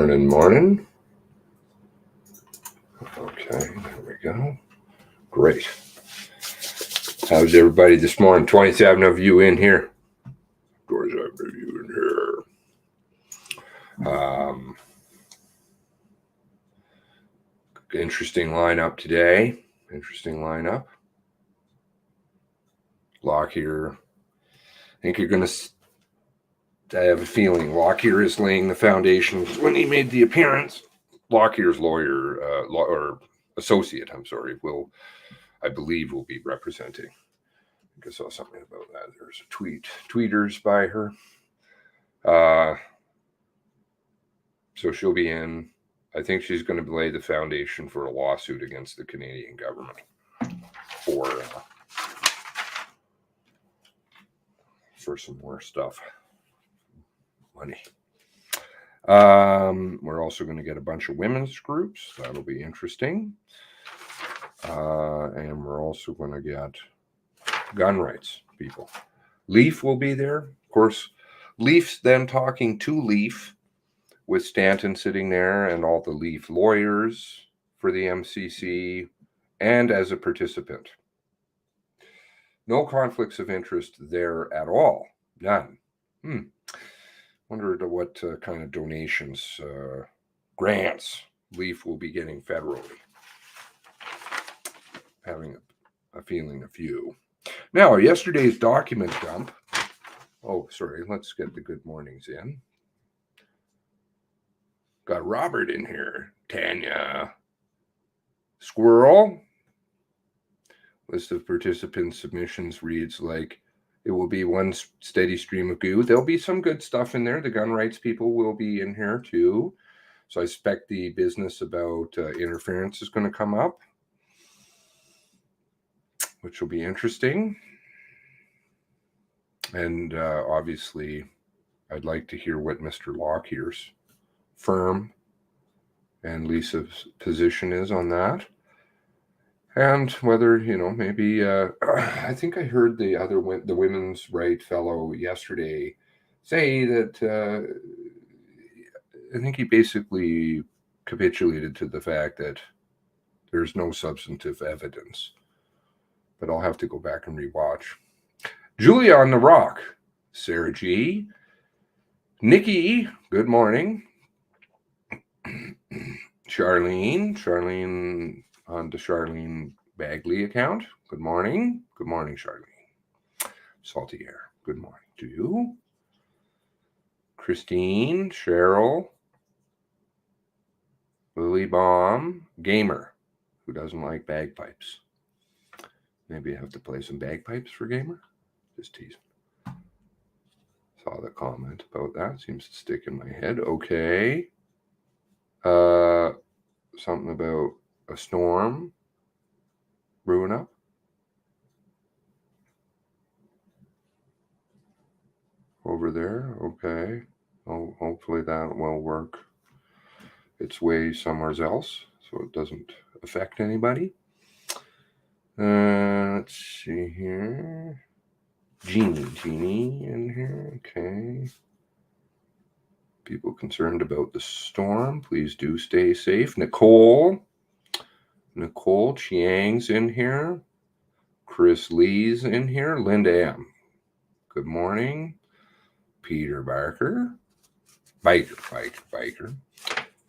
Morning. Okay, there we go. Great. How's everybody this morning? 27 of you in here. Of course, I have you in here. Interesting lineup today. Lockyer. I think you're going to... I have a feeling Lockyer is laying the foundation when he made the appearance. Lockyer's lawyer, or associate, I believe will be representing. I think I saw something about that. There's a tweeters by her. So she'll be in. I think she's going to lay the foundation for a lawsuit against the Canadian government for some more stuff. Money. We're also going to get a bunch of women's groups. That'll be interesting. And we're also going to get gun rights people. Leaf will be there. Of course, Leaf's then talking to Leaf with Stanton sitting there and all the Leaf lawyers for the MCC and as a participant. No conflicts of interest there at all. None. Wonder what kind of donations, grants Leaf will be getting federally. Having a feeling a few. Now, yesterday's document dump. Oh, sorry. Let's get the good mornings in. Got Robert in here. Tanya. Squirrel. List of participant submissions reads like, it will be one steady stream of goo. There'll be some good stuff in there. The gun rights people will be in here too. So I expect the business about interference is going to come up, which will be interesting. And obviously, I'd like to hear what Mr. Lockyer's firm and Lisa's position is on that. And whether, maybe, I think I heard the women's right fellow yesterday say that, I think he basically capitulated to the fact that there's no substantive evidence. But I'll have to go back and rewatch. Julia on the Rock, Sarah G. Nikki, good morning. Charlene on the Charlene Bagley account. Good morning. Good morning, Charlene. Salty Air. Good morning to you. Christine, Cheryl, Lily Baum, Gamer, who doesn't like bagpipes. Maybe I have to play some bagpipes for Gamer. Just teasing. Saw the comment about that. Seems to stick in my head. Okay. Something about a storm brewing up. Over there. Okay. Oh, hopefully that will work its way somewhere else so it doesn't affect anybody. Let's see here. Jeannie in here. Okay. People concerned about the storm, please do stay safe. Nicole Chiang's in here. Chris Lee's in here. Linda M. Good morning. Peter Biker.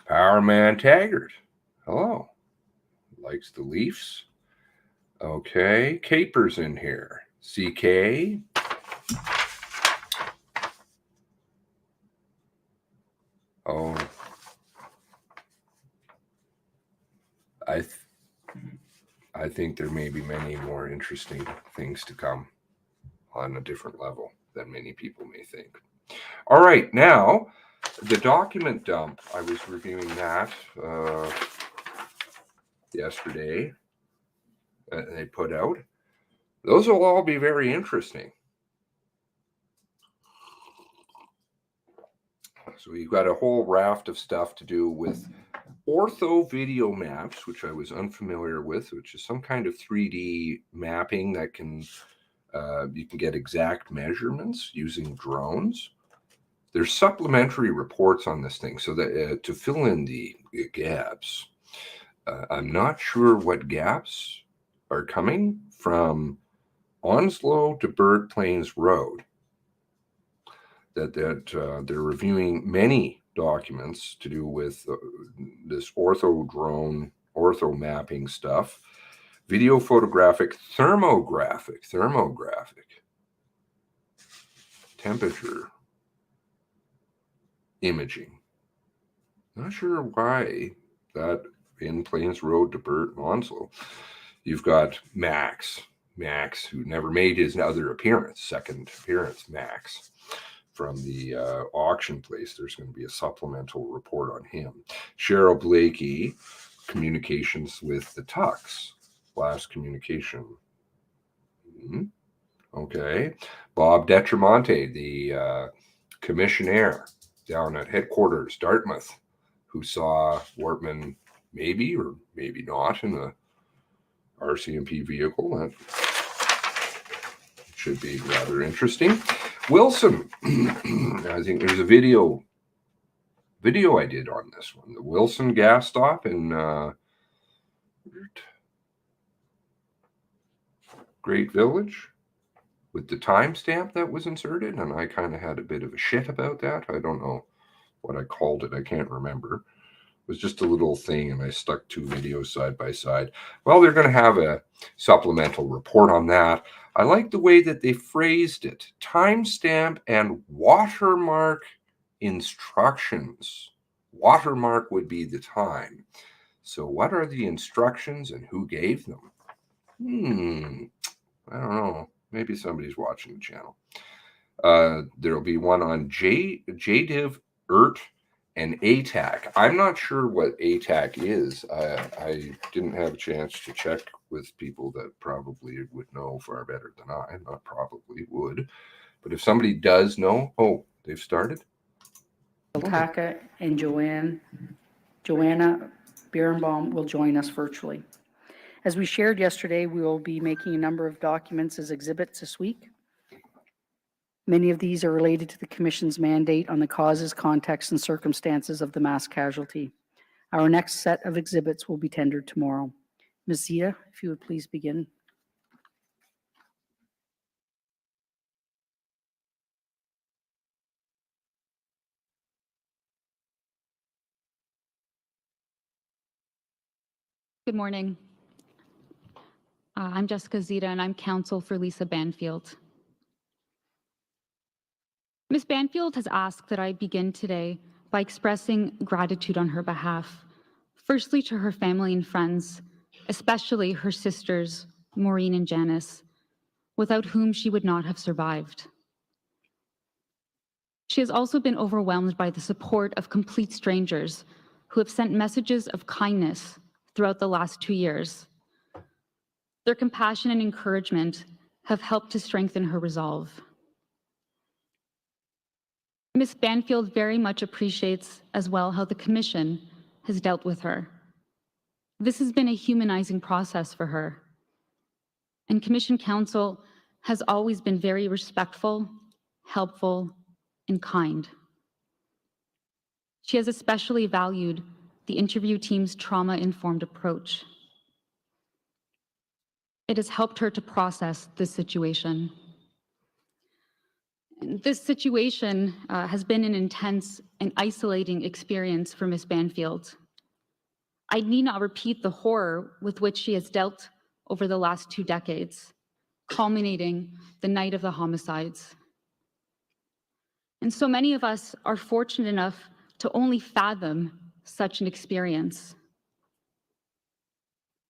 Powerman Taggart. Hello. Likes the Leafs. Okay. Caper's in here. CK. Oh, I think there may be many more interesting things to come on a different level than many people may think. All right, now the document dump. I was reviewing that yesterday. They put out. Those will all be very interesting. So we've got a whole raft of stuff to do with ortho video maps, which I was unfamiliar with, which is some kind of 3D mapping that can you can get exact measurements using drones. There's supplementary reports on this thing, so that to fill in the gaps. I'm not sure what gaps are coming from Onslow to Bird Plains Road. That they're reviewing many documents to do with this ortho mapping stuff, video, photographic, thermographic, temperature imaging. Not sure why that in Plains Road to Burt and Onslow. You've got Max, who never made his other appearance, second appearance, Max, from the auction place. There's going to be a supplemental report on him. Cheryl Blakey, communications with the Tucks, last communication. Okay. Bob Detramonte, the commissioner down at headquarters, Dartmouth, who saw Wortman maybe or maybe not in a RCMP vehicle. That should be rather interesting. Wilson, I think there's a video I did on this one. The Wilson gas stop in Great Village, with the timestamp that was inserted, and I kind of had a bit of a shit about that. I don't know what I called it. I can't remember. It was just a little thing, and I stuck two videos side by side. Well, they're going to have a supplemental report on that. I like the way that they phrased it. Timestamp and watermark instructions. Watermark would be the time. So what are the instructions and who gave them? I don't know. Maybe somebody's watching the channel. There'll be one on JDiv, ERT, and ATAC. I'm not sure what ATAC is. I didn't have a chance to check with people that probably would know far better than I. Not probably would. But if somebody does know, oh, they've started? Taka and Joanna Birnbaum will join us virtually. As we shared yesterday, we will be making a number of documents as exhibits this week. Many of these are related to the Commission's mandate on the causes, context, and circumstances of the mass casualty. Our next set of exhibits will be tendered tomorrow. Ms. Zita, if you would please begin. Good morning. I'm Jessica Zita, and I'm counsel for Lisa Banfield. Ms. Banfield has asked that I begin today by expressing gratitude on her behalf, firstly to her family and friends, especially her sisters, Maureen and Janice, without whom she would not have survived. She has also been overwhelmed by the support of complete strangers who have sent messages of kindness throughout the last 2 years. Their compassion and encouragement have helped to strengthen her resolve. Ms. Banfield very much appreciates as well how the Commission has dealt with her. This has been a humanizing process for her, and Commission counsel has always been very respectful, helpful, and kind. She has especially valued the interview team's trauma-informed approach. It has helped her to process this situation. This situation has been an intense and isolating experience for Ms. Banfield. I need not repeat the horror with which she has dealt over the last 2 decades, culminating the night of the homicides. And so many of us are fortunate enough to only fathom such an experience.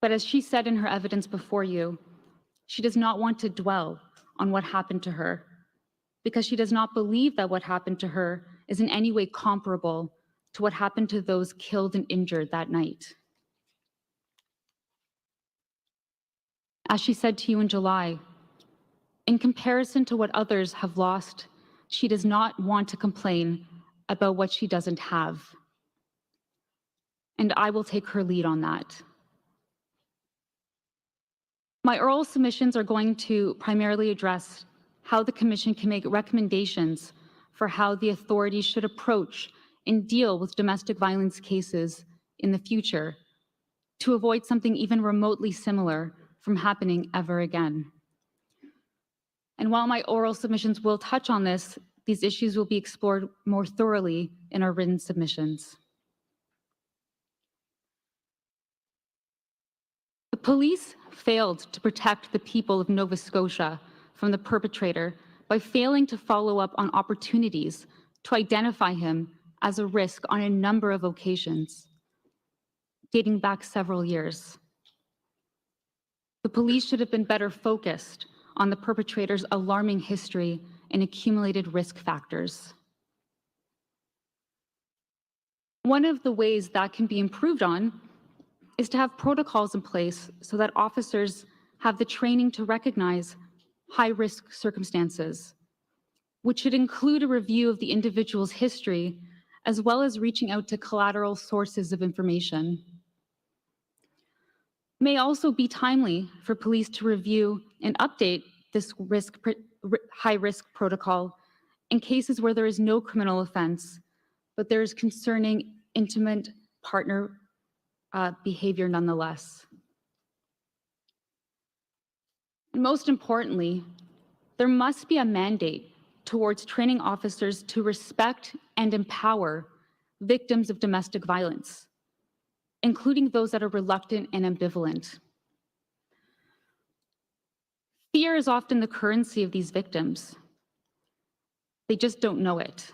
But as she said in her evidence before you, she does not want to dwell on what happened to her because she does not believe that what happened to her is in any way comparable to what happened to those killed and injured that night. As she said to you in July, in comparison to what others have lost, she does not want to complain about what she doesn't have. And I will take her lead on that. My oral submissions are going to primarily address how the Commission can make recommendations for how the authorities should approach and deal with domestic violence cases in the future to avoid something even remotely similar from happening ever again. And while my oral submissions will touch on this, these issues will be explored more thoroughly in our written submissions. The police failed to protect the people of Nova Scotia from the perpetrator by failing to follow up on opportunities to identify him as a risk on a number of occasions, dating back several years. The police should have been better focused on the perpetrator's alarming history and accumulated risk factors. One of the ways that can be improved on is to have protocols in place so that officers have the training to recognize high-risk circumstances, which should include a review of the individual's history, as well as reaching out to collateral sources of information. It may also be timely for police to review and update this high-risk protocol in cases where there is no criminal offense, but there is concerning intimate partner behavior nonetheless. Most importantly, there must be a mandate towards training officers to respect and empower victims of domestic violence, including those that are reluctant and ambivalent. Fear is often the currency of these victims. They just don't know it.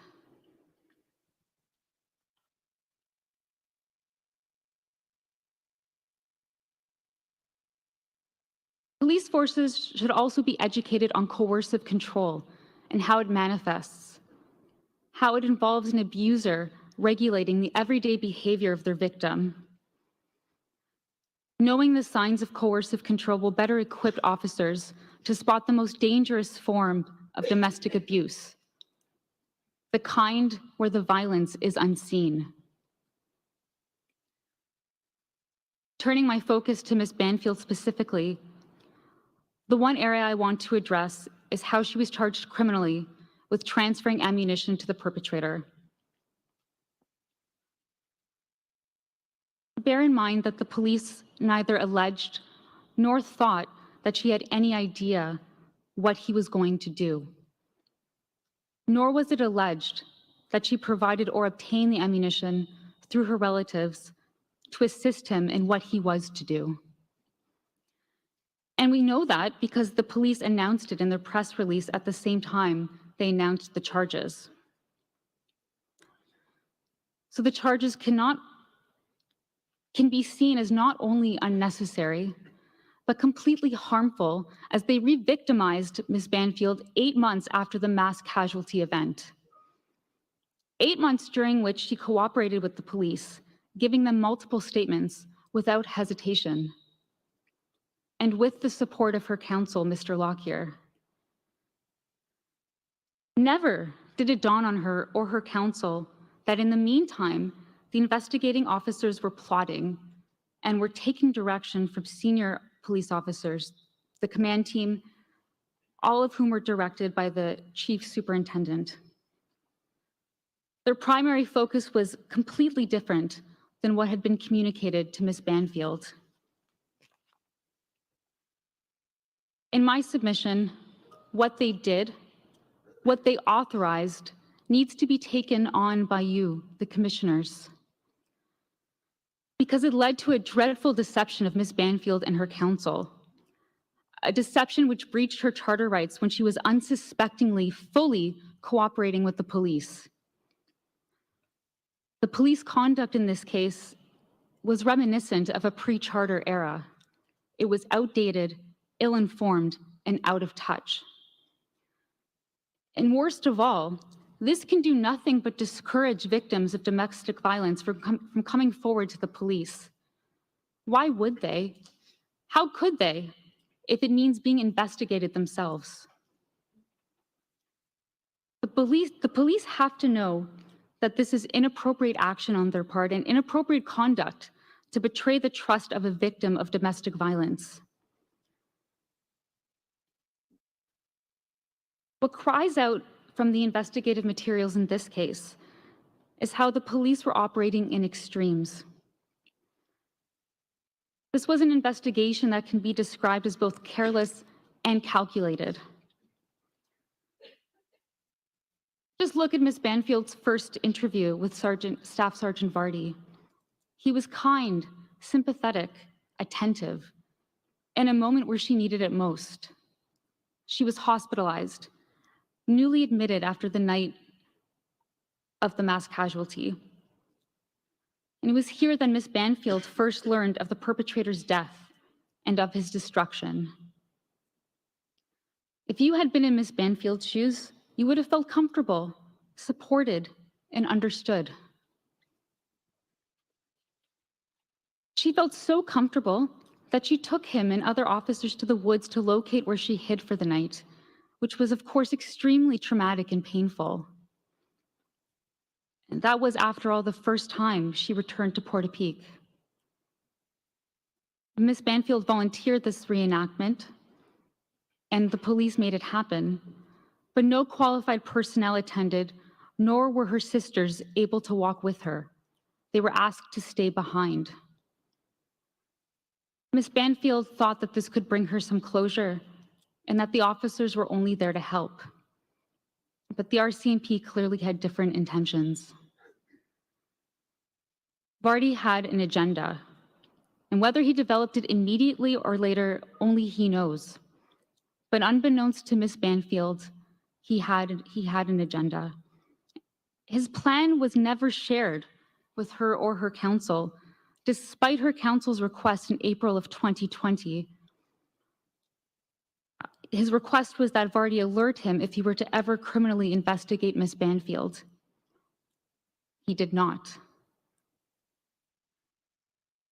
Police forces should also be educated on coercive control and how it manifests, how it involves an abuser regulating the everyday behavior of their victim. Knowing the signs of coercive control will better equip officers to spot the most dangerous form of domestic abuse, the kind where the violence is unseen. Turning my focus to Ms. Banfield specifically, the one area I want to address is how she was charged criminally with transferring ammunition to the perpetrator. Bear in mind that the police neither alleged nor thought that she had any idea what he was going to do. Nor was it alleged that she provided or obtained the ammunition through her relatives to assist him in what he was to do. And we know that because the police announced it in their press release at the same time they announced the charges. So the charges can be seen as not only unnecessary, but completely harmful as they re-victimized Ms. Banfield 8 months after the mass casualty event. 8 months during which she cooperated with the police, giving them multiple statements without hesitation, and with the support of her counsel, Mr. Lockyer. Never did it dawn on her or her counsel that in the meantime, the investigating officers were plotting and were taking direction from senior police officers, the command team, all of whom were directed by the chief superintendent. Their primary focus was completely different than what had been communicated to Ms. Banfield. In my submission, what they did, what they authorized, needs to be taken on by you, the commissioners, because it led to a dreadful deception of Ms. Banfield and her counsel, a deception which breached her charter rights when she was unsuspectingly fully cooperating with the police. The police conduct in this case was reminiscent of a pre-charter era. It was outdated, ill-informed, and out of touch. And worst of all, this can do nothing but discourage victims of domestic violence from coming forward to the police. Why would they? How could they, if it means being investigated themselves? The police have to know that this is inappropriate action on their part and inappropriate conduct to betray the trust of a victim of domestic violence. What cries out from the investigative materials in this case is how the police were operating in extremes. This was an investigation that can be described as both careless and calculated. Just look at Ms. Banfield's first interview with Staff Sergeant Vardy. He was kind, sympathetic, attentive, in a moment where she needed it most. She was hospitalized, newly admitted after the night of the mass casualty. And it was here that Ms. Banfield first learned of the perpetrator's death and of his destruction. If you had been in Ms. Banfield's shoes, you would have felt comfortable, supported, and understood. She felt so comfortable that she took him and other officers to the woods to locate where she hid for the night, which was, of course, extremely traumatic and painful. And that was, after all, the first time she returned to Portapique. Ms. Banfield volunteered this reenactment, and the police made it happen, but no qualified personnel attended, nor were her sisters able to walk with her. They were asked to stay behind. Ms. Banfield thought that this could bring her some closure and that the officers were only there to help. But the Rcmp clearly had different intentions. Vardy had an agenda, and whether he developed it immediately or later, only he knows. But unbeknownst to Ms. Banfield, he had an agenda. His plan was never shared with her or her counsel, despite her counsel's request in April of 2020. His request was that Vardy alert him if he were to ever criminally investigate Ms. Banfield. He did not.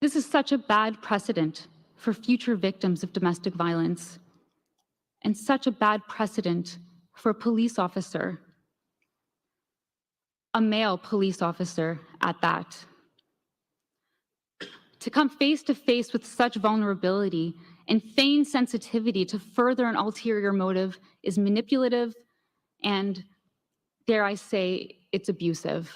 This is such a bad precedent for future victims of domestic violence, and such a bad precedent for a police officer, a male police officer at that. To come face to face with such vulnerability and feign sensitivity to further an ulterior motive is manipulative and, dare I say, it's abusive.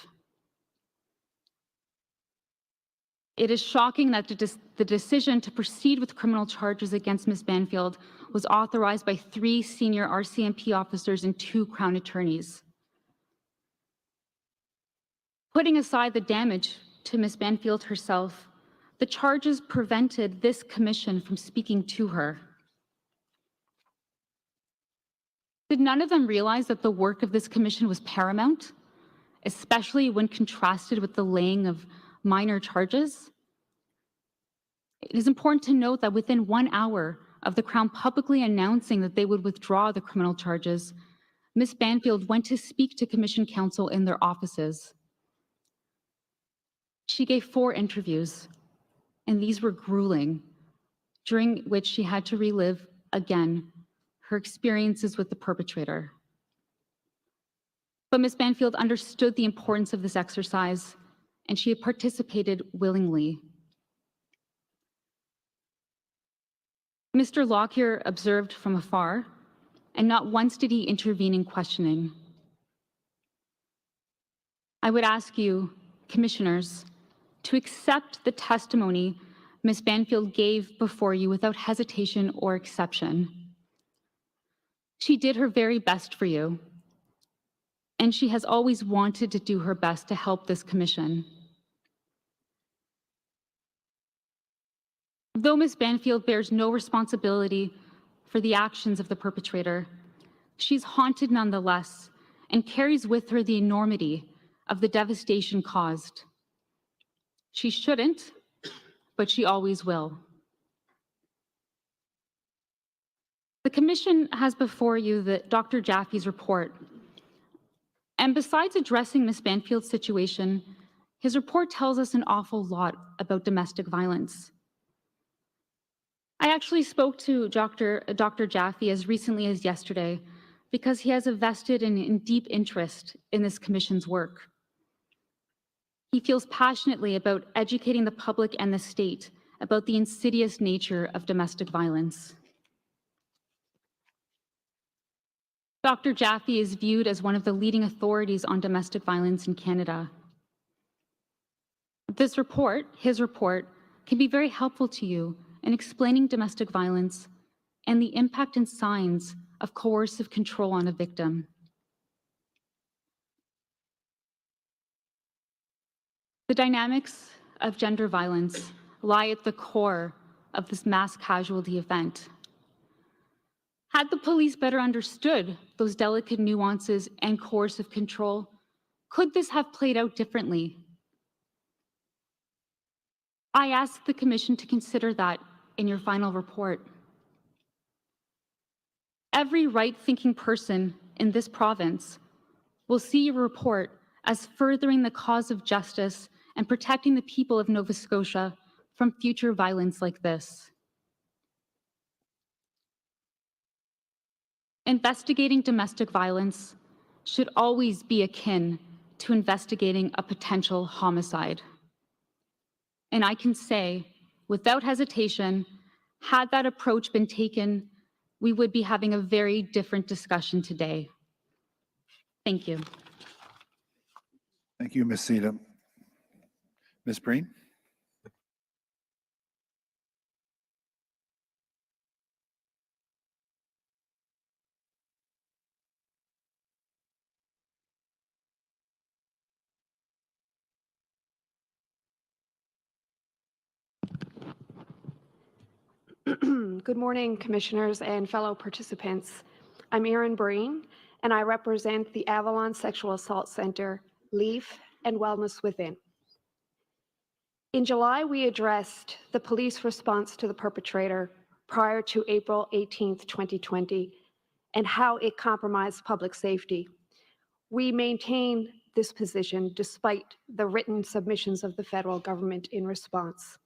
It is shocking that the decision to proceed with criminal charges against Ms. Banfield was authorized by 3 senior Rcmp officers and 2 Crown attorneys. Putting aside the damage to Ms. Banfield herself, the charges prevented this commission from speaking to her. Did none of them realize that the work of this commission was paramount, especially when contrasted with the laying of minor charges? It is important to note that within 1 hour of the Crown publicly announcing that they would withdraw the criminal charges, Ms. Banfield went to speak to Commission counsel in their offices. She gave 4 interviews, and these were grueling, during which she had to relive again her experiences with the perpetrator. But Ms. Banfield understood the importance of this exercise, and she had participated willingly. Mr. Lockyer observed from afar, and not once did he intervene in questioning. I would ask you, commissioners, to accept the testimony Ms. Banfield gave before you without hesitation or exception. She did her very best for you, and she has always wanted to do her best to help this commission. Though Ms. Banfield bears no responsibility for the actions of the perpetrator, she's haunted nonetheless and carries with her the enormity of the devastation caused. She shouldn't, but she always will. The commission has before you Dr. Jaffe's report. And besides addressing Ms. Banfield's situation, his report tells us an awful lot about domestic violence. I actually spoke to Dr. Jaffe as recently as yesterday because he has a vested and deep interest in this commission's work. He feels passionately about educating the public and the state about the insidious nature of domestic violence. Dr. Jaffe is viewed as one of the leading authorities on domestic violence in Canada. This report, his report, can be very helpful to you in explaining domestic violence and the impact and signs of coercive control on a victim. The dynamics of gender violence lie at the core of this mass casualty event. Had the police better understood those delicate nuances and coercive control, could this have played out differently? I ask the Commission to consider that in your final report. Every right-thinking person in this province will see your report as furthering the cause of justice and protecting the people of Nova Scotia from future violence like this. Investigating domestic violence should always be akin to investigating a potential homicide. And I can say, without hesitation, had that approach been taken, we would be having a very different discussion today. Thank you. Thank you, Ms. Sita. Ms. Breen? Good morning, Commissioners and fellow participants. I'm Erin Breen, and I represent the Avalon Sexual Assault Centre, LEAF, and Wellness Within. In July, we addressed the police response to the perpetrator prior to April 18th, 2020, and how it compromised public safety. We maintain this position despite the written submissions of the federal government in response.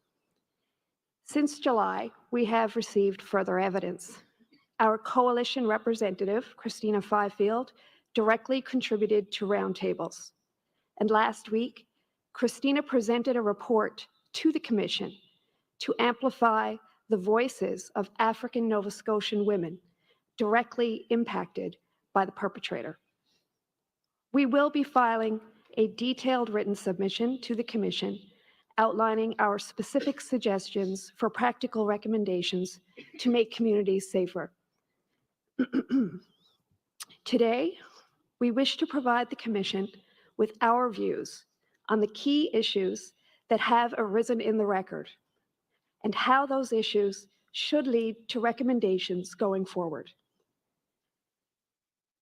Since July, we have received further evidence. Our coalition representative, Christina Fifield, directly contributed to roundtables. And last week, Christina presented a report to the Commission to amplify the voices of African Nova Scotian women directly impacted by the perpetrator. We will be filing a detailed written submission to the Commission outlining our specific suggestions for practical recommendations to make communities safer. Today, we wish to provide the Commission with our views on the key issues that have arisen in the record and how those issues should lead to recommendations going forward.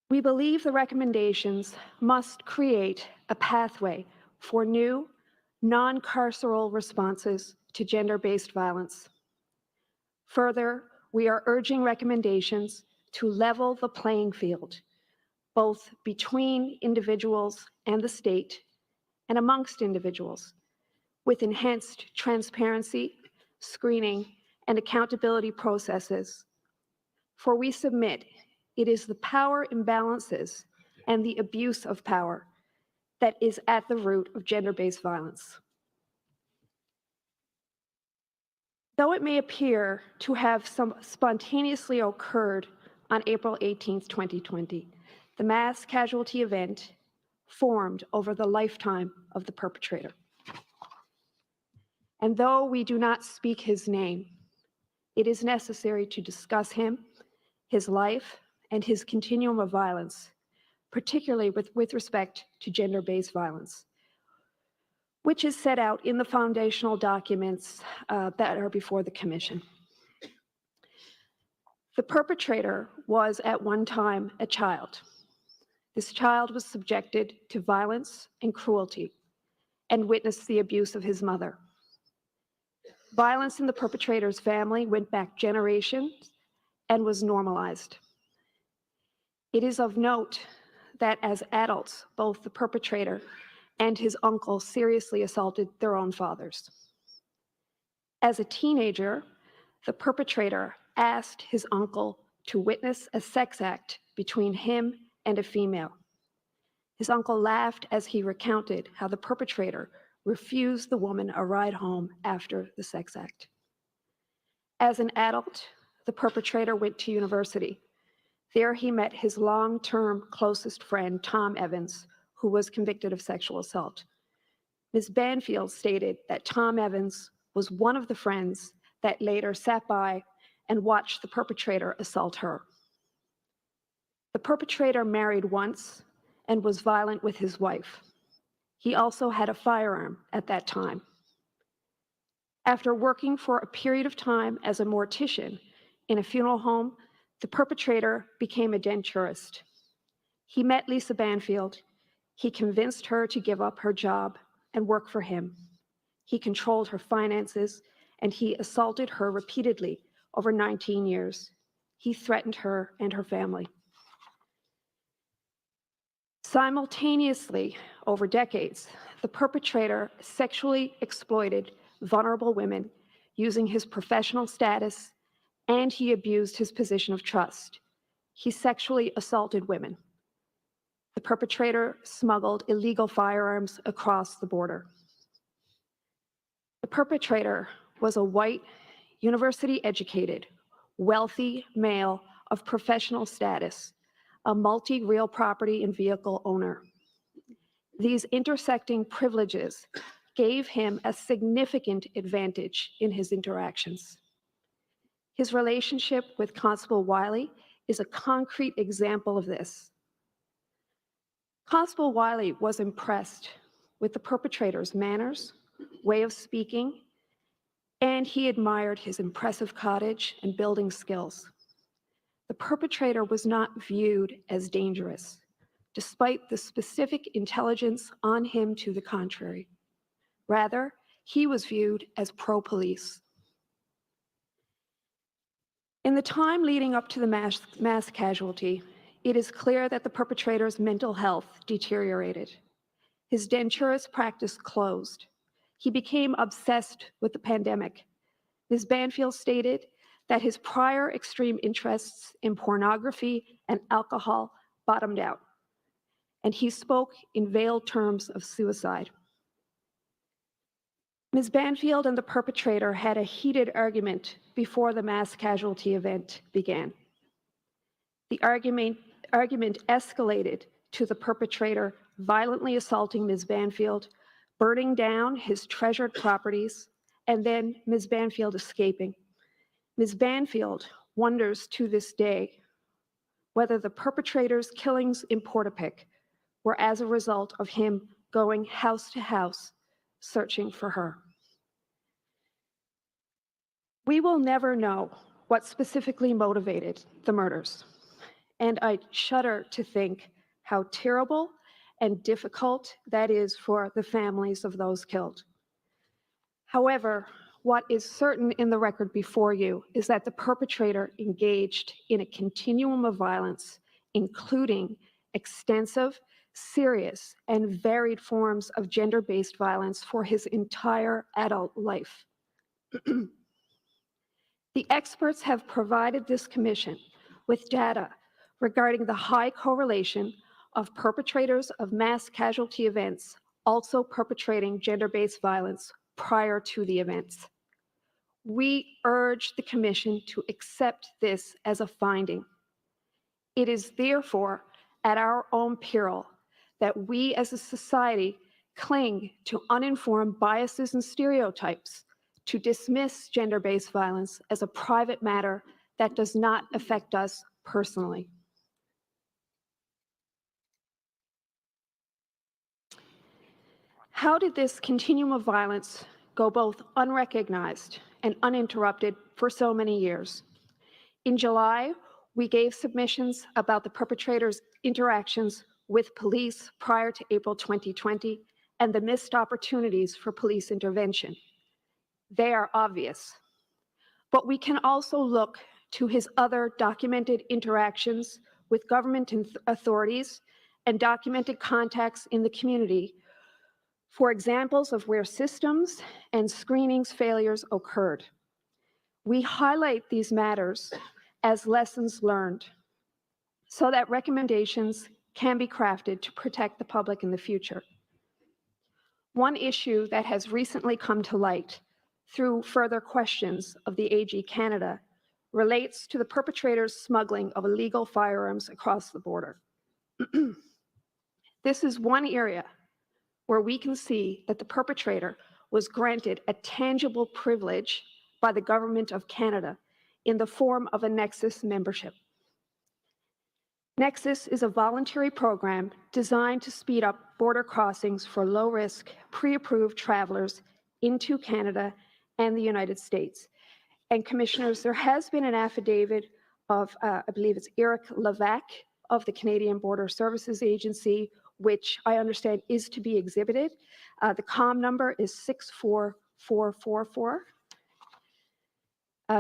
We believe the recommendations must create a pathway for new, non-carceral responses to gender-based violence. Further, we are urging recommendations to level the playing field, both between individuals and the state and amongst individuals, with enhanced transparency, screening, and accountability processes. For we submit it is the power imbalances and the abuse of power that is at the root of gender-based violence. Though it may appear to have spontaneously occurred on April 18th, 2020, the mass casualty event formed over the lifetime of the perpetrator. And though we do not speak his name, it is necessary to discuss him, his life, and his continuum of violence, particularly with respect to gender-based violence, which is set out in the foundational documents that are before the Commission. The perpetrator was at one time a child. This child was subjected to violence and cruelty and witnessed the abuse of his mother. Violence in the perpetrator's family went back generations and was normalized. It is of note that as adults, both the perpetrator and his uncle seriously assaulted their own fathers. As a teenager, the perpetrator asked his uncle to witness a sex act between him and a female. His uncle laughed as he recounted how the perpetrator refused the woman a ride home after the sex act. As an adult, the perpetrator went to university, There he met his long-term closest friend, Tom Evans, who was convicted of sexual assault. Ms. Banfield stated that Tom Evans was one of the friends that later sat by and watched the perpetrator assault her. The perpetrator married once and was violent with his wife. He also had a firearm at that time. After working for a period of time as a mortician in a funeral home, the perpetrator became a denturist. He met Lisa Banfield. He convinced her to give up her job and work for him. He controlled her finances, and he assaulted her repeatedly over 19 years. He threatened her and her family. Simultaneously, over decades, the perpetrator sexually exploited vulnerable women using his professional status, and he abused his position of trust. He sexually assaulted women. The perpetrator smuggled illegal firearms across the border. The perpetrator was a white, university-educated, wealthy male of professional status, a multi-real property and vehicle owner. These intersecting privileges gave him a significant advantage in his interactions. His relationship with Constable Wiley is a concrete example of this. Constable Wiley was impressed with the perpetrator's manners, way of speaking, and he admired his impressive cottage and building skills. The perpetrator was not viewed as dangerous, despite the specific intelligence on him to the contrary. Rather, he was viewed as pro-police. In the time leading up to the mass casualty, it is clear that the perpetrator's mental health deteriorated. His denturist practice closed. He became obsessed with the pandemic. Ms. Banfield stated that his prior extreme interests in pornography and alcohol bottomed out, and he spoke in veiled terms of suicide. Ms. Banfield and the perpetrator had a heated argument before the mass casualty event began. The argument escalated to the perpetrator violently assaulting Ms. Banfield, burning down his treasured properties, and then Ms. Banfield escaping. Ms. Banfield wonders to this day whether the perpetrator's killings in Portapic were as a result of him going house to house searching for her. We will never know what specifically motivated the murders, and I shudder to think how terrible and difficult that is for the families of those killed. However, what is certain in the record before you is that the perpetrator engaged in a continuum of violence, including extensive, serious, and varied forms of gender-based violence for his entire adult life. The experts have provided this commission with data regarding the high correlation of perpetrators of mass casualty events also perpetrating gender-based violence prior to the events. We urge the commission to accept this as a finding. It is therefore at our own peril that we as a society cling to uninformed biases and stereotypes to dismiss gender-based violence as a private matter that does not affect us personally. How did this continuum of violence go both unrecognized and uninterrupted for so many years? In July, we gave submissions about the perpetrator's interactions with police prior to April 2020 and the missed opportunities for police intervention. They are obvious, but we can also look to his other documented interactions with government authorities and documented contacts in the community for examples of where systems and screenings failures occurred. We highlight these matters as lessons learned so that recommendations can be crafted to protect the public in the future. One issue that has recently come to light through further questions of the AG Canada relates to the perpetrator's smuggling of illegal firearms across the border. This is one area where we can see that the perpetrator was granted a tangible privilege by the Government of Canada in the form of a Nexus membership. Nexus is a voluntary program designed to speed up border crossings for low-risk, pre-approved travelers into Canada and the United States. And Commissioners, there has been an affidavit of, I believe it's Eric Levac of the Canadian Border Services Agency, which I understand is to be exhibited. The COM number is 64444.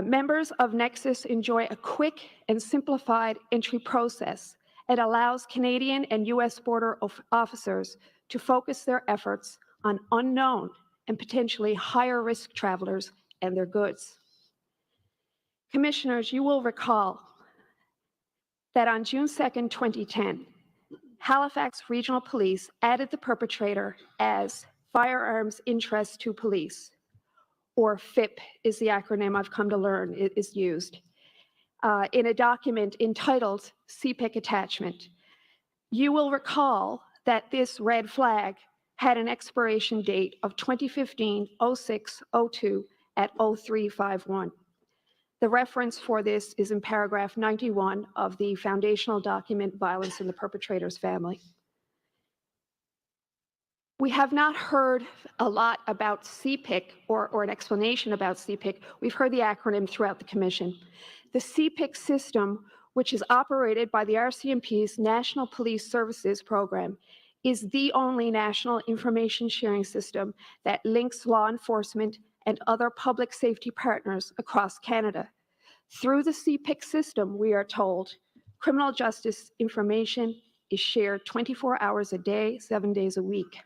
Members of Nexus enjoy a quick and simplified entry process. It allows Canadian and U.S. border officers to focus their efforts on unknown and potentially higher risk travelers and their goods. Commissioners, you will recall that on June 2nd, 2010, Halifax Regional Police added the perpetrator as Firearms Interest to Police, or FIP is the acronym I've come to learn is used, in a document entitled CPIC Attachment. You will recall that this red flag had an expiration date of 2015-06-02 at 0351. The reference for this is in paragraph 91 of the foundational document, Violence in the Perpetrator's Family. We have not heard a lot about CPIC or an explanation about CPIC. We've heard the acronym throughout the Commission. The CPIC system, which is operated by the Rcmp's National Police Services Program, is the only national information sharing system that links law enforcement and other public safety partners across Canada. Through the CPIC system, we are told, criminal justice information is shared 24 hours a day, 7 days a week.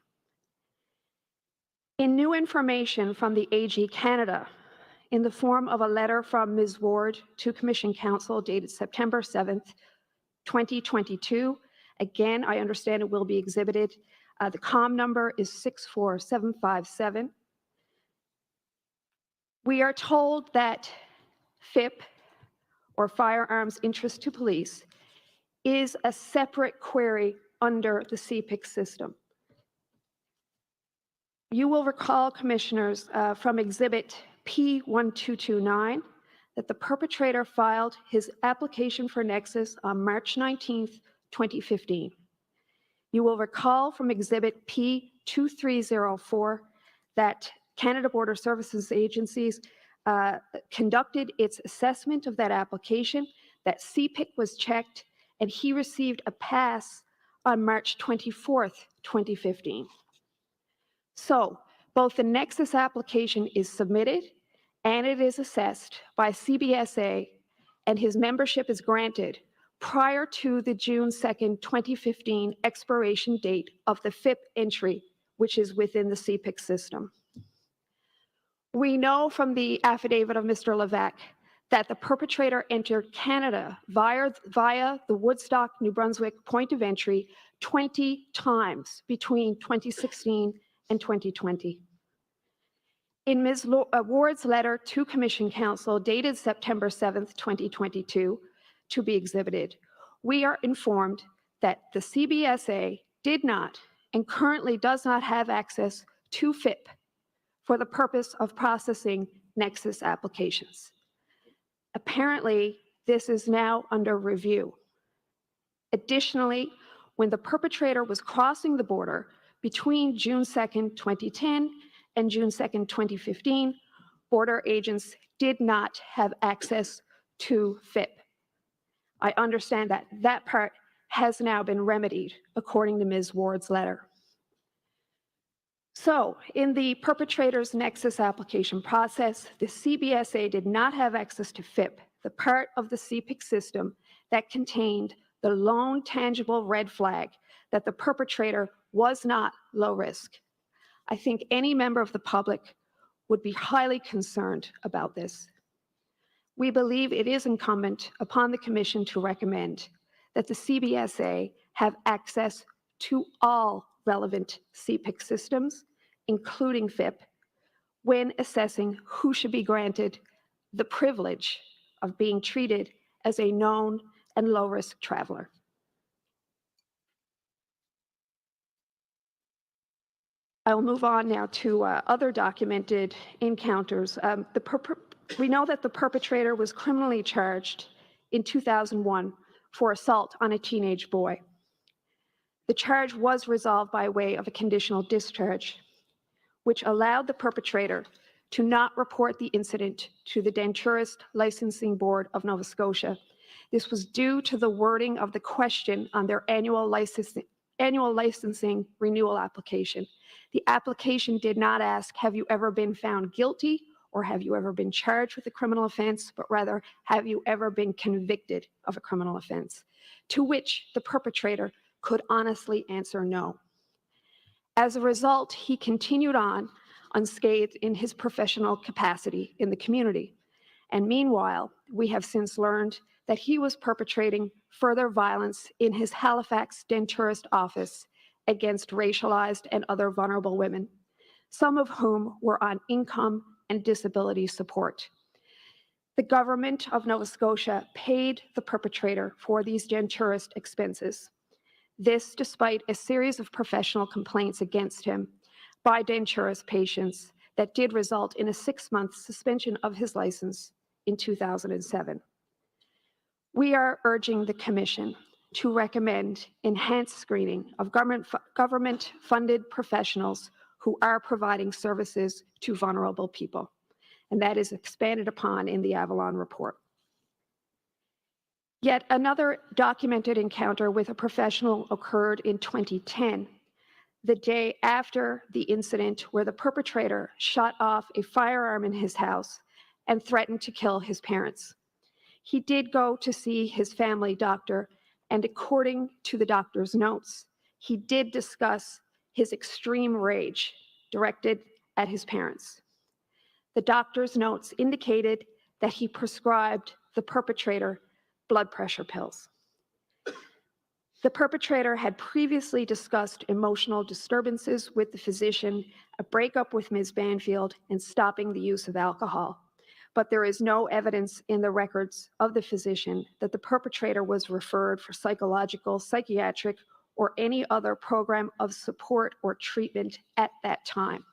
In new information from the AG Canada, in the form of a letter from Ms. Ward to Commission Council dated September 7th, 2022, again, I understand it will be exhibited. The COM number is 64757. We are told that FIP, or Firearms Interest to Police, is a separate query under the CPIC system. You will recall, Commissioners, from Exhibit P1229 that the perpetrator filed his application for Nexus on March 19th, 2015. You will recall from Exhibit P2304 that Canada Border Services agencies conducted its assessment of that application, that CPIC was checked, and he received a pass on March 24th, 2015. So both the Nexus application is submitted and it is assessed by CBSA, and his membership is granted prior to the June 2nd, 2015 expiration date of the FIP entry, which is within the CPIC system. We know from the affidavit of Mr. Levac that the perpetrator entered Canada via the Woodstock, New Brunswick point of entry 20 times between 2016 and 2020. In Ms. Ward's letter to Commission Council dated September 7th, 2022, to be exhibited, we are informed that the CBSA did not and currently does not have access to FIP for the purpose of processing Nexus applications. Apparently, this is now under review. Additionally, when the perpetrator was crossing the border between June 2nd, 2010 and June 2nd, 2015, border agents did not have access to FIP. I understand that that part has now been remedied, according to Ms. Ward's letter. So, in the perpetrator's Nexus application process, the CBSA did not have access to FIP, the part of the CPIC system that contained the lone tangible red flag that the perpetrator was not low risk. I think any member of the public would be highly concerned about this. We believe it is incumbent upon the Commission to recommend that the CBSA have access to all relevant CPIC systems, including FIP, when assessing who should be granted the privilege of being treated as a known and low-risk traveler. I'll move on now to other documented encounters. We know that the perpetrator was criminally charged in 2001 for assault on a teenage boy. The charge was resolved by way of a conditional discharge, which allowed the perpetrator to not report the incident to the Denturist Licensing Board of Nova Scotia. This was due to the wording of the question on their annual licensing renewal application. The application did not ask, have you ever been found guilty, or have you ever been charged with a criminal offense, but rather, have you ever been convicted of a criminal offense? To which the perpetrator could honestly answer no. As a result, he continued on unscathed in his professional capacity in the community. And meanwhile, we have since learned that he was perpetrating further violence in his Halifax Denturist office against racialized and other vulnerable women, some of whom were on income and disability support. The government of Nova Scotia paid the perpetrator for these Denturist expenses. This despite a series of professional complaints against him by Denturist patients that did result in a 6-month suspension of his license in 2007. We are urging the Commission to recommend enhanced screening of government-funded professionals who are providing services to vulnerable people. And that is expanded upon in the Avalon report. Yet another documented encounter with a professional occurred in 2010, the day after the incident where the perpetrator shot off a firearm in his house and threatened to kill his parents. He did go to see his family doctor, and according to the doctor's notes, he did discuss his extreme rage directed at his parents. The doctor's notes indicated that he prescribed the perpetrator blood pressure pills. The perpetrator had previously discussed emotional disturbances with the physician, a breakup with Ms. Banfield, and stopping the use of alcohol. But there is no evidence in the records of the physician that the perpetrator was referred for psychological, psychiatric, or any other program of support or treatment at that time.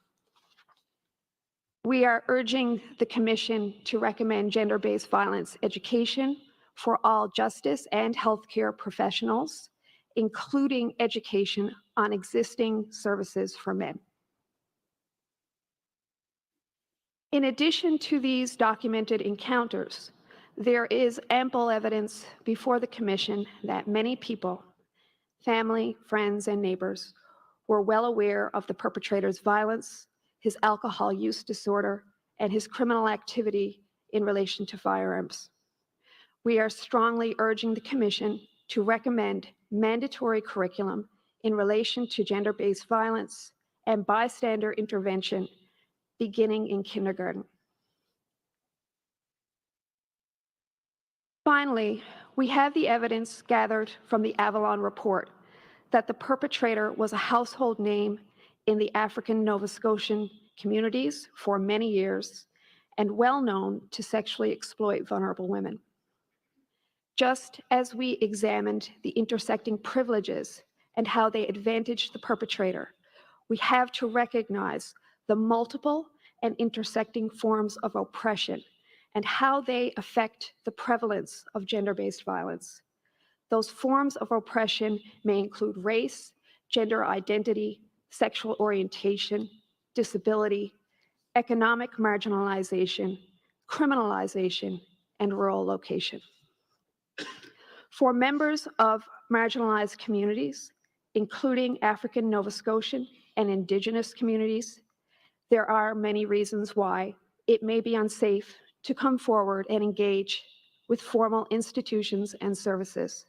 We are urging the Commission to recommend gender-based violence education for all justice and healthcare professionals, including education on existing services for men. In addition to these documented encounters, there is ample evidence before the Commission that many people, family, friends, and neighbors, were well aware of the perpetrator's violence, his alcohol use disorder, and his criminal activity in relation to firearms. We are strongly urging the Commission to recommend mandatory curriculum in relation to gender-based violence and bystander intervention beginning in kindergarten. Finally, we have the evidence gathered from the Avalon report that the perpetrator was a household name in the African Nova Scotian communities for many years and well known to sexually exploit vulnerable women. Just as we examined the intersecting privileges and how they advantage the perpetrator, we have to recognize the multiple and intersecting forms of oppression and how they affect the prevalence of gender-based violence. Those forms of oppression may include race, gender identity, sexual orientation, disability, economic marginalization, criminalization, and rural location. For members of marginalized communities, including African Nova Scotian and Indigenous communities, there are many reasons why it may be unsafe to come forward and engage with formal institutions and services.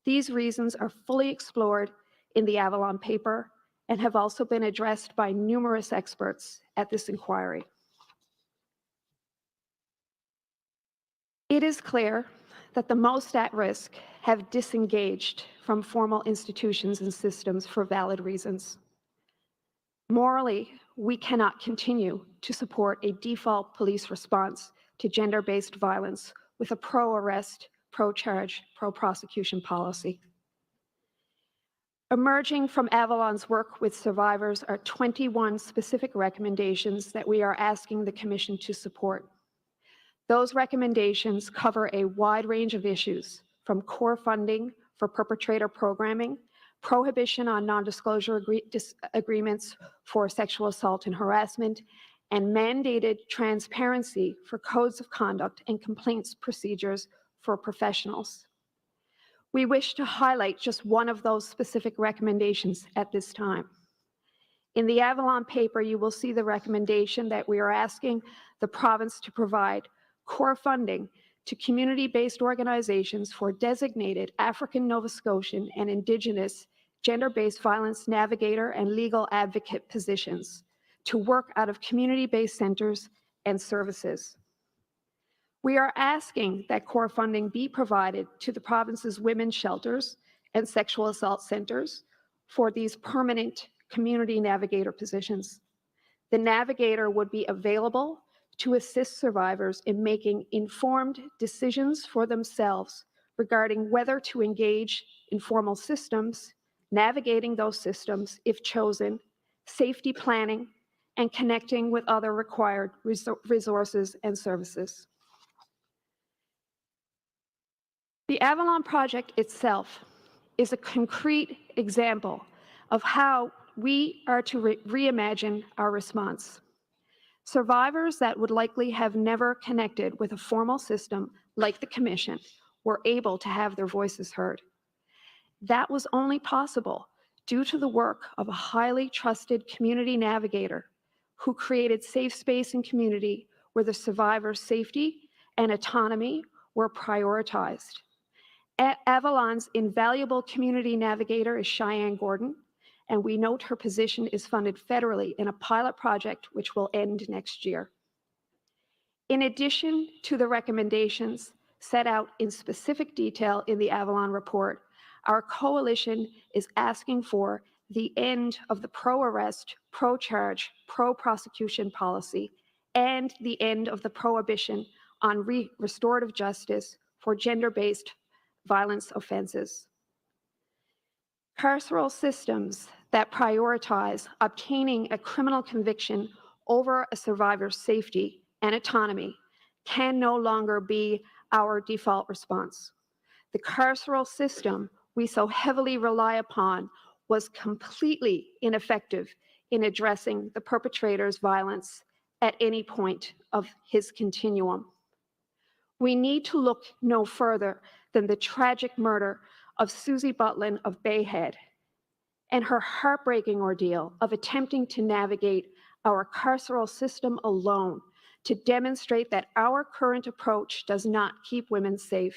These reasons are fully explored in the Avalon paper and have also been addressed by numerous experts at this inquiry. It is clear that the most at risk have disengaged from formal institutions and systems for valid reasons. Morally, we cannot continue to support a default police response to gender-based violence with a pro-arrest, pro-charge, pro-prosecution policy. Emerging from Avalon's work with survivors are 21 specific recommendations that we are asking the Commission to support. Those recommendations cover a wide range of issues, from core funding for perpetrator programming, prohibition on non-disclosure agreements for sexual assault and harassment, and mandated transparency for codes of conduct and complaints procedures for professionals. We wish to highlight just one of those specific recommendations at this time. In the Avalon paper, you will see the recommendation that we are asking the province to provide core funding to community-based organizations for designated African, Nova Scotian, and Indigenous gender-based violence navigator and legal advocate positions to work out of community-based centers and services. We are asking that core funding be provided to the province's women's shelters and sexual assault centers for these permanent community navigator positions. The navigator would be available to assist survivors in making informed decisions for themselves regarding whether to engage in formal systems, navigating those systems if chosen, safety planning, and connecting with other required resources and services. The Avalon Project itself is a concrete example of how we are to reimagine our response. Survivors that would likely have never connected with a formal system like the Commission were able to have their voices heard. That was only possible due to the work of a highly trusted community navigator who created safe space and community where the survivor's safety and autonomy were prioritized. Avalon's invaluable community navigator is Cheyenne Gordon, and we note her position is funded federally in a pilot project which will end next year. In addition to the recommendations set out in specific detail in the Avalon report, our coalition is asking for the end of the pro-arrest, pro-charge, pro-prosecution policy and the end of the prohibition on restorative justice for gender-based violence offenses. Carceral systems that prioritize obtaining a criminal conviction over a survivor's safety and autonomy can no longer be our default response. The carceral system we so heavily rely upon was completely ineffective in addressing the perpetrator's violence at any point of his continuum. We need to look no further than the tragic murder of Susie Butlin of Bayhead and her heartbreaking ordeal of attempting to navigate our carceral system alone to demonstrate that our current approach does not keep women safe.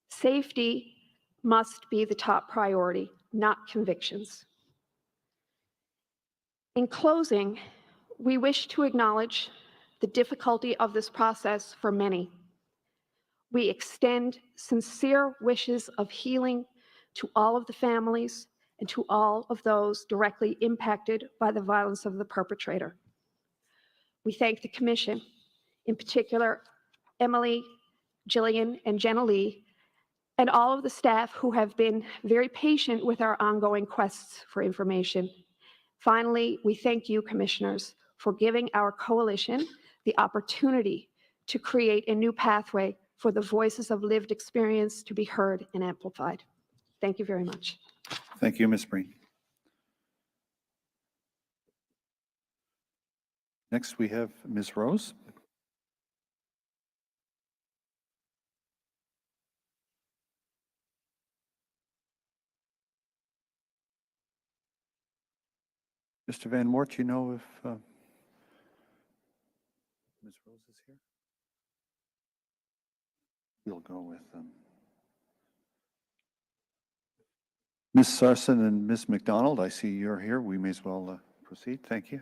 Safety must be the top priority, not convictions. In closing, we wish to acknowledge the difficulty of this process for many. We extend sincere wishes of healing to all of the families and to all of those directly impacted by the violence of the perpetrator. We thank the Commission, in particular Emily, Jillian, and Jenna Lee, and all of the staff who have been very patient with our ongoing quests for information. Finally, we thank you, Commissioners, for giving our coalition the opportunity to create a new pathway for the voices of lived experience to be heard and amplified. Thank you very much. Thank you, Ms. Breen. Next, we have Ms. Rose. Mr. Van Wart, you know if Ms. Rose is here? We'll go with Ms. Sarson and Ms. McDonald. I see you're here. We may as well proceed. Thank you.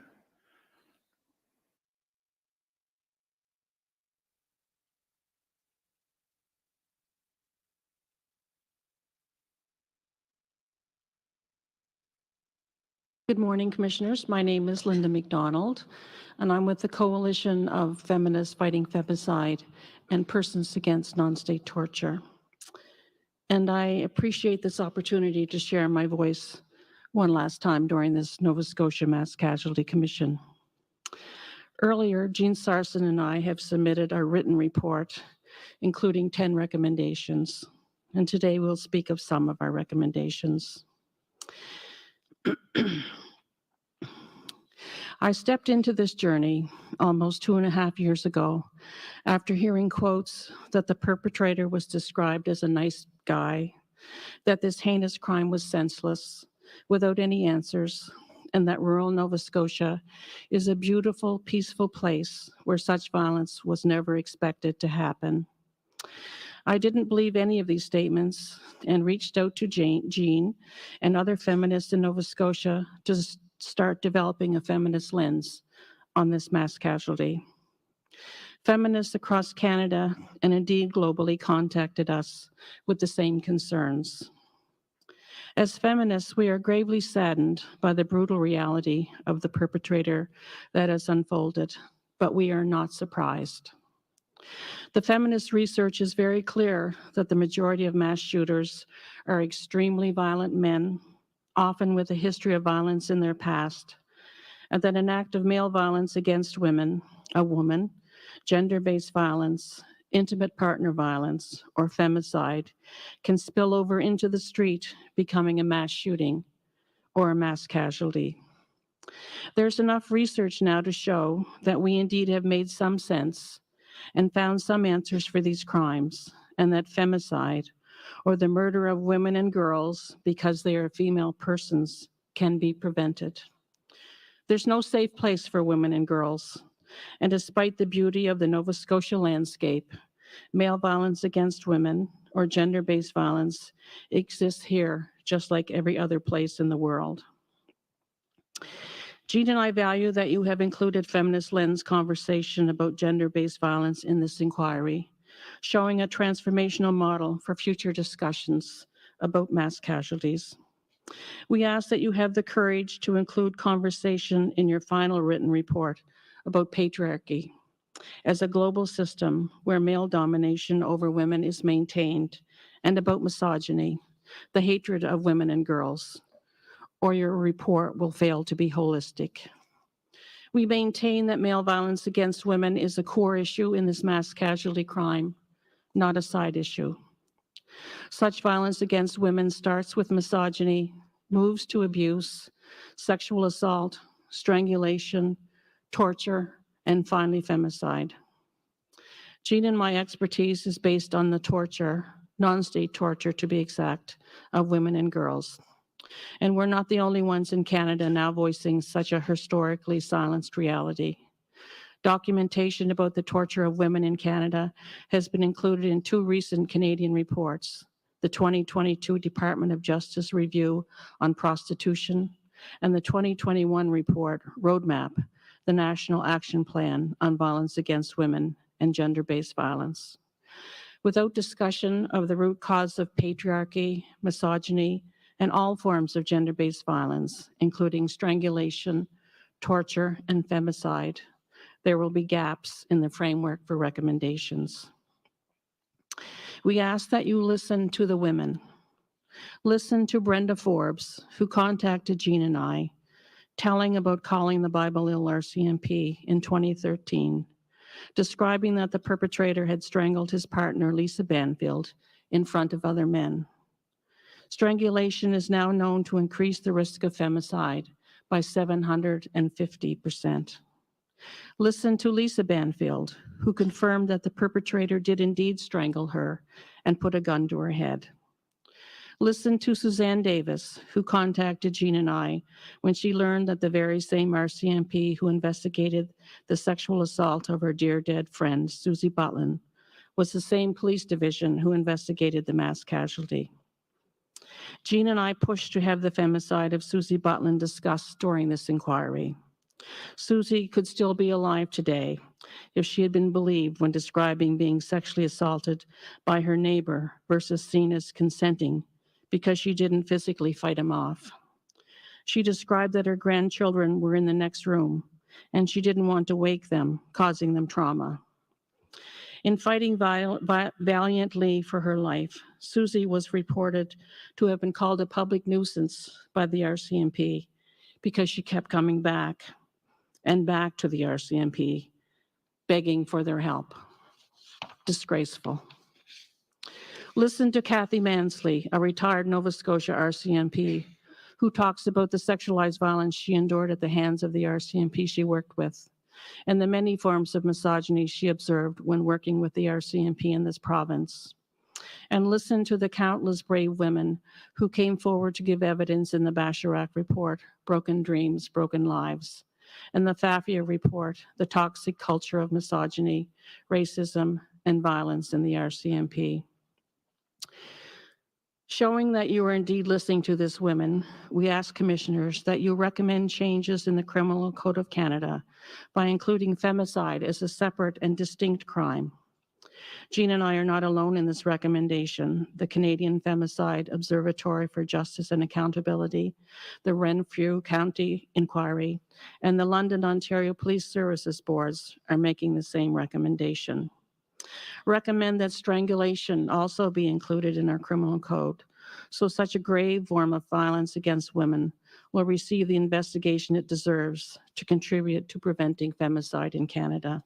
Good morning, Commissioners. My name is Linda McDonald, and I'm with the Coalition of Feminists Fighting Femicide. and Persons Against Non-State Torture. And I appreciate this opportunity to share my voice one last time during this Nova Scotia Mass Casualty Commission. Earlier, Jean Sarson and I have submitted our written report, including 10 recommendations. And today we'll speak of some of our recommendations. I stepped into this journey almost 2.5 years ago after hearing quotes that the perpetrator was described as a nice guy, that this heinous crime was senseless, without any answers, and that rural Nova Scotia is a beautiful, peaceful place where such violence was never expected to happen. I didn't believe any of these statements and reached out to Jean and other feminists in Nova Scotia to start developing a feminist lens on this mass casualty. Feminists across Canada and indeed globally contacted us with the same concerns. As feminists, we are gravely saddened by the brutal reality of the perpetrator that has unfolded, but we are not surprised. The feminist research is very clear that the majority of mass shooters are extremely violent men, often with a history of violence in their past, and that an act of male violence against women, a woman, gender-based violence, intimate partner violence, or femicide can spill over into the street, becoming a mass shooting or a mass casualty. There's enough research now to show that we indeed have made some sense and found some answers for these crimes, and that femicide, or the murder of women and girls because they are female persons, can be prevented. There's no safe place for women and girls, and despite the beauty of the Nova Scotia landscape, male violence against women or gender-based violence exists here just like every other place in the world. Jean and I value that you have included feminist lens conversation about gender-based violence in this inquiry, showing a transformational model for future discussions about mass casualties. We ask that you have the courage to include conversation in your final written report about patriarchy as a global system where male domination over women is maintained, and about misogyny, the hatred of women and girls, or your report will fail to be holistic. We maintain that male violence against women is a core issue in this mass casualty crime, not a side issue. Such violence against women starts with misogyny, moves to abuse, sexual assault, strangulation, torture, and finally femicide. Jean and my expertise is based on the torture, non-state torture to be exact, of women and girls. And we're not the only ones in Canada now voicing such a historically silenced reality. Documentation about the torture of women in Canada has been included in 2 recent Canadian reports, the 2022 Department of Justice Review on Prostitution and the 2021 report, Roadmap, the National Action Plan on Violence Against Women and Gender-Based Violence. Without discussion of the root cause of patriarchy, misogyny, and all forms of gender-based violence, including strangulation, torture, and femicide, there will be gaps in the framework for recommendations. We ask that you listen to the women. Listen to Brenda Forbes, who contacted Jean and I, telling about calling the Bible ill Rcmp in 2013, describing that the perpetrator had strangled his partner, Lisa Banfield, in front of other men. Strangulation is now known to increase the risk of femicide by 750%. Listen to Lisa Banfield, who confirmed that the perpetrator did indeed strangle her and put a gun to her head. Listen to Suzanne Davis, who contacted Jean and I when she learned that the very same Rcmp who investigated the sexual assault of her dear dead friend, Susie Butlin, was the same police division who investigated the mass casualty. Jean and I pushed to have the femicide of Susie Butlin discussed during this inquiry. Susie could still be alive today if she had been believed when describing being sexually assaulted by her neighbor versus seen as consenting because she didn't physically fight him off. She described that her grandchildren were in the next room and she didn't want to wake them, causing them trauma. In fighting valiantly for her life, Susie was reported to have been called a public nuisance by the Rcmp because she kept coming back and back to the Rcmp, begging for their help. Disgraceful. Listen to Kathy Mansley, a retired Nova Scotia Rcmp, who talks about the sexualized violence she endured at the hands of the Rcmp she worked with, and the many forms of misogyny she observed when working with the Rcmp in this province. And listen to the countless brave women who came forward to give evidence in the Bacharach Report, Broken Dreams, Broken Lives, and the Thafia Report, The Toxic Culture of Misogyny, Racism, and Violence in the Rcmp. Showing that you are indeed listening to these women, we ask commissioners that you recommend changes in the Criminal Code of Canada by including femicide as a separate and distinct crime. Jean and I are not alone in this recommendation. The Canadian Femicide Observatory for Justice and Accountability, the Renfrew County Inquiry, and the London Ontario Police Services boards are making the same recommendation. Recommend that strangulation also be included in our criminal code, so such a grave form of violence against women will receive the investigation it deserves to contribute to preventing femicide in Canada.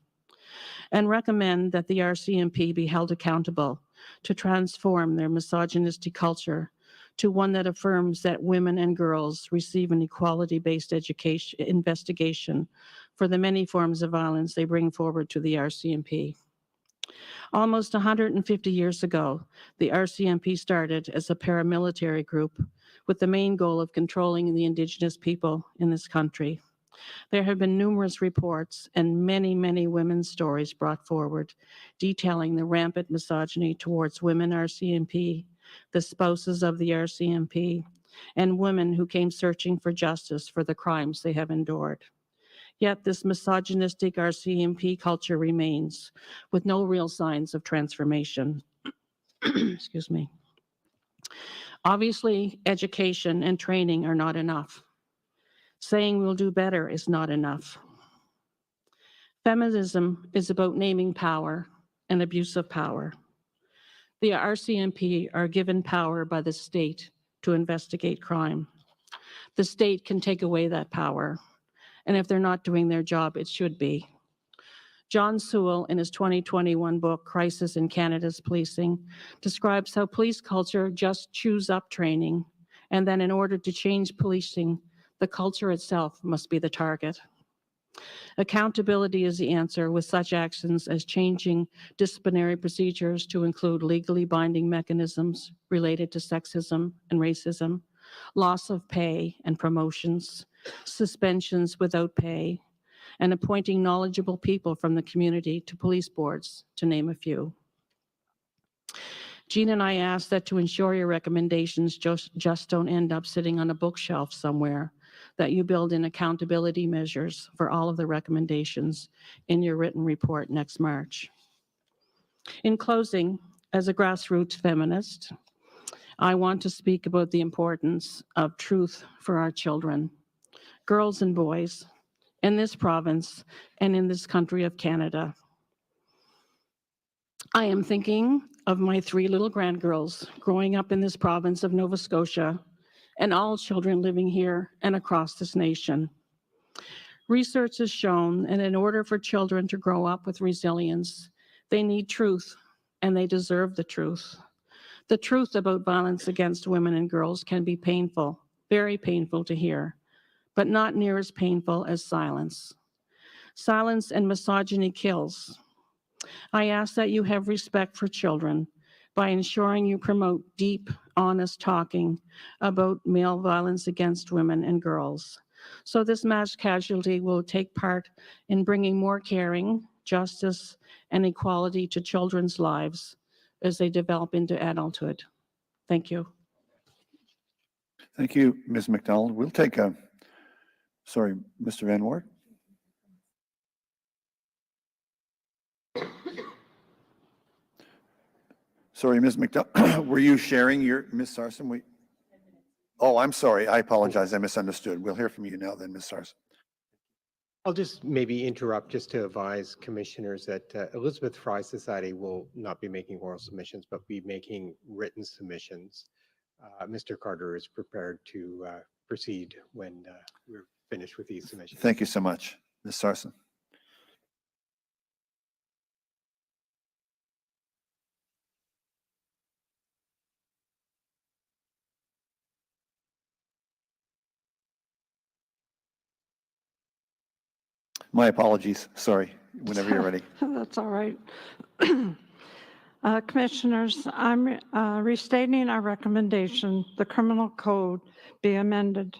And recommend that the Rcmp be held accountable to transform their misogynistic culture to one that affirms that women and girls receive an equality-based investigation for the many forms of violence they bring forward to the Rcmp. Almost 150 years ago, the Rcmp started as a paramilitary group with the main goal of controlling the Indigenous people in this country. There have been numerous reports and many, many women's stories brought forward detailing the rampant misogyny towards women Rcmp, the spouses of the Rcmp, and women who came searching for justice for the crimes they have endured. Yet this misogynistic Rcmp culture remains with no real signs of transformation. Excuse me. Obviously, education and training are not enough. Saying we'll do better is not enough. Feminism is about naming power and abuse of power. The Rcmp are given power by the state to investigate crime. The state can take away that power. And if they're not doing their job, it should be. John Sewell, in his 2021 book, Crisis in Canada's Policing, describes how police culture just chews up training, and then in order to change policing, the culture itself must be the target. Accountability is the answer, with such actions as changing disciplinary procedures to include legally binding mechanisms related to sexism and racism, loss of pay and promotions, suspensions without pay, and appointing knowledgeable people from the community to police boards, to name a few. Jean and I ask that to ensure your recommendations just don't end up sitting on a bookshelf somewhere, that you build in accountability measures for all of the recommendations in your written report next March. In closing, as a grassroots feminist, I want to speak about the importance of truth for our children, girls and boys, in this province and in this country of Canada. I am thinking of my 3 little grandgirls growing up in this province of Nova Scotia and all children living here and across this nation. Research has shown that in order for children to grow up with resilience, they need truth, and they deserve the truth. The truth about violence against women and girls can be painful, very painful to hear, but not near as painful as silence. Silence and misogyny kills. I ask that you have respect for children by ensuring you promote deep, honest talking about male violence against women and girls. So this mass casualty will take part in bringing more caring, justice, and equality to children's lives as they develop into adulthood. Thank you. Thank you, Ms. McDonald. We'll take a, sorry, Mr. Van Wart. Sorry, Ms. McDonald, were you sharing your, Ms. Sarson? Oh, I'm sorry. I apologize. I misunderstood. We'll hear from you now then, Ms. Sarson. I'll just maybe interrupt just to advise commissioners that Elizabeth Fry Society will not be making oral submissions, but be making written submissions. Mr. Carter is prepared to proceed when we're finished with these submissions. Thank you so much. Ms. Sarson. My apologies. Sorry. Whenever you're ready. That's all right. Commissioners, I'm restating our recommendation, the criminal code be amended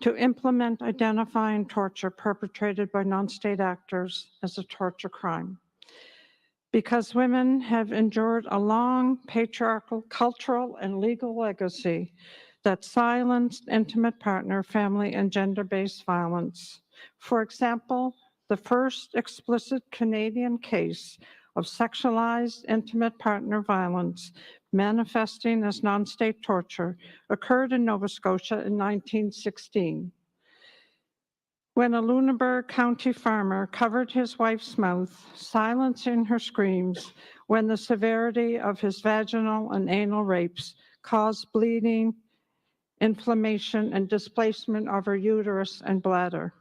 to implement identifying torture perpetrated by non-state actors as a torture crime. Because women have endured a long patriarchal cultural and legal legacy that silenced intimate partner, family, and gender-based violence. For example, the first explicit Canadian case of sexualized intimate partner violence manifesting as non-state torture occurred in Nova Scotia in 1916. When a Lunenburg County farmer covered his wife's mouth, silencing her screams when the severity of his vaginal and anal rapes caused bleeding, inflammation, and displacement of her uterus and bladder.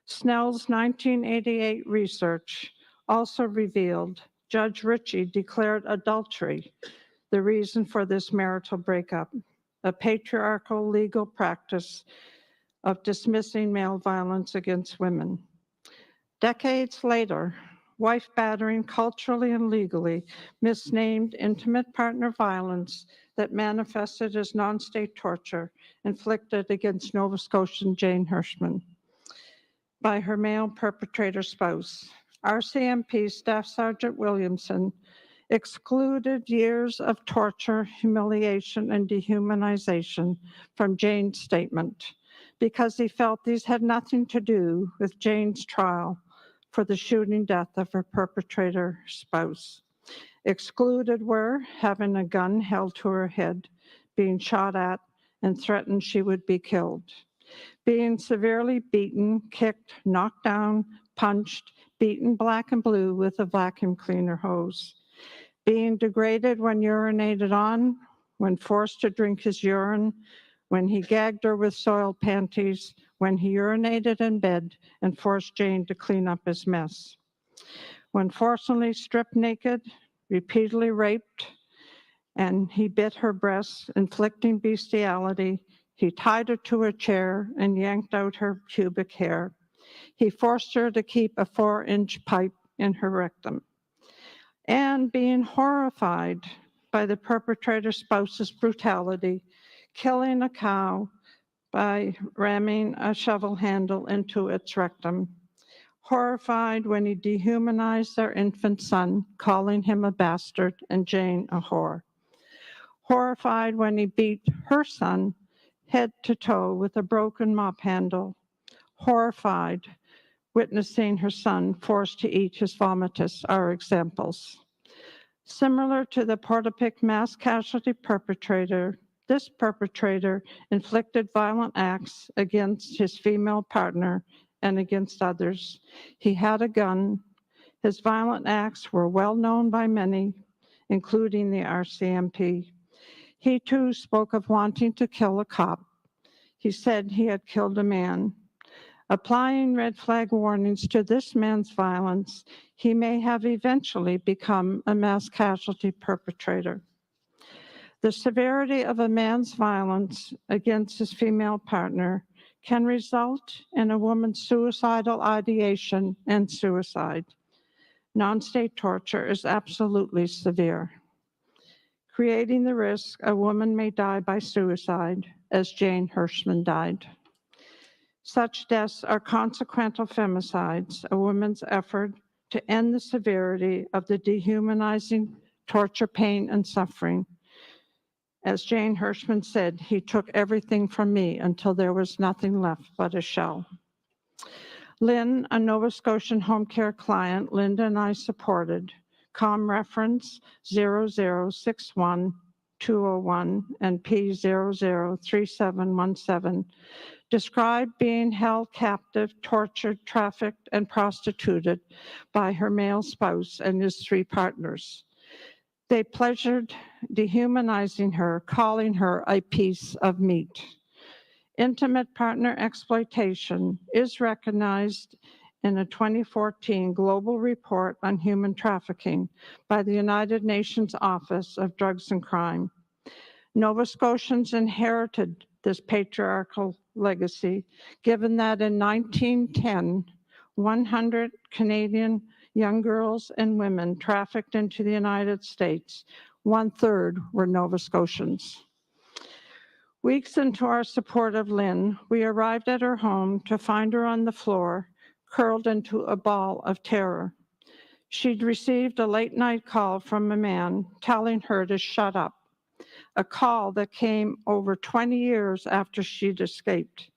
Snell's 1988 research also revealed Judge Ritchie declared adultery the reason for this marital breakup, a patriarchal legal practice of dismissing male violence against women. Decades later, wife battering culturally and legally misnamed intimate partner violence that manifested as non-state torture inflicted against Nova Scotian Jane Hirschman by her male perpetrator spouse. Rcmp Staff Sergeant Williamson excluded years of torture, humiliation, and dehumanization from Jane's statement because he felt these had nothing to do with Jane's trial for the shooting death of her perpetrator spouse. Excluded were having a gun held to her head, being shot at, and threatened she would be killed. Being severely beaten, kicked, knocked down, punched, beaten black and blue with a vacuum cleaner hose. Being degraded when urinated on, when forced to drink his urine, when he gagged her with soiled panties, when he urinated in bed and forced Jane to clean up his mess. When forcibly stripped naked, repeatedly raped, and he bit her breasts, inflicting bestiality. He tied her to a chair and yanked out her pubic hair. He forced her to keep a 4-inch pipe in her rectum. And being horrified by the perpetrator spouse's brutality, killing a cow by ramming a shovel handle into its rectum. Horrified when he dehumanized their infant son, calling him a bastard and Jane a whore. Horrified when he beat her son head to toe with a broken mop handle. Horrified witnessing her son forced to eat his vomitus are examples. Similar to the Portapique mass casualty perpetrator, this perpetrator inflicted violent acts against his female partner and against others. He had a gun. His violent acts were well known by many, including the Rcmp. He too spoke of wanting to kill a cop. He said he had killed a man. Applying red flag warnings to this man's violence, he may have eventually become a mass casualty perpetrator. The severity of a man's violence against his female partner can result in a woman's suicidal ideation and suicide. Non-state torture is absolutely severe, creating the risk a woman may die by suicide, as Jane Hirschman died. Such deaths are consequential femicides, a woman's effort to end the severity of the dehumanizing torture, pain, and suffering. As Jane Hirschman said, he took everything from me until there was nothing left but a shell. Lynn, a Nova Scotian home care client Linda and I supported, COM reference 0061 201 and P003717, described being held captive, tortured, trafficked, and prostituted by her male spouse and his 3 partners. They pleasured dehumanizing her, calling her a piece of meat. Intimate partner exploitation is recognized in a 2014 Global Report on Human Trafficking by the United Nations Office of Drugs and Crime. Nova Scotians inherited this patriarchal legacy, given that in 1910, 100 Canadian young girls and women trafficked into the United States, 1/3 were Nova Scotians. Weeks into our support of Lynn, we arrived at her home to find her on the floor, curled into a ball of terror. She'd received a late-night call from a man telling her to shut up, a call that came over 20 years after she'd escaped.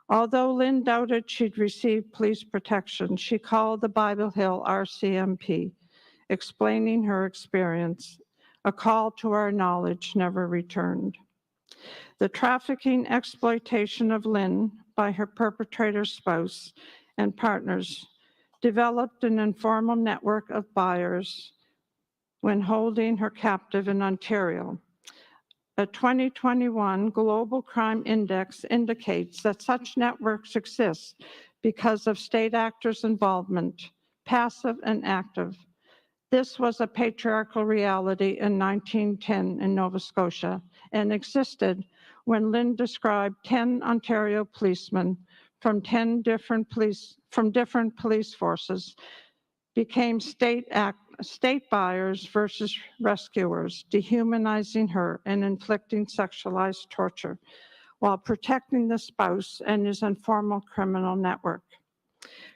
Although Lynn doubted she'd received police protection, she called the Bible Hill Rcmp, explaining her experience. A call to our knowledge never returned. The trafficking exploitation of Lynn by her perpetrator's spouse and partners developed an informal network of buyers when holding her captive in Ontario. A 2021 Global Crime Index indicates that such networks exist because of state actors' involvement, passive and active. This was a patriarchal reality in 1910 in Nova Scotia and existed when Lynn described 10 Ontario policemen from different police forces became state buyers versus rescuers, dehumanizing her and inflicting sexualized torture while protecting the spouse and his informal criminal network.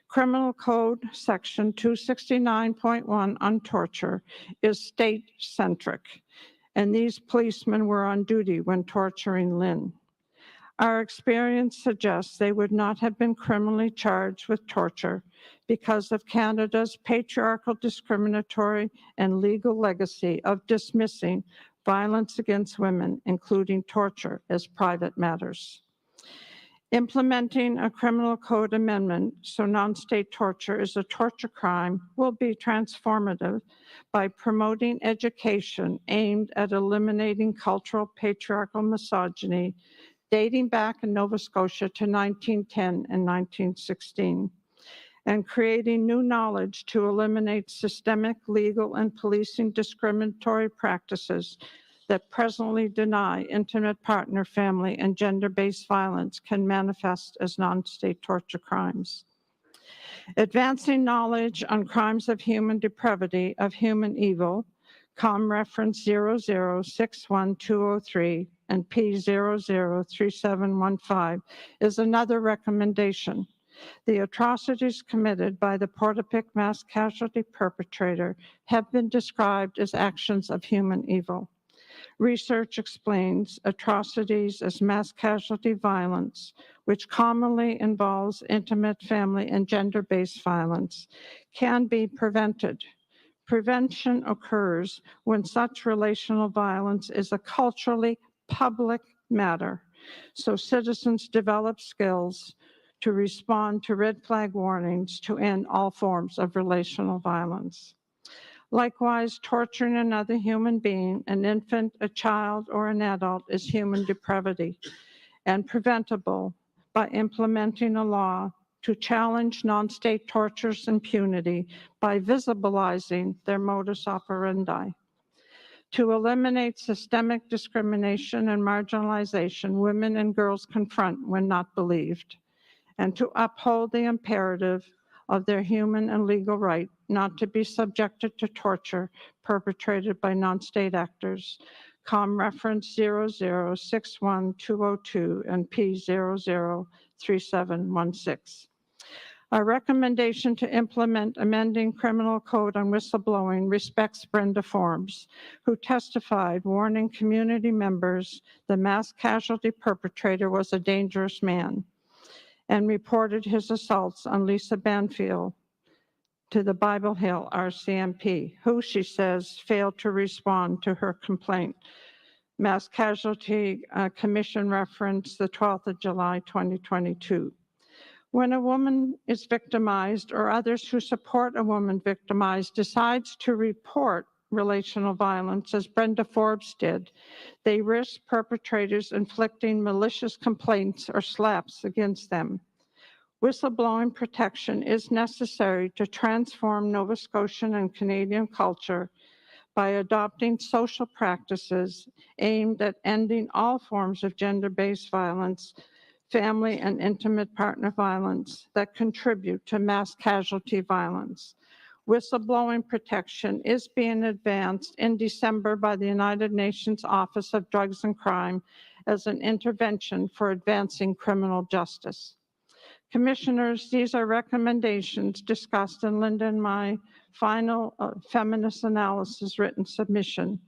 Criminal Code Section 269.1 on torture is state-centric, and these policemen were on duty when torturing Lynn. Our experience suggests they would not have been criminally charged with torture because of Canada's patriarchal, discriminatory, and legal legacy of dismissing violence against women, including torture, as private matters. Implementing a criminal code amendment so non-state torture is a torture crime will be transformative by promoting education aimed at eliminating cultural patriarchal misogyny dating back in Nova Scotia to 1910 and 1916, and creating new knowledge to eliminate systemic, legal, and policing discriminatory practices that presently deny intimate partner, family, and gender-based violence can manifest as non-state torture crimes. Advancing knowledge on crimes of human depravity, of human evil, COM reference 0061203 and P003715 is another recommendation. The atrocities committed by the Portapique mass casualty perpetrator have been described as actions of human evil. Research explains atrocities as mass casualty violence, which commonly involves intimate, family, and gender-based violence, can be prevented. Prevention occurs when such relational violence is a culturally public matter, so citizens develop skills to respond to red flag warnings to end all forms of relational violence. Likewise, torturing another human being, an infant, a child, or an adult, is human depravity and preventable by implementing a law to challenge non-state torture's impunity by visibilizing their modus operandi. To eliminate systemic discrimination and marginalization women and girls confront when not believed, and to uphold the imperative of their human and legal right not to be subjected to torture perpetrated by non-state actors. COM reference 0061202 and P003716. Our recommendation to implement amending criminal code on whistleblowing respects Brenda Forbes, who testified warning community members the mass casualty perpetrator was a dangerous man, and reported his assaults on Lisa Banfield to the Bible Hill Rcmp, who, she says, failed to respond to her complaint. Mass Casualty Commission reference, the 12th of July, 2022. When a woman is victimized or others who support a woman victimized decides to report relational violence, as Brenda Forbes did, they risk perpetrators inflicting malicious complaints or slaps against them. Whistleblowing protection is necessary to transform Nova Scotian and Canadian culture by adopting social practices aimed at ending all forms of gender-based violence, family and intimate partner violence that contribute to mass casualty violence. Whistleblowing protection is being advanced in December by the United Nations Office of Drugs and Crime as an intervention for advancing criminal justice. Commissioners, these are recommendations discussed in Linda and my final feminist analysis written submission,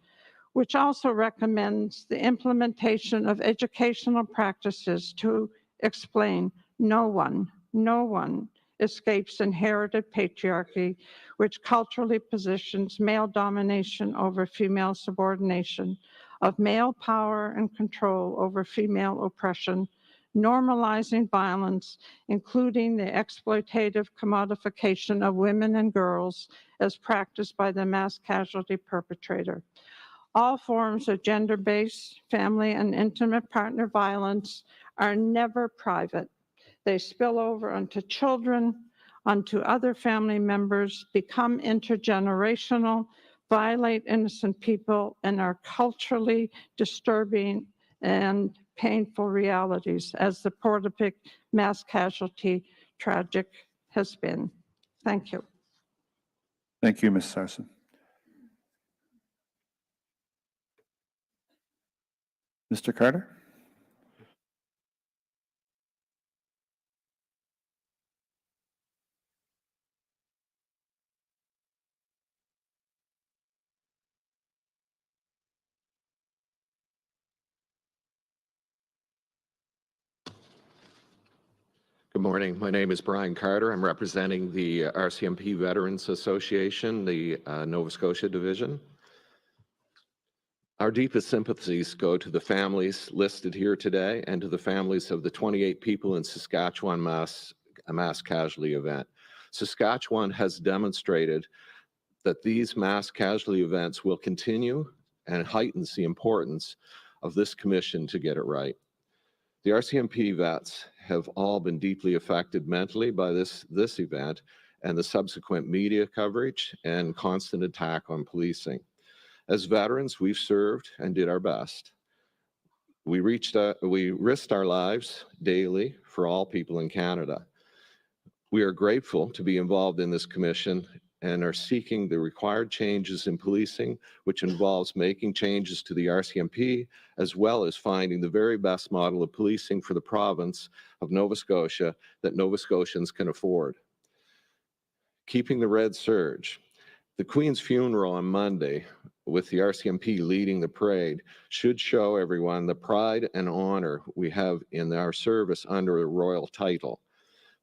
which also recommends the implementation of educational practices to explain no one escapes inherited patriarchy, which culturally positions male domination over female subordination, of male power and control over female oppression, normalizing violence, including the exploitative commodification of women and girls as practiced by the mass casualty perpetrator. All forms of gender-based, family, and intimate partner violence are never private. They spill over onto children, onto other family members, become intergenerational, violate innocent people, and are culturally disturbing and painful realities, as the Portapique mass casualty tragic has been. Thank you. Thank you, Ms. Sarson. Mr. Carter? Good morning. My name is Brian Carter. I'm representing the Rcmp Veterans Association, the Nova Scotia Division. Our deepest sympathies go to the families listed here today and to the families of the 28 people in Saskatchewan mass casualty event. Saskatchewan has demonstrated that these mass casualty events will continue and heightens the importance of this commission to get it right. The Rcmp vets have all been deeply affected mentally by this event and the subsequent media coverage and constant attack on policing. As veterans, we've served and did our best. We risked our lives daily for all people in Canada. We are grateful to be involved in this commission and are seeking the required changes in policing, which involves making changes to the Rcmp, as well as finding the very best model of policing for the province of Nova Scotia that Nova Scotians can afford. Keeping the red surge. The Queen's funeral on Monday, with the Rcmp leading the parade, should show everyone the pride and honor we have in our service under a royal title.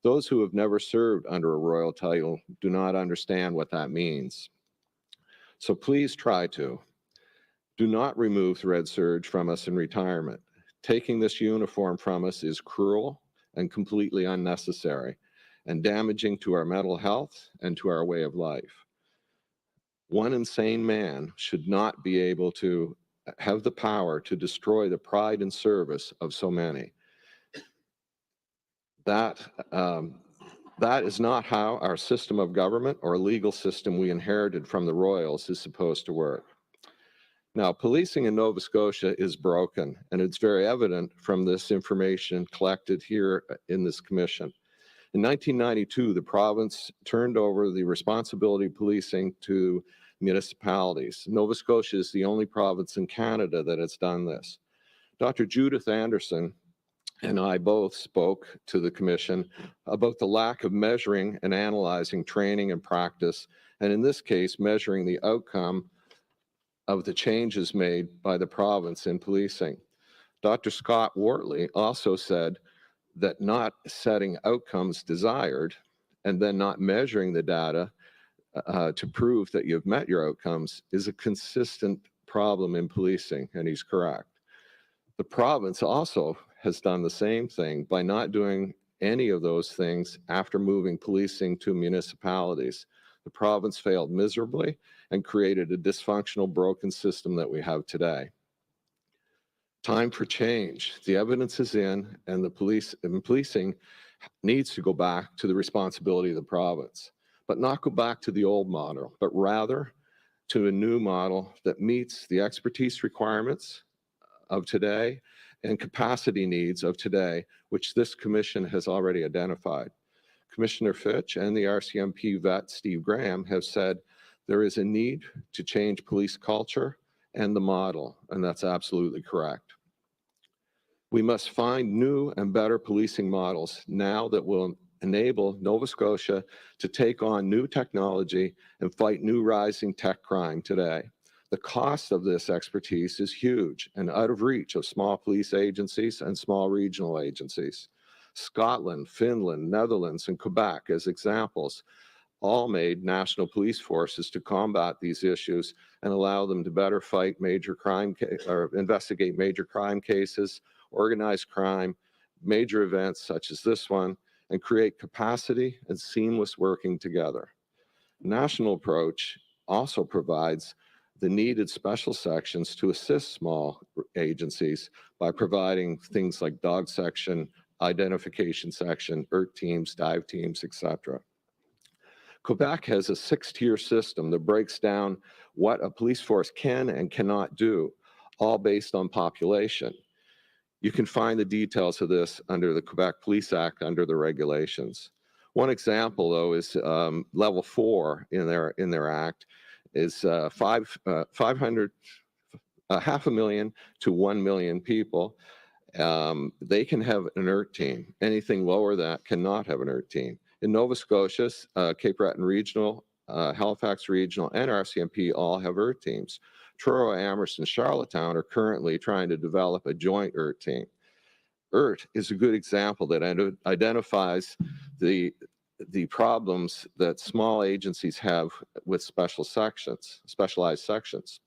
Those who have never served under a royal title do not understand what that means. So please try to. Do not remove the red surge from us in retirement. Taking this uniform from us is cruel and completely unnecessary and damaging to our mental health and to our way of life. One insane man should not be able to have the power to destroy the pride and service of so many. That is not how our system of government or legal system we inherited from the royals is supposed to work. Now, policing in Nova Scotia is broken, and it's very evident from this information collected here in this commission. In 1992, the province turned over the responsibility of policing to municipalities. Nova Scotia is the only province in Canada that has done this. Dr. Judith Anderson and I both spoke to the commission about the lack of measuring and analyzing training and practice, and in this case, measuring the outcome of the changes made by the province in policing. Dr. Scott Wortley also said that not setting outcomes desired and then not measuring the data to prove that you've met your outcomes is a consistent problem in policing, and he's correct. The province also has done the same thing by not doing any of those things after moving policing to municipalities. The province failed miserably and created a dysfunctional, broken system that we have today. Time for change. The evidence is in, and the policing needs to go back to the responsibility of the province, but not go back to the old model, but rather to a new model that meets the expertise requirements of today and capacity needs of today, which this commission has already identified. Commissioner Fitch and the RCMP vet, Steve Graham, have said there is a need to change police culture and the model, and that's absolutely correct. We must find new and better policing models now that will enable Nova Scotia to take on new technology and fight new rising tech crime today. The cost of this expertise is huge and out of reach of small police agencies and small regional agencies. Scotland, Finland, Netherlands, and Quebec, as examples, all made national police forces to combat these issues and allow them to better fight major crime or investigate major crime cases, organized crime, major events such as this one, and create capacity and seamless working together. National approach also provides the needed special sections to assist small agencies by providing things like dog section, identification section, ERT teams, dive teams, etc. Quebec has a 6-tier system that breaks down what a police force can and cannot do, all based on population. You can find the details of this under the Quebec Police Act under the regulations. One example, though, is level 4 in their act is 500,000 to 1 million people. They can have an ERT team. Anything lower than that cannot have an ERT team. In Nova Scotia, Cape Breton Regional, Halifax Regional, and RCMP all have ERT teams. Truro, Amherst, and Charlottetown are currently trying to develop a joint ERT team. ERT is a good example that identifies the problems that small agencies have with specialized sections.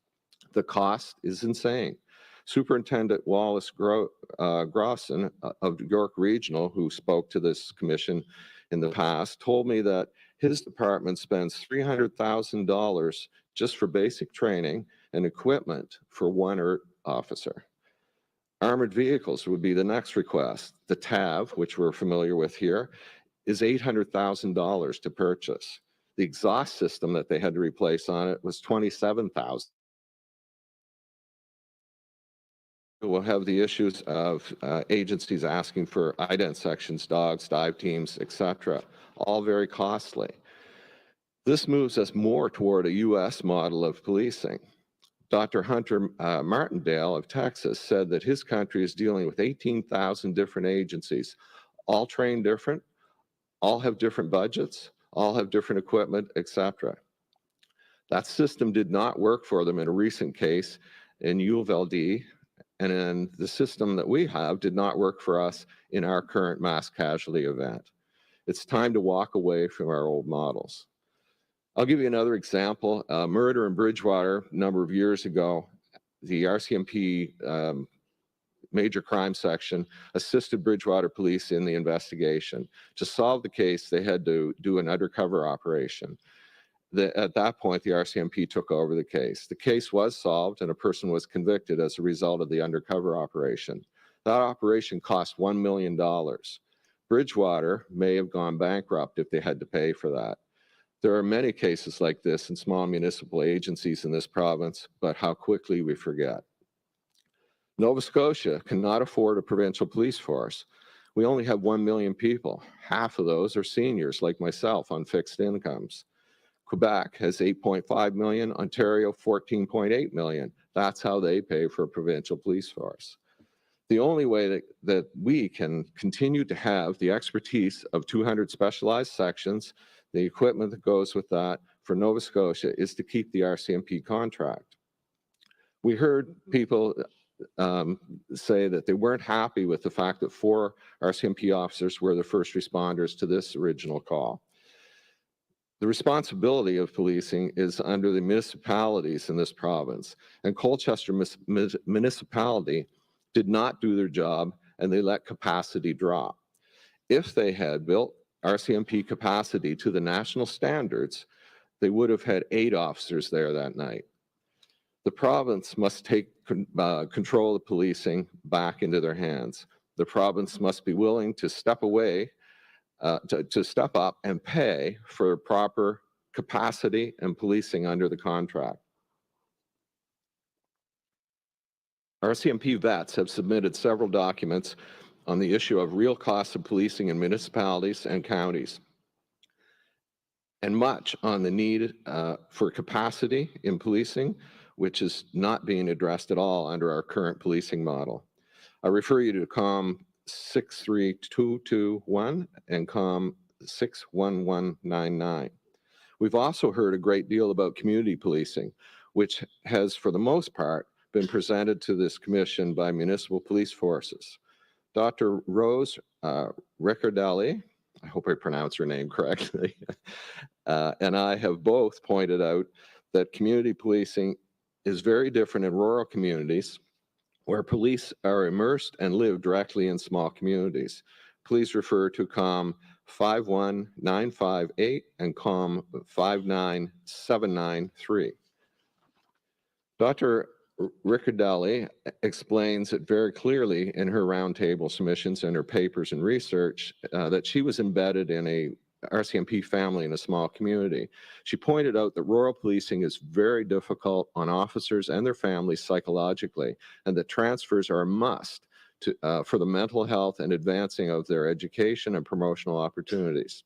The cost is insane. Superintendent Wallace Grosson of York Regional, who spoke to this commission in the past, told me that his department spends $300,000 just for basic training and equipment for one ERT officer. Armored vehicles would be the next request. The TAV, which we're familiar with here, is $800,000 to purchase. The exhaust system that they had to replace on it was $27,000. We'll have the issues of agencies asking for ident sections, dogs, dive teams, etc., all very costly. This moves us more toward a U.S. model of policing. Dr. Hunter Martindale of Texas said that his country is dealing with 18,000 different agencies, all trained different, all have different budgets, all have different equipment, etc. That system did not work for them in a recent case in Uvalde, and then the system that we have did not work for us in our current mass casualty event. It's time to walk away from our old models. I'll give you another example. Murder in Bridgewater a number of years ago, the RCMP major crime section assisted Bridgewater police in the investigation. To solve the case, they had to do an undercover operation. At that point, the RCMP took over the case. The case was solved and a person was convicted as a result of the undercover operation. That operation cost $1 million. Bridgewater may have gone bankrupt if they had to pay for that. There are many cases like this in small municipal agencies in this province, but how quickly we forget. Nova Scotia cannot afford a provincial police force. We only have 1 million people. Half of those are seniors like myself on fixed incomes. Quebec has 8.5 million, Ontario 14.8 million. That's how they pay for a provincial police force. The only way that we can continue to have the expertise of 200 specialized sections, the equipment that goes with that for Nova Scotia, is to keep the RCMP contract. We heard people say that they weren't happy with the fact that 4 RCMP officers were the first responders to this original call. The responsibility of policing is under the municipalities in this province, and Colchester municipality did not do their job, and they let capacity drop. If they had built RCMP capacity to the national standards, they would have had 8 officers there that night. The province must take control of policing back into their hands. The province must be willing to step away, to step up and pay for proper capacity and policing under the contract. RCMP vets have submitted several documents on the issue of real costs of policing in municipalities and counties, and much on the need for capacity in policing, which is not being addressed at all under our current policing model. I refer you to COM 63221 and COM 61199. We've also heard a great deal about community policing, which has, for the most part, been presented to this commission by municipal police forces. Dr. Rose Riccardelli, I hope I pronounce her name correctly, and I have both pointed out that community policing is very different in rural communities where police are immersed and live directly in small communities. Please refer to COM 51958 and COM 59793. Dr. Riccardelli explains it very clearly in her roundtable submissions and her papers and research that she was embedded in a RCMP family in a small community. She pointed out that rural policing is very difficult on officers and their families psychologically, and that transfers are a must for the mental health and advancing of their education and promotional opportunities.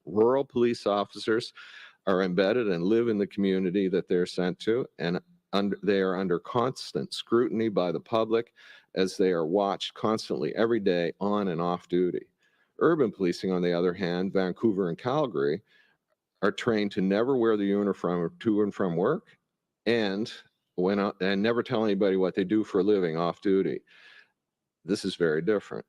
Rural police officers are embedded and live in the community that they're sent to, and they are under constant scrutiny by the public as they are watched constantly every day on and off duty. Urban policing, on the other hand, Vancouver and Calgary, are trained to never wear the uniform to and from work and never tell anybody what they do for a living off duty. This is very different.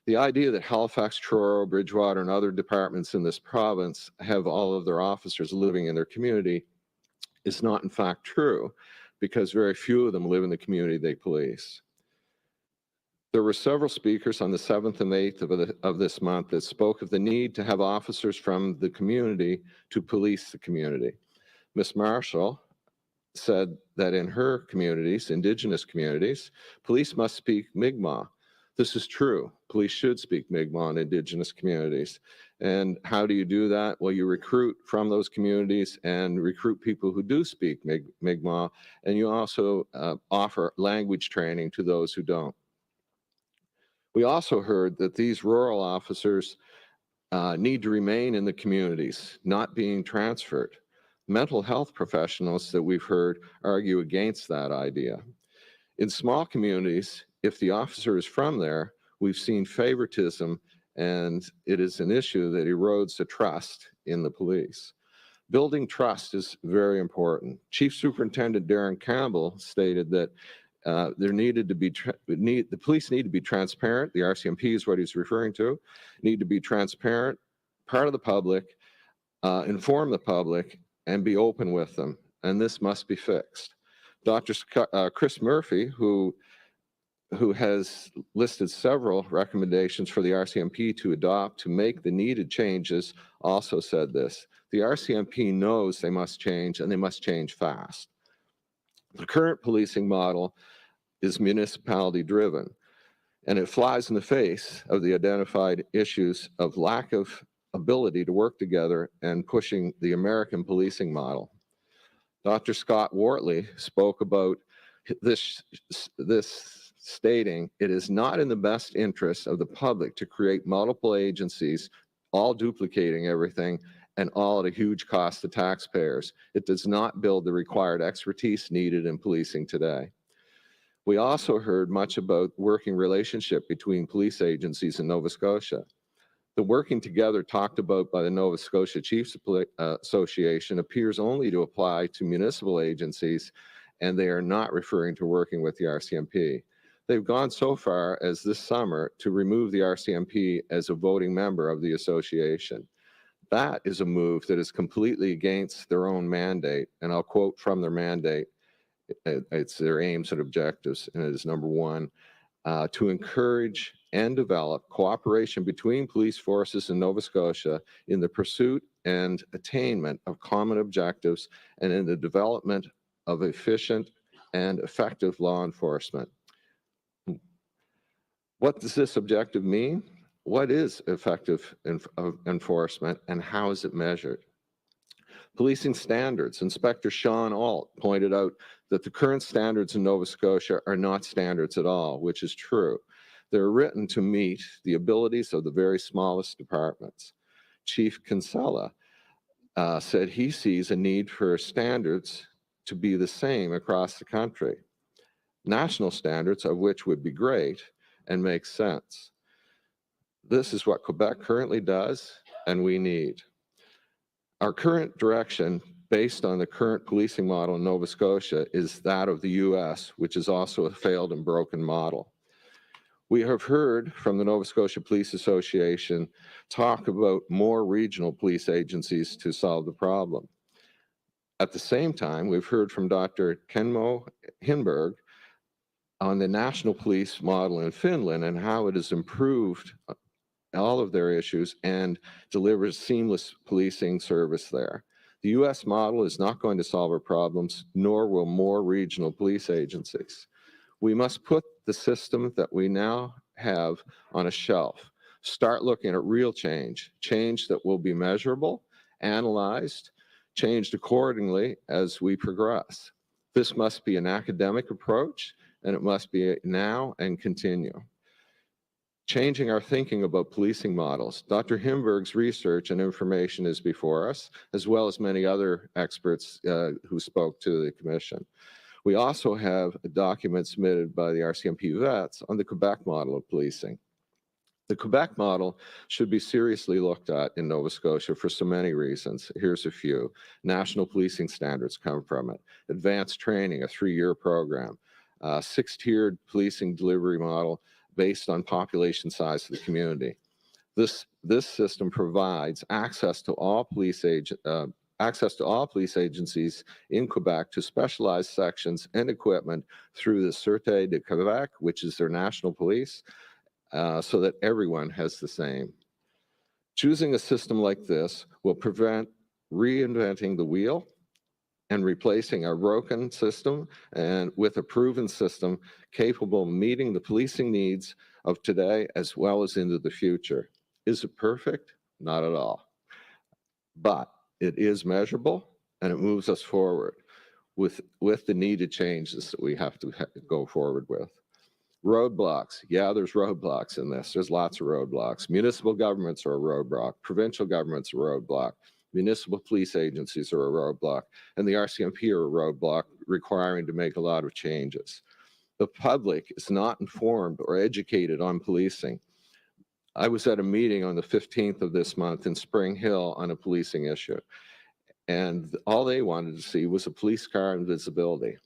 The idea that Halifax, Truro, Bridgewater, and other departments in this province have all of their officers living in their community is not in fact true, because very few of them live in the community they police. There were several speakers on the 7th and 8th of this month that spoke of the need to have officers from the community to police the community. Ms. Marshall said that in her communities, Indigenous communities, police must speak Mi'kmaq. This is true. Police should speak Mi'kmaq in Indigenous communities. And how do you do that? Well, you recruit from those communities and recruit people who do speak Mi'kmaq, and you also offer language training to those who don't. We also heard that these rural officers need to remain in the communities, not being transferred. Mental health professionals that we've heard argue against that idea. In small communities, if the officer is from there, we've seen favoritism, and it is an issue that erodes the trust in the police. Building trust is very important. Chief Superintendent Darren Campbell stated that the police need to be transparent. The RCMP is what he's referring to. Need to be transparent, part of the public, inform the public, and be open with them. And this must be fixed. Dr. Chris Murphy, who has listed several recommendations for the RCMP to adopt to make the needed changes, also said this: the RCMP knows they must change, and they must change fast. The current policing model is municipality driven, and it flies in the face of the identified issues of lack of ability to work together and pushing the American policing model. Dr. Scott Wortley spoke about this stating, it is not in the best interest of the public to create multiple agencies, all duplicating everything and all at a huge cost to taxpayers. It does not build the required expertise needed in policing today. We also heard much about working relationship between police agencies in Nova Scotia. The working together talked about by the Nova Scotia Chiefs Association appears only to apply to municipal agencies, and they are not referring to working with the RCMP. They've gone so far as this summer to remove the RCMP as a voting member of the association. That is a move that is completely against their own mandate. And I'll quote from their mandate. It's their aims and objectives, and it is number one, to encourage and develop cooperation between police forces in Nova Scotia in the pursuit and attainment of common objectives and in the development of efficient and effective law enforcement. What does this objective mean? What is effective enforcement and how is it measured? Policing standards. Inspector Sean Alt pointed out that the current standards in Nova Scotia are not standards at all, which is true. They're written to meet the abilities of the very smallest departments. Chief Kinsella said he sees a need for standards to be the same across the country. National standards, of which would be great and make sense. This is what Quebec currently does, and we need. Our current direction, based on the current policing model in Nova Scotia, is that of the US, which is also a failed and broken model. We have heard from the Nova Scotia Police Association talk about more regional police agencies to solve the problem. At the same time, we've heard from Dr. Kenmo Hinberg on the national police model in Finland and how it has improved all of their issues and delivers seamless policing service there. The US model is not going to solve our problems, nor will more regional police agencies. We must put the system that we now have on a shelf, start looking at real change, change that will be measurable, analyzed, changed accordingly as we progress. This must be an academic approach, and it must be now and continue. Changing our thinking about policing models. Dr. Himberg's research and information is before us, as well as many other experts who spoke to the commission. We also have a document submitted by the Rcmp vets on the Quebec model of policing. The Quebec model should be seriously looked at in Nova Scotia for so many reasons. Here's a few. National policing standards come from it. Advanced training, a 3-year program. 6-tiered policing delivery model based on population size of the community. This system provides access to all police agencies in Quebec to specialized sections and equipment through the Sûreté de Québec, which is their national police, so that everyone has the same. Choosing a system like this will prevent reinventing the wheel and replacing a broken system and with a proven system capable of meeting the policing needs of today as well as into the future. Is it perfect? Not at all. But it is measurable and it moves us forward with the needed changes that we have to go forward with. Roadblocks. Yeah, there's roadblocks in this. There's lots of roadblocks. Municipal governments are a roadblock. Provincial governments are a roadblock. Municipal police agencies are a roadblock. And the Rcmp are a roadblock requiring to make a lot of changes. The public is not informed or educated on policing. I was at a meeting on the 15th of this month in Spring Hill on a policing issue. And all they wanted to see was a police car and visibility.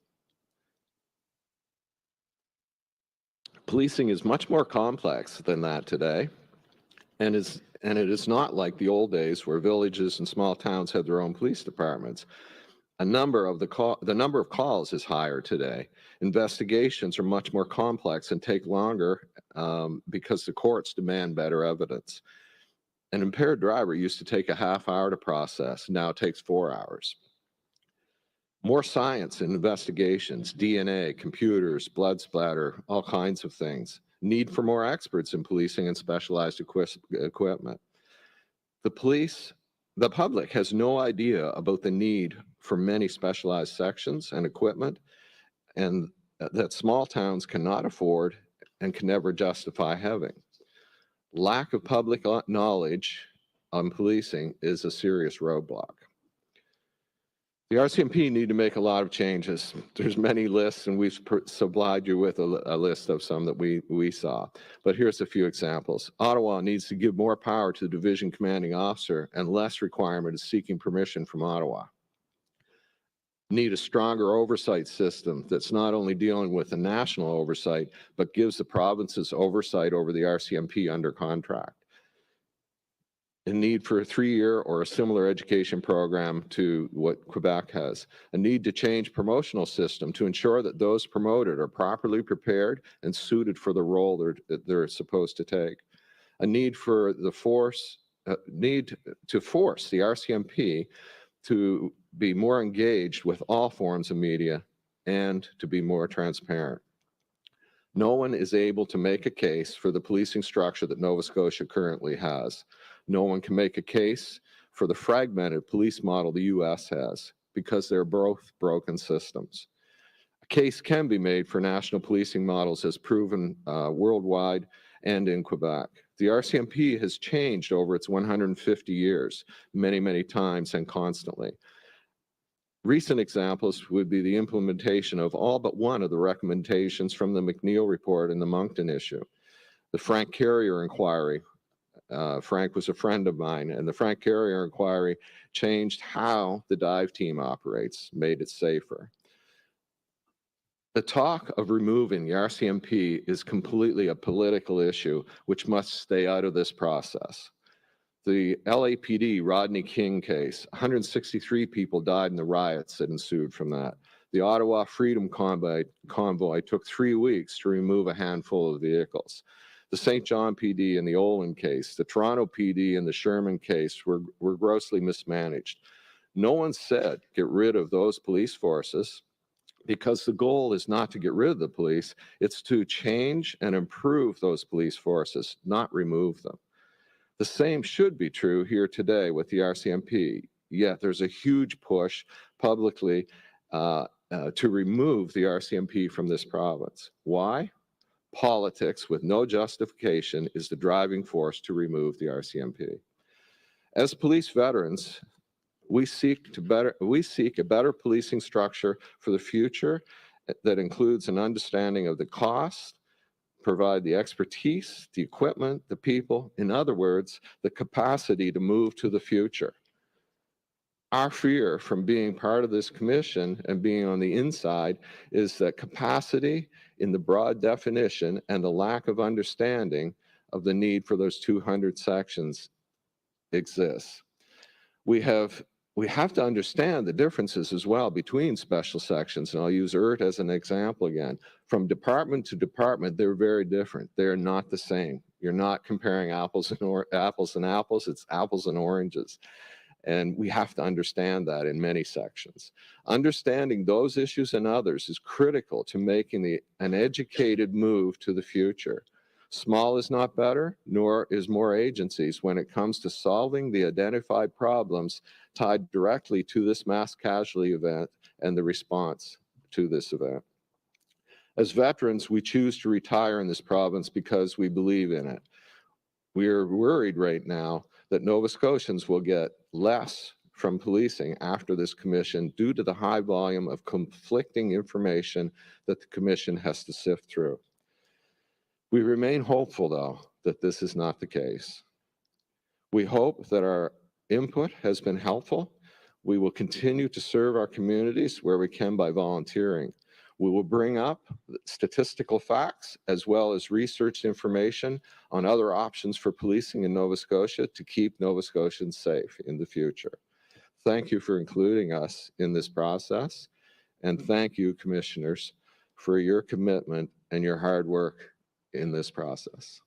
Policing is much more complex than that today, and it is not like the old days where villages and small towns had their own police departments. The number of calls is higher today. Investigations are much more complex and take longer because the courts demand better evidence. An impaired driver used to take a half hour to process, now it takes 4 hours. More science in investigations, DNA, computers, blood splatter, all kinds of things. Need for more experts in policing and specialized equipment. The public has no idea about the need for many specialized sections and equipment, and that small towns cannot afford and can never justify having. Lack of public knowledge on policing is a serious roadblock. The Rcmp need to make a lot of changes. There's many lists, and we've supplied you with a list of some that we saw. But here's a few examples. Ottawa needs to give more power to the division commanding officer and less requirement of seeking permission from Ottawa. Need a stronger oversight system that's not only dealing with the national oversight, but gives the provinces oversight over the Rcmp under contract. a need for a 3-year or a similar education program to what Quebec has, a need to change promotional system to ensure that those promoted are properly prepared and suited for the role they're supposed to take, a need for the need to force the RCMP to be more engaged with all forms of media and to be more transparent. No one is able to make a case for the policing structure that Nova Scotia currently has. No one can make a case for the fragmented police model the US has, because they're both broken systems. A case can be made for national policing models as proven worldwide and in Quebec. The RCMP has changed over its 150 years, many times and constantly. Recent examples would be the implementation of all but one of the recommendations from the McNeil report and the Moncton issue. The Frank Carrier inquiry, Frank was a friend of mine, and the Frank Carrier inquiry changed how the dive team operates, made it safer. The talk of removing the RCMP is completely a political issue which must stay out of this process. The LAPD Rodney King case, 163 people died in the riots that ensued from that. The Ottawa Freedom Convoy took 3 weeks to remove a handful of vehicles. The St. John PD and the Olin case, the Toronto PD and the Sherman case were grossly mismanaged. No one said get rid of those police forces, because the goal is not to get rid of the police, it's to change and improve those police forces, not remove them. The same should be true here today with the RCMP, yet there's a huge push publicly to remove the RCMP from this province. Why? Politics with no justification is the driving force to remove the RCMP. As police veterans, we seek a better policing structure for the future that includes an understanding of the cost, provide the expertise, the equipment, the people, in other words, the capacity to move to the future. Our fear from being part of this commission and being on the inside is that capacity in the broad definition and the lack of understanding of the need for those 200 sections exists. We have to understand the differences as well between special sections, and I'll use IRT as an example again. From department to department, they're very different. They're not the same. You're not comparing apples and apples, it's apples and oranges. And we have to understand that in many sections. Understanding those issues and others is critical to making an educated move to the future. Small is not better, nor is more agencies when it comes to solving the identified problems tied directly to this mass casualty event and the response to this event. As veterans, we choose to retire in this province because we believe in it. We are worried right now that Nova Scotians will get less from policing after this commission due to the high volume of conflicting information that the commission has to sift through. We remain hopeful, though, that this is not the case. We hope that our input has been helpful. We will continue to serve our communities where we can by volunteering. We will bring up statistical facts as well as researched information on other options for policing in Nova Scotia to keep Nova Scotians safe in the future. Thank you for including us in this process, and thank you, commissioners, for your commitment and your hard work in this process.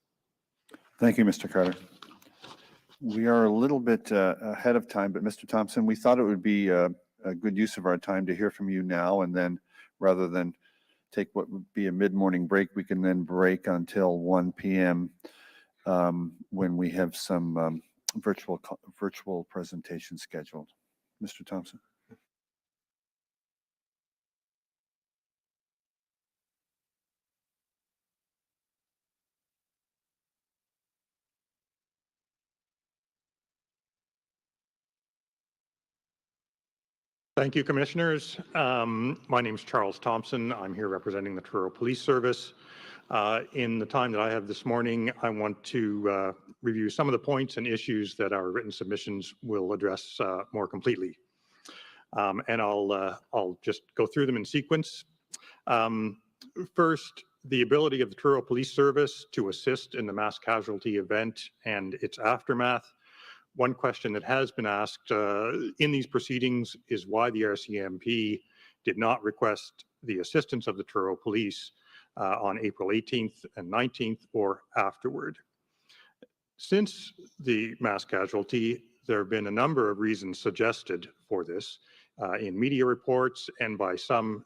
Thank you, Mr. Carter. We are a little bit ahead of time, but Mr. Thompson, we thought it would be a good use of our time to hear from you now, and then rather than take what would be a mid-morning break, we can then break until 1 p.m. When we have some virtual presentation scheduled. Mr. Thompson. Thank you, Commissioners. My name is Charles Thompson. I'm here representing the Truro Police Service. In the time that I have this morning, I want to review some of the points and issues that our written submissions will address more completely. And I'll just go through them in sequence. First, the ability of the Truro Police Service to assist in the mass casualty event and its aftermath. One question that has been asked in these proceedings is why the Rcmp did not request the assistance of the Truro Police on April 18th and 19th or afterward. Since the mass casualty, there have been a number of reasons suggested for this in media reports and by some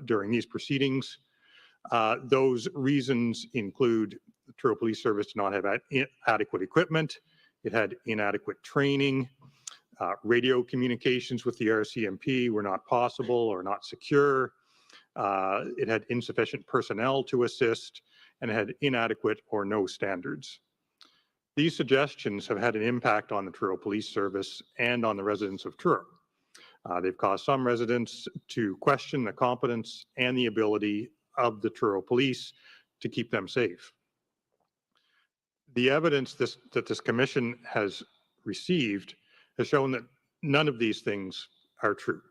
during these proceedings. Those reasons include the Truro Police Service did not have adequate equipment, it had inadequate training, radio communications with the Rcmp were not possible or not secure, it had insufficient personnel to assist, and it had inadequate or no standards. These suggestions have had an impact on the Truro Police Service and on the residents of Truro. They've caused some residents to question the competence and the ability of the Truro Police to keep them safe. The evidence that this commission has received has shown that none of these things are true.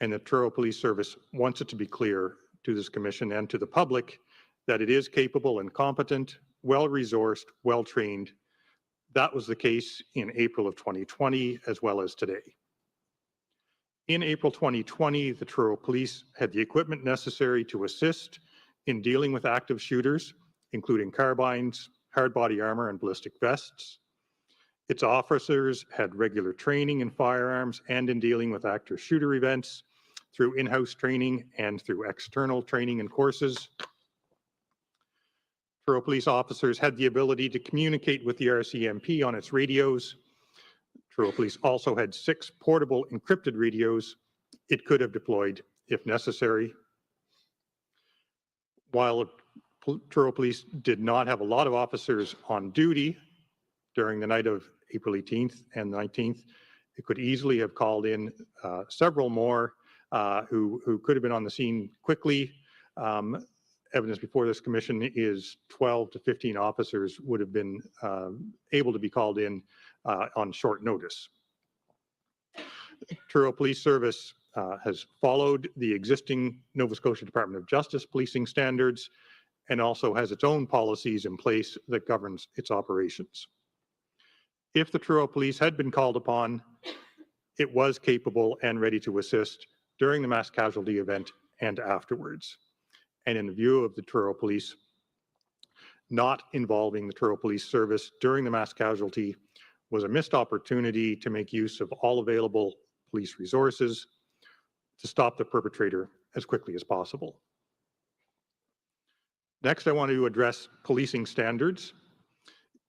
And the Truro Police Service wants it to be clear to this commission and to the public that it is capable and competent, well-resourced, well-trained. That was the case in April of 2020 as well as today. In April 2020, the Truro Police had the equipment necessary to assist in dealing with active shooters, including carbines, hard body armor, and ballistic vests. Its officers had regular training in firearms and in dealing with active shooter events through in-house training and through external training and courses. Truro Police officers had the ability to communicate with the Rcmp on its radios. Truro Police also had 6 portable encrypted radios it could have deployed if necessary. While Truro Police did not have a lot of officers on duty during the night of April 18th and 19th, it could easily have called in several more who could have been on the scene quickly. Evidence before this commission is 12 to 15 officers would have been able to be called in on short notice. Truro Police Service has followed the existing Nova Scotia Department of Justice policing standards and also has its own policies in place that governs its operations. If the Truro Police had been called upon, it was capable and ready to assist during the mass casualty event and afterwards. And in the view of the Truro Police, not involving the Truro Police Service during the mass casualty was a missed opportunity to make use of all available police resources to stop the perpetrator as quickly as possible. Next, I want to address policing standards.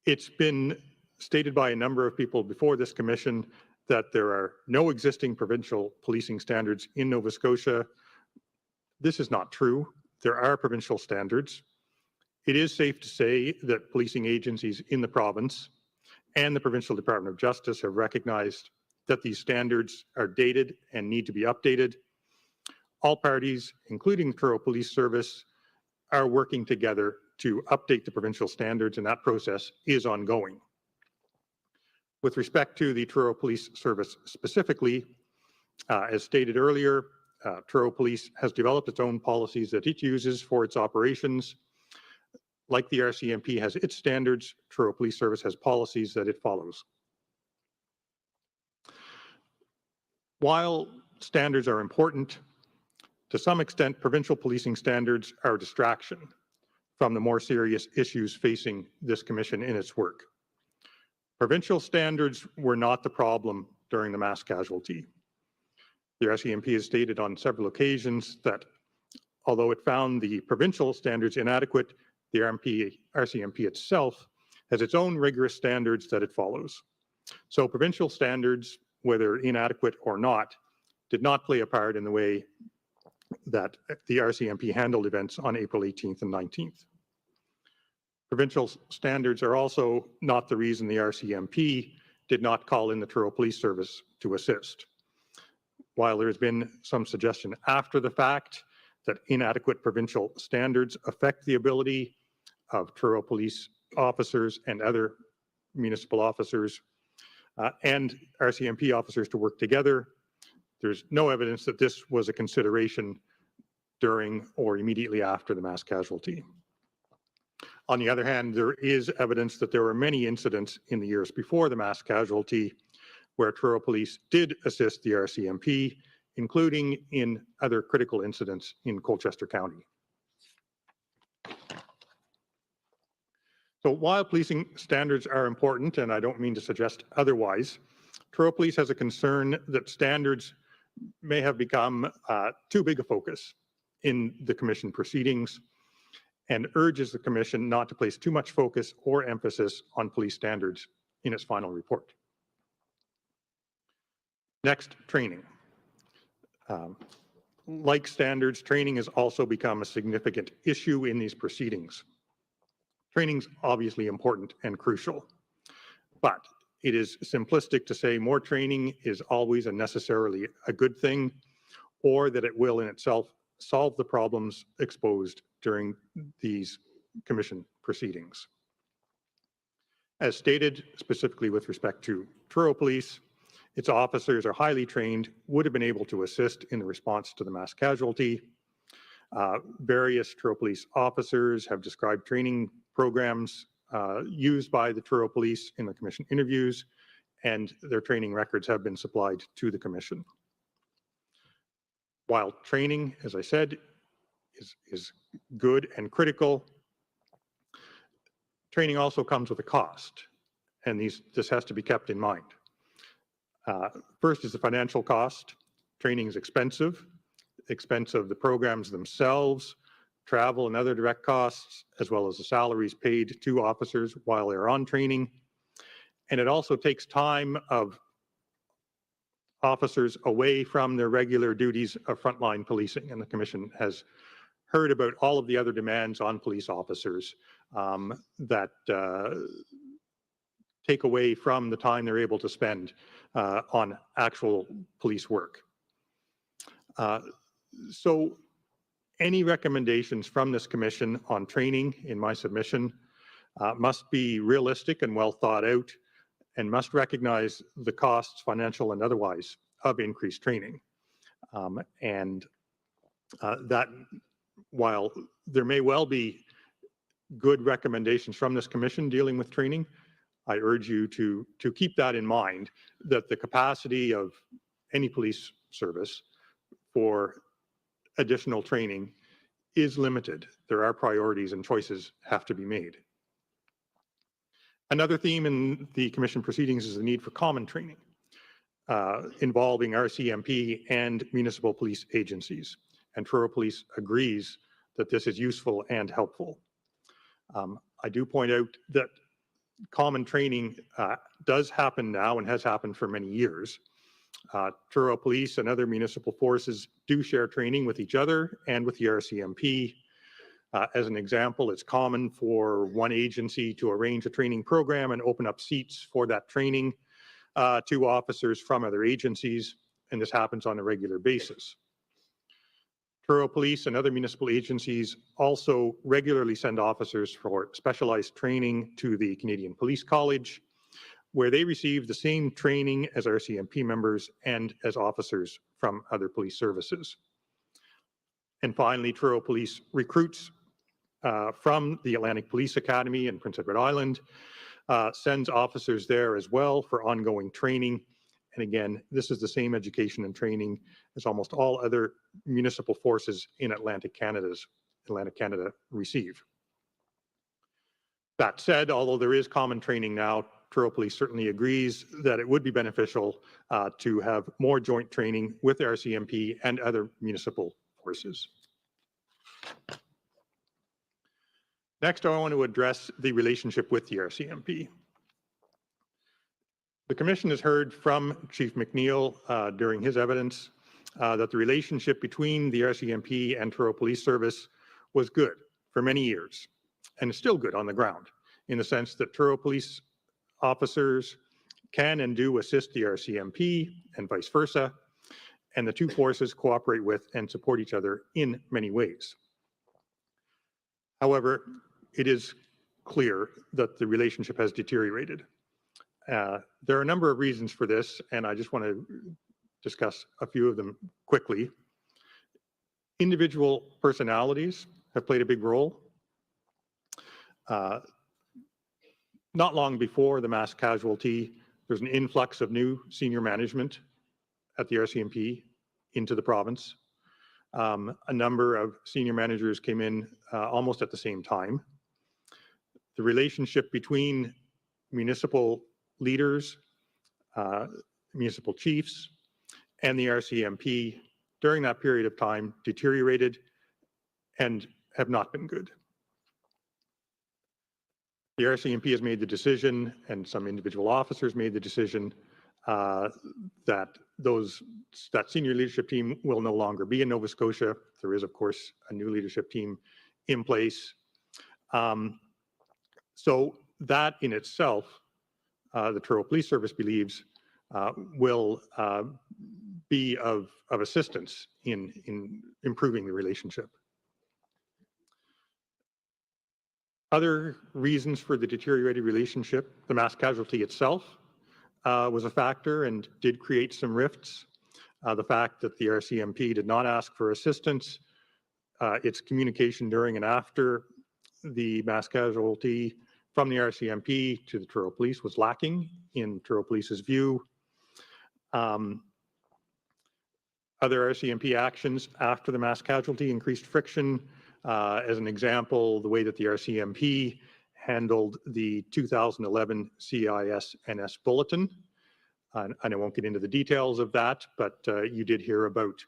It's been stated by a number of people before this commission that there are no existing provincial policing standards in Nova Scotia. This is not true. There are provincial standards. It is safe to say that policing agencies in the province and the Provincial Department of Justice have recognized that these standards are dated and need to be updated. All parties, including the Truro Police Service, are working together to update the provincial standards, and that process is ongoing. With respect to the Truro Police Service specifically, as stated earlier, Truro Police has developed its own policies that it uses for its operations. Like the Rcmp has its standards, Truro Police Service has policies that it follows. While standards are important, to some extent, provincial policing standards are a distraction from the more serious issues facing this commission in its work. Provincial standards were not the problem during the mass casualty. The Rcmp has stated on several occasions that although it found the provincial standards inadequate, the Rcmp itself has its own rigorous standards that it follows. So provincial standards, whether inadequate or not, did not play a part in the way that the Rcmp handled events on April 18th and 19th. Provincial standards are also not the reason the Rcmp did not call in the Truro Police Service to assist. While there has been some suggestion after the fact that inadequate provincial standards affect the ability of Truro police officers and other municipal officers and Rcmp officers to work together, there's no evidence that this was a consideration during or immediately after the mass casualty. On the other hand, there is evidence that there were many incidents in the years before the mass casualty where Truro Police did assist the RCMP, including in other critical incidents in Colchester County. So while policing standards are important, and I don't mean to suggest otherwise, Truro Police has a concern that standards may have become too big a focus in the Commission proceedings and urges the Commission not to place too much focus or emphasis on police standards in its final report. Next, training. Like standards, training has also become a significant issue in these proceedings. Training is obviously important and crucial, but it is simplistic to say more training is always and necessarily a good thing, or that it will in itself solve the problems exposed during these Commission proceedings. As stated, specifically with respect to Truro Police, its officers are highly trained, would have been able to assist in the response to the mass casualty. Various Truro Police officers have described training programs used by the Truro Police in the Commission interviews, and their training records have been supplied to the Commission. While training, as I said, is good and critical, training also comes with a cost, and this has to be kept in mind. First is the financial cost. Training is expensive. Expense of the programs themselves, travel and other direct costs, as well as the salaries paid to officers while they're on training. And it also takes time of officers away from their regular duties of frontline policing. And the Commission has heard about all of the other demands on police officers that take away from the time they're able to spend on actual police work. So any recommendations from this Commission on training in my submission must be realistic and well thought out, and must recognize the costs, financial and otherwise, of increased training. That while there may well be good recommendations from this Commission dealing with training, I urge you to keep that in mind, that the capacity of any police service for additional training is limited. There are priorities and choices have to be made. Another theme in the Commission proceedings is the need for common training involving Rcmp and municipal police agencies. And Truro Police agrees that this is useful and helpful. I do point out that common training does happen now and has happened for many years. Truro Police and other municipal forces do share training with each other and with the Rcmp. As an example, it's common for one agency to arrange a training program and open up seats for that training to officers from other agencies, and this happens on a regular basis. Truro Police and other municipal agencies also regularly send officers for specialized training to the Canadian Police College, where they receive the same training as Rcmp members and as officers from other police services. And finally, Truro Police recruits from the Atlantic Police Academy in Prince Edward Island, sends officers there as well for ongoing training. And again, this is the same education and training as almost all other municipal forces in Atlantic Canada receive. That said, although there is common training now, Truro Police certainly agrees that it would be beneficial to have more joint training with the Rcmp and other municipal forces. Next, I want to address the relationship with the Rcmp. The Commission has heard from Chief McNeil during his evidence that the relationship between the Rcmp and Truro Police Service was good for many years, and is still good on the ground, in the sense that Truro Police officers can and do assist the Rcmp and vice versa, and the two forces cooperate with and support each other in many ways. However, it is clear that the relationship has deteriorated. There are a number of reasons for this, and I just want to discuss a few of them quickly. Individual personalities have played a big role. Not long before the mass casualty, there's an influx of new senior management at the RCMP into the province. A number of senior managers came in almost at the same time. The relationship between municipal leaders, municipal chiefs, and the RCMP during that period of time deteriorated and have not been good. The RCMP has made the decision, and some individual officers made the decision, that senior leadership team will no longer be in Nova Scotia. There is, of course, a new leadership team in place. So that in itself, the Truro Police Service believes will be of assistance in improving the relationship. Other reasons for the deteriorated relationship, the mass casualty itself was a factor and did create some rifts. The fact that the RCMP did not ask for assistance, its communication during and after the mass casualty from the RCMP to the Truro Police was lacking in Truro Police's view. Other RCMP actions after the mass casualty increased friction. As an example, the way that the RCMP handled the 2011 CIS-NS bulletin. And I won't get into the details of that, but you did hear about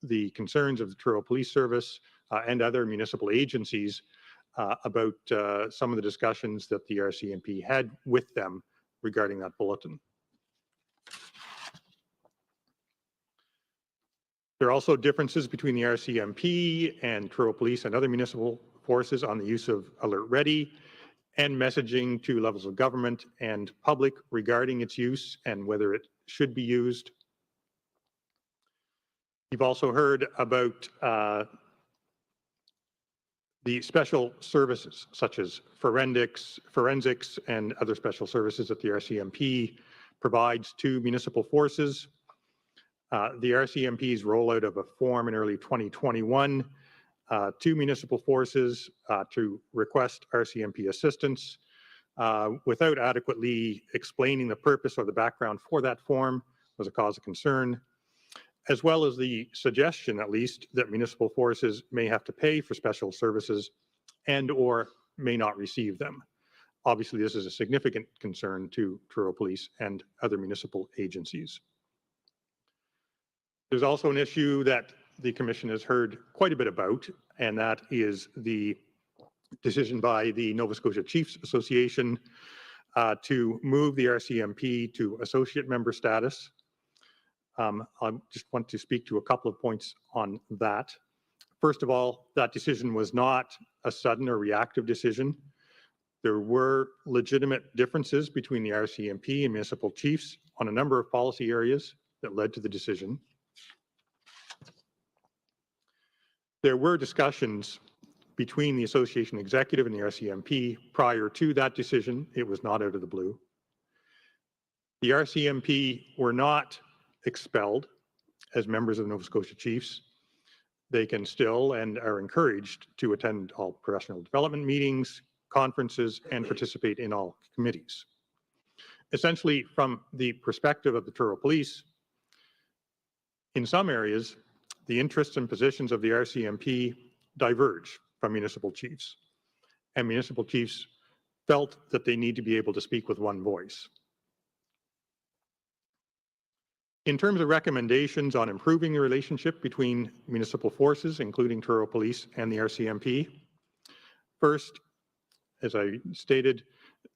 the concerns of the Truro Police Service and other municipal agencies about some of the discussions that the RCMP had with them regarding that bulletin. There are also differences between the RCMP and Truro Police and other municipal forces on the use of Alert Ready and messaging to levels of government and public regarding its use and whether it should be used. You've also heard about the special services such as forensics and other special services that the RCMP provides to municipal forces. The RCMP's rollout of a form in early 2021 to municipal forces to request RCMP assistance without adequately explaining the purpose or the background for that form was a cause of concern, as well as the suggestion, at least, that municipal forces may have to pay for special services and or may not receive them. Obviously, this is a significant concern to Truro Police and other municipal agencies. There's also an issue that the Commission has heard quite a bit about, and that is the decision by the Nova Scotia Chiefs Association to move the RCMP to associate member status. I just want to speak to a couple of points on that. First of all, that decision was not a sudden or reactive decision. There were legitimate differences between the RCMP and municipal chiefs on a number of policy areas that led to the decision. There were discussions between the association executive and the RCMP prior to that decision. It was not out of the blue. The RCMP were not expelled as members of the Nova Scotia Chiefs. They can still and are encouraged to attend all professional development meetings, conferences, and participate in all committees. Essentially, from the perspective of the Truro Police, in some areas, the interests and positions of the RCMP diverge from municipal chiefs, and municipal chiefs felt that they need to be able to speak with one voice. In terms of recommendations on improving the relationship between municipal forces, including Truro Police and the RCMP, first, as I stated,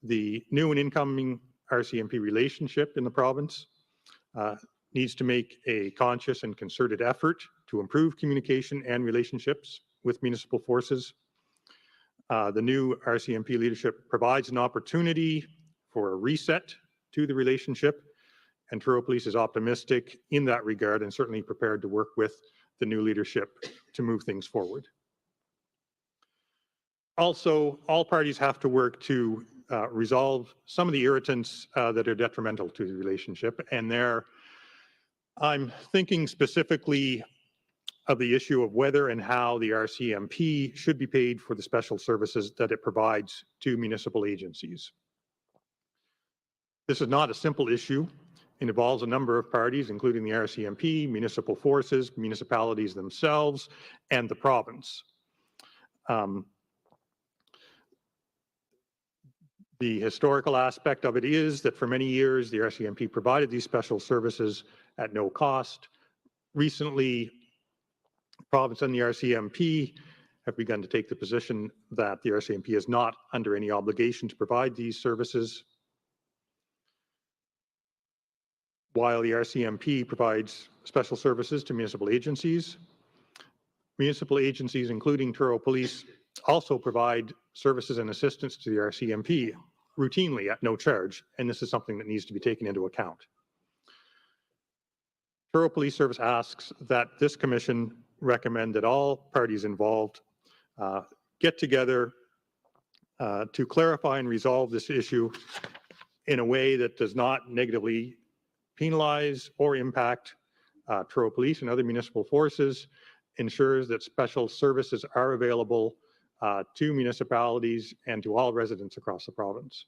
the new and incoming RCMP relationship in the province needs to make a conscious and concerted effort to improve communication and relationships with municipal forces. The new RCMP leadership provides an opportunity for a reset to the relationship, and Truro Police is optimistic in that regard and certainly prepared to work with the new leadership to move things forward. Also, all parties have to work to resolve some of the irritants that are detrimental to the relationship, and there I'm thinking specifically of the issue of whether and how the RCMP should be paid for the special services that it provides to municipal agencies. This is not a simple issue. It involves a number of parties, including the RCMP, municipal forces, municipalities themselves, and the province. The historical aspect of it is that for many years, the RCMP provided these special services at no cost. Recently, the province and the RCMP have begun to take the position that the RCMP is not under any obligation to provide these services, while the RCMP provides special services to municipal agencies. Municipal agencies, including Truro Police, also provide services and assistance to the RCMP routinely at no charge, and this is something that needs to be taken into account. Truro Police Service asks that this commission recommend that all parties involved get together to clarify and resolve this issue in a way that does not negatively penalize or impact Truro Police and other municipal forces, ensures that special services are available to municipalities and to all residents across the province.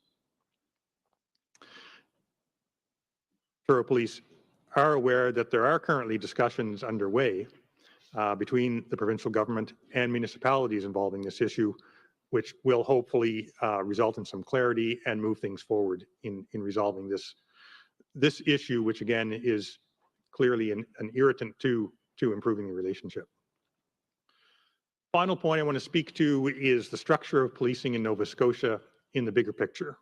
Truro Police are aware that there are currently discussions underway between the provincial government and municipalities involving this issue, which will hopefully result in some clarity and move things forward in resolving this issue, which again is clearly an irritant to improving the relationship. Final point I want to speak to is the structure of policing in Nova Scotia in the bigger picture.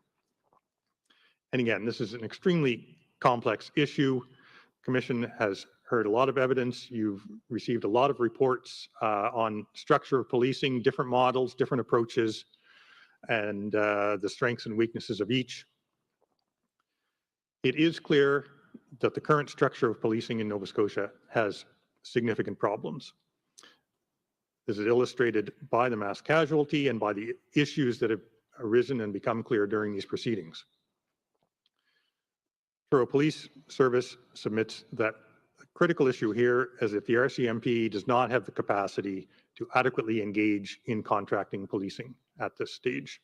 And again, this is an extremely complex issue. Commission has heard a lot of evidence. You've received a lot of reports on structure of policing, different models, different approaches, and the strengths and weaknesses of each. It is clear that the current structure of policing in Nova Scotia has significant problems. This is illustrated by the mass casualty and by the issues that have arisen and become clear during these proceedings. Truro Police Service submits that a critical issue here is that the RCMP does not have the capacity to adequately engage in contracting policing at this stage.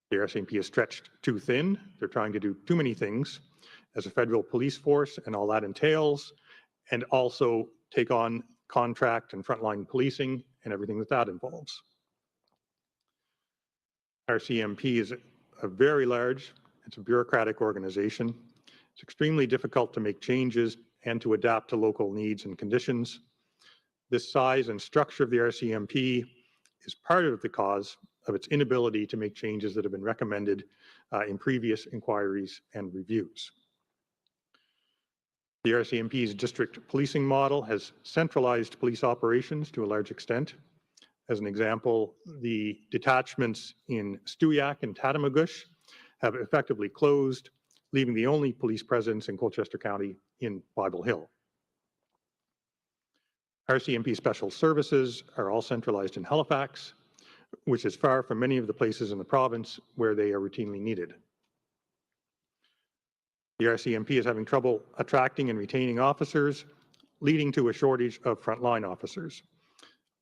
The RCMP is stretched too thin. They're trying to do too many things as a federal police force and all that entails, and also take on contract and frontline policing and everything that involves. RCMP is a very large, it's a bureaucratic organization. It's extremely difficult to make changes and to adapt to local needs and conditions. This size and structure of the RCMP is part of the cause of its inability to make changes that have been recommended in previous inquiries and reviews. The RCMP's district policing model has centralized police operations to a large extent. As an example, the detachments in Stewiacke and Tatamagouche have effectively closed, leaving the only police presence in Colchester County in Bible Hill. RCMP special services are all centralized in Halifax, which is far from many of the places in the province where they are routinely needed. The RCMP is having trouble attracting and retaining officers, leading to a shortage of frontline officers.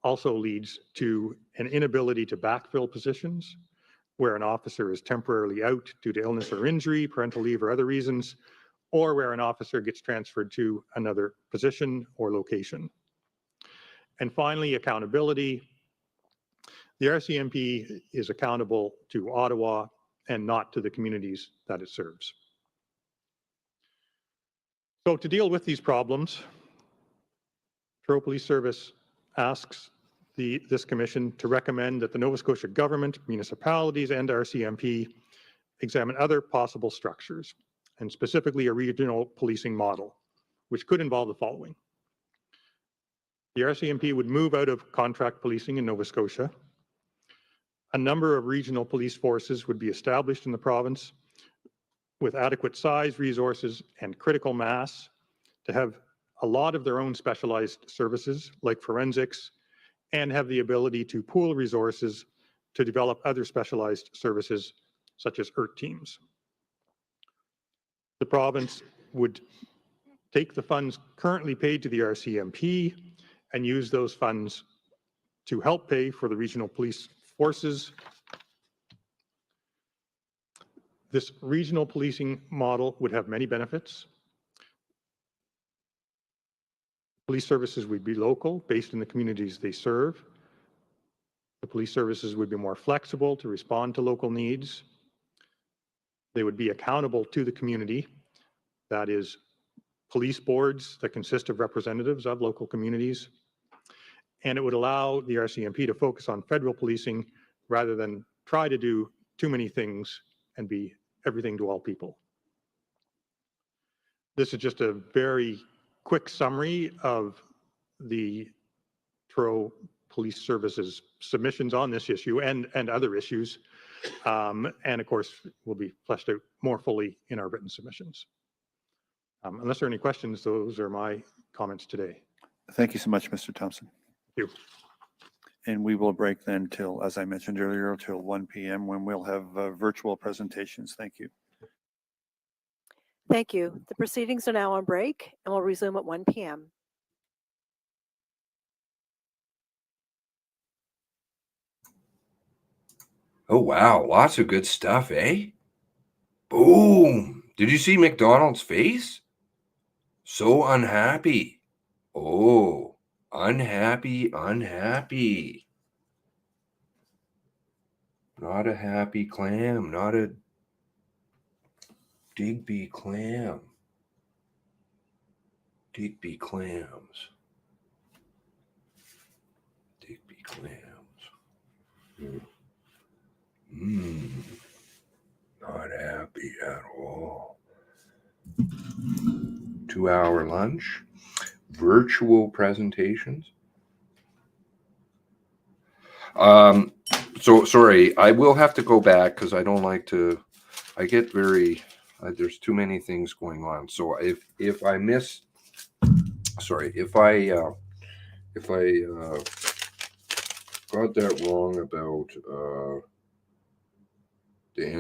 Also leads to an inability to backfill positions where an officer is temporarily out due to illness or injury, parental leave or other reasons, or where an officer gets transferred to another position or location. And finally, accountability. The RCMP is accountable to Ottawa and not to the communities that it serves. So to deal with these problems, Truro Police Service asks this commission to recommend that the Nova Scotia government, municipalities, and RCMP examine other possible structures, and specifically a regional policing model, which could involve the following. The RCMP would move out of contract policing in Nova Scotia. A number of regional police forces would be established in the province with adequate size, resources, and critical mass to have a lot of their own specialized services like forensics, and have the ability to pool resources to develop other specialized services such as ERT teams. The province would take the funds currently paid to the RCMP and use those funds to help pay for the regional police forces. This regional policing model would have many benefits. Police services would be local, based in the communities they serve. The police services would be more flexible to respond to local needs. They would be accountable to the community. That is, police boards that consist of representatives of local communities. And it would allow the RCMP to focus on federal policing rather than try to do too many things and be everything to all people. This is just a very quick summary of the Truro Police Service's submissions on this issue and other issues. And of course, will be fleshed out more fully in our written submissions. Unless there are any questions, those are my comments today. Thank you so much, Mr. Thompson. Thank you. And we will break then till, as I mentioned earlier, till 1 p.m. when we'll have virtual presentations. Thank you. Thank you. The proceedings are now on break and will resume at 1 p.m. Oh, wow. Lots of good stuff, eh? Boom. Did you see McDonald's face? So unhappy. Oh, unhappy, unhappy. Not a happy clam, not a Digby clam. Digby clams. Digby clams. Not happy at all. 2-hour lunch. Virtual presentations. So sorry, I will have to go back because I don't like to, I get very, there's too many things going on. So if I miss, sorry, if I got that wrong about the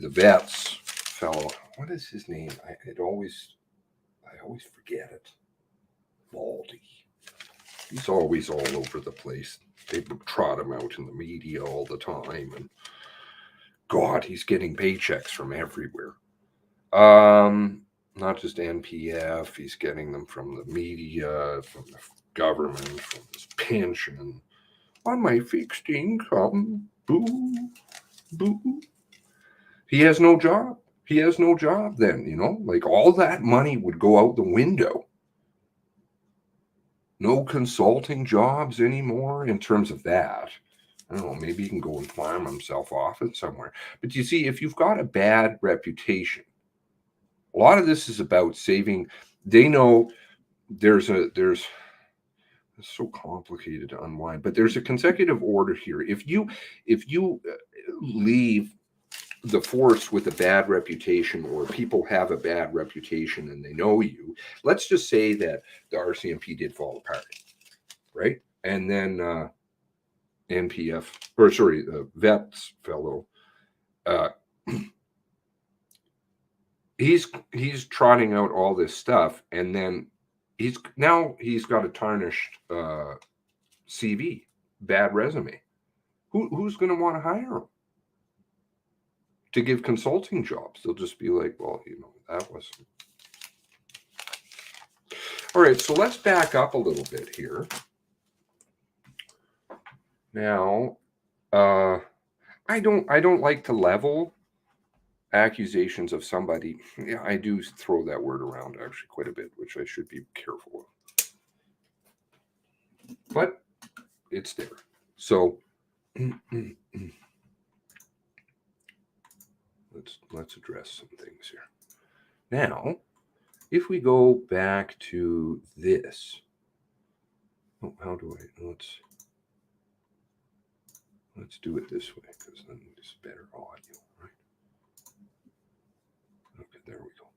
the vets fellow, what is his name? I always forget it. Baldy. He's always all over the place. They trot him out in the media all the time, and God, he's getting paychecks from everywhere. Not just NPF, he's getting them from the media, from the government, from his pension. On my fixed income, boo, boo. He has no job. He has no job then, you know, like all that money would go out the window. No consulting jobs anymore in terms of that. I don't know, maybe he can go and farm himself off it somewhere. But you see, if you've got a bad reputation, a lot of this is about saving. They know it's so complicated to unwind, but there's a consecutive order here. If you leave the force with a bad reputation, or people have a bad reputation and they know you, let's just say that the RCMP did fall apart, right? And then NPF, or sorry, the vets fellow, he's trotting out all this stuff, and then he's got a tarnished CV, bad resume. Who's going to want to hire him to give consulting jobs? They'll just be like, well, you know, that wasn't. All right, so let's back up a little bit here. Now, I don't like to level accusations of somebody. Yeah, I do throw that word around actually quite a bit, which I should be careful of. But it's there. So let's address some things here. Now, if we go back to this, how do I, let's do it this way, because then it's better audio, right? Okay, there we go.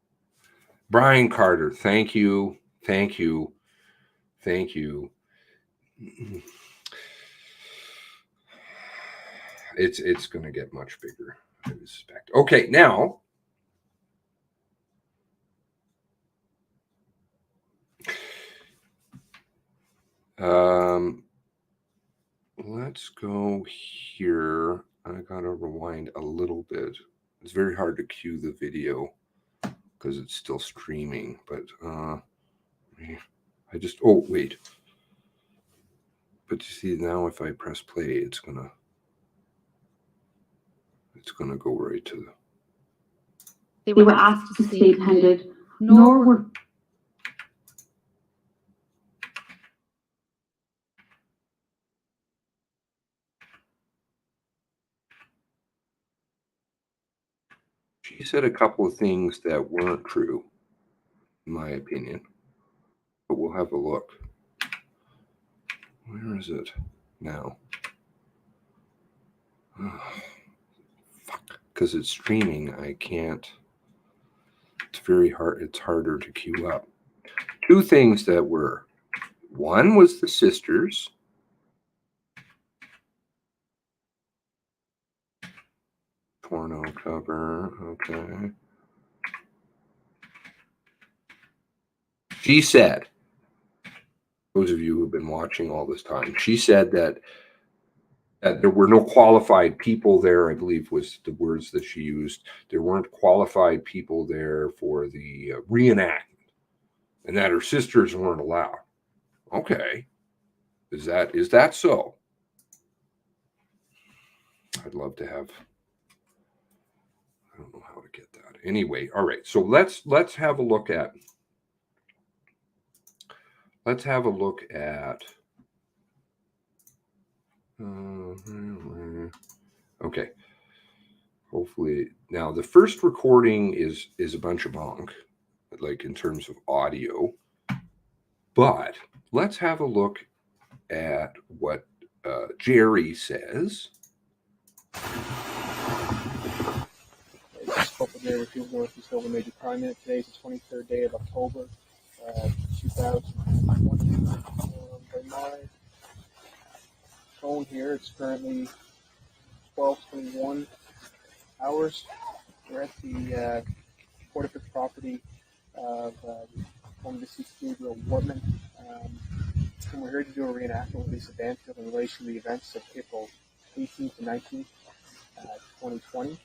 Brian Carter, thank you. It's going to get much bigger, I suspect. Okay, now Let's go here. I gotta rewind a little bit. It's very hard to cue the video because it's still streaming, but I just, oh, wait. But you see now if I press play, it's gonna go right to the. They were asked to stay candid, nor were She said a couple of things that weren't true, in my opinion. But we'll have a look. Where is it now? Oh, fuck. Because it's streaming, I can't. It's very hard. It's harder to queue up. Two things that were. One was the sisters. Porno cover. Okay. She said, those of you who've been watching all this time, she said that there were no qualified people there, I believe was the words that she used. There weren't qualified people there for the reenactment, and that her sisters weren't allowed. Okay. Is that so? I'd love to have, I don't know how to get that. Anyway, all right. So let's have a look at okay. Hopefully now the first recording is a bunch of bunk, like in terms of audio. But let's have a look at what Jerry says. Corporal Jerry Rescheduled, Northeast Over Major Crime Unit. Today is the 23rd day of October, 2020. By my phone here, it's currently 12:21 hours. We're at the fortified property of former deceased Gabriel Wortman. And we're here to do a reenactment with Lisa Banfield in relation to the events of April 18th and 19th, 2020.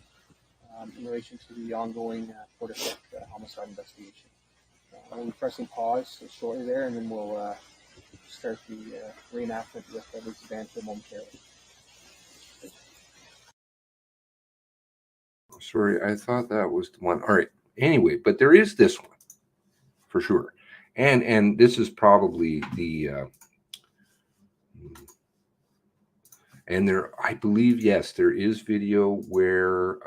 In relation to the ongoing fortified homicide investigation. We'll be pressing pause shortly there, and then we'll start the reenactment with Lisa Banfield momentarily. Sorry, I thought that was the one. All right. Anyway, but there is this one for sure, and this is probably the. And there, I believe, yes, there is video where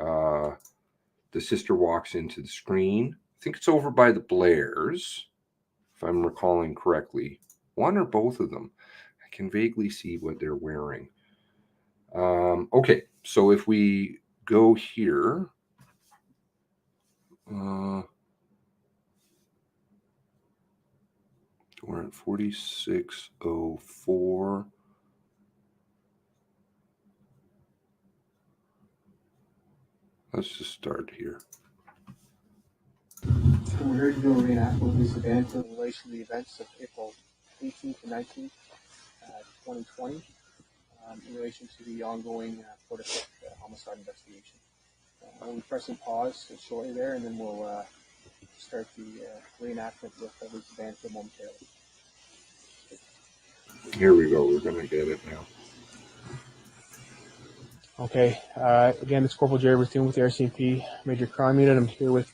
the sister walks into the screen. I think it's over by the Blairs, if I'm recalling correctly. One or both of them. I can vaguely see what they're wearing. Okay, so if we go here, we're at 4604. Let's just start here. So we're here to do a reenactment with Lisa Banfield in relation to the events of April 18th and 19th, 2020, in relation to the ongoing fortified homicide investigation. We'll be pressing pause shortly there, and then we'll start the reenactment with Lisa Banfield momentarily. Here we go. We're going to get it now. Okay, again, it's Corporal Jerry Rescheduled with the Rcmp Major Crime Unit. I'm here with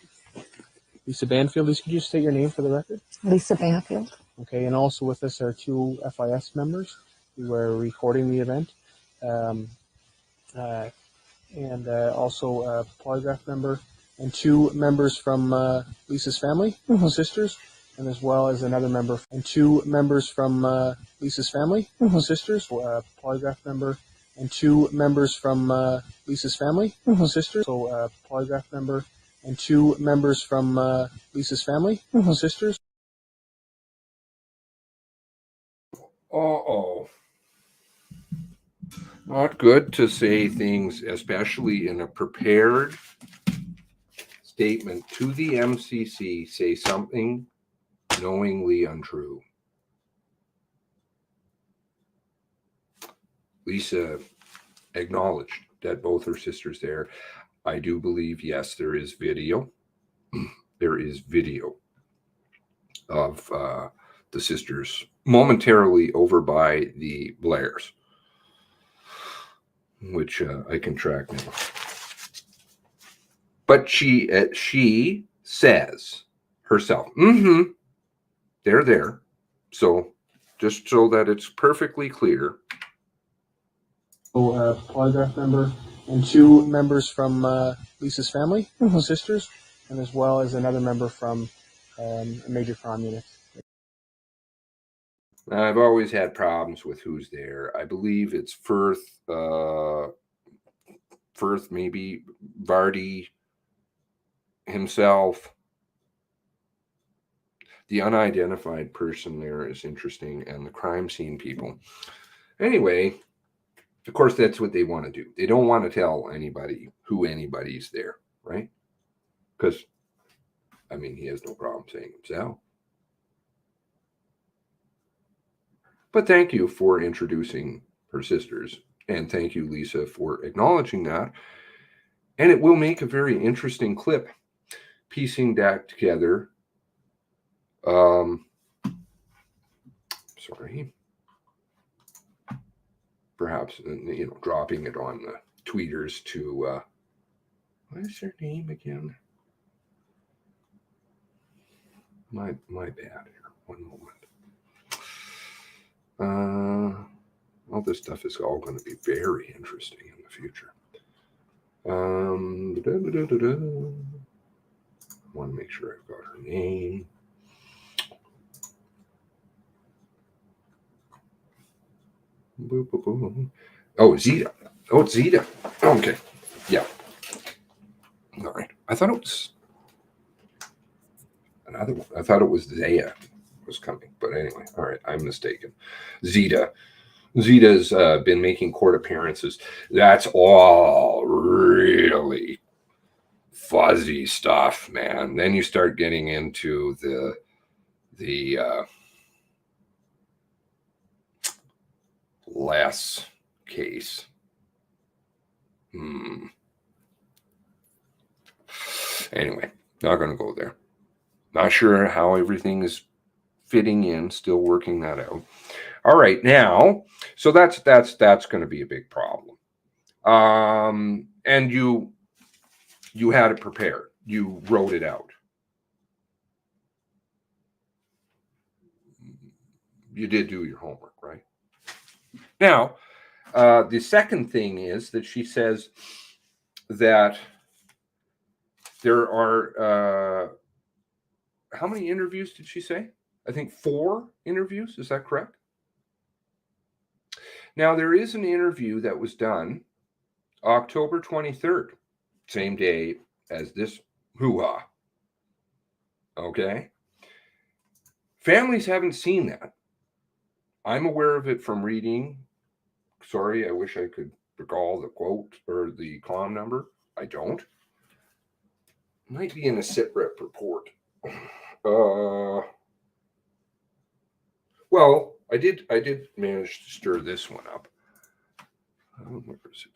Lisa Banfield. Lisa, could you state your name for the record? Lisa Banfield. Okay, and also with us are two FIS members who are recording the event, and also a polygraph member, and two members from Lisa's family, sisters, and as well as another member, and two members from Lisa's family, sisters, a polygraph member, and two members from Lisa's family, sisters, so a polygraph member, and two members from Lisa's family, sisters. Uh-oh. Not good to say things, especially in a prepared statement to the MCC, say something knowingly untrue. Lisa acknowledged that both her sisters there. I do believe, yes, there is video. There is video of the sisters momentarily over by the Blairs, which I can track now. But she says herself, they're there. So just so that it's perfectly clear. Polygraph member and 2 members from Lisa's family, sisters, and as well as another member from a major crime unit. I've always had problems with who's there. I believe it's Firth, maybe Vardy himself. The unidentified person there is interesting, and the crime scene people. Anyway, of course, that's what they want to do. They don't want to tell anybody who anybody's there, right? Because, I mean, he has no problem saying himself. But thank you for introducing her sisters. And thank you, Lisa, for acknowledging that. And it will make a very interesting clip, piecing that together. Sorry. Perhaps, dropping it on the tweeters to, what is her name again? My bad here. One moment. All this stuff is all going to be very interesting in the future. I want to make sure I've got her name. Oh, Zeta. Oh, it's Zeta. Okay. Yeah. All right. I thought it was another one. I thought it was Zaya was coming. But anyway, all right. I'm mistaken. Zeta. Zeta's been making court appearances. That's all really fuzzy stuff, man. Then you start getting into the less case. Anyway, not going to go there. Not sure how everything is fitting in. Still working that out. All right, now, so that's going to be a big problem. And you had it prepared. You wrote it out. You did do your homework, right? Now, the second thing is that she says that there are, how many interviews did she say? I think 4 interviews. Is that correct? Now, there is an interview that was done October 23rd, same day as this hoo-ha. Okay? Families haven't seen that. I'm aware of it from reading. Sorry, I wish I could recall the quote or the column number. I don't. Might be in a SITREP report. Well, I did manage to stir this one up. Where is it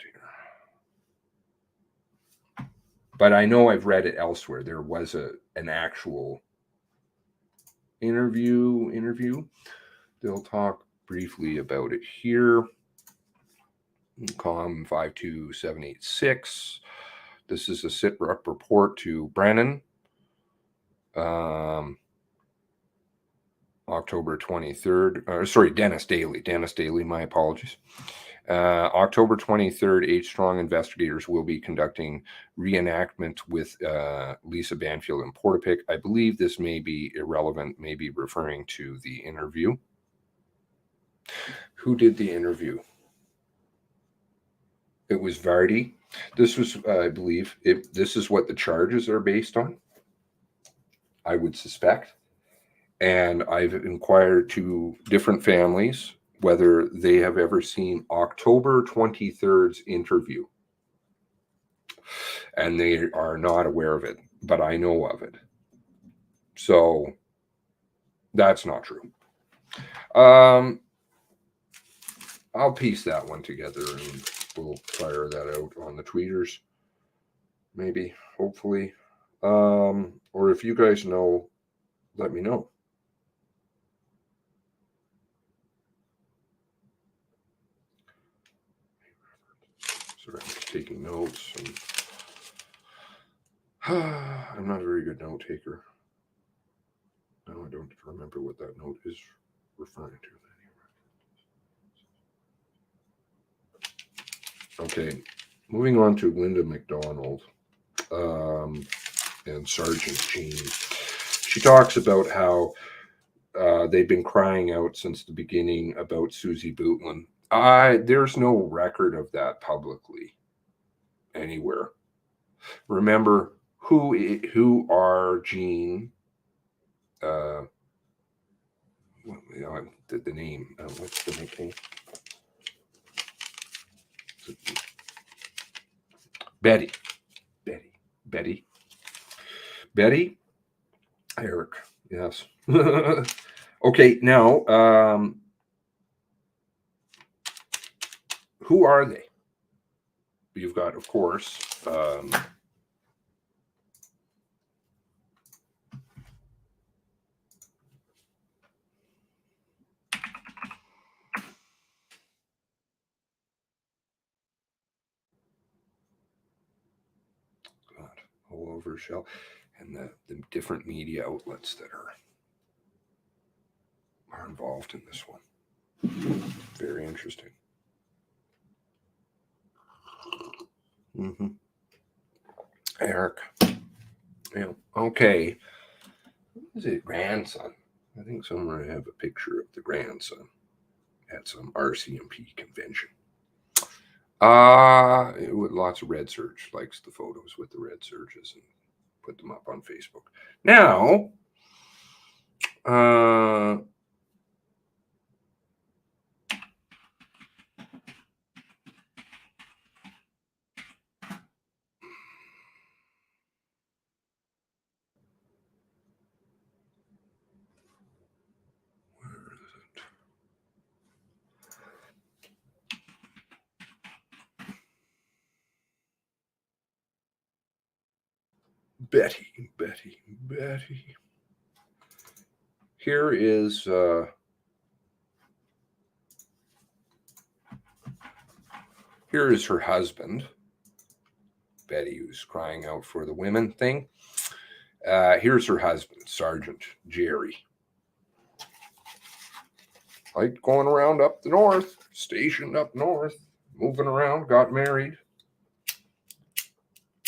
here? But I know I've read it elsewhere. There was an actual interview. They'll talk briefly about it here. Column 52786. This is a SITREP report to Brennan. October 23rd, Dennis Daly, my apologies. October 23rd, 8 strong investigators will be conducting reenactment with Lisa Banfield in Portapique. I believe this may be irrelevant, maybe referring to the interview. Who did the interview? It was Vardy. This was, I believe, this is what the charges are based on, I would suspect. And I've inquired to different families whether they have ever seen October 23rd's interview. And they are not aware of it, but I know of it. So that's not true. I'll piece that one together and we'll fire that out on the tweeters. Maybe, hopefully. Or if you guys know, let me know. Sorry, I'm just taking notes. And I'm not a very good note taker. No, I don't remember what that note is referring to. Okay, moving on to Linda McDonald and Sergeant Jean. She talks about how they've been crying out since the beginning about Susie Bootland. There's no record of that publicly anywhere. Remember who are Jean? The name. What's the nickname? Betty. Eric. Yes. Okay. Now, who are they? You've got, of course, all over Shell, and the different media outlets that are involved in this one. Very interesting. Eric. Yeah. Okay. Is it grandson? I think somewhere I have a picture of the grandson at some Rcmp convention. With lots of red surge, likes the photos with the red surges and put them up on Facebook. Now, Betty. Here is her husband, Betty, who's crying out for the women thing. Here's her husband, Sergeant Jerry. Like going around up the north, stationed up north, moving around, got married,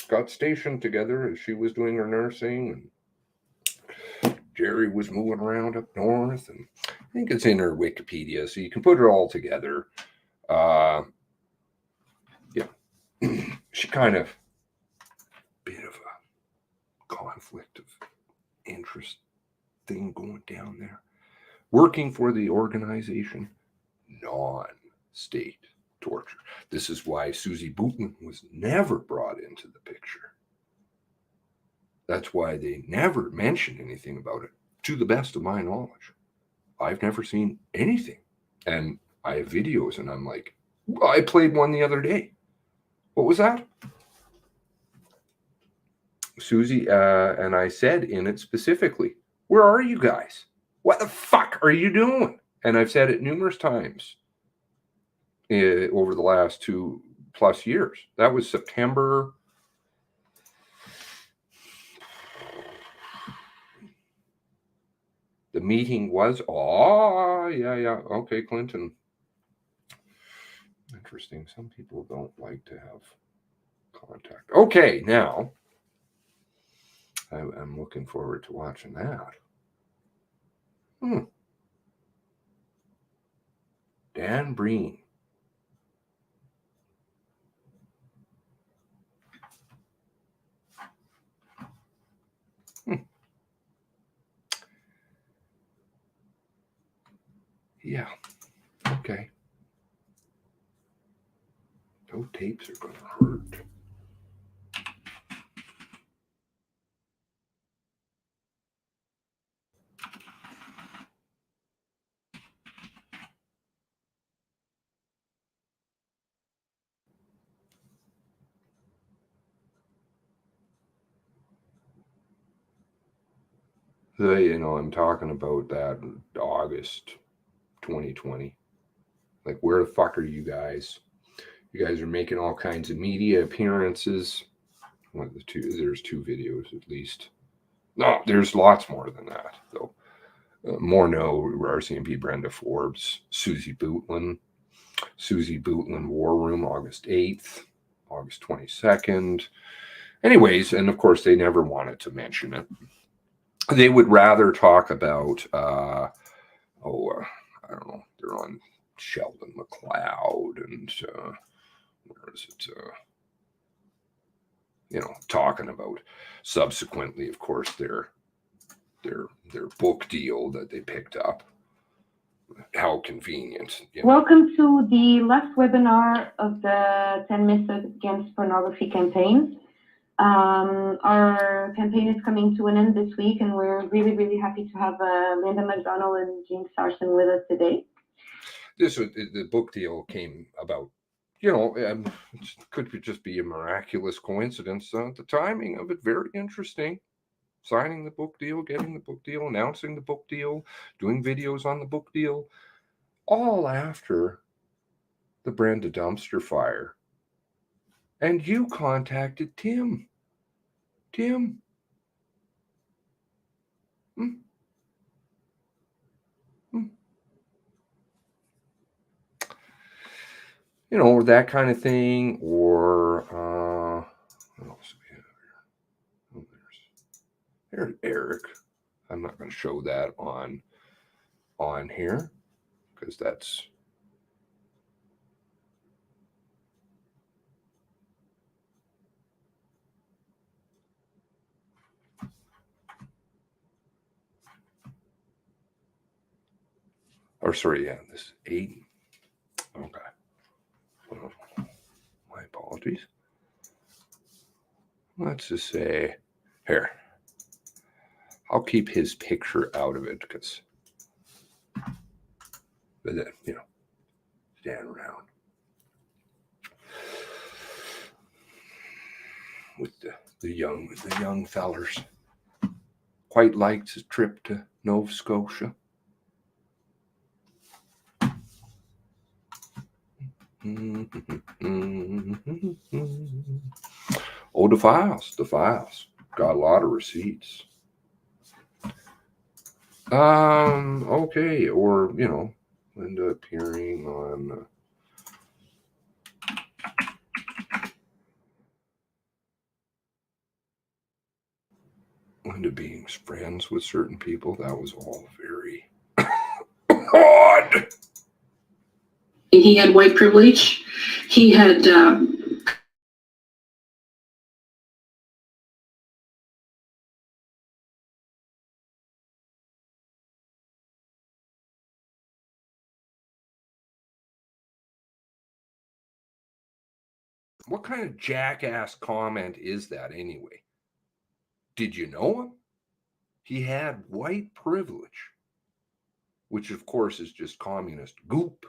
got stationed together as she was doing her nursing, and Jerry was moving around up north, and I think it's in her Wikipedia, so you can put it all together. Yeah, she kind of bit of a conflict of interest thing going down there. Working for the organization, non-state torture. This is why Susie Bootland was never brought into the picture. That's why they never mentioned anything about it, to the best of my knowledge. I've never seen anything. And I have videos, and I'm like, well, I played one the other day. What was that? Susie, and I said in it specifically, where are you guys? What the fuck are you doing? And I've said it numerous times over the last 2+ years. That was September. The meeting was, yeah. Okay, Clinton. Interesting. Some people don't like to have contact. Okay, now I'm looking forward to watching that. Dan Breen. Yeah. Okay. Those tapes are going to hurt. I'm talking about that August 2020. Like, where the fuck are you guys? You guys are making all kinds of media appearances. There's 2 videos at least. No, there's lots more than that, though. Rcmp Brenda Forbes, Susie Bootland War Room, August 8th, August 22nd. Anyways, and of course, they never wanted to mention it. They would rather talk about, I don't know, they're on Sheldon McLeod and, where is it? Talking about subsequently, of course, their book deal that they picked up. How convenient. Welcome to the last webinar of the 10 Myths Against Pornography campaign. Our campaign is coming to an end this week, and we're really, really happy to have Linda McDonald and Jean Sarson with us today. The book deal came about, it could just be a miraculous coincidence. The timing of it, very interesting. Signing the book deal, getting the book deal, announcing the book deal, doing videos on the book deal, all after the Brenda dumpster fire. And you contacted Tim. Tim. That kind of thing, or what else do we have here? There's Eric. I'm not going to show that on here because that's this 8. Okay. Well, my apologies. Let's just say here. I'll keep his picture out of it because, stand around with the young fellers. Quite liked a trip to Nova Scotia. Oh, the files. Got a lot of receipts. Okay, or, Linda appearing on Linda being friends with certain people. That was all very odd. He had white privilege. He had What kind of jackass comment is that anyway? Did you know him? He had white privilege, which of course is just communist goop.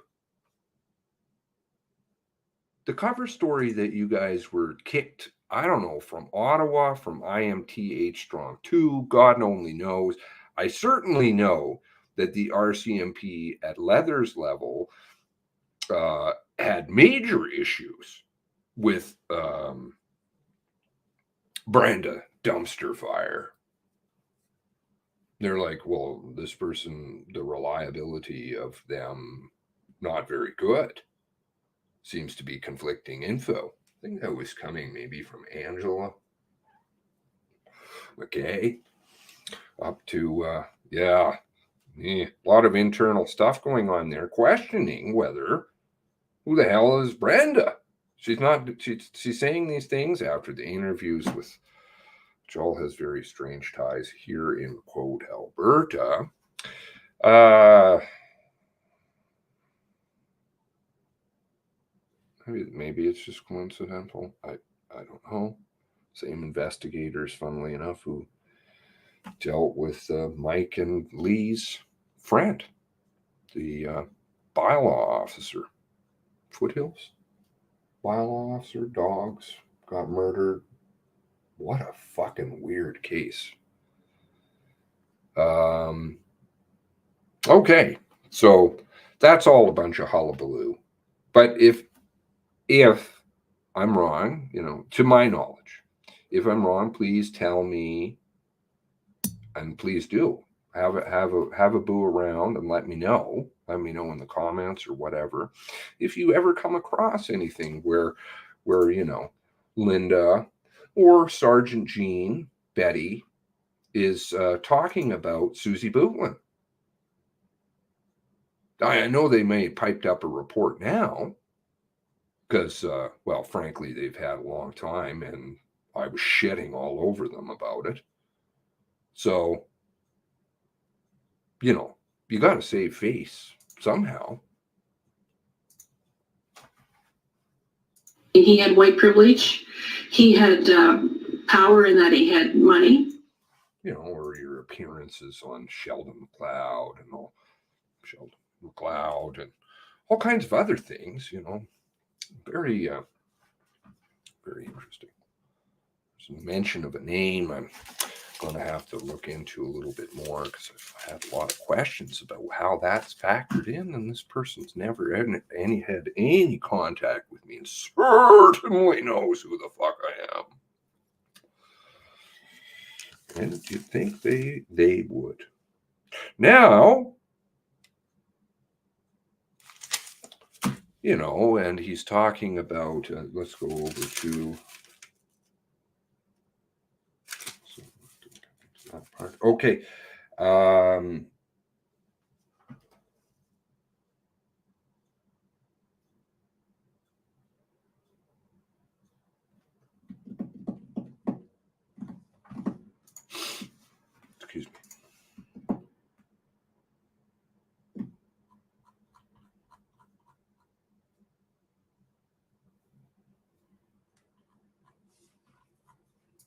The cover story that you guys were kicked, I don't know, from Ottawa, from IMTH Strong 2, God only knows. I certainly know that the RCMP at Leather's level had major issues with Brenda dumpster fire. They're like, well, this person, the reliability of them, not very good. Seems to be conflicting info. I think that was coming maybe from Angela McKay up to, a lot of internal stuff going on there, questioning whether, who the hell is Brenda? She's saying these things after the interviews with Joel has very strange ties here in, quote, Alberta. Maybe it's just coincidental. I don't know. Same investigators, funnily enough, who dealt with Mike and Lee's friend, the bylaw officer. Foothills? Bylaw officer, dogs, got murdered. What a fucking weird case. Okay, so that's all a bunch of hullabaloo. But if I'm wrong, to my knowledge, if I'm wrong, please tell me, and please do have a boo around and let me know. Let me know in the comments or whatever. If you ever come across anything where Linda or Sergeant Jean Betty is talking about Susie Bootlin. I know they may have piped up a report now because, well, frankly, they've had a long time and I was shitting all over them about it. So, you got to save face somehow. He had white privilege. He had power in that he had money. Or your appearances on Sheldon McLeod and all kinds of other things, very, very interesting. There's a mention of a name I'm going to have to look into a little bit more because I've had a lot of questions about how that's factored in, and this person's never had any contact with me and certainly knows who the fuck I am. And you'd think they would. Now, and he's talking about, let's go over to, okay. Excuse me.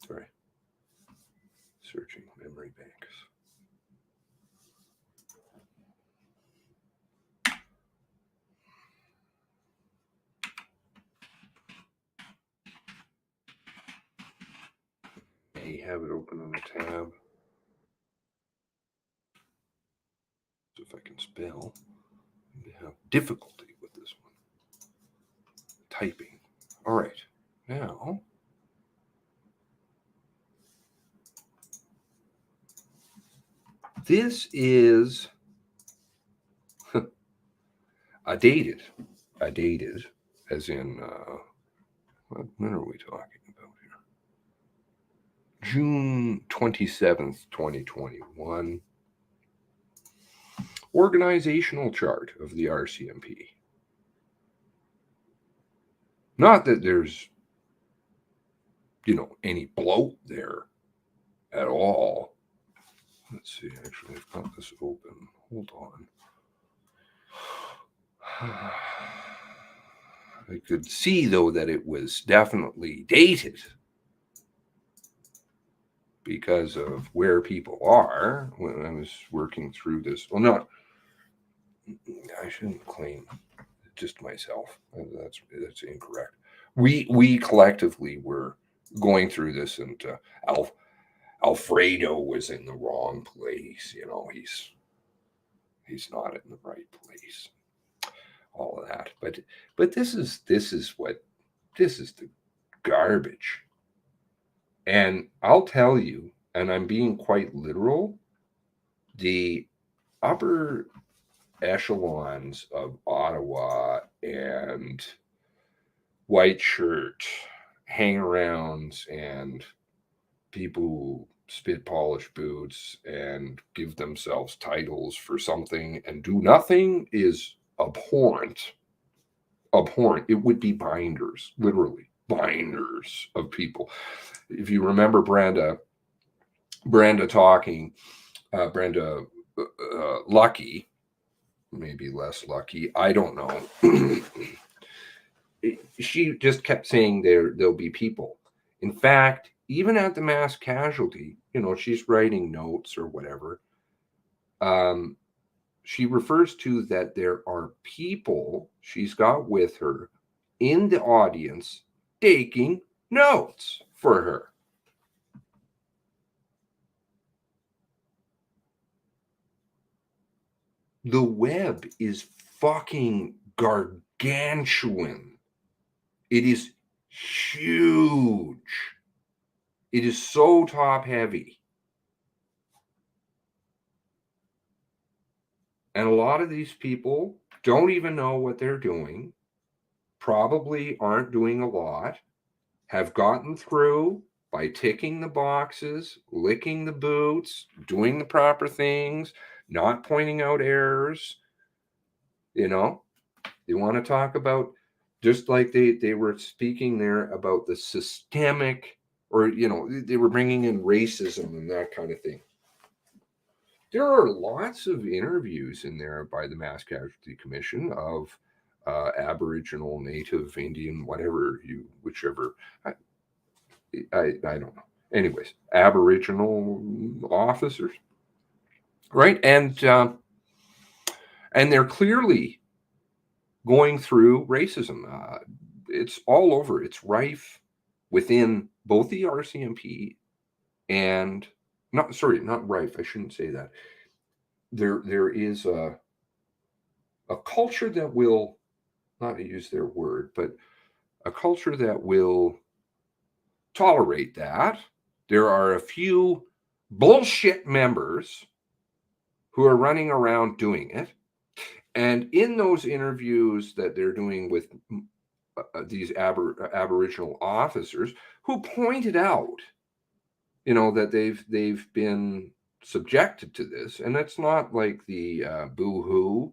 Sorry. Searching memory banks. May have it open on a tab. So if I can spell, I have difficulty with this one. Typing. All right. Now, this is a dated, as in, when are we talking about here? June 27th, 2021. Organizational chart of the Rcmp. Not that there's, any bloat there at all. Let's see, actually, I've got this open. Hold on. I could see, though, that it was definitely dated because of where people are when I was working through this. Well, I shouldn't claim just myself. That's incorrect. We collectively were going through this, and Alfredo was in the wrong place. He's not in the right place. All of that, but this is the garbage. And I'll tell you, and I'm being quite literal, the upper echelons of Ottawa and white shirt hang-arounds and people who spit polish boots and give themselves titles for something and do nothing is abhorrent. It would be binders, literally binders of people. If you remember Brenda talking, Brenda Lucky, maybe less lucky, I don't know. She just kept saying there'll be people. In fact, even at the mass casualty, she's writing notes or whatever. She refers to that there are people she's got with her in the audience taking notes for her. The web is fucking gargantuan. It is huge. It is so top heavy. And a lot of these people don't even know what they're doing, probably aren't doing a lot, have gotten through by ticking the boxes, licking the boots, doing the proper things, not pointing out errors. You know, you want to talk about, just like they were speaking there about the systemic, or, you know, they were bringing in racism and that kind of thing. There are lots of interviews in there by the Mass Casualty Commission of Aboriginal, Native, Indian, whichever. I don't know. Anyways, Aboriginal officers, right? And they're clearly going through racism. It's all over. It's rife within both the RCMP and not rife. I shouldn't say that. There is a culture that will, not to use their word, but a culture that will tolerate that. There are a few bullshit members who are running around doing it. And in those interviews that they're doing with these Aboriginal officers, who pointed out, you know, that they've been subjected to this, and it's not like the boo-hoo.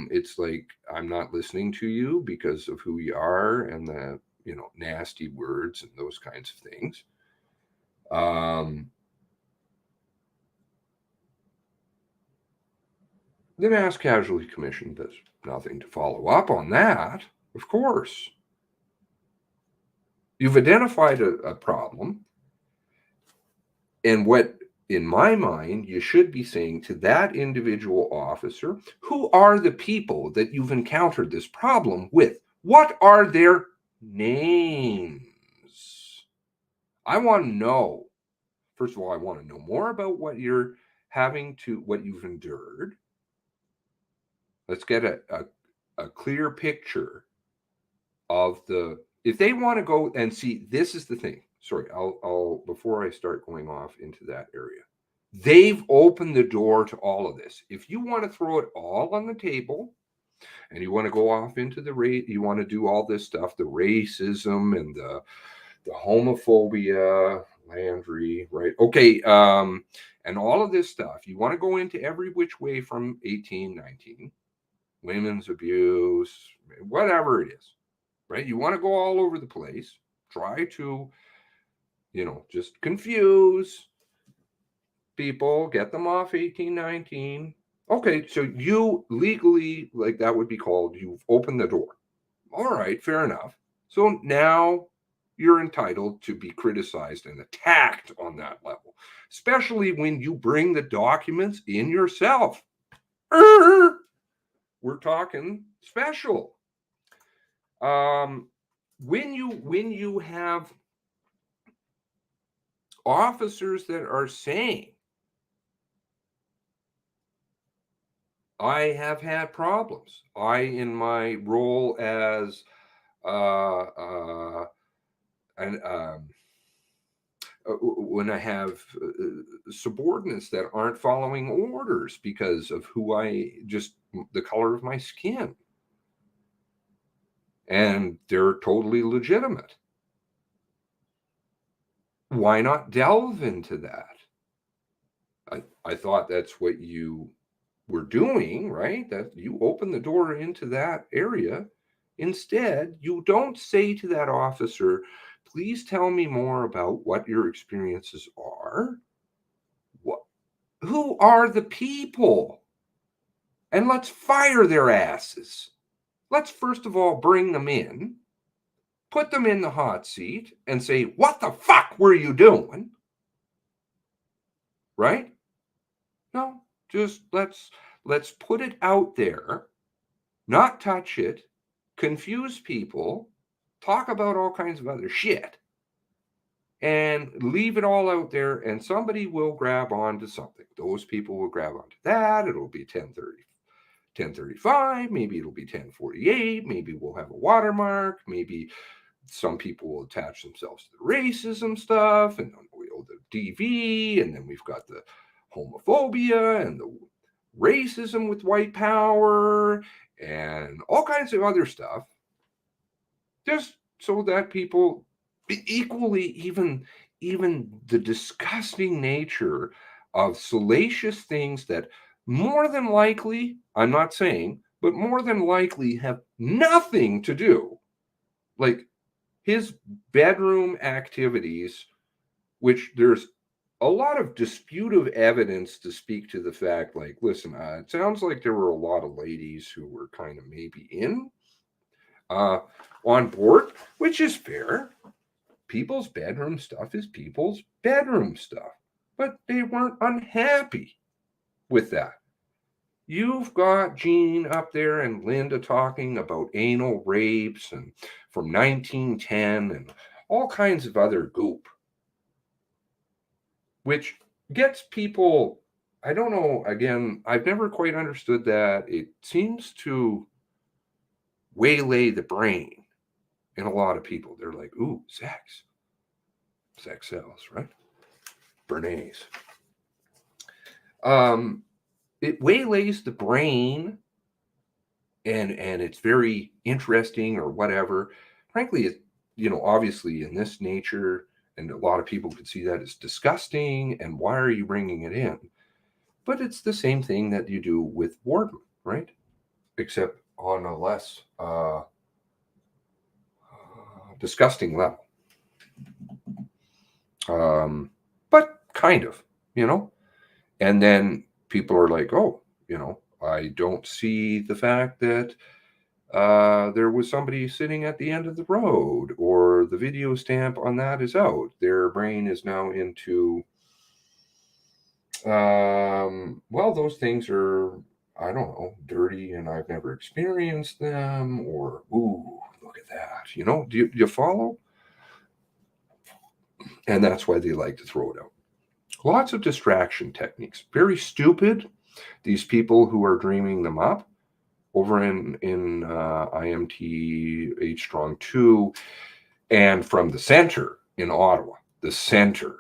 It's like, I'm not listening to you because of who you are, and the, you know, nasty words and those kinds of things. The Mass Casualty Commission does nothing to follow up on that, of course. You've identified a problem, and what, in my mind, you should be saying to that individual officer, who are the people that you've encountered this problem with? What are their names? I want to know. First of all, I want to know more about what you've endured. Let's get a clear picture of if they want to go and see, this is the thing. Sorry, I'll before I start going off into that area. They've opened the door to all of this. If you want to throw it all on the table and you want to go off into you want to do all this stuff, the racism and the homophobia, Landry, right? Okay, and all of this stuff, you want to go into every which way from 1819, women's abuse, whatever it is, right? You want to go all over the place, try to, you know, just confuse people, get them off 1819. Okay, so you legally, like that would be called, you've opened the door. All right, fair enough. So now you're entitled to be criticized and attacked on that level, especially when you bring the documents in yourself. We're talking special. When you have officers that are saying, I have had problems. In my role as when I have subordinates that aren't following orders because of the color of my skin, and they're totally legitimate. Why not delve into that? I thought that's what you were doing, right? That you open the door into that area. Instead, you don't say to that officer, please tell me more about what your experiences are. Who are the people? And let's fire their asses. Let's first of all bring them in, put them in the hot seat, and say, what the fuck were you doing? Right? No, just let's put it out there, not touch it, confuse people, talk about all kinds of other shit, and leave it all out there, and somebody will grab onto something. Those people will grab onto that. It'll be 10:30, 10:35, maybe it'll be 10:48, maybe we'll have a watermark, maybe some people will attach themselves to the racism stuff, and then we'll the DV, and then we've got the homophobia and the racism with white power and all kinds of other stuff, just so that people equally, even the disgusting nature of salacious things that more than likely, I'm not saying, but more than likely have nothing to do, like his bedroom activities, which there's a lot of disputive evidence to speak to the fact, like, listen, it sounds like there were a lot of ladies who were kind of maybe on board, which is fair. People's bedroom stuff is people's bedroom stuff, but they weren't unhappy with that. You've got Jean up there and Linda talking about anal rapes and from 1910 and all kinds of other goop, which gets people, I don't know, again, I've never quite understood that. It seems to waylay the brain in a lot of people. They're like, ooh, sex sells, right? Bernays. It waylays the brain, and it's very interesting or whatever. Frankly, it, obviously in this nature, and a lot of people could see that as disgusting, and why are you bringing it in? But it's the same thing that you do with Warden, right? Except on a less disgusting level. But kind of, and then people are like, oh, I don't see the fact that there was somebody sitting at the end of the road, or the video stamp on that is out. Their brain is now into, well, those things are, I don't know, dirty, and I've never experienced them, or, ooh, look at that. Do you follow? And that's why they like to throw it out. Lots of distraction techniques. Very stupid. These people who are dreaming them up over in IMT H Strong 2 and from the center in Ottawa. The center.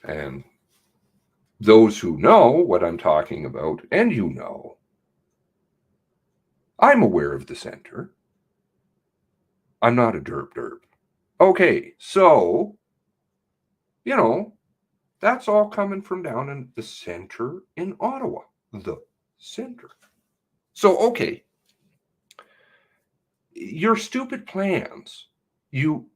And those who know what I'm talking about, and I'm aware of the center. I'm not a derp. Okay, so, that's all coming from down in the center in Ottawa. The center. So, okay, your stupid plans, and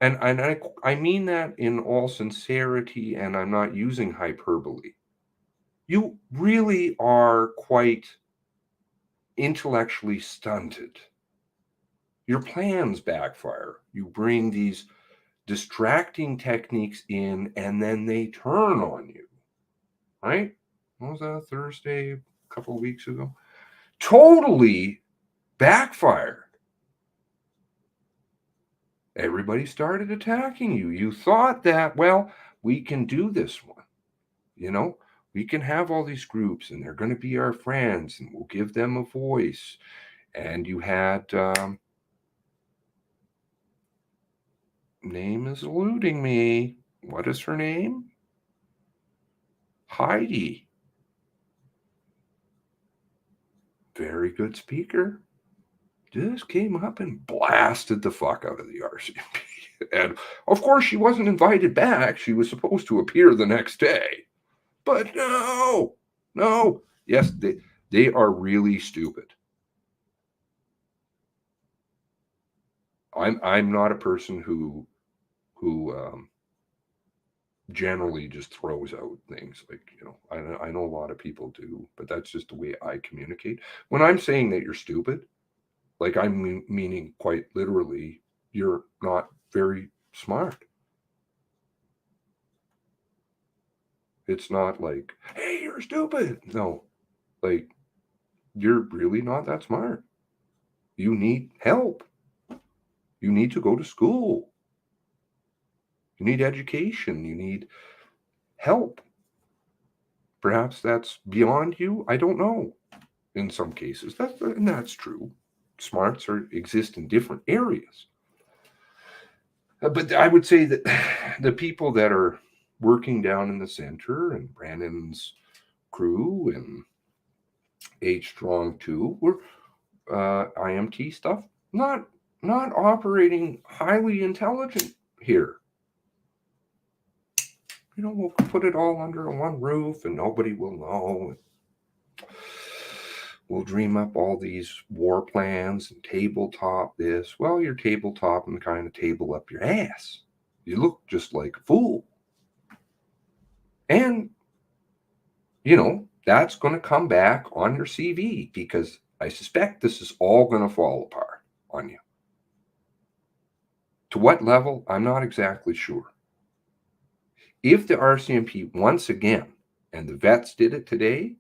I mean that in all sincerity, and I'm not using hyperbole. You really are quite intellectually stunted. Your plans backfire. You bring these distracting techniques in, and then they turn on you, right? What was that, Thursday, a couple of weeks ago? Totally backfired. Everybody started attacking you. You thought that, well, we can do this one. We can have all these groups, and they're going to be our friends, and we'll give them a voice. And you had, name is eluding me. What is her name? Heidi. Very good speaker. Just came up and blasted the fuck out of the RCMP. And of course, she wasn't invited back. She was supposed to appear the next day. But no. Yes, they are really stupid. I'm not a person who generally just throws out things like, I know a lot of people do, but that's just the way I communicate. When I'm saying that you're stupid, like I'm meaning quite literally, you're not very smart. It's not like, hey, you're stupid. No, like you're really not that smart. You need help. You need to go to school. You need education. You need help. Perhaps that's beyond you. I don't know. In some cases, that's true. Smarts exist in different areas. But I would say that the people that are working down in the center and Brandon's crew and H Strong too were IMT stuff, not operating highly intelligent here. You know, we'll put it all under one roof and nobody will know. We'll dream up all these war plans and tabletop this. Well, you're tabletopping the kind of table up your ass. You look just like a fool. And, you know, that's going to come back on your CV because I suspect this is all going to fall apart on you. To what level? I'm not exactly sure. If the RCMP once again, and the vets did it today,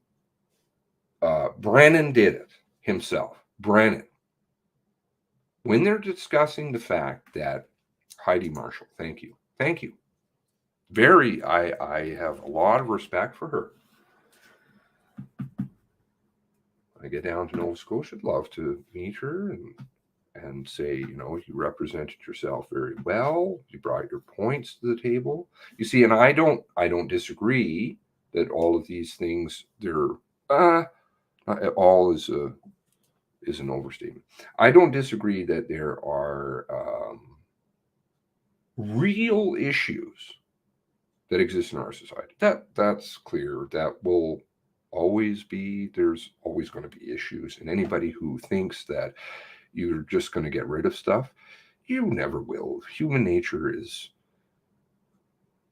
Brennan did it himself. Brennan. When they're discussing the fact that Heidi Marshall, thank you. I have a lot of respect for her. When I get down to Nova Scotia, I'd love to meet her and say, you know, you represented yourself very well. You brought your points to the table. You see, and I don't disagree that all of these things, they're all is an overstatement. I don't disagree that there are real issues that exist in our society. That's clear. That will always be. There's always going to be issues, and anybody who thinks that you're just going to get rid of stuff, you never will. Human nature is,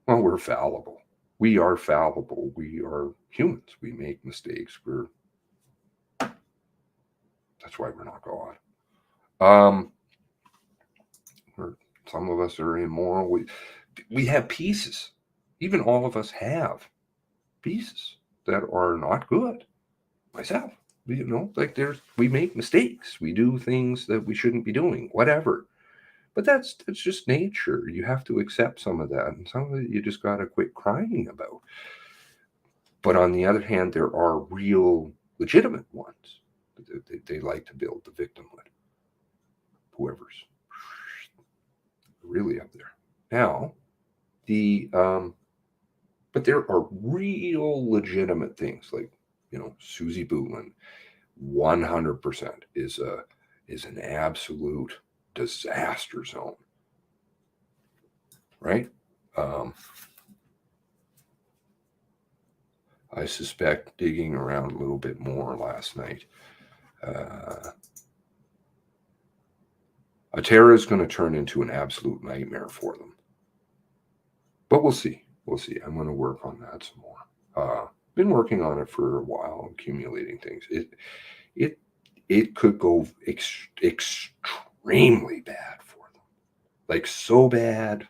well, we're fallible. We are fallible. We are humans. We make mistakes. That's why we're not God. Some of us are immoral. We have pieces. Even all of us have pieces that are not good. Myself, you know, like we make mistakes. We do things that we shouldn't be doing, whatever. But that's just nature. You have to accept some of that. And some of it you just got to quit crying about. But on the other hand, there are real legitimate ones. They like to build the victimhood. Whoever's really up there. Now, but there are real legitimate things like, you know, Susie Bootland, 100% is an absolute disaster zone, right? I suspect digging around a little bit more last night, Atera is going to turn into an absolute nightmare for them. But we'll see. I'm going to work on that some more. Been working on it for a while, accumulating things. It could go extremely bad for them. Like so bad,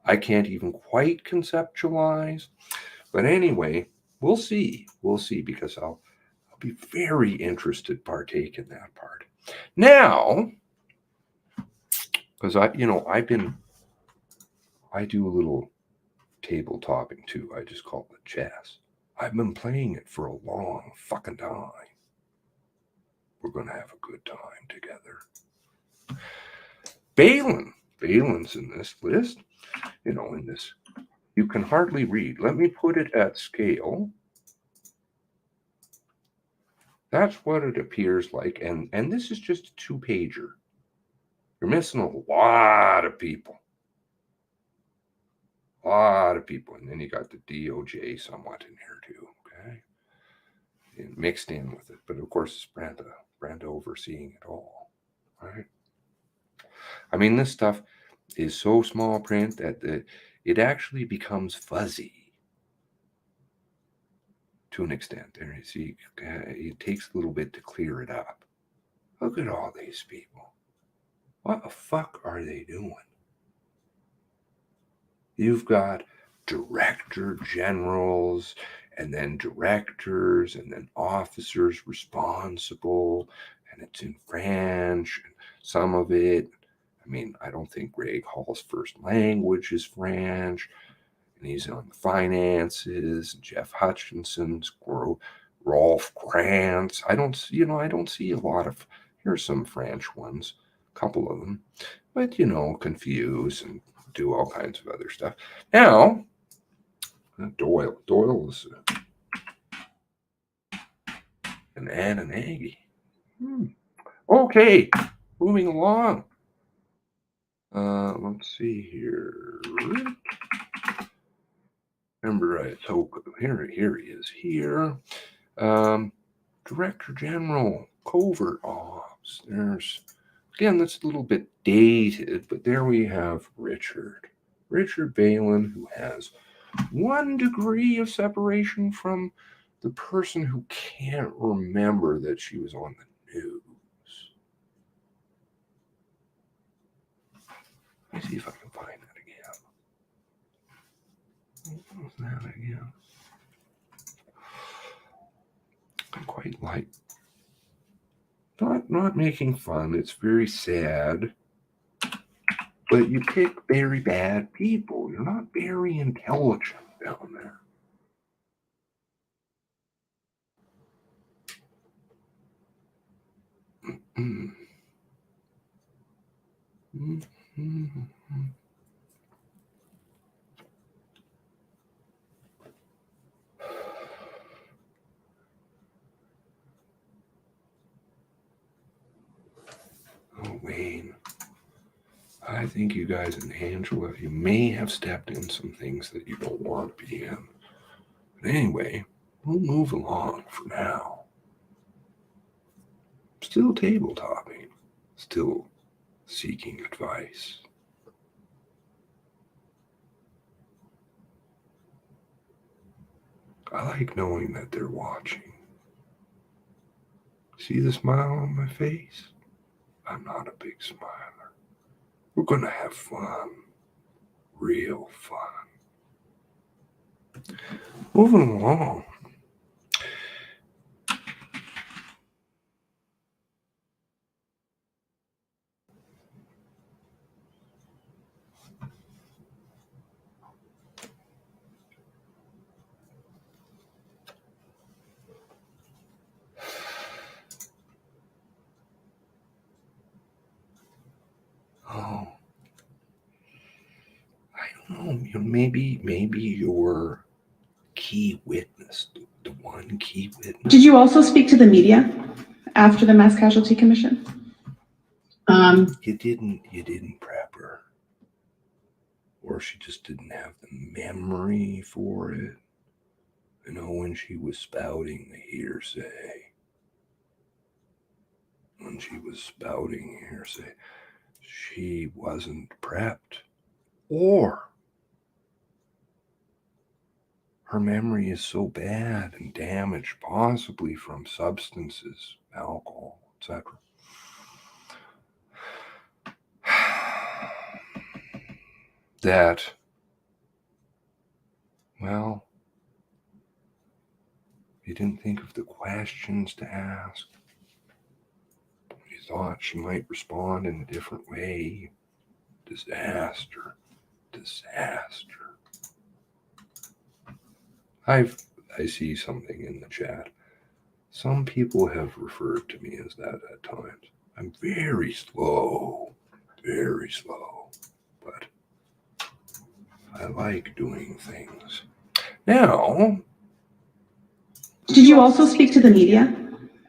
I can't even quite conceptualize. But anyway, we'll see. Because I'll be very interested to partake in that part. Now, because I do a little tabletopping too. I just call it chess. I've been playing it for a long fucking time. We're going to have a good time together. Balin's in this list. You know, in this, you can hardly read. Let me put it at scale. That's what it appears like. And this is just a 2-pager. You're missing a lot of people. And then you got the DOJ somewhat in here too, okay? And mixed in with it. But of course, it's Brenda overseeing it all, right? I mean, this stuff is so small print that it actually becomes fuzzy to an extent. There you see, it takes a little bit to clear it up. Look at all these people. What the fuck are they doing? You've got director generals and then directors, and then officers responsible, and it's in French, and some of it. I mean, I don't think Greg Hall's first language is French, and he's on the finances, and Jeff Hutchinson's, Rolf Krantz. I don't see a lot of, here's some French ones, a couple of them, but, confuse and do all kinds of other stuff. Now, Doyle is an Anunnaki. Okay, moving along. Let's see here. Remember, here he is here. Director General, Covert Ops. Again, that's a little bit dated, but there we have Richard Balin, who has 1 degree of separation from the person who can't remember that she was on the news. Let me see if I can find that again. What was that again? I quite like, not making fun, it's very sad, but you pick very bad people. You're not very intelligent down there. Oh, Wayne. I think you guys and Angela, you may have stepped in some things that you don't want to be in. But anyway, we'll move along for now. Still tabletopping, still seeking advice. I like knowing that they're watching. See the smile on my face? I'm not a big smiler. We're going to have fun. Real fun. Moving along. Oh, I don't know. Maybe your key witness, the one key witness. Did you also speak to the media after the Mass Casualty Commission? You didn't prep her, or she just didn't have the memory for it. When she was spouting the hearsay. She wasn't prepped, or her memory is so bad and damaged, possibly from substances, alcohol, etc., that, well, you didn't think of the questions to ask. You thought she might respond in a different way. Disaster. I see something in the chat. Some people have referred to me as that at times. I'm very slow, but I like doing things. Now, Did you also speak to the media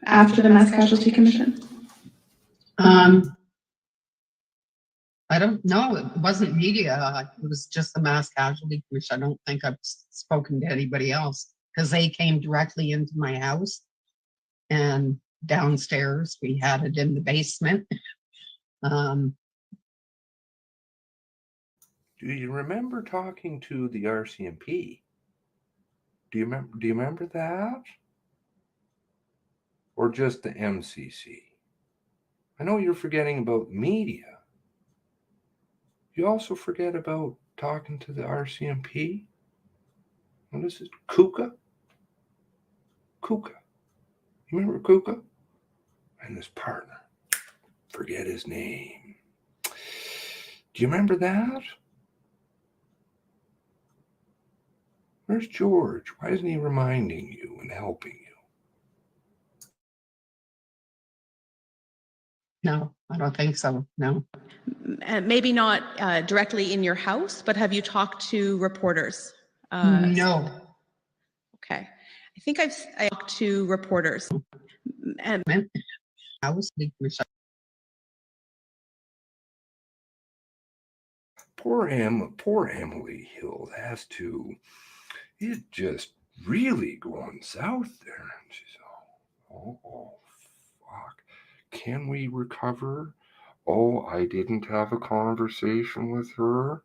after the Mass Casualty Commission? I don't know. It wasn't media. It was just the Mass Casualty Commission. I don't think I've spoken to anybody else because they came directly into my house, and downstairs we had it in the basement. do you remember talking to the Rcmp? Do you remember that? Or just the MCC? I know you're forgetting about media. You also forget about talking to the Rcmp? What is it? Kuka? Kuka. You remember Kuka? And his partner. Forget his name. Do you remember that? Where's George? Why isn't he reminding you and helping you? No, I don't think so. No. Maybe not directly in your house, but have you talked to reporters? No. Okay. I think I've talked to reporters. House. Poor Emily Hill has to. It's just really going south there. And she's oh, fuck. Can we recover? Oh, I didn't have a conversation with her.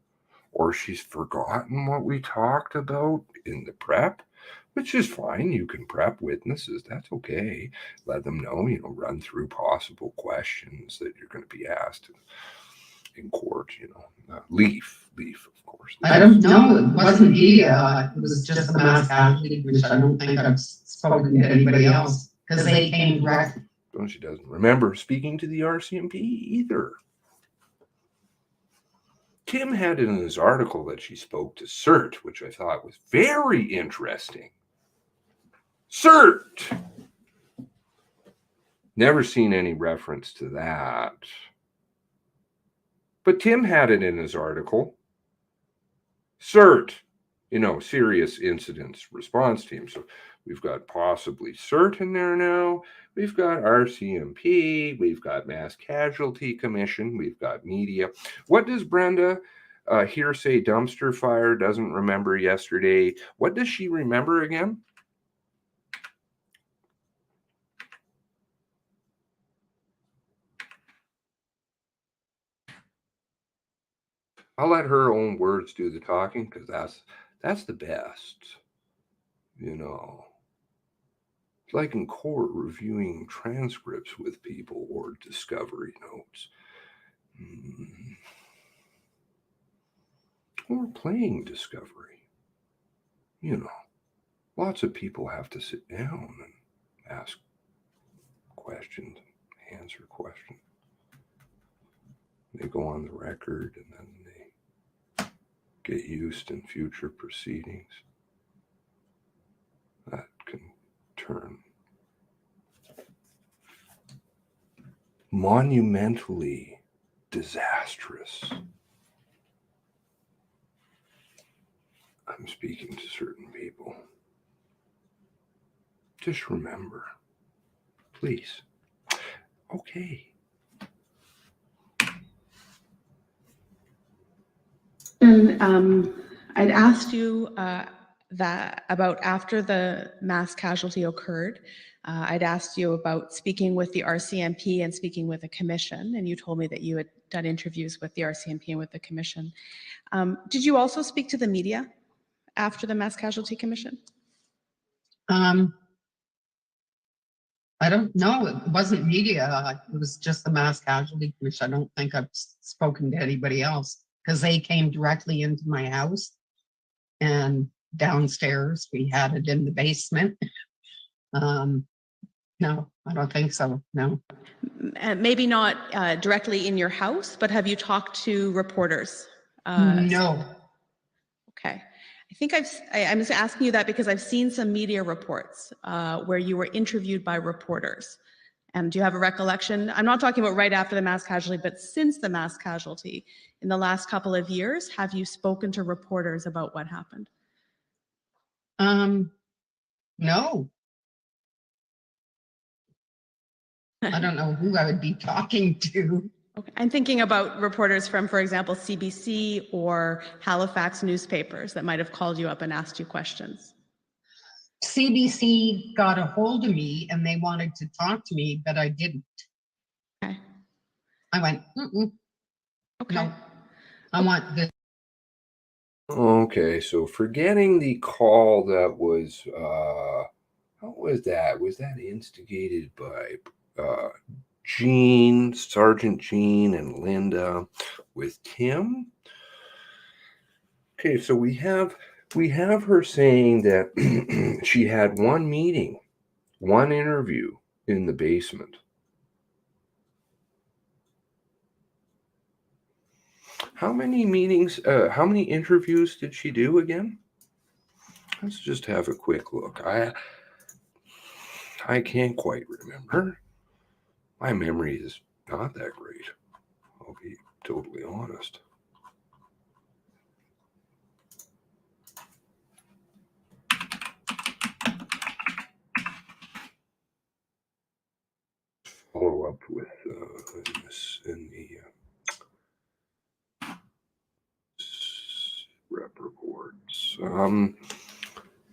Or she's forgotten what we talked about in the prep, which is fine. You can prep witnesses. That's okay. Let them know, run through possible questions that you're going to be asked in court, Leaf, of course. I don't know. It wasn't me. It was just a mass casualty, which I don't think I've spoken to anybody else because they came direct. Well, she doesn't remember speaking to the Rcmp either. Kim had it in his article that she spoke to CERT, which I thought was very interesting. CERT! Never seen any reference to that. But Tim had it in his article. CERT, serious incidents response team. So we've got possibly CERT in there now. We've got Rcmp. We've got Mass Casualty Commission. We've got media. What does Brenda hearsay dumpster fire doesn't remember yesterday? What does she remember again? I'll let her own words do the talking because that's the best. It's like in court reviewing transcripts with people or discovery notes. Or playing discovery. Lots of people have to sit down and ask questions, answer questions. They go on the record and then they get used in future proceedings. That can turn monumentally disastrous. I'm speaking to certain people. Just remember, please. Okay. And I'd asked you that about after the mass casualty occurred. I'd asked you about speaking with the Rcmp and speaking with the commission, and you told me that you had done interviews with the Rcmp and with the commission. Did you also speak to the media after the mass casualty commission? I don't know. It wasn't media. It was just the mass casualty commission. I don't think I've spoken to anybody else because they came directly into my house and downstairs. We had it in the basement. No, I don't think so. No. Maybe not directly in your house, but have you talked to reporters? No. Okay. I think I'm just asking you that because I've seen some media reports where you were interviewed by reporters. And do you have a recollection? I'm not talking about right after the mass casualty, but since the mass casualty, in the last couple of years, have you spoken to reporters about what happened? No. I don't know who I would be talking to. Okay. I'm thinking about reporters from, for example, CBC or Halifax newspapers that might have called you up and asked you questions. CBC got a hold of me and they wanted to talk to me, but I didn't. Okay. I went, okay. No, I want this. Okay, so forgetting the call that was, how was that? Was that instigated by Jean, Sergeant Jean and Linda with Tim? Okay, so we have her saying that she had one meeting one interview in the basement. How many meetings, how many interviews did she do again? Let's just have a quick look. I can't quite remember. My memory is not that great. I'll be totally honest. Follow up with this in the rep reports.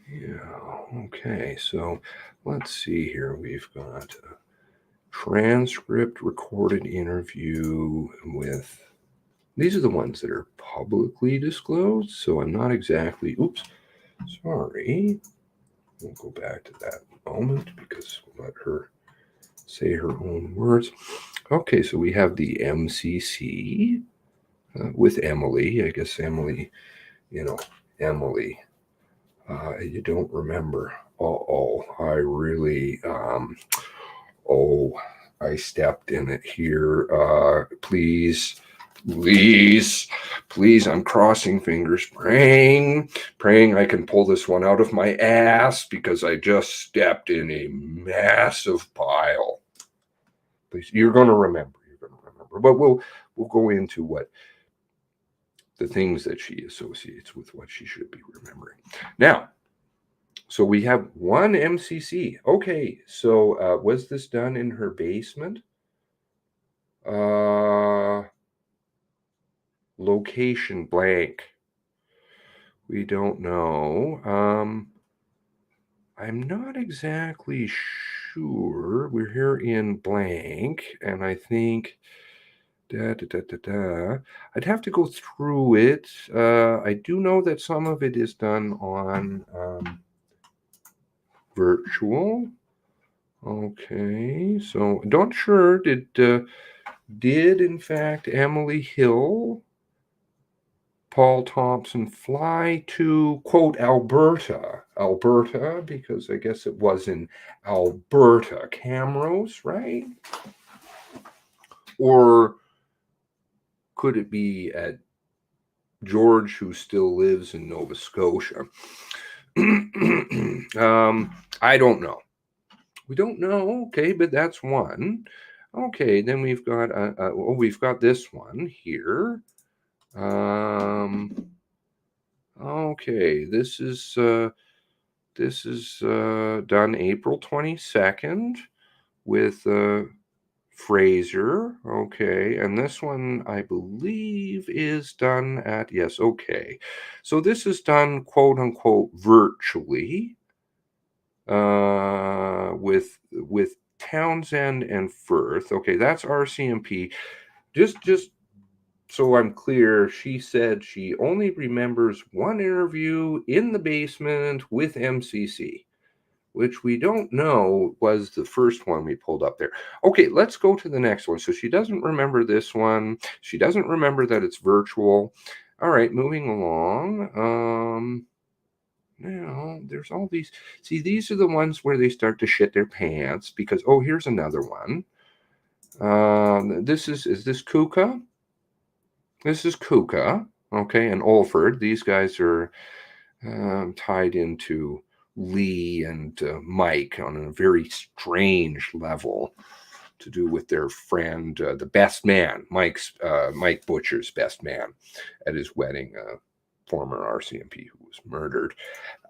Yeah, okay, so let's see here. We've got a transcript, recorded interview with, these are the ones that are publicly disclosed, so I'm not exactly, oops, sorry. We'll go back to that moment because we'll let her say her own words. Okay, so we have the MCC with Emily. I guess Emily, Emily, you don't remember. I really, I stepped in it here. Please, I'm crossing fingers, praying I can pull this one out of my ass because I just stepped in a massive pile. Please, you're going to remember. But we'll go into what the things that she associates with what she should be remembering. Now, so we have one MCC. Okay, so was this done in her basement? Location blank. We don't know. I'm not exactly sure. We're here in blank, and I think I'd have to go through it. I do know that some of it is done on virtual. Okay, so not sure. Did in fact Emily Hill, Paul Thompson fly to, quote, Alberta, because I guess it was in Alberta, Camrose, right? Or could it be at George, who still lives in Nova Scotia? I don't know. We don't know. Okay, but that's one. Okay, then we've got we've got this one here. Okay, this is done April 22nd with Fraser. Okay, and this one I believe is done at, yes, okay. So this is done quote unquote virtually with Townsend and Firth. Okay, that's Rcmp. Just so I'm clear, she said she only remembers one interview in the basement with MCC, which we don't know was the first one we pulled up there. Okay, let's go to the next one. So she doesn't remember this one. She doesn't remember that it's virtual. All right, moving along. Now, there's all these. See, these are the ones where they start to shit their pants because, oh, here's another one. Is this Kuka? This is Kuka, okay, and Olford. These guys are tied into Lee and Mike on a very strange level to do with their friend, the best man, Mike Butcher's best man at his wedding, former Rcmp who was murdered.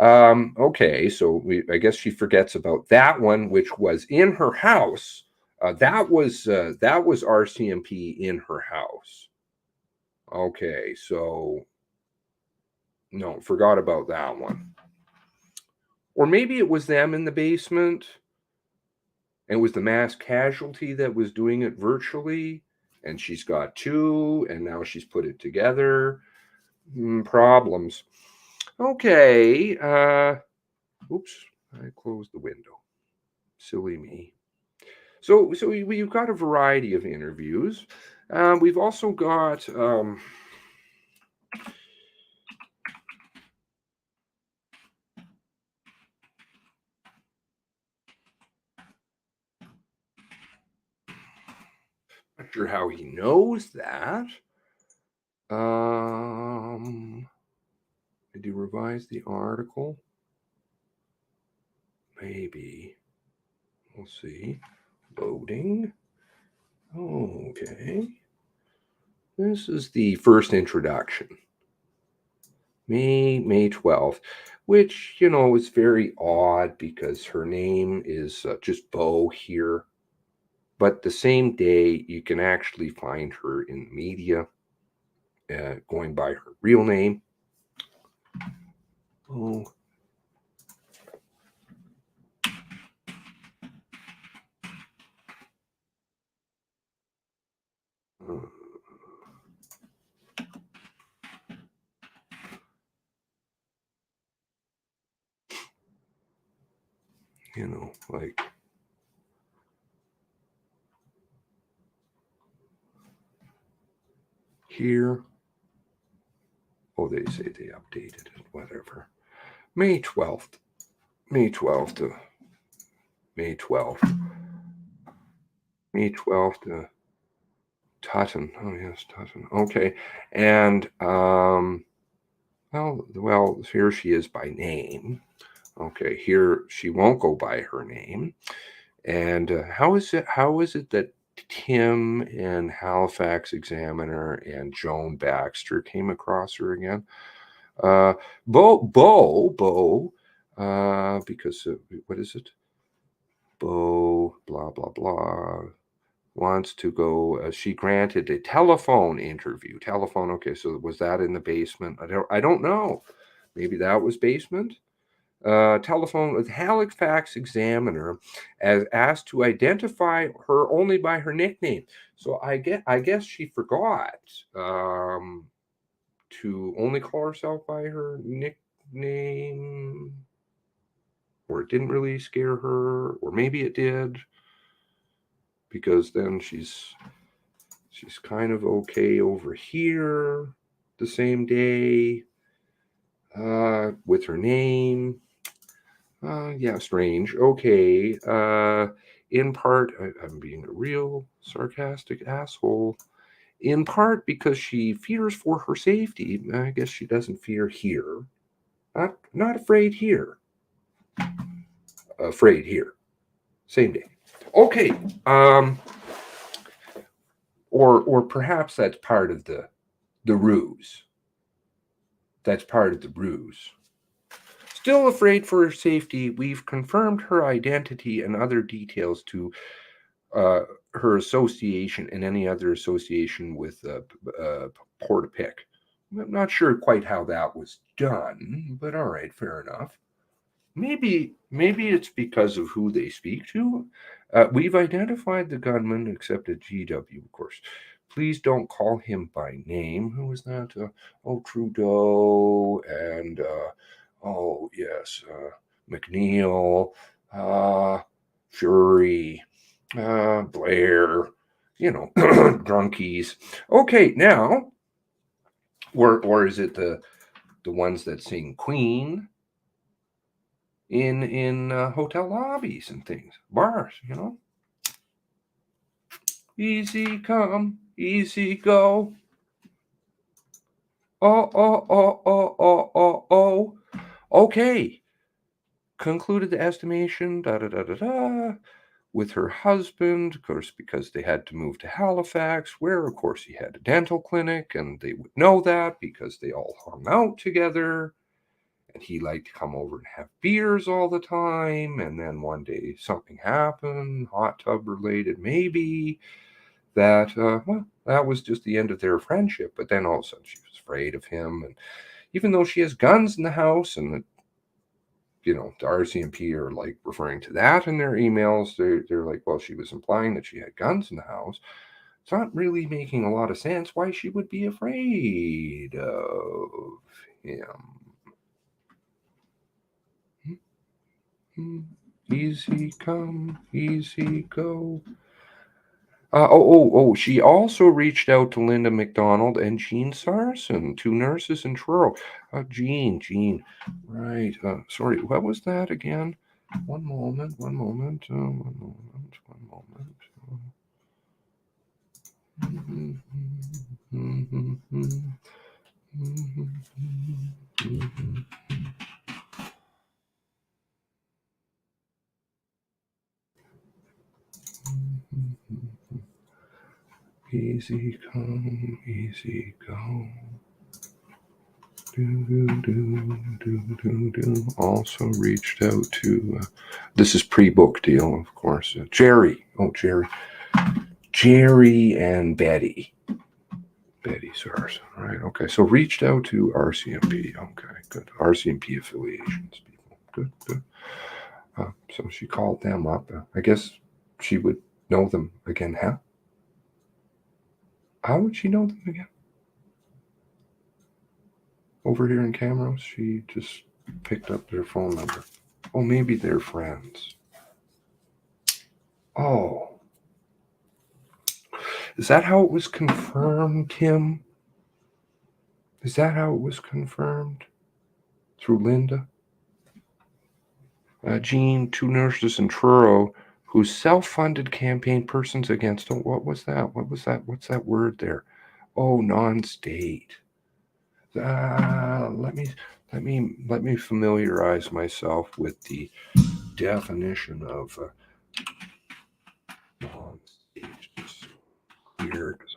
Okay, so I guess she forgets about that one, which was in her house. That was Rcmp in her house. Okay, so no, forgot about that one. Or maybe it was them in the basement and it was the mass casualty that was doing it virtually, and she's got two, and now she's put it together. Problems. Okay, oops, I closed the window. Silly me. So we've got a variety of interviews. We've also got sure how he knows that. Did you revise the article? Maybe. We'll see. Loading. Okay. This is the first introduction. May 12th, which, you know, is very odd because her name is just Bo here. But the same day, you can actually find her in the media going by her real name. Oh. You know, like here. Oh, they say they updated it, whatever. May 12th. May 12th. May 12th. May 12th. Tutton. Oh, yes, Tutton. Okay. And, well, here she is by name. Okay, here she won't go by her name. And how is it that Tim and Halifax Examiner and Joan Baxter came across her again? Bo, because what is it? Bo, blah, blah, blah, wants to go, she granted a telephone interview. Telephone, okay, so was that in the basement? I don't know. Maybe that was basement? Telephone with Halifax Examiner as asked to identify her only by her nickname. So I guess she forgot to only call herself by her nickname, or it didn't really scare her, or maybe it did, because then she's kind of okay over here the same day with her name. Yeah, strange. Okay. In part, I'm being a real sarcastic asshole. In part because she fears for her safety. I guess she doesn't fear here. Not afraid here. Afraid here. Same day. Okay. Or perhaps that's part of the ruse. That's part of the ruse. Still afraid for her safety, we've confirmed her identity and other details to her association and any other association with Portapic. I'm not sure quite how that was done, but all right, fair enough. Maybe it's because of who they speak to. We've identified the gunman, except a GW, of course. Please don't call him by name. Who was that? Trudeau and... oh, yes, McNeil, Fury, Blair, you know, drunkies. Okay, now, or is it the ones that sing Queen in hotel lobbies and things, bars, you know? Easy come, easy go. Oh. Okay. Concluded the estimation, with her husband, of course, because they had to move to Halifax, where, of course, he had a dental clinic, and they would know that because they all hung out together, and he liked to come over and have beers all the time, and then one day something happened, hot tub related maybe, that, that was just the end of their friendship, but then all of a sudden she was afraid of him, and even though she has guns in the house, and you know, the Rcmp are like referring to that in their emails. They're like, well, she was implying that she had guns in the house. It's not really making a lot of sense why she would be afraid of him. Easy come, easy go. She also reached out to Linda McDonald and Jean Sarson, 2 nurses in Truro. Jean, right. Sorry, what was that again? One moment. Easy come, easy go. Do. Also reached out to, this is pre-book deal, of course. Jerry. Oh, Jerry and Betty. Betty Sarson, right? Okay, so reached out to Rcmp. Okay, good. Rcmp affiliations, people. Good, good. So she called them up. I guess she would know them again. How would she know them again? Over here in Camrose, she just picked up their phone number. Oh, maybe they're friends. Oh. Is that how it was confirmed, Kim? Is that how it was confirmed? Through Linda? Jean, 2 nurses in Truro who self-funded campaign persons against, oh, what was that? What was that? What's that word there? Oh, non-state. Let me familiarize myself with the definition of non-state. Just clear, because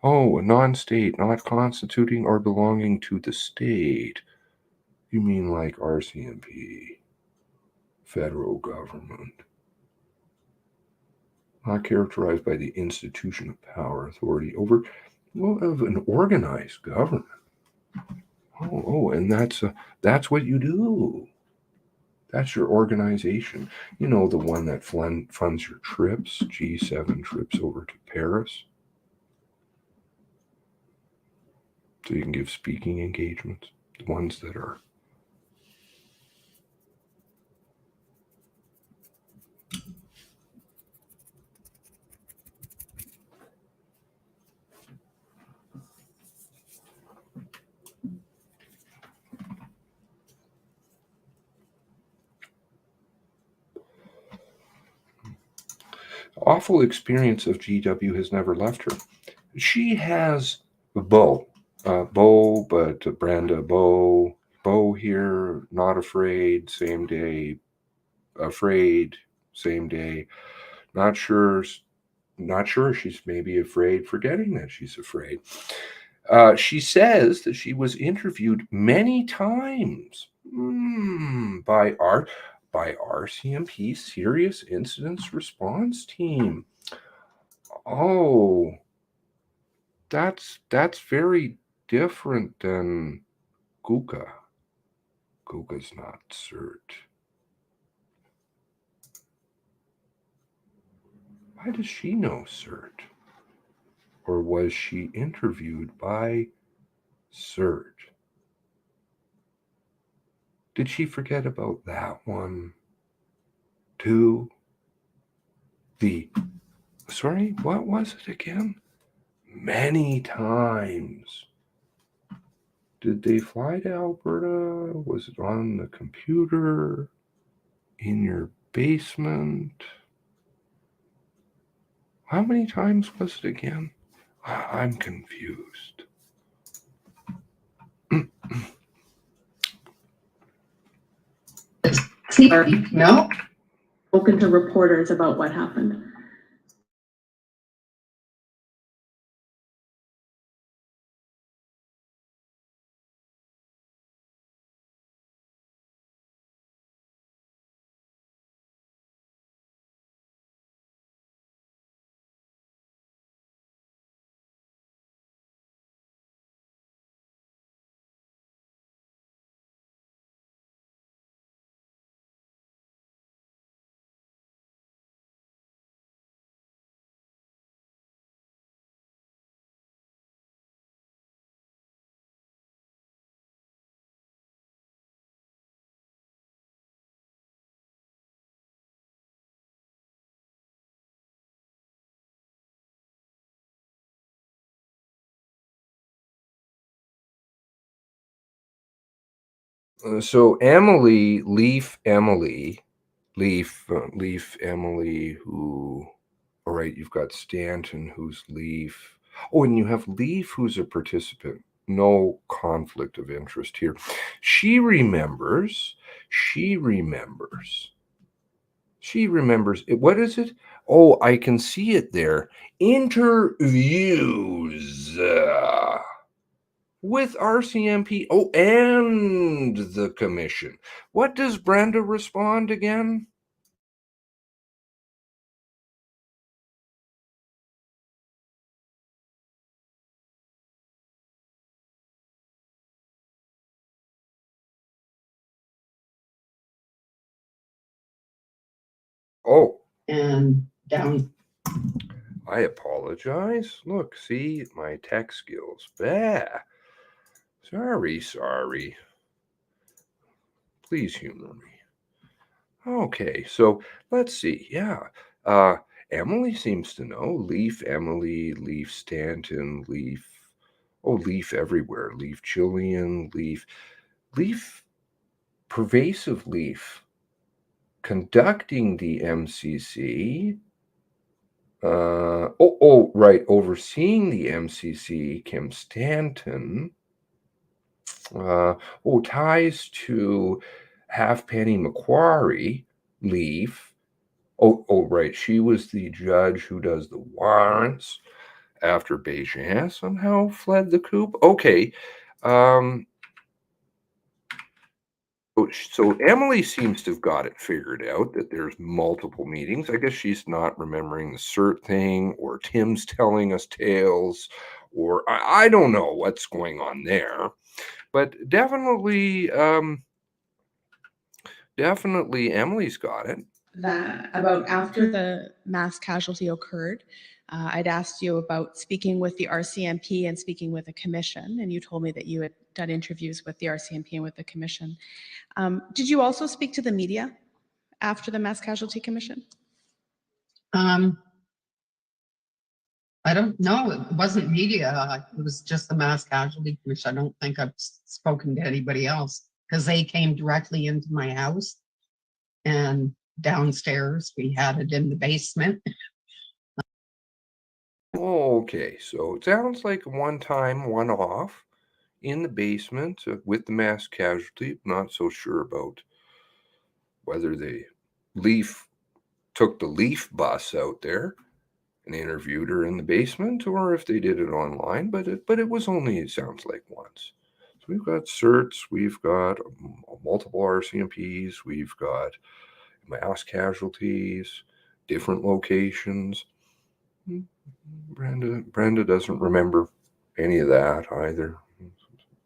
Oh, a non-state, not constituting or belonging to the state. You mean like Rcmp, federal government. Not characterized by the institution of power, authority over, well, of an organized government. And that's what you do. That's your organization. You know, the one that funds your trips, G7 trips over to Paris. So you can give speaking engagements, the ones that are awful experience of GW has never left her. She has Bo, but Brenda, Bo here, not afraid, same day, afraid, same day, not sure she's maybe afraid, forgetting that she's afraid. She says that she was interviewed many times by Rcmp Serious Incidents Response Team. Oh, that's very different than Guka. Guka's not CERT. Why does she know CERT? Or was she interviewed by CERT? Did she forget about that one too? Sorry, what was it again? Many times. Did they fly to Alberta? Was it on the computer? In your basement? How many times was it again? I'm confused. No? Spoken to reporters about what happened. So Emily, Leaf Emily, who, all right, you've got Stanton, who's Leaf. Oh, and you have Leaf, who's a participant. No conflict of interest here. She remembers. What is it? Oh, I can see it there. Interviews with Rcmp. Oh, and the commission. What does Brenda respond again? Oh, and down. I apologize. Look, see my tech skills. Bah. Sorry. Please humor me. Okay, so let's see. Yeah. Emily seems to know. Leaf Emily, Leaf Stanton, Leaf. Oh, Leaf everywhere. Leaf Jillian, Leaf, pervasive Leaf. Conducting the MCC. Right. Overseeing the MCC, Kim Stanton. Ties to Halfpenny Macquarie, Leaf. Right. She was the judge who does the warrants after Beijing somehow fled the coup. Okay. So Emily seems to have got it figured out that there's multiple meetings. I guess she's not remembering the cert thing, or Tim's telling us tales, or I don't know what's going on there. But definitely Emily's got it. That about after the mass casualty occurred, I'd asked you about speaking with the RCMP and speaking with the commission, and you told me that you had done interviews with the RCMP and with the commission. Did you also speak to the media after the mass casualty commission? I don't know. It wasn't media. It was just the mass casualty commission. I don't think I've spoken to anybody else because they came directly into my house, and downstairs we had it in the basement. Okay, so it sounds like a one-time, one-off in the basement with the mass casualty. Not so sure about whether the Leaf took the Leaf bus out there and interviewed her in the basement, or if they did it online. But it was only, it sounds like, once. So we've got certs, we've got multiple RCMPs, we've got mass casualties, different locations. Brenda doesn't remember any of that either.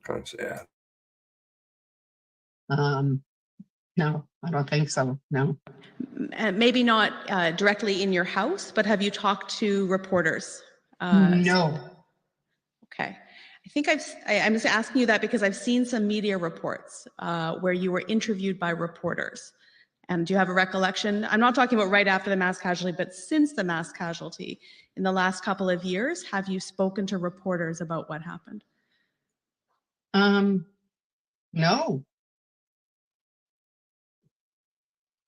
Kind of sad. No, I don't think so. No. Maybe not directly in your house, but have you talked to reporters? No. Okay. I think I'm just asking you that because I've seen some media reports where you were interviewed by reporters. And do you have a recollection? I'm not talking about right after the mass casualty, but since the mass casualty, in the last couple of years, have you spoken to reporters about what happened? No.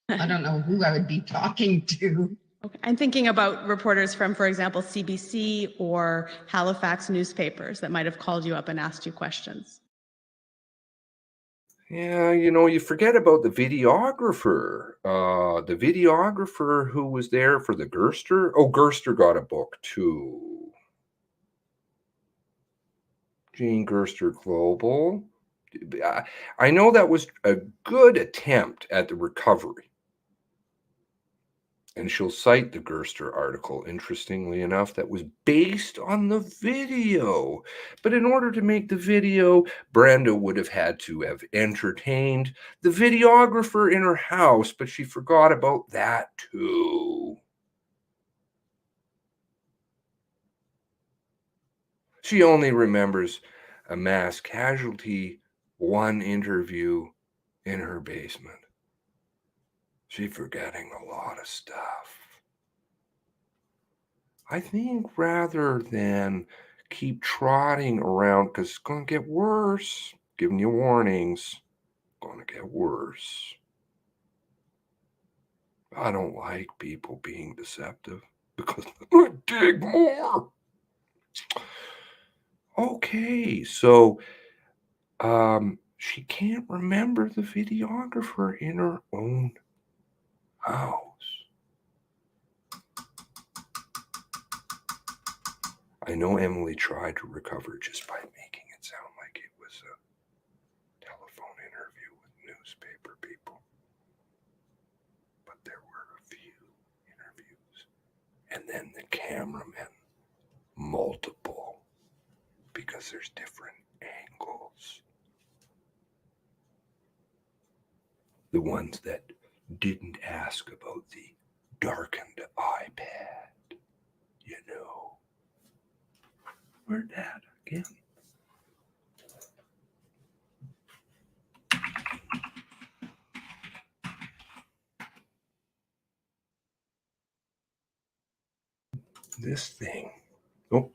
I don't know who I would be talking to. Okay. I'm thinking about reporters from, for example, CBC or Halifax newspapers that might have called you up and asked you questions. Yeah, you forget about the videographer. The videographer who was there for the Gerster. Oh, Gerster got a book too. Jane Gerster Global. I know that was a good attempt at the recovery. And she'll cite the Gerster article, interestingly enough, that was based on the video. But in order to make the video, Brenda would have had to have entertained the videographer in her house, but she forgot about that too. She only remembers a mass casualty, one interview in her basement. She's forgetting a lot of stuff. I think rather than keep trotting around, because it's going to get worse, giving you warnings, going to get worse. I don't like people being deceptive because I dig more. Okay, so she can't remember the videographer in her own house. I know Emily tried to recover just by making it sound like it was a telephone interview with newspaper people. But there were a few interviews. And then the cameramen, multiple, because there's different angles. The ones that didn't ask about the darkened iPad, you know. Where'd that again? This thing. Oh.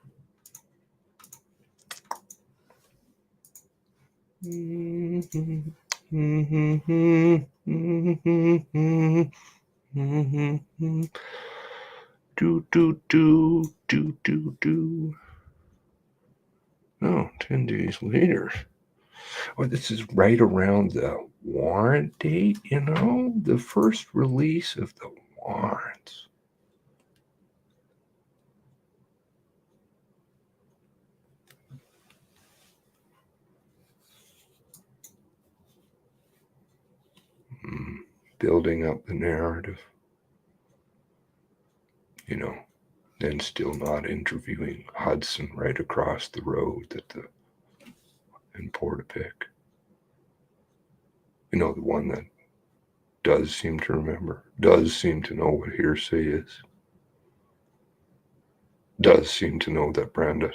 Do. Oh, 10 days later. Well, this is right around the warrant date, you know, the first release of the warrants. Building up the narrative, you know, then still not interviewing Hudson right across the road in Portapic. You know, the one that does seem to remember, does seem to know what hearsay is, does seem to know that Brenda,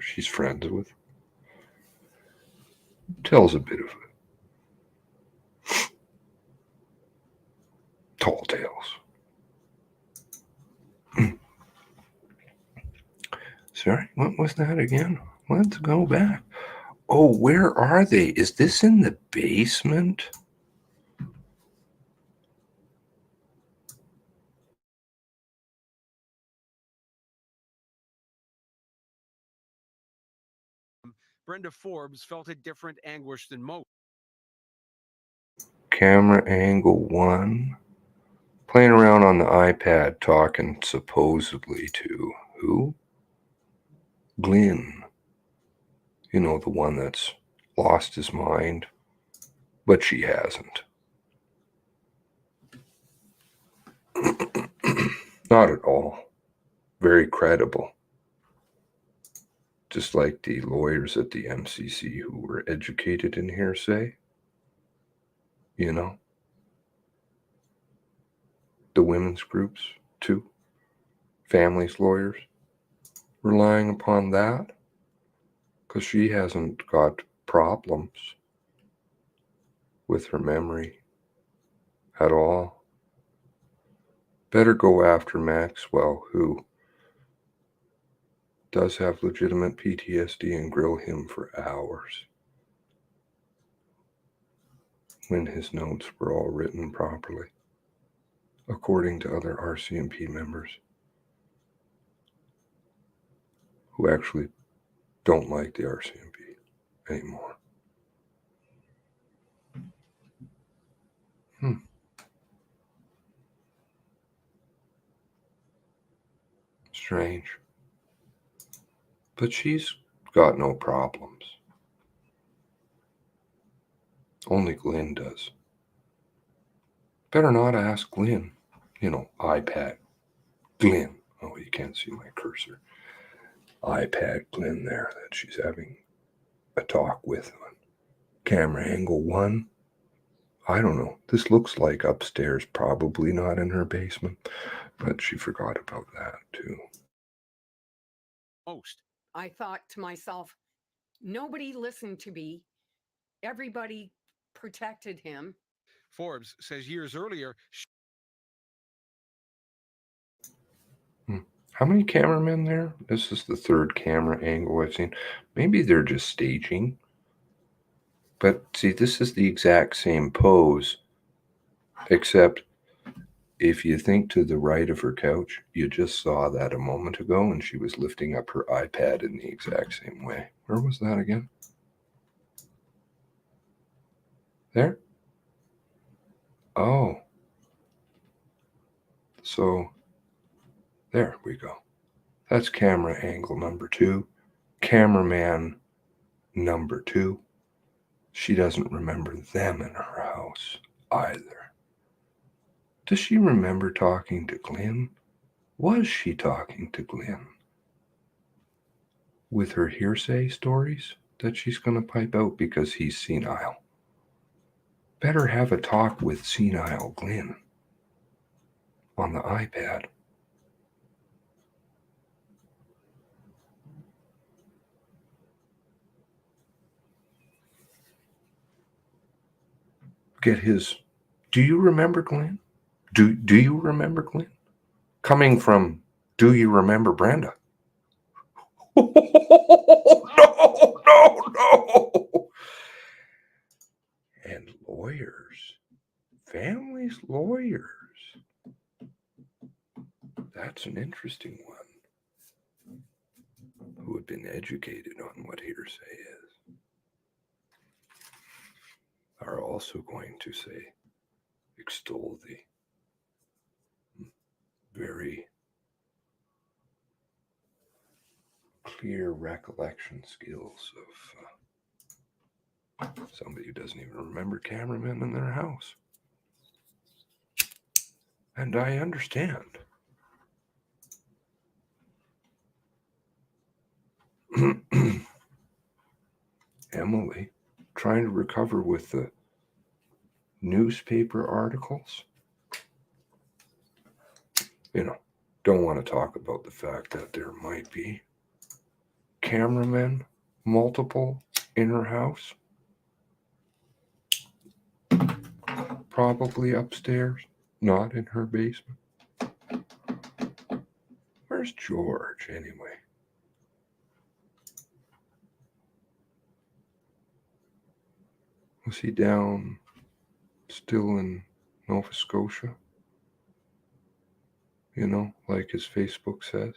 she's friends with, tells a bit of tall tales. Sorry, what was that again? Let's go back. Oh, where are they? Is this in the basement? Brenda Forbes felt a different anguish than most. Camera angle 1. Playing around on the iPad, talking supposedly to who? Glynn. You know, the one that's lost his mind, but she hasn't. Not at all. Very credible. Just like the lawyers at the MCC who were educated in hearsay. You know? The women's groups, too. Families lawyers. Relying upon that. Because she hasn't got problems with her memory at all. Better go after Maxwell, who does have legitimate PTSD, and grill him for hours when his notes were all written properly, according to other Rcmp members who actually don't like the Rcmp anymore. Strange. But she's got no problems. Only Glynn does. Better not ask Glynn. You know, iPad Glynn. Oh, you can't see my cursor. iPad Glynn there that she's having a talk with on camera angle 1. I don't know. This looks like upstairs, probably not in her basement, but she forgot about that too. Most. I thought to myself, nobody listened to me. Everybody protected him. Forbes says years earlier. How many cameramen there? This is the third camera angle I've seen. Maybe they're just staging. But see, this is the exact same pose, except if you think to the right of her couch, you just saw that a moment ago, and she was lifting up her iPad in the exact same way. Where was that again? There? Oh. So, there we go. That's camera angle number 2. Cameraman number 2. She doesn't remember them in her house either. Does she remember talking to Glenn? Was she talking to Glenn? With her hearsay stories that she's going to pipe out because he's senile. Better have a talk with senile Glenn on the iPad. Get his, do you remember Glenn? Do you remember Glenn? Coming from, do you remember Brenda? No. And lawyers, families, lawyers. That's an interesting one. Who have been educated on what hearsay is, are also going to say, extol the very clear recollection skills of somebody who doesn't even remember cameramen in their house. And I understand. Emily, trying to recover with the newspaper articles. You know, don't want to talk about the fact that there might be cameramen, multiple, in her house. Probably upstairs, not in her basement. Where's George, anyway? Was he down still in Nova Scotia? You know, like his Facebook says.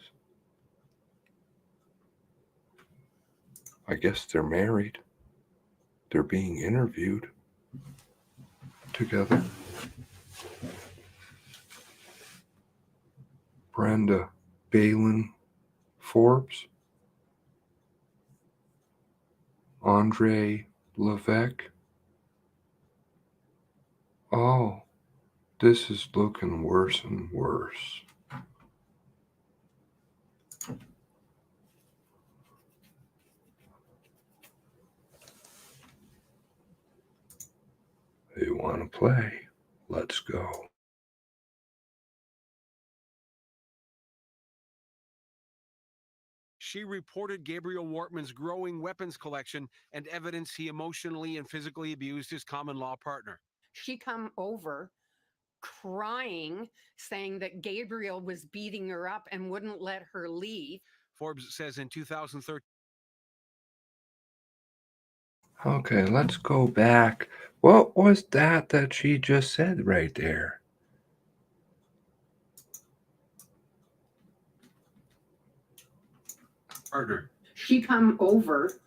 I guess they're married. They're being interviewed together. Brenda Balin Forbes, Andre Levesque. Oh, this is looking worse and worse. They want to play. Let's go. She reported Gabriel Wortman's growing weapons collection and evidence he emotionally and physically abused his common law partner. She come over crying, saying that Gabriel was beating her up and wouldn't let her leave. Forbes says in 2013. Okay, let's go back. What was that she just said right there? Partner. She come over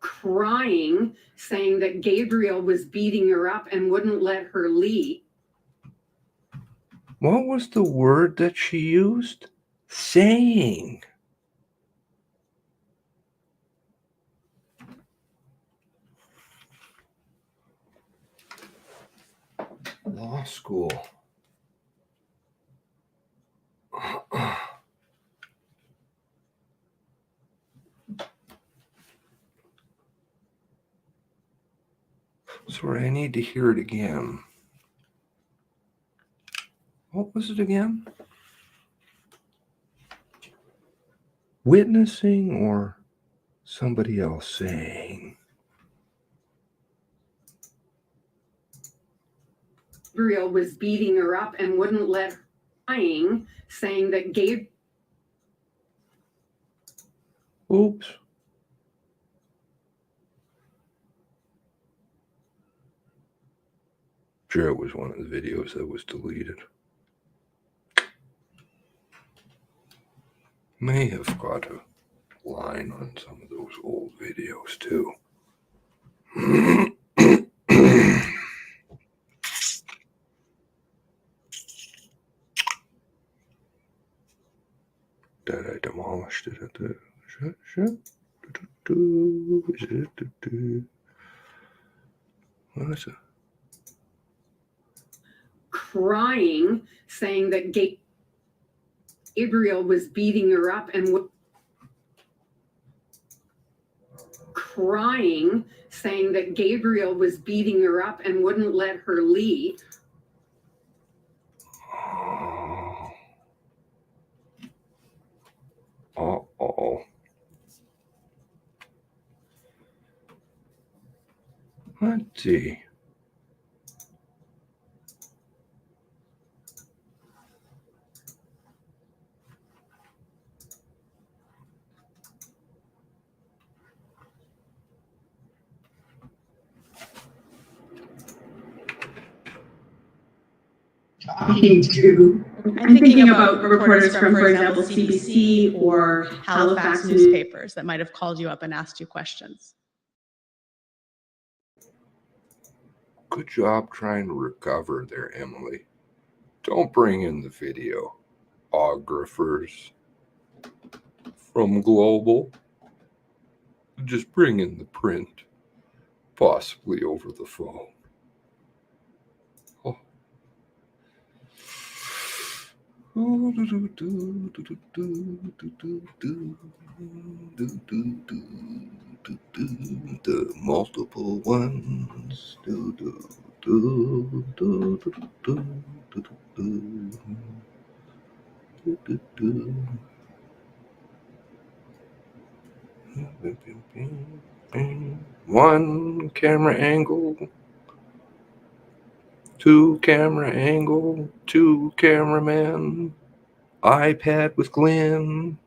crying, saying that Gabriel was beating her up and wouldn't let her leave. What was the word that she used? Saying. Law school. Sorry, I need to hear it again. What was it again? Witnessing or somebody else saying? Gabriel was beating her up and wouldn't let her crying, saying that Gabriel. Oops. Sure, it was one of the videos that was deleted. May have got a line on some of those old videos too. That I demolished it at the what is it? Crying, saying that Gabriel was beating her up and crying, saying that Gabriel was beating her up and wouldn't let her leave. Uh-oh. Let's see. Talking to. I'm thinking about reporters from, for example, CBC or Halifax newspapers that might have called you up and asked you questions. Good job trying to recover there, Emily. Don't bring in the videographers from Global. Just bring in the print, possibly over the phone. Oh. The multiple ones. One camera angle, two camera angle, two cameramen, iPad with Glenn,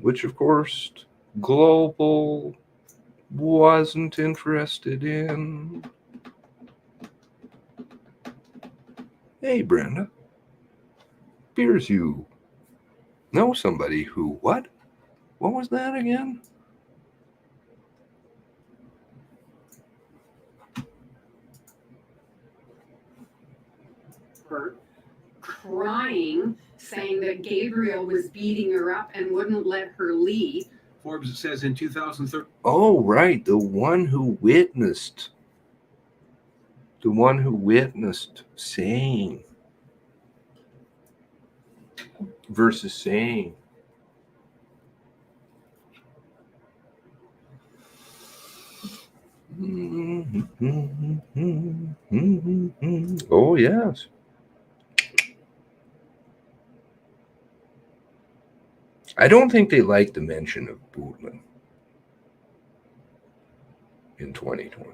which of course Global wasn't interested in. Hey, Brenda, appears you know somebody who, what? What was that again? Her crying, saying that Gabriel was beating her up and wouldn't let her leave. Forbes says in 2013. Oh, right, the one who witnessed saying versus saying. Oh, yes. I don't think they like the mention of Bootman in 2020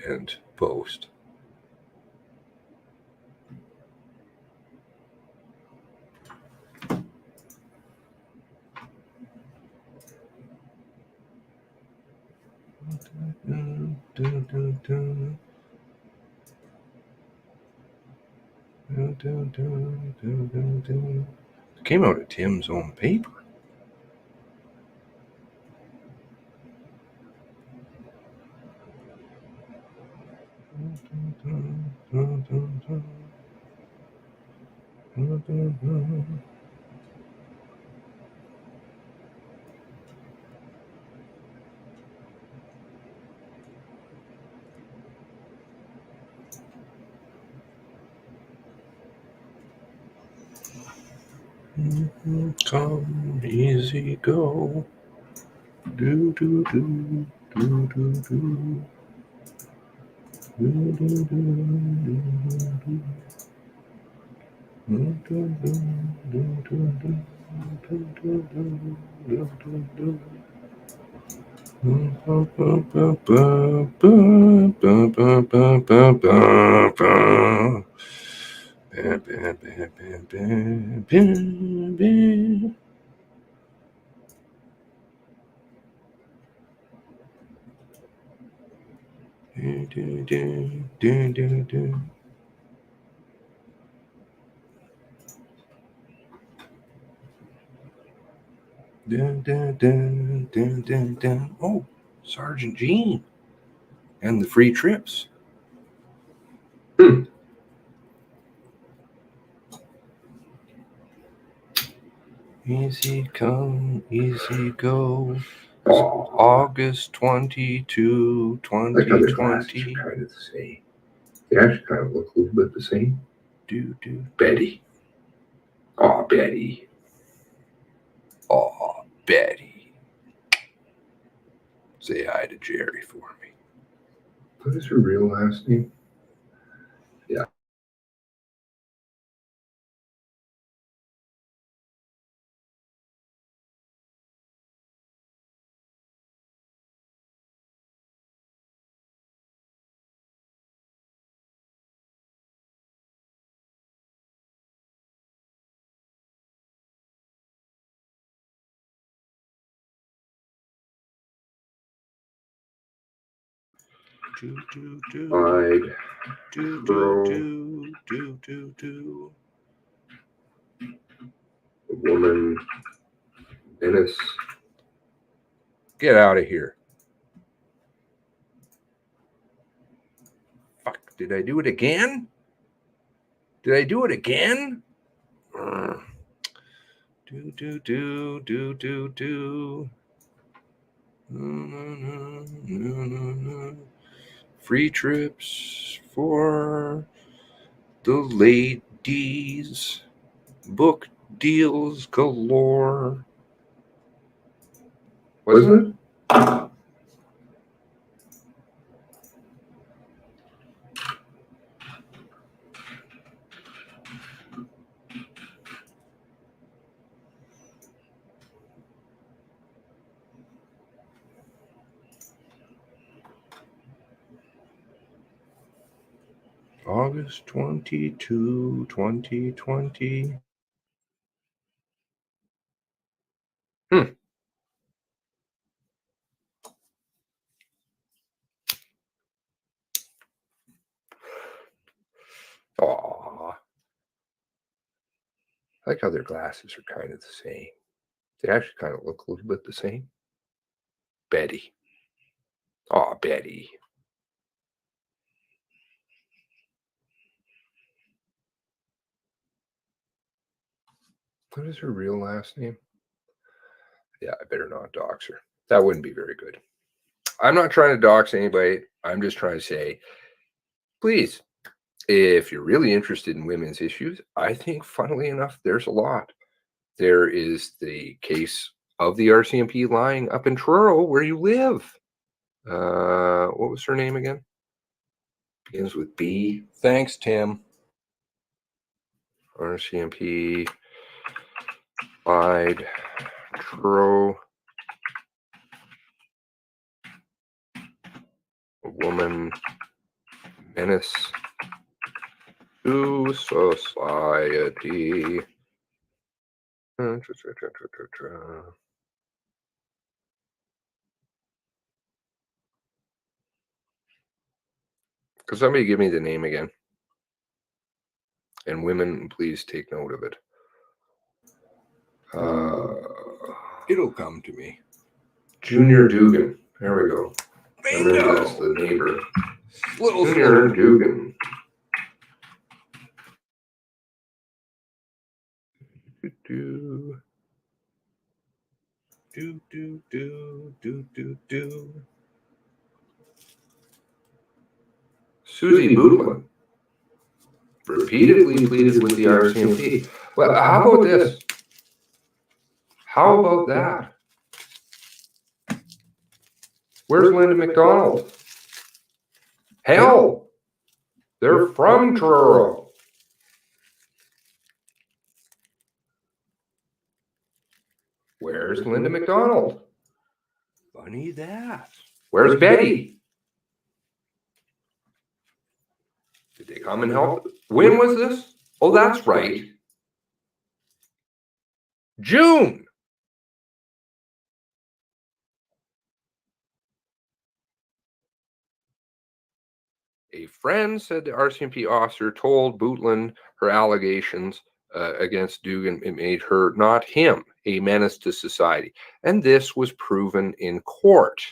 and post. It came out of Tim's own paper. Come easy go. Do do do do do do. Do do do do do. Do do do do do do. Do do do do do. dun, dun, dun, dun. Dun, dun, dun, dun, dun, dun. Oh, Sergeant Jean and the free trips. Easy come, easy go. August 22, 2020. Kind of the same. They actually kind of look a little bit the same. Betty. Oh, Betty. Oh, Betty. Say hi to Jerry for me. What is her real last name? Yeah. I'd throw a woman menace. Get out of here. Fuck, did I do it again? Did I do it again? Free trips for the ladies. Book deals galore. Wasn't it? August 22, 2020. Aw. I like how their glasses are kind of the same. They actually kind of look a little bit the same. Betty. Aw, Betty. What is her real last name? Yeah, I better not dox her. That wouldn't be very good. I'm not trying to dox anybody. I'm just trying to say, please, if you're really interested in women's issues, I think, funnily enough, there's a lot. There is the case of the Rcmp lying up in Truro, where you live. What was her name again? Begins with B. Thanks, Tim. Rcmp lied. Truro. A woman menace to society. Could somebody give me the name again? And women, please take note of it. It'll come to me. Junior Dugan. There we go. Bingo! That's the neighbor. Little Junior Dugan. Susie Bootlin repeatedly pleaded with the Rcmp. Well, how about this? How about that? Where's Linda McDonald? Hell, they're from Truro. Where's Linda McDonald? Funny that. Where's Betty? Did they come and help? When was this? Oh, that's right. June. friend, said the RCMP officer, told Bootland her allegations against Dugan, it made her, not him, a menace to society. And this was proven in court.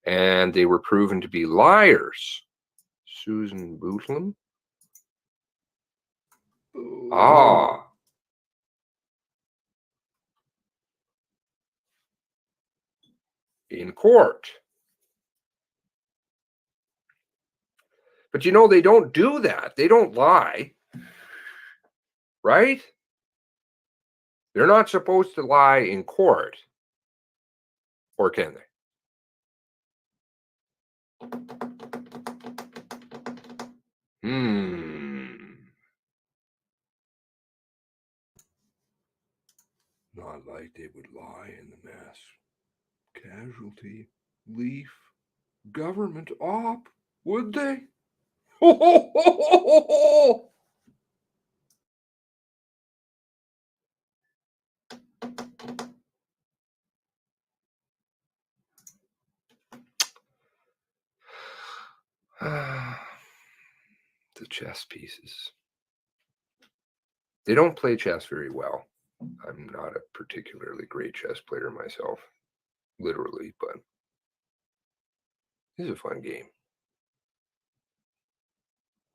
And they were proven to be liars. Susan Bootland? Ah. In court. But you know, they don't do that. They don't lie. Right? They're not supposed to lie in court. Or can they? Not like they would lie in the mass casualty leaf government op, would they? Ho, ho, ho, ho, ho, ho. The chess pieces. They don't play chess very well. I'm not a particularly great chess player myself, literally, but it's a fun game.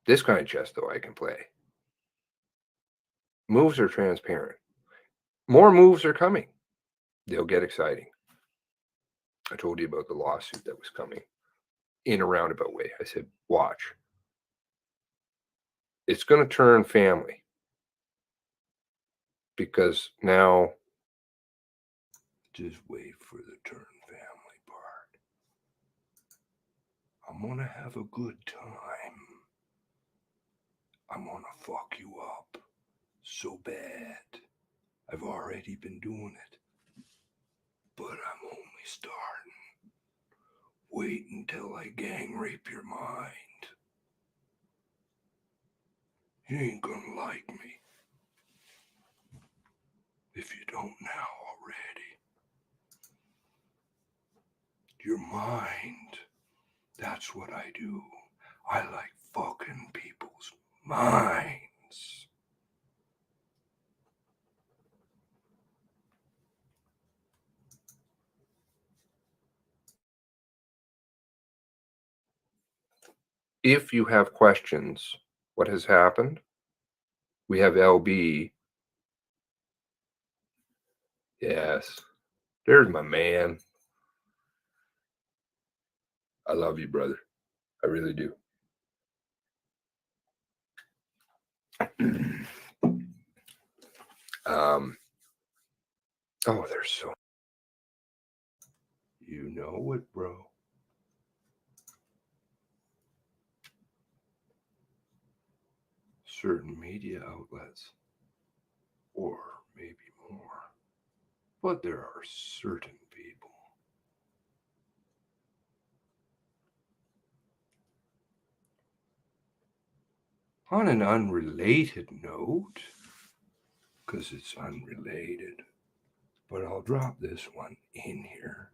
This kind of chess, though, I can play. Moves are transparent. More moves are coming. They'll get exciting. I told you about the lawsuit that was coming in a roundabout way. I said, watch. It's going to turn family. Because now, just wait for the turn family part. I'm going to have a good time. I'm going to fuck you up so bad. I've already been doing it. But I'm only starting. Wait until I gang rape your mind. You ain't gonna like me. If you don't now already. Your mind. That's what I do. I like fucking people's minds. If you have questions, what has happened? We have LB. Yes. There's my man. I love you, brother. I really do. Oh, there's so. You know it, bro. Certain media outlets, or maybe more, but there are certain people. On an unrelated note, because it's unrelated, but I'll drop this one in here.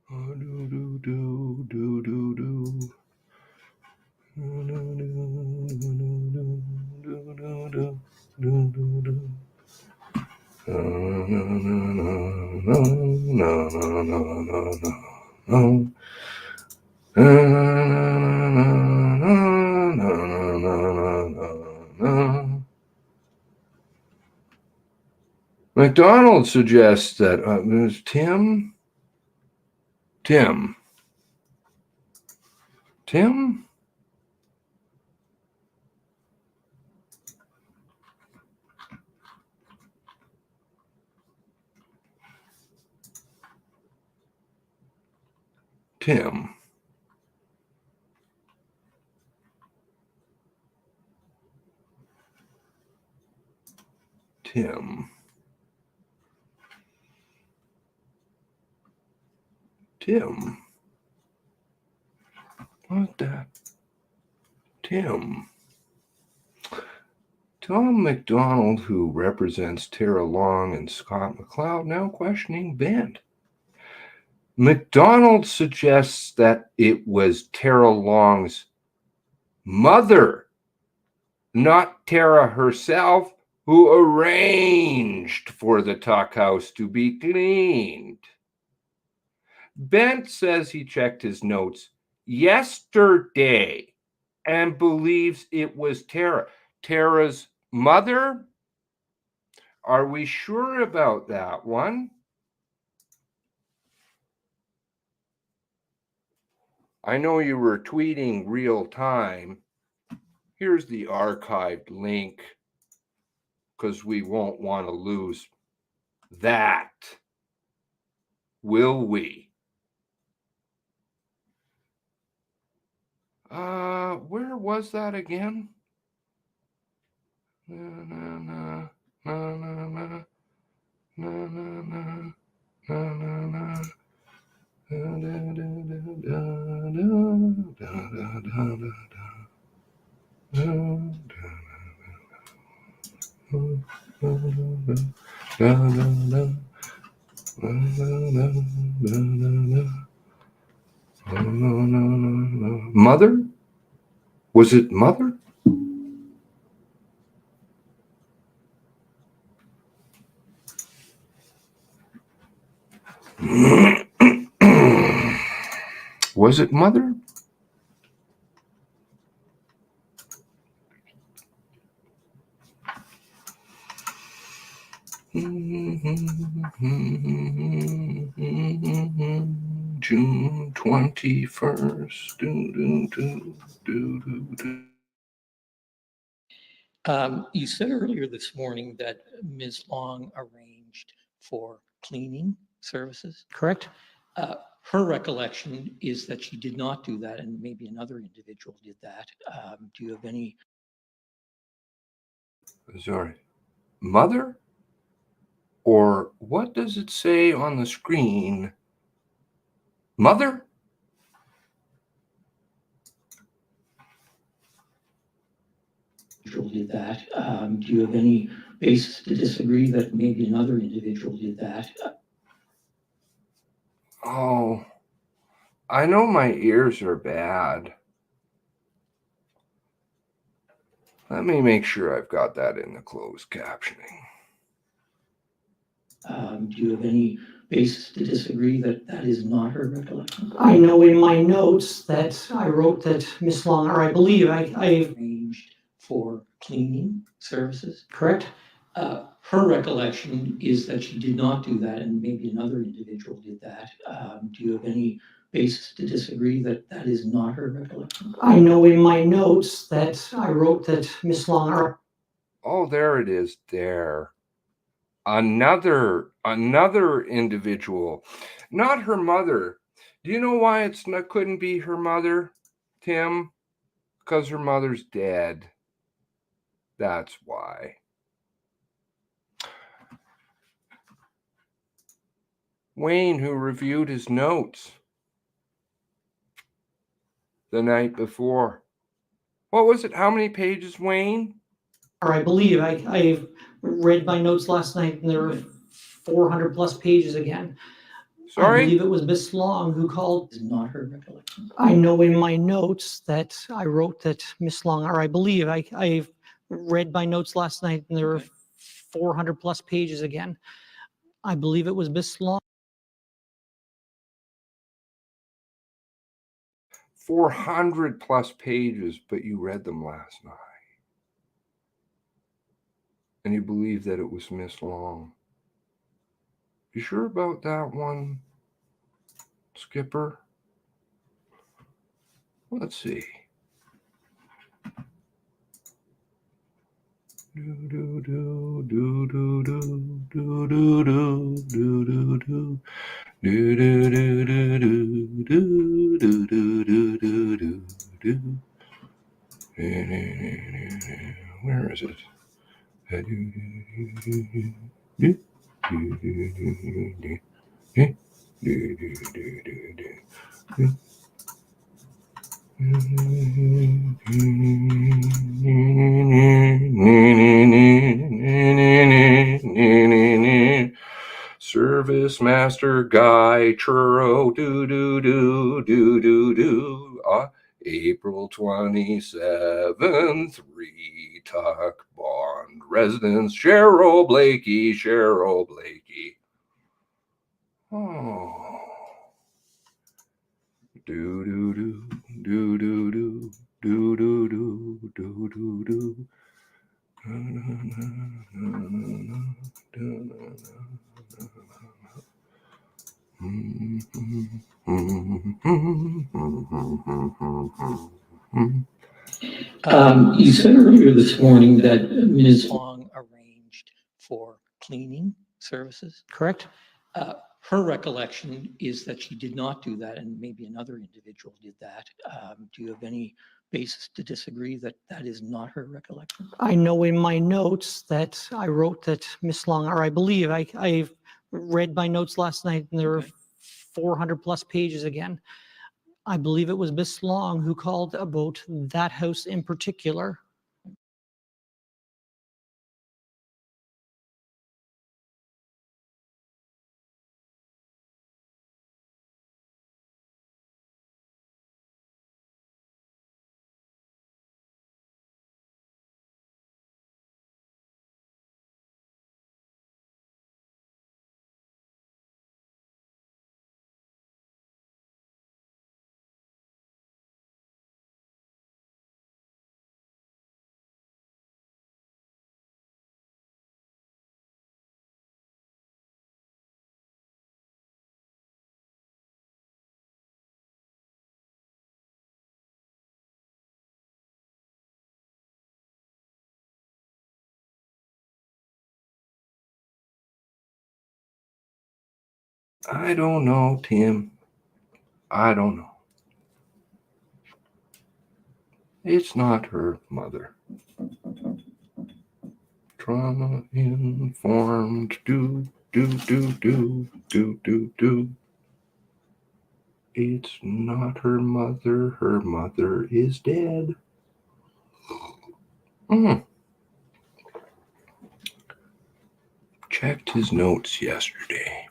Oh, do, do, do, do, do, do. Do, do, do, do, do, do, do, do, do, do, do. No, no, no, no, no, no, no, no, no. McDonald suggests that there's Tim. Tim. What the? Tom McDonald, who represents Tara Long and Scott McLeod, now questioning Bent. McDonald suggests that it was Tara Long's mother, not Tara herself, who arranged for the tuck house to be cleaned. Bent says he checked his notes yesterday and believes it was Tara. Tara's mother? Are we sure about that one? I know you were tweeting real time. Here's the archived link because we won't want to lose that. Will we? Where was that again? Mother? Was it mother? Was it mother? June 21st. You said earlier this morning that Ms. Long arranged for cleaning services. Correct. Her recollection is that she did not do that, and maybe another individual did that. Do you have any? Sorry. Mother? Or what does it say on the screen? Mother? Did that. Do you have any basis to disagree that maybe another individual did that? Oh, I know my ears are bad. Let me make sure I've got that in the closed captioning. Do you have any basis to disagree that that is not her recollection? I know in my notes that I wrote that Miss Long, or I believe I arranged for cleaning services. Correct. Her recollection is that she did not do that, and maybe another individual did that. Do you have any basis to disagree that that is not her recollection? I know in my notes that I wrote that Miss Long. Oh, there it is there. Another individual, not her mother. Do you know why it's not couldn't be her mother, Tim? Because her mother's dead. That's why. Wayne, who reviewed his notes the night before. What was it? How many pages, Wayne? Or I believe I read my notes last night and there were 400 plus pages again. Sorry? I believe it was Miss Long who called. Is not her recollection. I know in my notes that I wrote that Miss Long, or I believe I read my notes last night and there were 400 plus pages again. I believe it was Miss Long. 400 plus pages, but you read them last night. And you believe that it was Miss Long. You sure about that one, Skipper? Let's see. Where is it? Justice Master Guy Truro, April 27th, Retuck Bond Residence, Cheryl Blakey. Oh. Do do do do do do do do do do do. You said earlier this morning that Ms. Long arranged for cleaning services. Correct? Her recollection is that she did not do that, and maybe another individual did that. Do you have any basis to disagree that that is not her recollection? I know in my notes that I wrote that Miss Long, or I believe I read my notes last night and there were 400 plus pages again. I believe it was Miss Long who called about that house in particular. I don't know, Tim. I don't know. It's not her mother. Trauma informed. Do. It's not her mother. Her mother is dead. Checked his notes yesterday.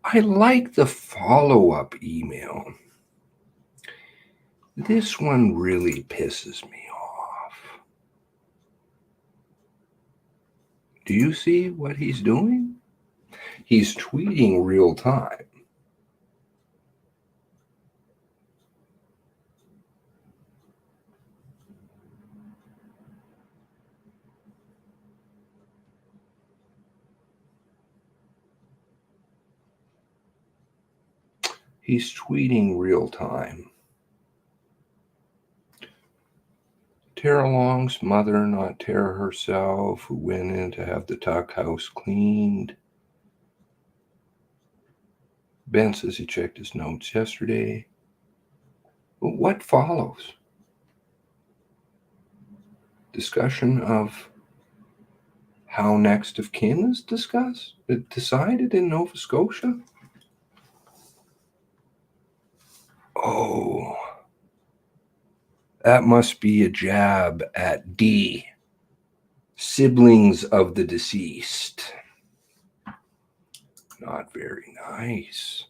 I like the follow-up email. This one really pisses me off. Do you see what he's doing? He's tweeting real time. He's tweeting real time. Tara Long's mother, not Tara herself, who went in to have the Tuck house cleaned. Ben says he checked his notes yesterday. But what follows? Discussion of how next of kin is decided in Nova Scotia? Oh, that must be a jab at D, siblings of the deceased. Not very nice.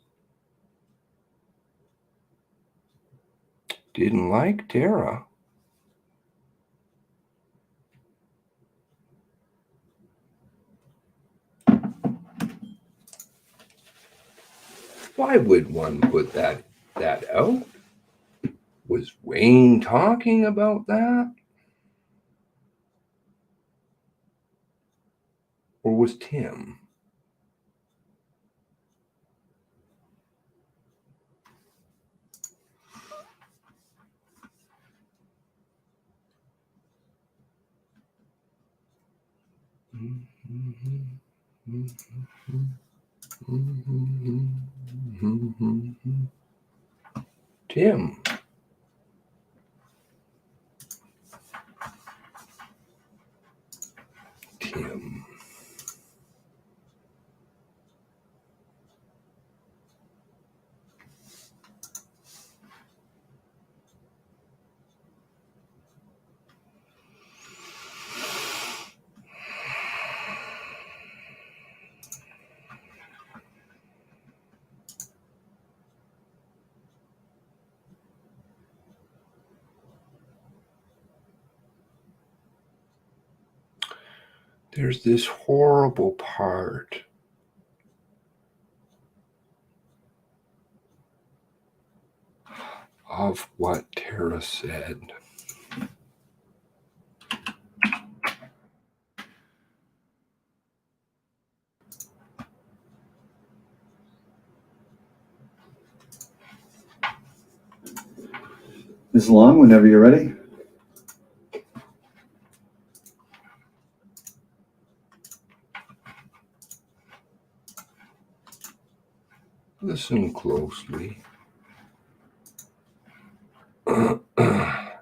Didn't like Tara. Why would one put that out? Was Wayne talking about that? Or was Tim? Tim. Tim. there's this horrible part of what Tara said. Ms. Long, whenever you're ready. Listen closely.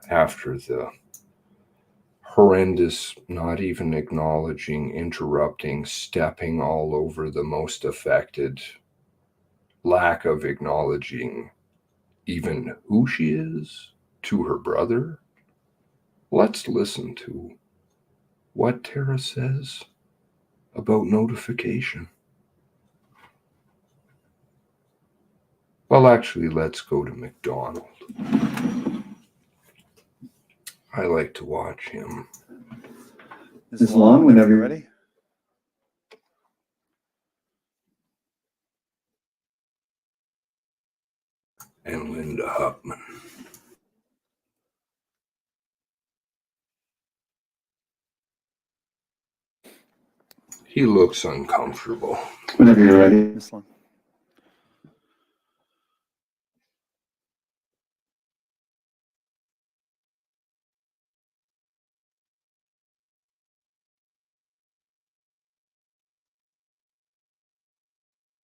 After the horrendous, not even acknowledging, interrupting, stepping all over the most affected, lack of acknowledging even who she is to her brother, let's listen to what Tara says about notification. Well, actually, let's go to McDonald. I like to watch him. Ms. Long, whenever you're ready. And Linda Huffman. He looks uncomfortable. Whenever you're ready, Ms. Long.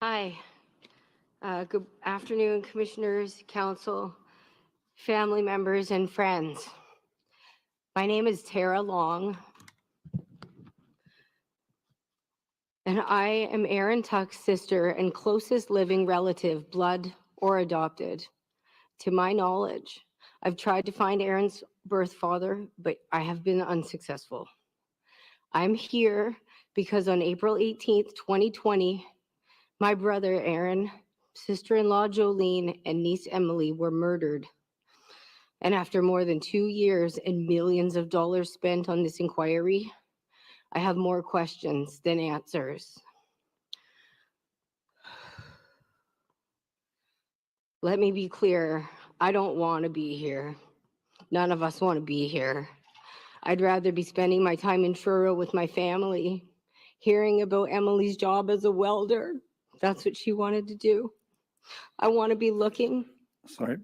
Hi. Good afternoon, Commissioners, Council, family members, and friends. My name is Tara Long, and I am Aaron Tuck's sister and closest living relative, blood or adopted. To my knowledge, I've tried to find Aaron's birth father, but I have been unsuccessful. I'm here because on April 18th, 2020, my brother Aaron, sister-in-law Jolene, and niece Emily were murdered. And after more than 2 years and millions of dollars spent on this inquiry, I have more questions than answers. Let me be clear, I don't want to be here. None of us want to be here. I'd rather be spending my time in Truro with my family, hearing about Emily's job as a welder. That's what she wanted to do. I want to be looking. Sorry.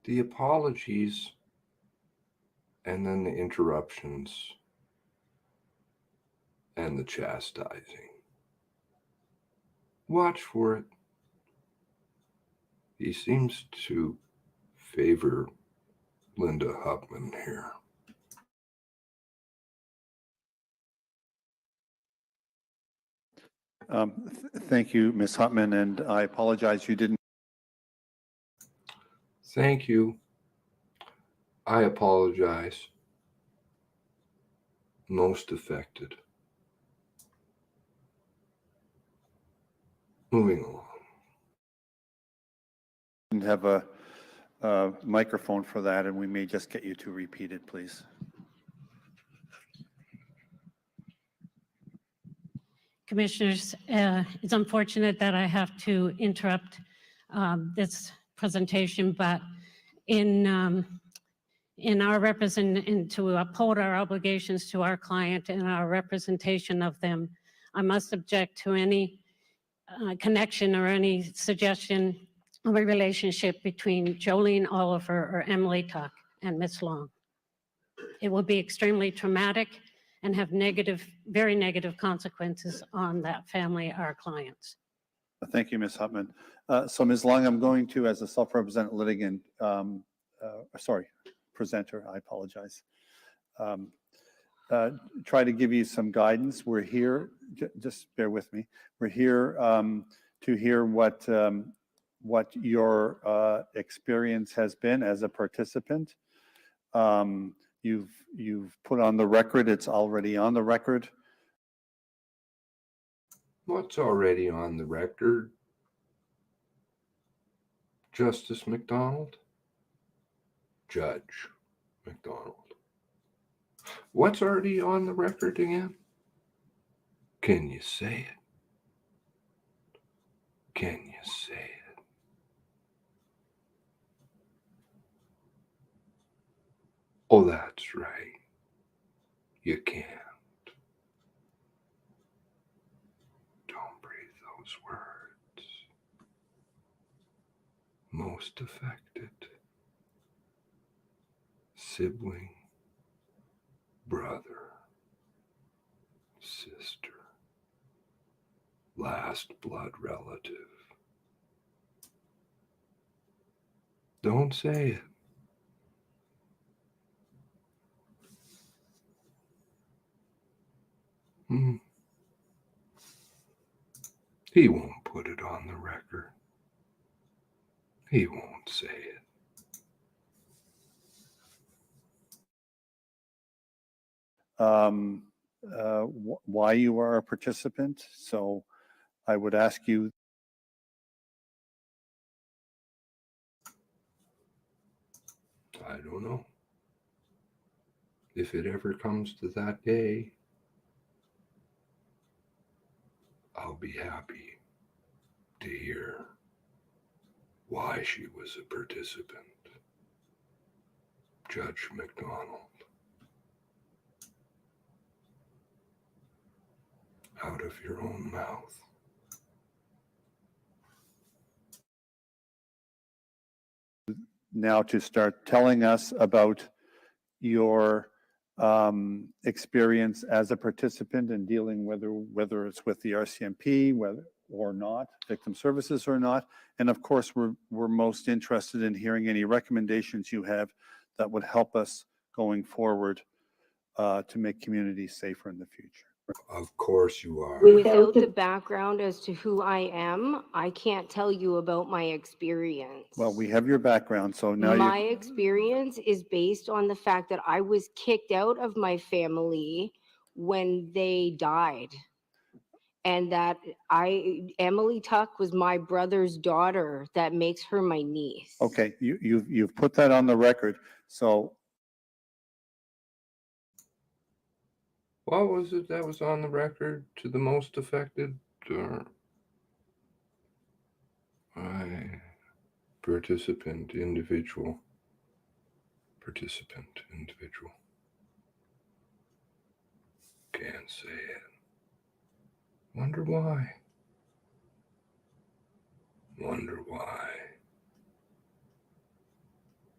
The apologies and then the interruptions and the chastising. Watch for it. He seems to favor Linda Huffman here. Thank you, Ms. Huffman, and I apologize you didn't. Thank you. I apologize. Most affected. Moving along. Didn't have a microphone for that, and we may just get you to repeat it, please. Commissioners, it's unfortunate that I have to interrupt this presentation, but in our to uphold our obligations to our client and our representation of them, I must object to any connection or any suggestion of a relationship between Jolene Oliver or Emily Tuck and Ms. Long. It will be extremely traumatic and have very negative consequences on that family, our clients. Thank you, Ms. Huffman. So Ms. Long, I'm going to, as a self-represented litigant, presenter, I apologize, try to give you some guidance. We're here, just bear with me. We're here to hear what your experience has been as a participant, you've put on the record. It's already on the record. What's already on the record? Justice McDonald? Judge McDonald. What's already on the record again? Can you say it? Can you say it? Oh, that's right. You can't. Don't breathe those words. Most affected. Sibling. Brother. Sister. Last blood relative. Don't say it. He won't put it on the record. He won't say it. Why you are a participant. So I would ask you. I don't know. If it ever comes to that day, I'll be happy to hear why she was a participant. Judge McDonald. Out of your own mouth. Now to start telling us about your experience as a participant and dealing whether it's with the RCMP, whether or not, victim services or not. And of course, we're most interested in hearing any recommendations you have that would help us going forward to make communities safer in the future. Of course you are. Without the background as to who I am, I can't tell you about my experience. Well, we have your background, so now My experience is based on the fact that I was kicked out of my family when they died. And that Emily Tuck was my brother's daughter. That makes her my niece. Okay, you've put that on the record. So what was it that was on the record to the most affected? Participant, individual. Can't say it. Wonder why.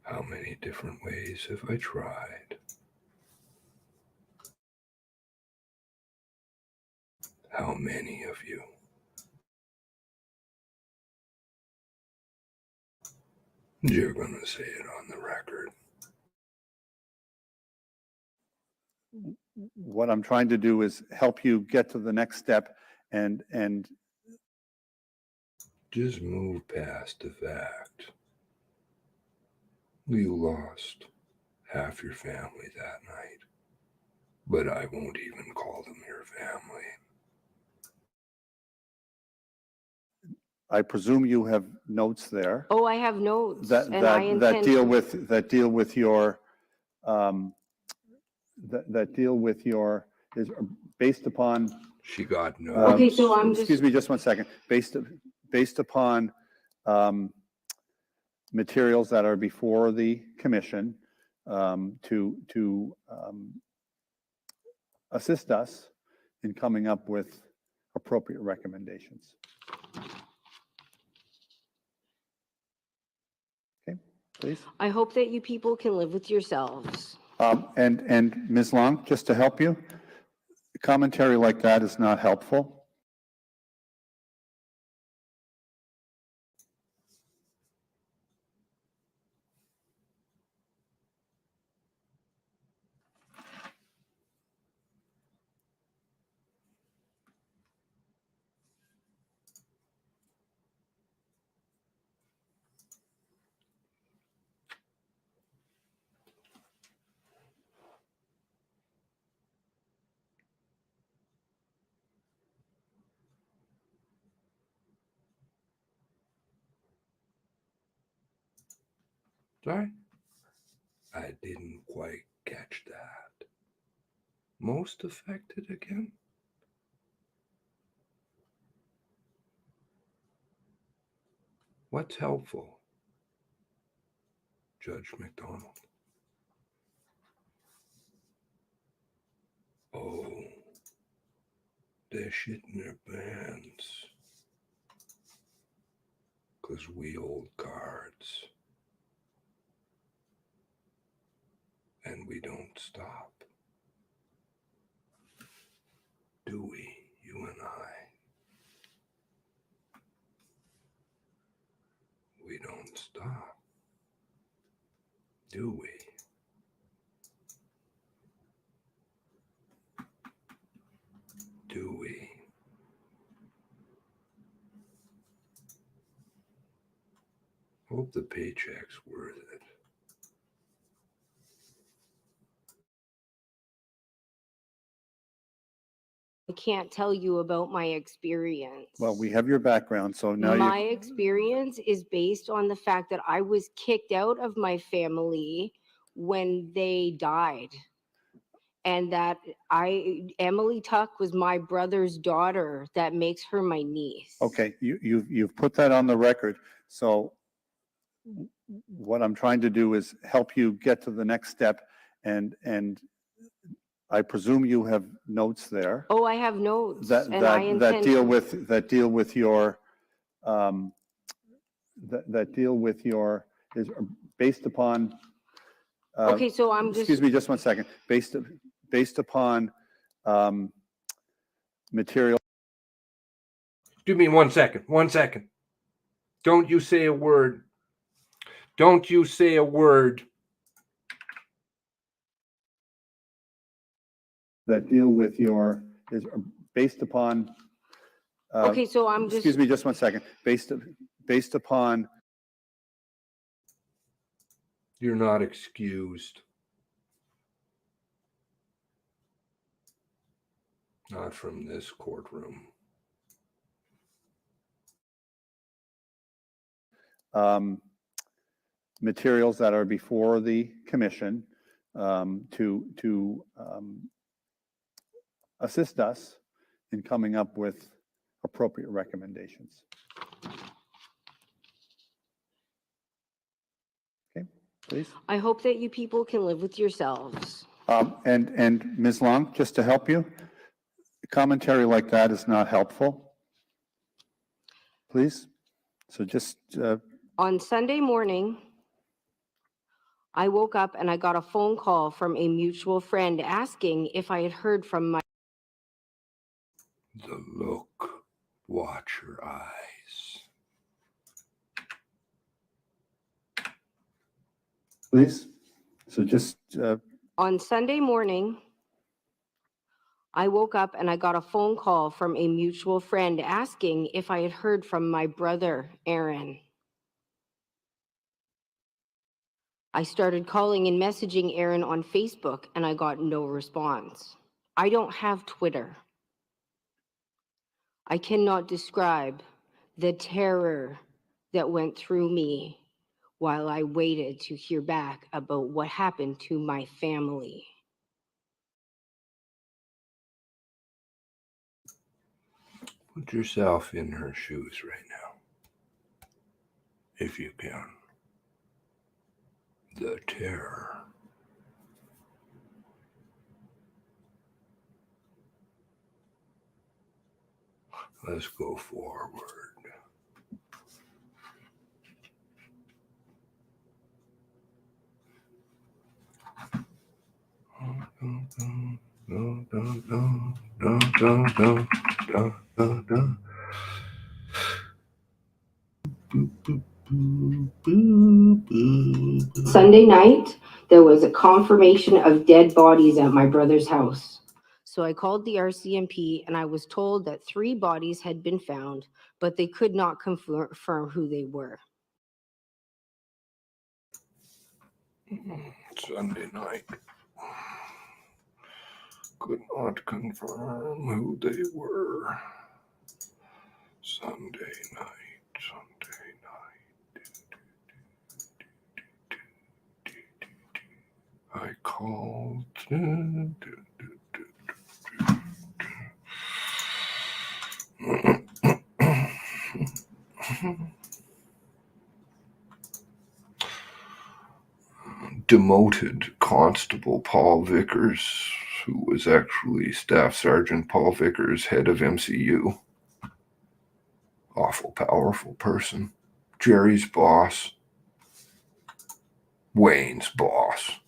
How many different ways have I tried? How many of you? You're going to say it on the record. what I'm trying to do is help you get to the next step and just move past the fact you lost half your family that night, but I won't even call them your family. I presume you have notes there. Oh, I have notes. That and I intend that deal to- with your that deal with your is based upon. She got no. Okay, so I'm excuse me, just one second. Based upon materials that are before the commission to assist us in coming up with appropriate recommendations. Okay, please. I hope that you people can live with yourselves. And Ms. Long, just to help you, commentary like that is not helpful. Sorry? I didn't quite catch that. Most affected again? What's helpful? Judge McDonald. Oh, they're shitting their pants. 'Cause we hold cards. And we don't stop. Do we, you and I? We don't stop. Do we? Do we? Hope the paycheck's worth it. I can't tell you about my experience. Well, we have your background, so now My experience is based on the fact that I was kicked out of my family when they died. And that Emily Tuck was my brother's daughter. That makes her my niece. Okay, you've put that on the record. So what I'm trying to do is help you get to the next step, and I presume you have notes there Oh, I have notes. that and I intend that deal with your that deal with your is based upon. Okay, so I'm just. Excuse me, just one second. Based upon material. Do me 1 second. 1 second. Don't you say a word. Don't you say a word. That deal with your is based upon. Okay, so I'm just. Excuse me, just 1 second. Based upon. You're not excused. Not from this courtroom. Materials that are before the commission to assist us in coming up with appropriate recommendations. Okay, please. I hope that you people can live with yourselves. And Ms. Long, just to help you, commentary like that is not helpful. Please. So just. On Sunday morning, I woke up and I got a phone call from a mutual friend asking if I had heard from my. The look. Watch your eyes. Please. So just. On Sunday morning, I woke up and I got a phone call from a mutual friend asking if I had heard from my brother, Aaron. I started calling and messaging Aaron on Facebook and I got no response. I don't have Twitter. I cannot describe the terror that went through me while I waited to hear back about what happened to my family. Put yourself in her shoes right now, if you can. The terror. Let's go forward. Sunday night, there was a confirmation of dead bodies at my brother's house. So I called the Rcmp and I was told that 3 bodies had been found, but they could not confirm who they were. Sunday night. Could not confirm who they were. Sunday night. Sunday night. called. Demoted Constable Paul Vickers, who was actually Staff Sergeant Paul Vickers, head of MCU. Awful powerful person. Jerry's boss. Wayne's boss.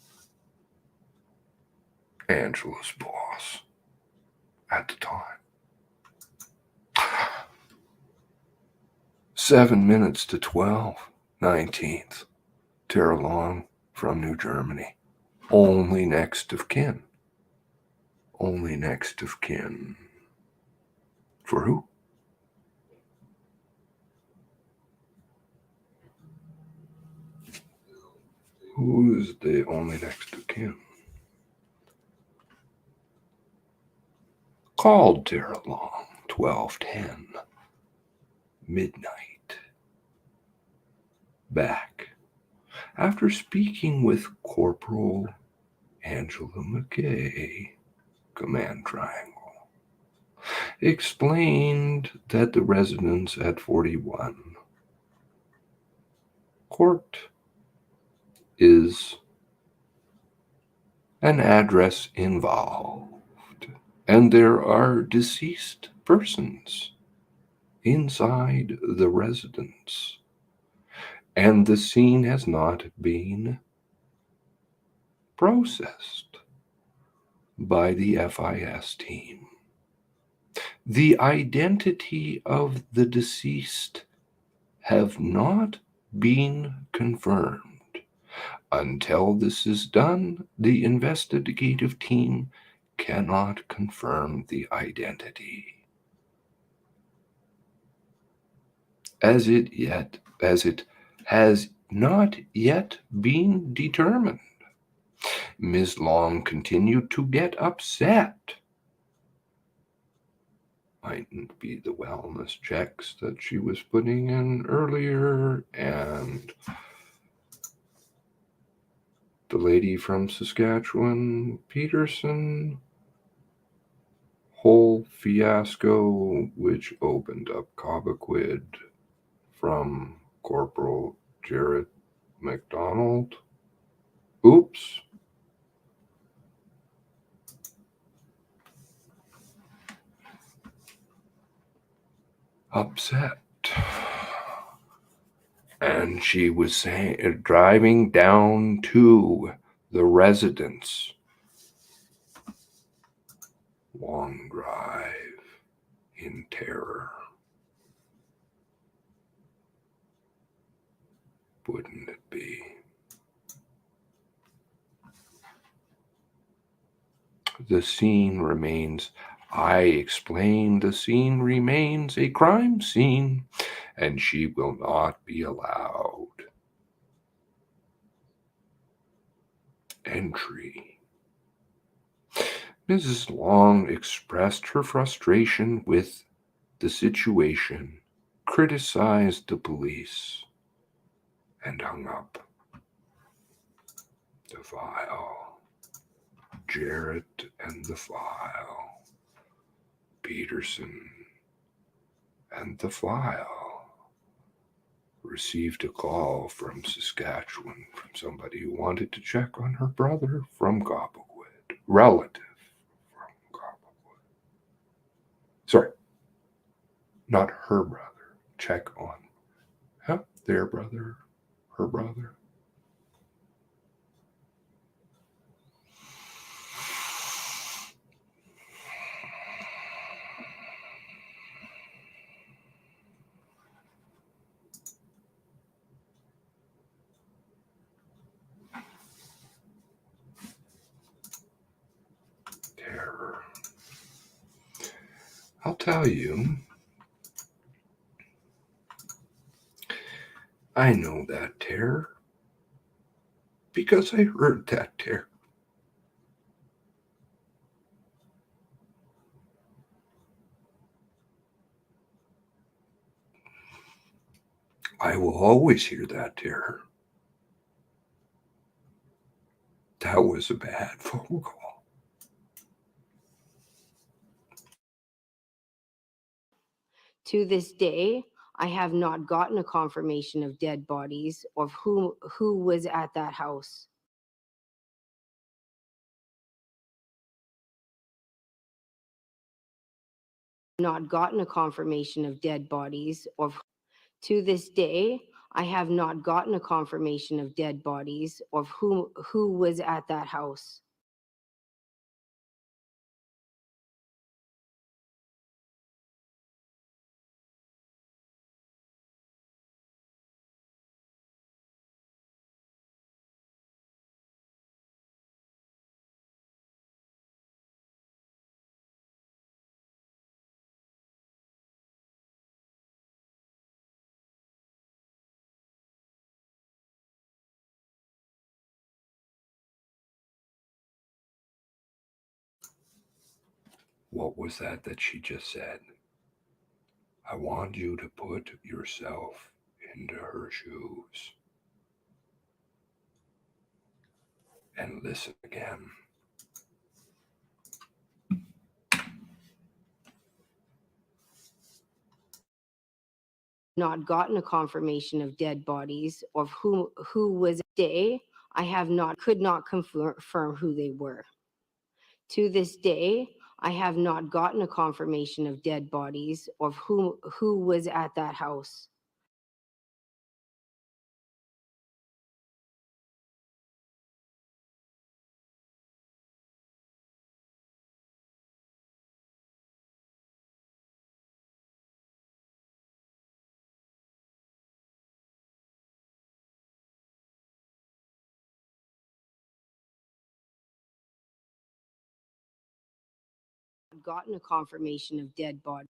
Angela's boss at the time. 7 minutes to 12, 19th. Tara Long from New Germany. Only next of kin. Only next of kin. For who? Who is the only next of kin? Called Tara Long, 12:10, midnight. Back. After speaking with Corporal Angela McKay, Command Triangle, explained that the residence at 41 Court is an address involved, and there are deceased persons inside the residence, and the scene has not been processed by the FIS team. The identity of the deceased have not been confirmed. Until this is done, the investigative team cannot confirm the identity. As it has not yet been determined. Ms. Long continued to get upset. Mightn't be the wellness checks that she was putting in earlier, and the lady from Saskatchewan, Peterson, whole fiasco which opened up Cobequid from Corporal Jared McDonald. Oops. Upset. And she was driving down to the residence. Long drive in terror. Wouldn't it be? The scene remains, I explained, the scene remains a crime scene, and she will not be allowed entry. Mrs. Long expressed her frustration with the situation, criticized the police, and hung up the file. Jarrett and the file. Peterson and the file. Received a call from Saskatchewan from somebody who wanted to check on her brother from Cobequid. Relative from Cobequid. Sorry, not her brother. Check on their brother, her brother. Terror. I'll tell you, I know that terror because I heard that terror. I will always hear that terror. That was a bad phone call. To this day, I have not gotten a confirmation of dead bodies of who was at that house. Not gotten a confirmation of dead bodies of. To this day, I have not gotten a confirmation of dead bodies of who was at that house. What was that she just said? I want you to put yourself into her shoes. And listen again. Not gotten a confirmation of dead bodies of who was day. I have not, could not confirm who they were. To this day, I have not gotten a confirmation of dead bodies of who was at that house. Gotten a confirmation of dead body.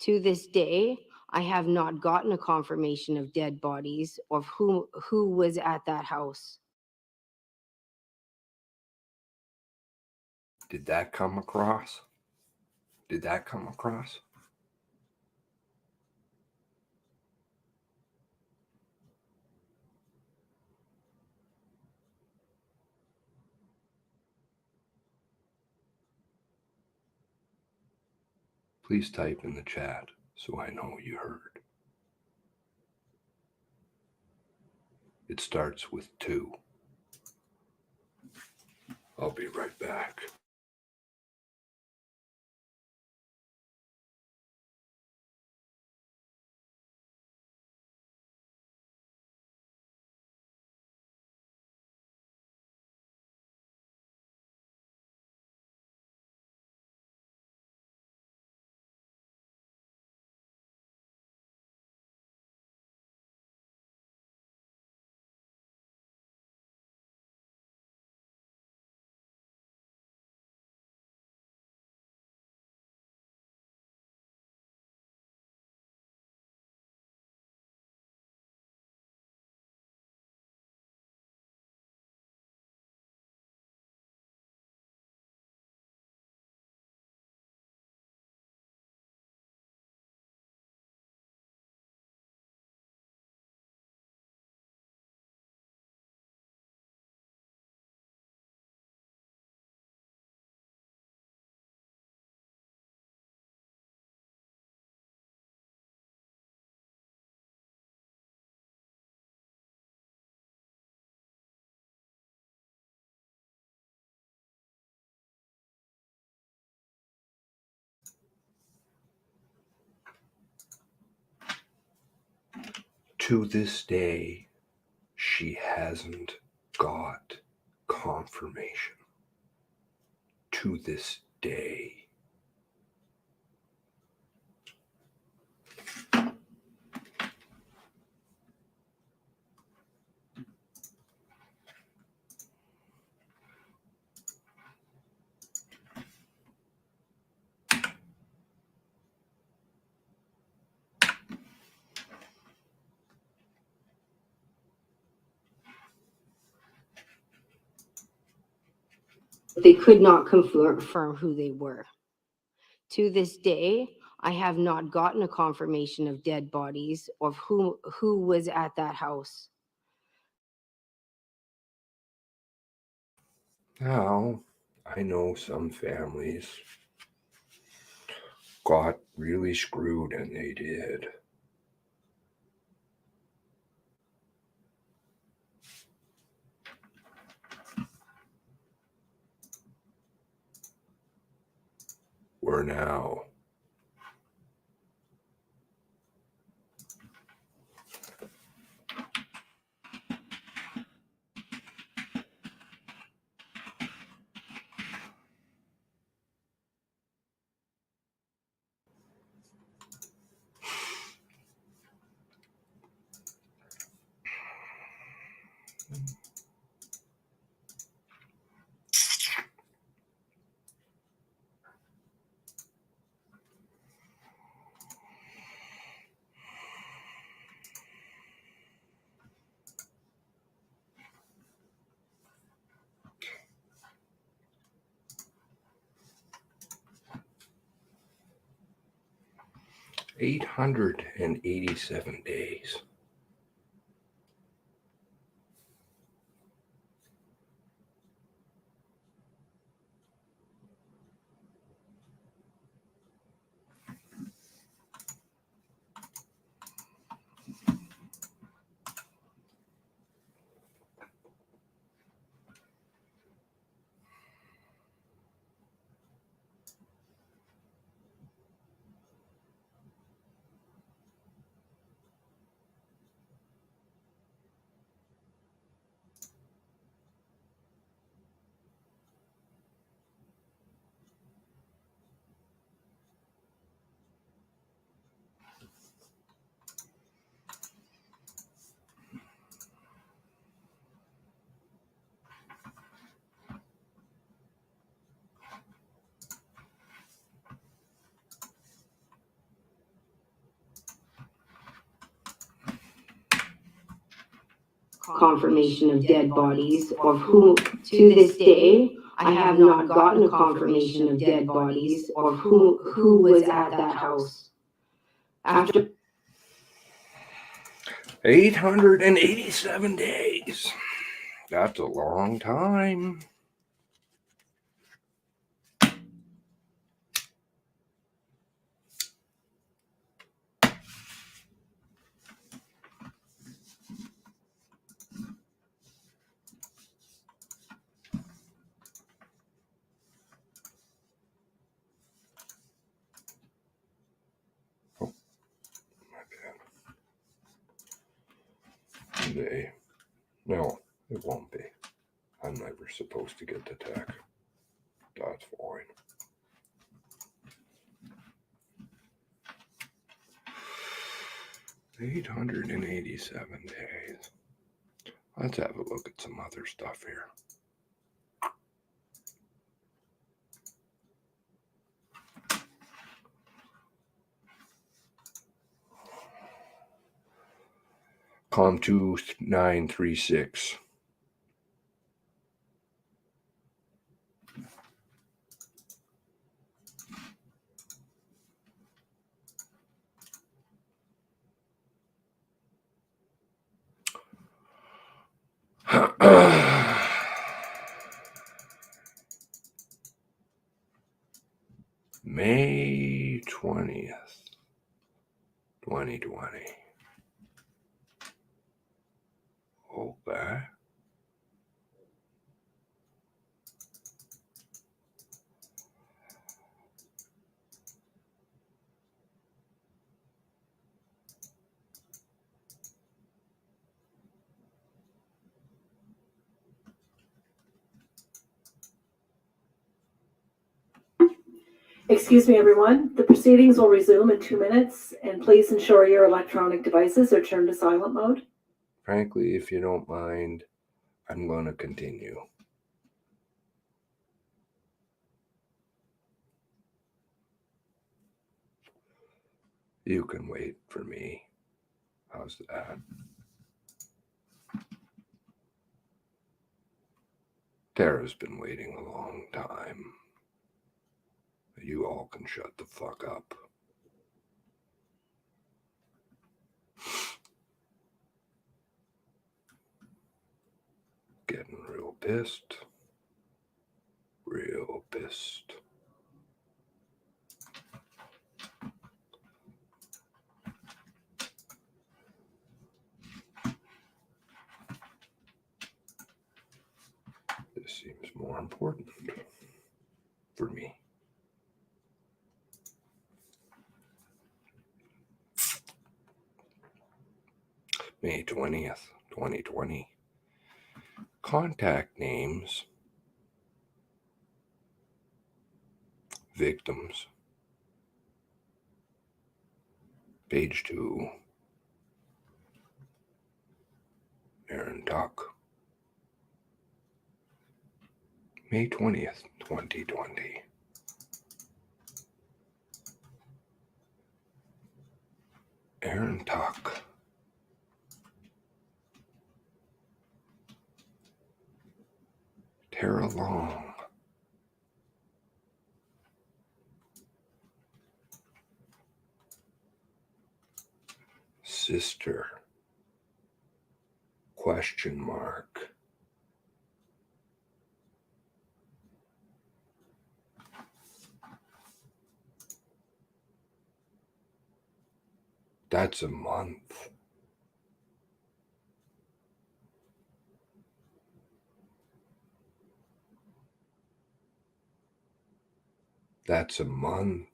To this day, I have not gotten a confirmation of dead bodies of who was at that house. Did that come across? Did that come across? Please type in the chat so I know you heard. It starts with 2. I'll be right back. To this day, she hasn't got confirmation. To this day. They could not confirm who they were. To this day, I have not gotten a confirmation of dead bodies of who was at that house. Now, I know some families got really screwed, and they did. We're now $887 days. Confirmation of dead bodies, of who, to this day, I have not gotten a confirmation of dead bodies of who was at that house. After 887 days. That's a long time. Oh, my bad. No, it won't be. I'm never supposed to get the tech. That's fine. $887 days. Let's have a look at some other stuff here. COM 2936. May 20th, 2020. Okay. Excuse me, everyone. The proceedings will resume in 2 minutes, and please ensure your electronic devices are turned to silent mode. Frankly, if you don't mind, I'm going to continue. You can wait for me. How's that? Tara's been waiting a long time. You all can shut the fuck up. Getting real pissed. rapist. This seems more important for me. May 20th, 2020. Contact names, victims. Page 2. Aaron Tuck. May 20th, 2020. Aaron Tuck. Tara Long. Sister. Question mark. That's a month. That's a month.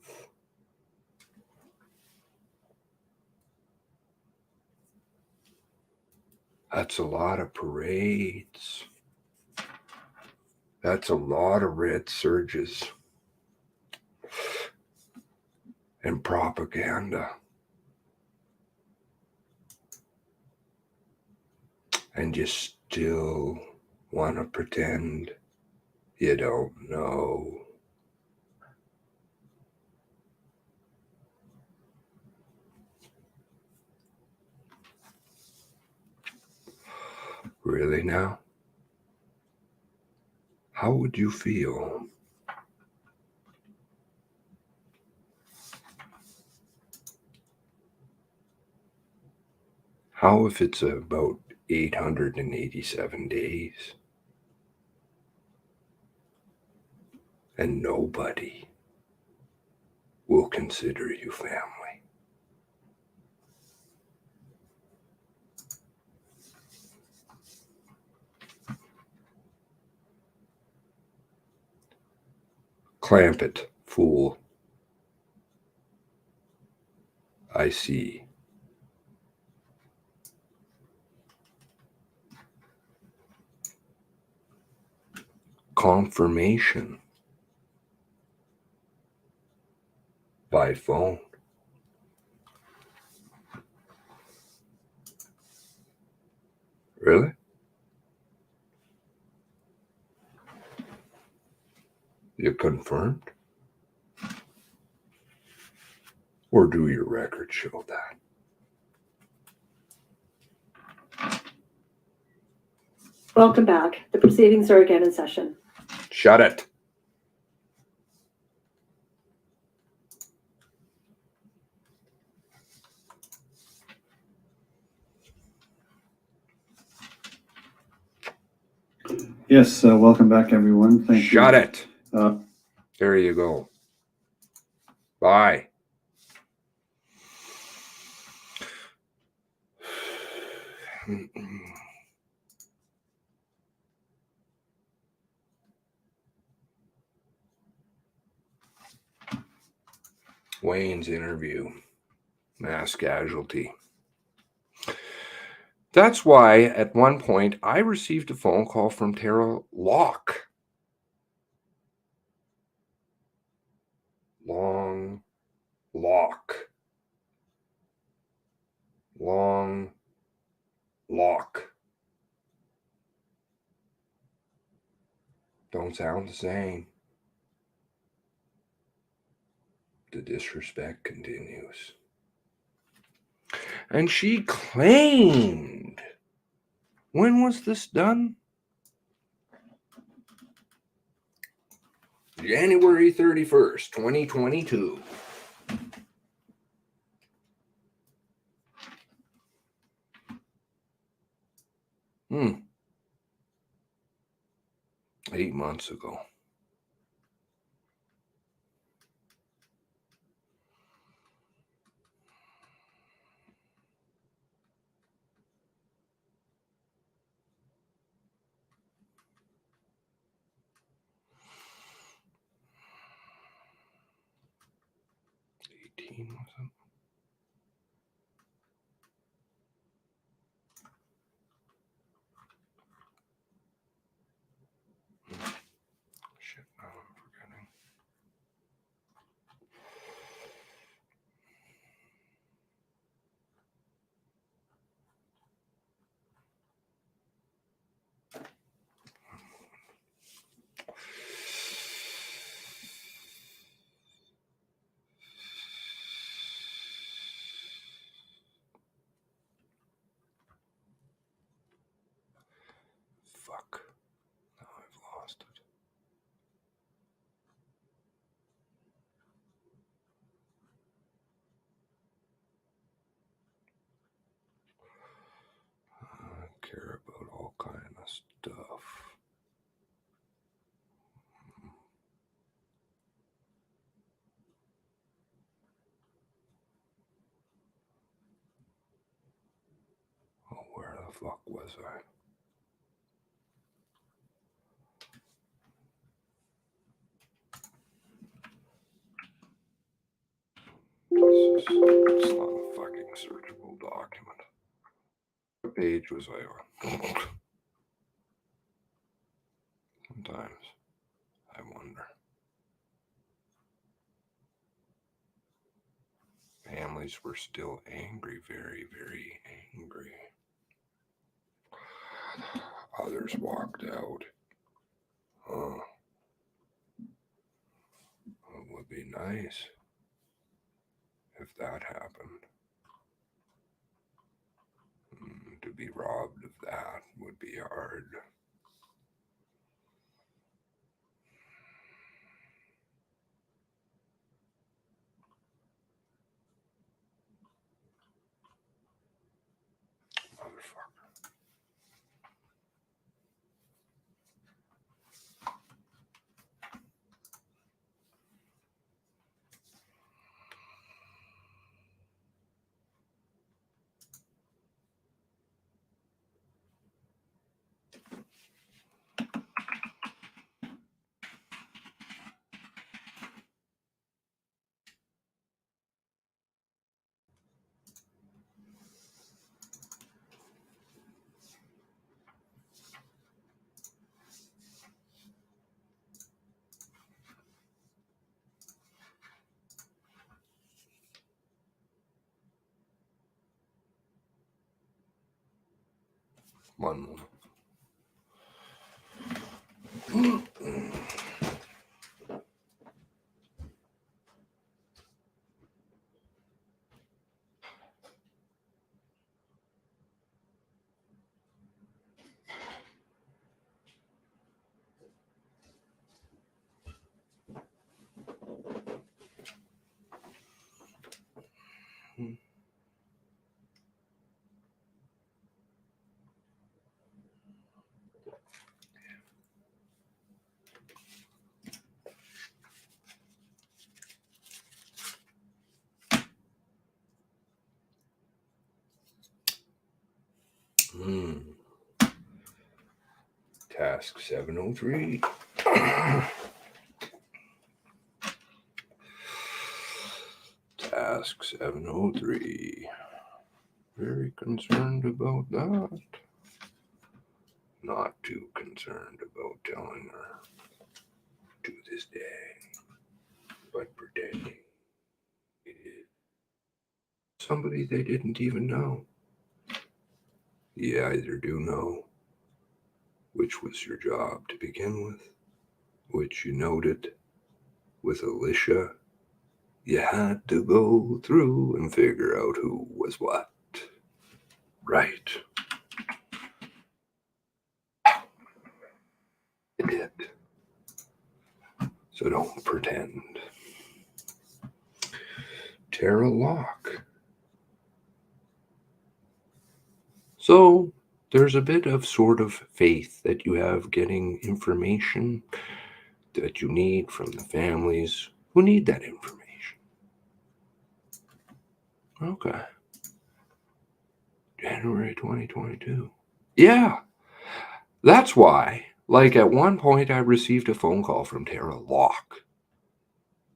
That's a lot of parades. That's a lot of red surges and propaganda. And you still want to pretend you don't know. Really now? How would you feel? How if it's about 887 days and nobody will consider you family? Clamp it, fool. I see. Confirmation by phone. Really? You confirmed? Or do your records show that? Welcome back. The proceedings are again in session. Shut it. Yes, welcome back, everyone. Thank you. Shut it. There you go. Bye. Wayne's interview. Mass casualty. That's why at one point I received a phone call from Tara Locke. Long lock. Long lock. Don't sound the same. The disrespect continues. And she claimed, when was this done? January 31st, 2022. Hmm. 8 months ago. 18, was it? Shit, now I'm forgetting. Fuck. Now I've lost it. I care about all kind of stuff. Oh, where the fuck was I? It's not a fucking searchable document. What page was I on? Sometimes I wonder. Families were still angry, very, very angry. Others walked out. It would be nice if that happened. To be robbed of that would be hard. Motherfucker. One moment. Task 703. Task 703. Very concerned about that. Not too concerned about telling her to this day, but pretending it is somebody they didn't even know. You either do know which was your job to begin with, which you noted with Alicia. You had to go through and figure out who was what. Right. You did. So don't pretend. Tara Locke. So there's a bit of sort of faith that you have getting information that you need from the families who need that information. Okay. January 2022. Yeah. That's why, like at one point I received a phone call from Tara Locke.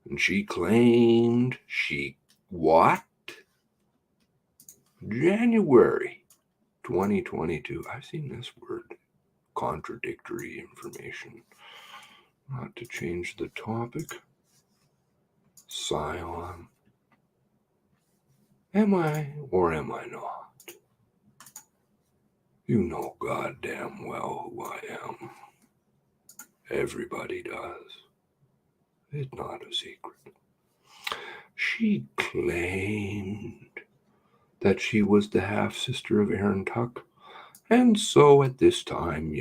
And she claimed she What? January 2022. I've seen this word. Contradictory information. Not to change the topic. Scion. Am I or am I not? You know goddamn well who I am. Everybody does. It's not a secret. She claimed that she was the half-sister of Aaron Tuck. And so at this time,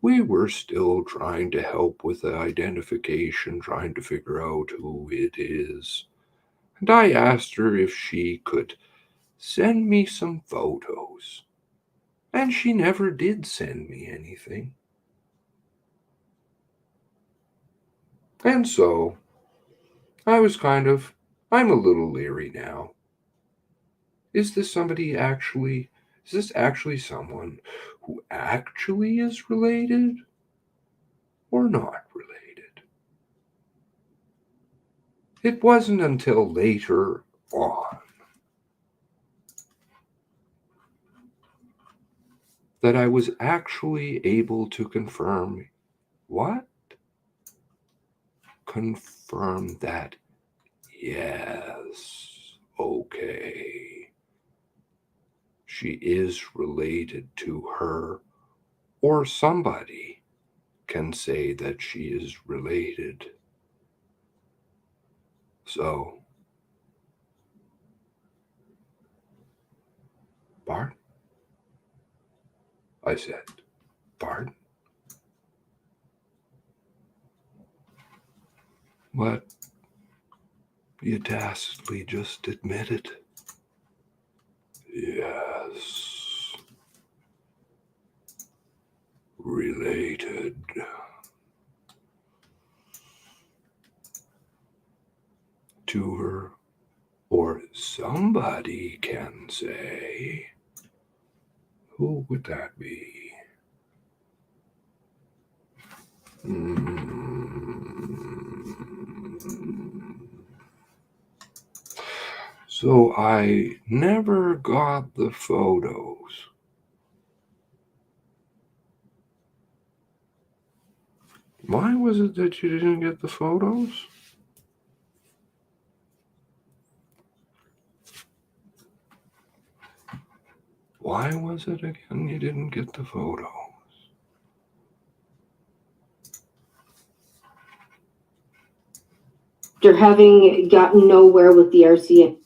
we were still trying to help with the identification, trying to figure out who it is. And I asked her if she could send me some photos. And she never did send me anything. And so I'm a little leery now. Is this actually someone who actually is related or not related? It wasn't until later on that I was actually able to confirm what? Confirm that, yes, okay, she is related to her, or somebody can say that she is related. So, Bart? I said, Bart? What? You tacitly just admitted. Yes. Related. To her, or somebody can say. Who would that be? So I never got the photos. Why was it that you didn't get the photos? Why was it again you didn't get the photo? After having gotten nowhere with the RCMP.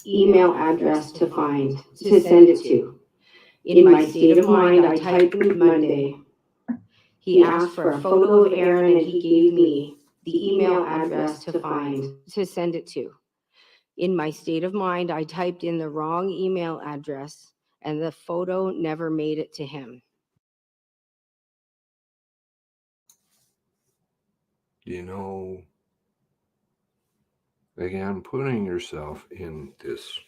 Email address to find, to send it to. In my state of mind, I typed Monday. He asked for a photo of Aaron and he gave me the email address to find, to send it to. In my state of mind, I typed in the wrong email address and the photo never made it to him. Again, putting yourself in this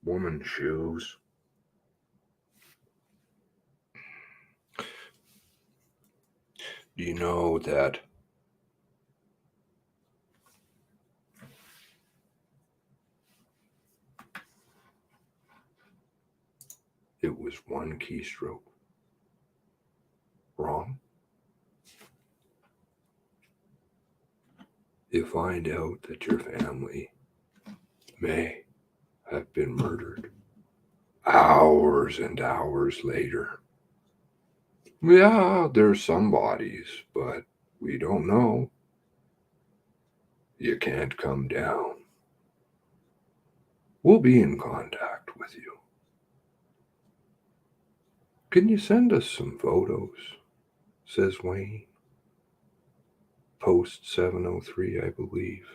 woman's shoes. Do you know that it was one keystroke wrong? You find out that your family may have been murdered hours and hours later. Yeah, there's some bodies, but we don't know. You can't come down. We'll be in contact with you. Can you send us some photos? Says Wayne. Post 703, I believe.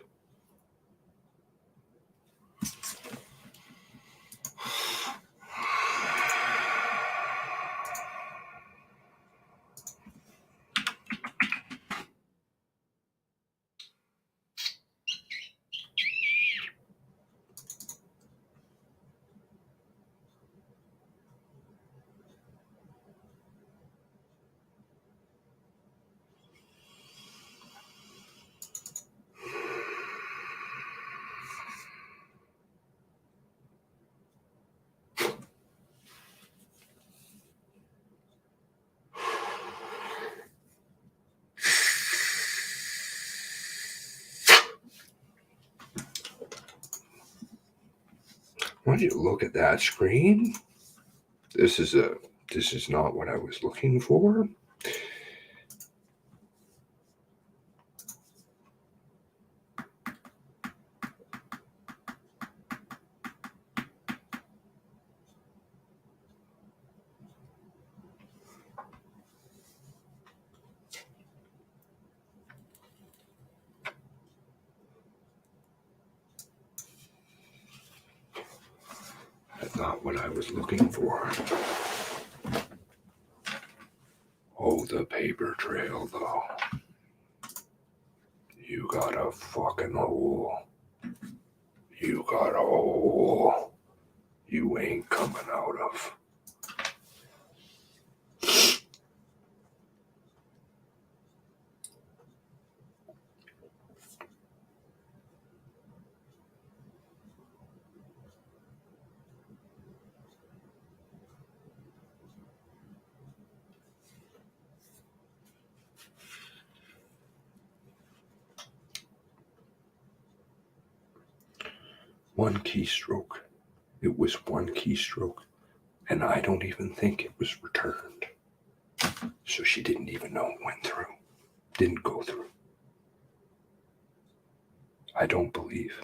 Why don't you look at that screen? This is not what I was looking for. That's not what I was looking for. Oh, the paper trail, though. You got a fucking hole. You got a hole you ain't coming out of. One keystroke. It was one keystroke, and I don't even think it was returned. So she didn't even know it went through. Didn't go through. I don't believe.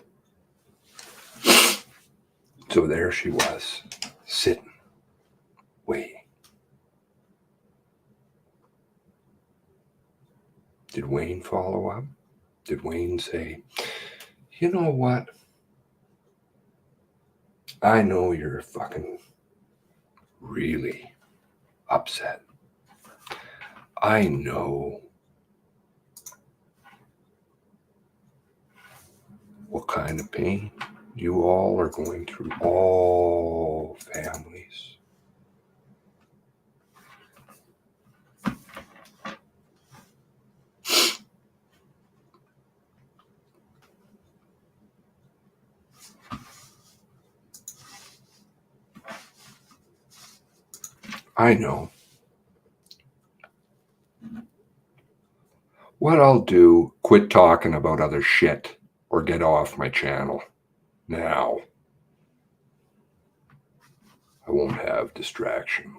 So there she was, sitting, waiting. Did Wayne follow up? Did Wayne say, you know what? I know you're fucking really upset. I know what kind of pain you all are going through, all families. I know. What I'll do, quit talking about other shit or get off my channel now. I won't have distraction.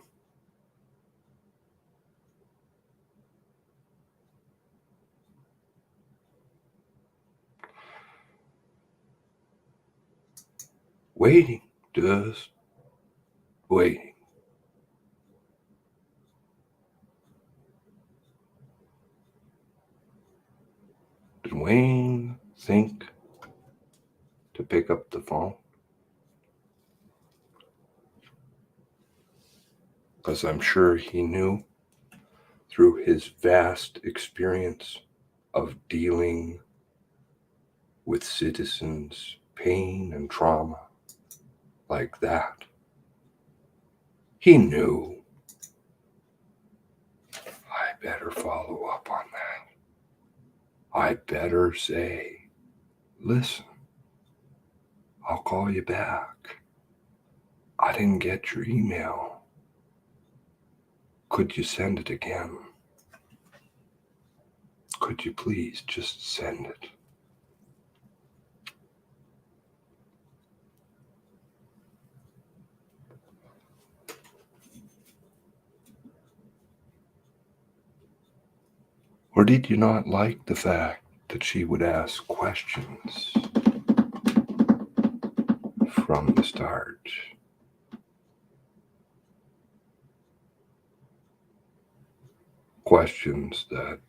Waiting, just waiting. Did Wayne think to pick up the phone? Because I'm sure he knew through his vast experience of dealing with citizens' pain and trauma like that. He knew I better follow up on that. I better say, listen, I'll call you back. I didn't get your email. Could you send it again? Could you please just send it? Or did you not like the fact that she would ask questions from the start? Questions that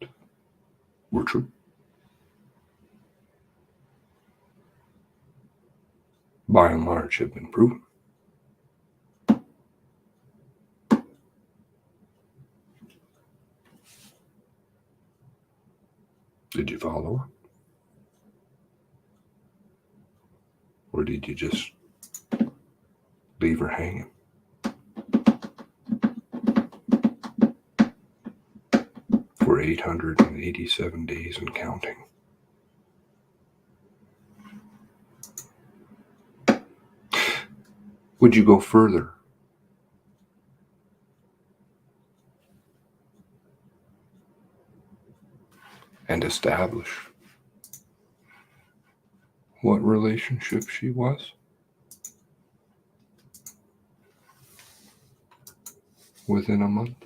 were true. By and large have been proven. Did you follow her? Or did you just leave her hanging? For 887 days and counting. Would you go further? And establish what relationship she was? within a month?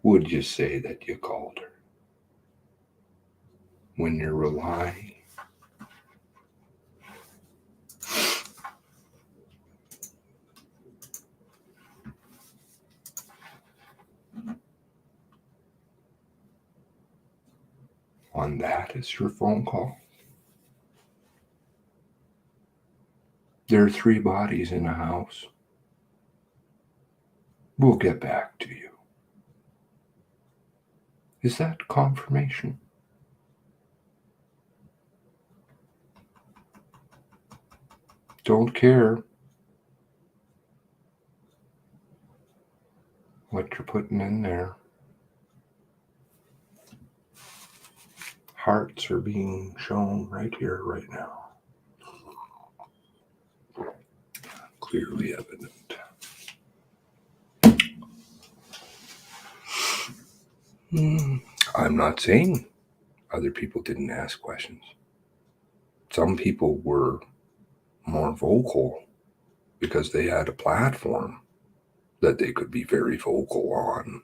Would you say that you called her when you're relying on that as your phone call? There are 3 bodies in a house. We'll get back to you. Is that confirmation? Don't care what you're putting in there. Hearts are being shown right here, right now. Clearly evident. I'm not saying other people didn't ask questions. Some people were more vocal because they had a platform that they could be very vocal on,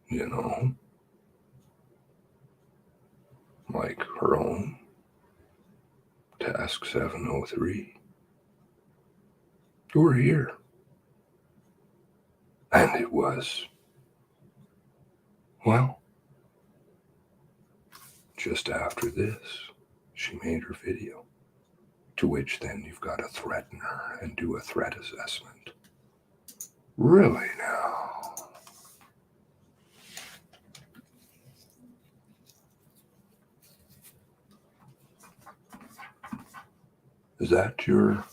you know, like her own Task 703. You were here. And it was, well, just after this, she made her video, to which then you've got to threaten her and do a threat assessment. Really now? Is that your...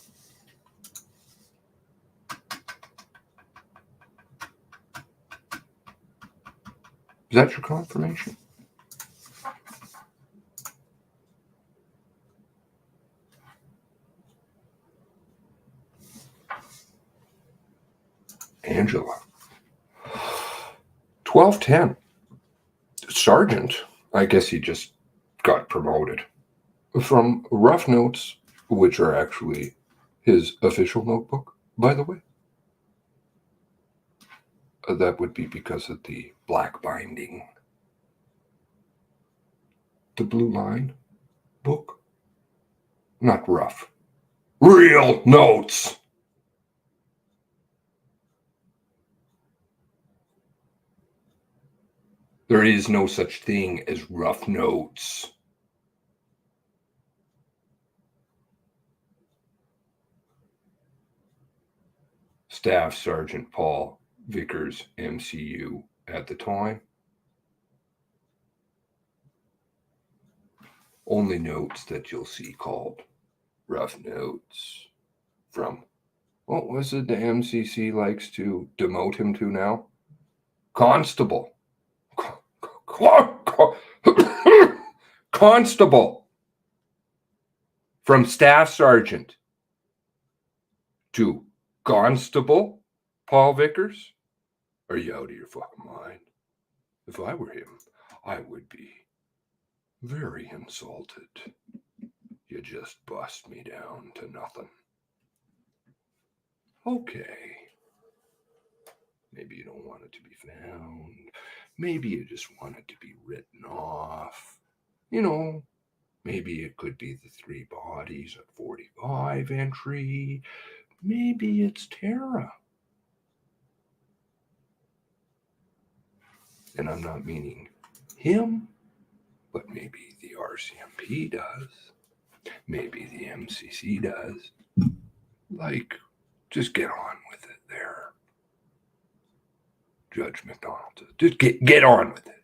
Is that your confirmation? Angela. 1210. Sergeant. I guess he just got promoted. From rough notes, which are actually his official notebook, by the way. That would be because of the black binding. The blue line book. Not rough. Real notes. There is no such thing as rough notes. Staff Sergeant Paul Vickers, MCU, at the time. Only notes that you'll see called rough notes from, what was it the MCC likes to demote him to now? Constable. Constable. From Staff Sergeant to Constable Paul Vickers? Are you out of your fucking mind? If I were him, I would be very insulted. You just bust me down to nothing. Okay. Maybe you don't want it to be found. Maybe you just want it to be written off. You know, maybe it could be the 3 bodies at 45 entry. Maybe it's Tara. And I'm not meaning him, but maybe the RCMP does. Maybe the MCC does. Like, just get on with it there. Judge McDonald, just get on with it.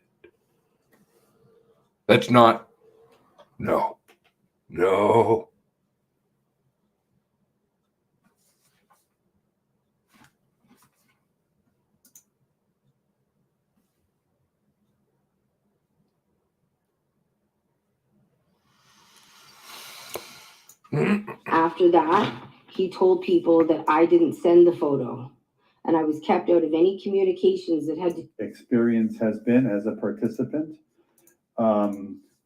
That's not, no. After that, he told people that I didn't send the photo and I was kept out of any communications that had to. Experience has been as a participant.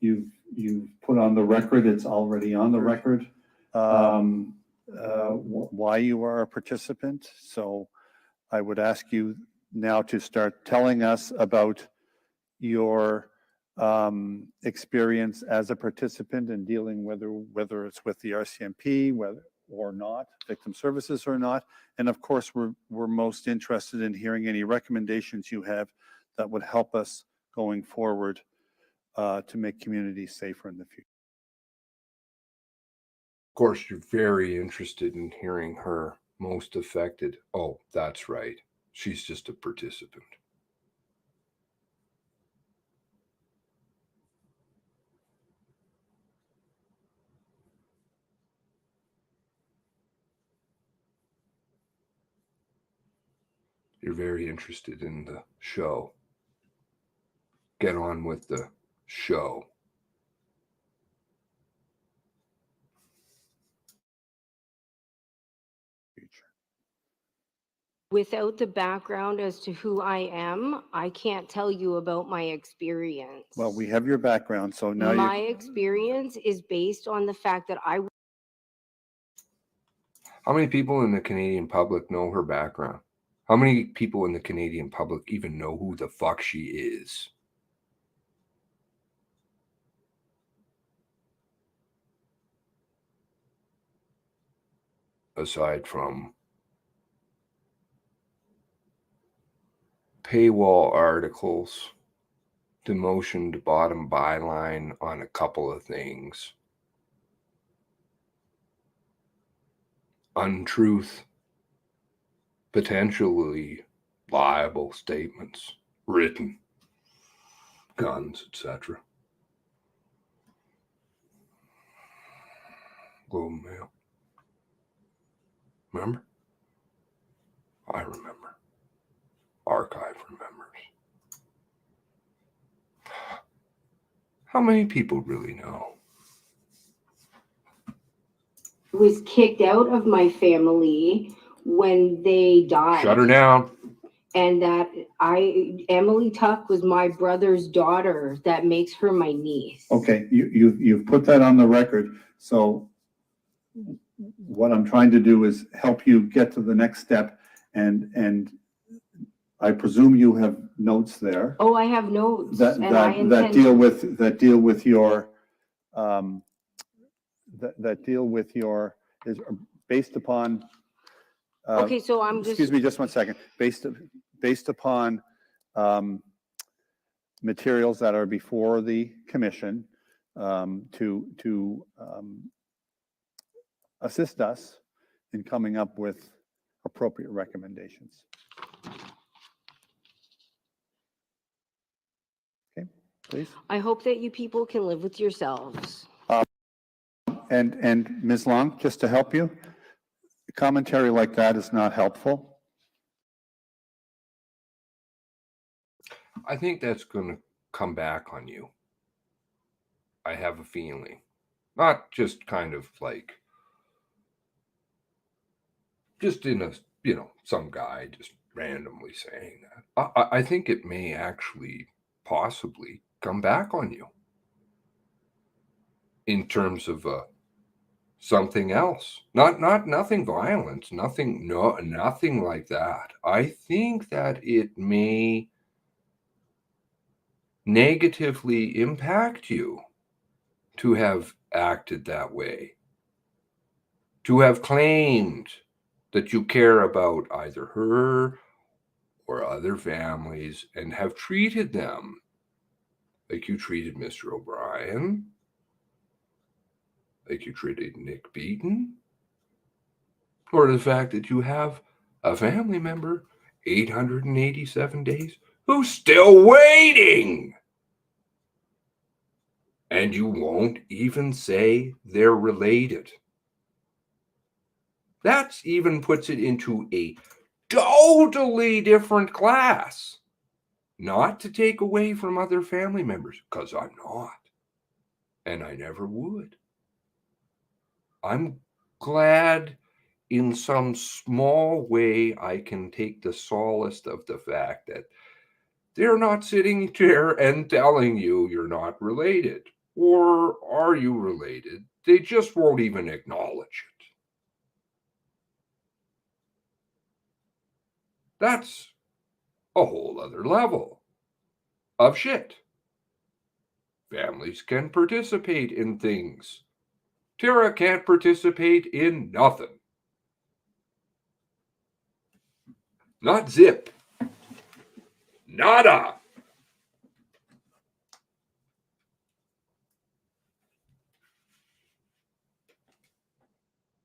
You've put on the record, it's already on the record. why you are a participant. So I would ask you now to start telling us about your experience as a participant in dealing whether it's with the RCMP, whether or not, victim services or not. And of course, we're most interested in hearing any recommendations you have that would help us going forward to make communities safer in the future. Of course, you're very interested in hearing her most affected. Oh, that's right. She's just a participant. You're very interested in the show. Get on with the show. Without the background as to who I am, I can't tell you about my experience. Well, we have your background, so now my experience is based on the fact that I. How many people in the Canadian public know her background? How many people in the Canadian public even know who the fuck she is? Aside from paywall articles, demotion to bottom byline on a couple of things, untruth, potentially liable statements written, guns, etc. Globe and Mail. Remember? I remember. Archive remembers. How many people really know? Was kicked out of my family when they died. Shut her down. And that Emily Tuck was my brother's daughter. That makes her my niece. Okay, you've put that on the record. So what I'm trying to do is help you get to the next step, and I presume you have notes there. Oh, I have notes. That deal with your is based upon. Okay, so I'm just. Excuse me, just 1 second. Based upon materials that are before the commission to assist us in coming up with appropriate recommendations. Okay, please. I hope that you people can live with yourselves. And Ms. Long, just to help you, commentary like that is not helpful. I think that's going to come back on you. I have a feeling. Not just kind of like, just in a, some guy just randomly saying that. I think it may actually possibly come back on you in terms of something else. Nothing violent, nothing like that. I think that it may negatively impact you to have acted that way, to have claimed that you care about either her or other families and have treated them like you treated Mr. O'Brien, like you treated Nick Beaton, or the fact that you have a family member 887 days who's still waiting. And you won't even say they're related. That even puts it into a totally different class. Not to take away from other family members, because I'm not. And I never would. I'm glad in some small way I can take the solace of the fact that they're not sitting there and telling you you're not related. Or are you related? They just won't even acknowledge it. That's a whole other level of shit. Families can participate in things. Tara can't participate in nothing. Not zip. Nada.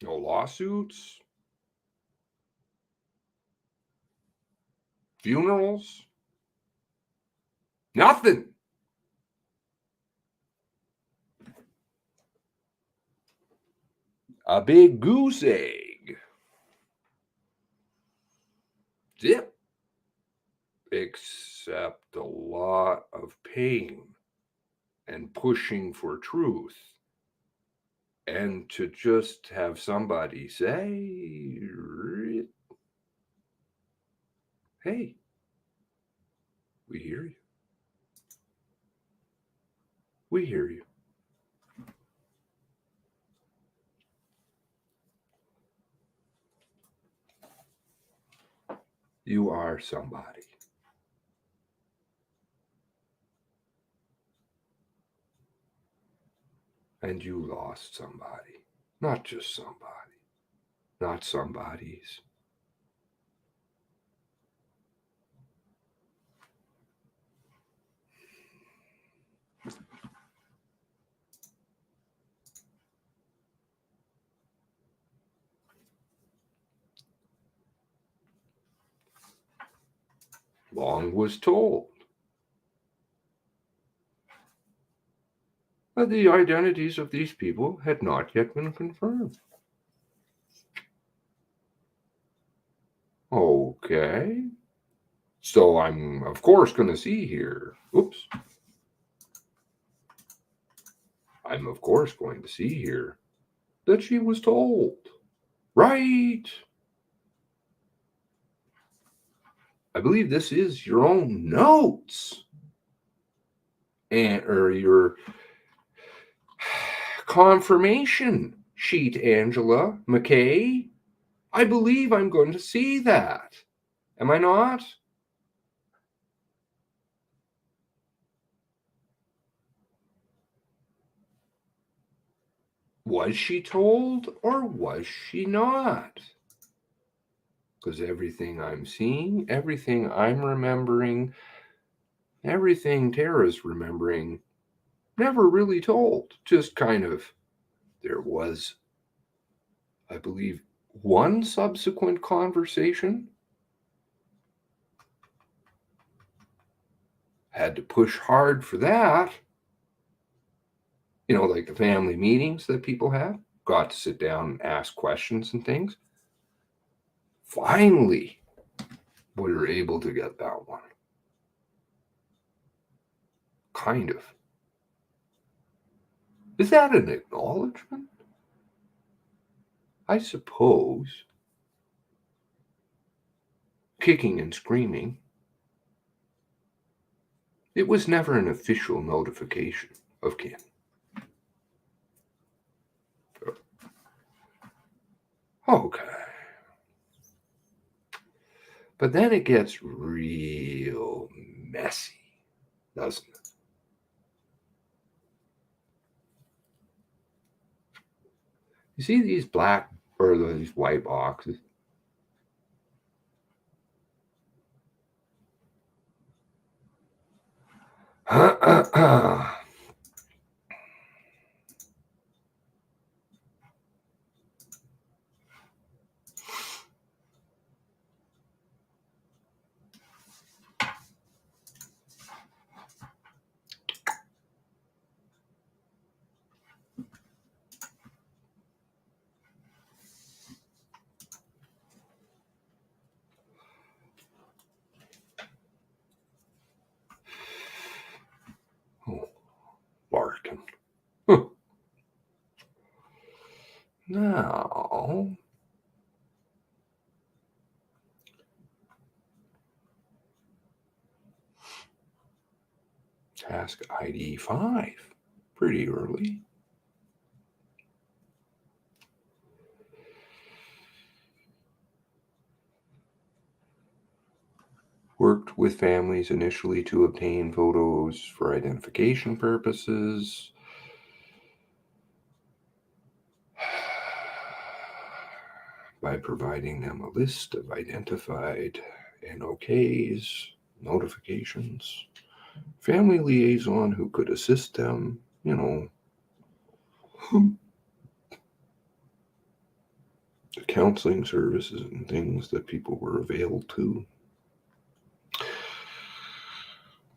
No lawsuits. Funerals. Nothing. A big goose egg. Zip. Except a lot of pain and pushing for truth. And to just have somebody say, hey, we hear you. We hear you. You are somebody. And you lost somebody. Not just somebody. Not somebodies. Long was told that the identities of these people had not yet been confirmed. Okay. So I'm, of course, going to see here. Oops. I'm, of course, going to see here that she was told. Right. I believe this is your own notes. Or your confirmation sheet, Angela McKay. I believe I'm going to see that. Am I not? Was she told or was she not? Because everything I'm seeing, everything I'm remembering, everything Tara's remembering, never really told. Just kind of, there was, I believe, one subsequent conversation. Had to push hard for that. You know, like the family meetings that people have. Got to sit down and ask questions and things. Finally, we were able to get that one. Kind of. Is that an acknowledgement? I suppose. Kicking and screaming. It was never an official notification of kin. Okay. But then it gets real messy, doesn't it? You see these black or these white boxes? Oh, Barton. Now, task ID 5, pretty early. worked with families initially to obtain photos for identification purposes, by providing them a list of identified NOKs, notifications, family liaison who could assist them, you know, the counseling services and things that people were available to.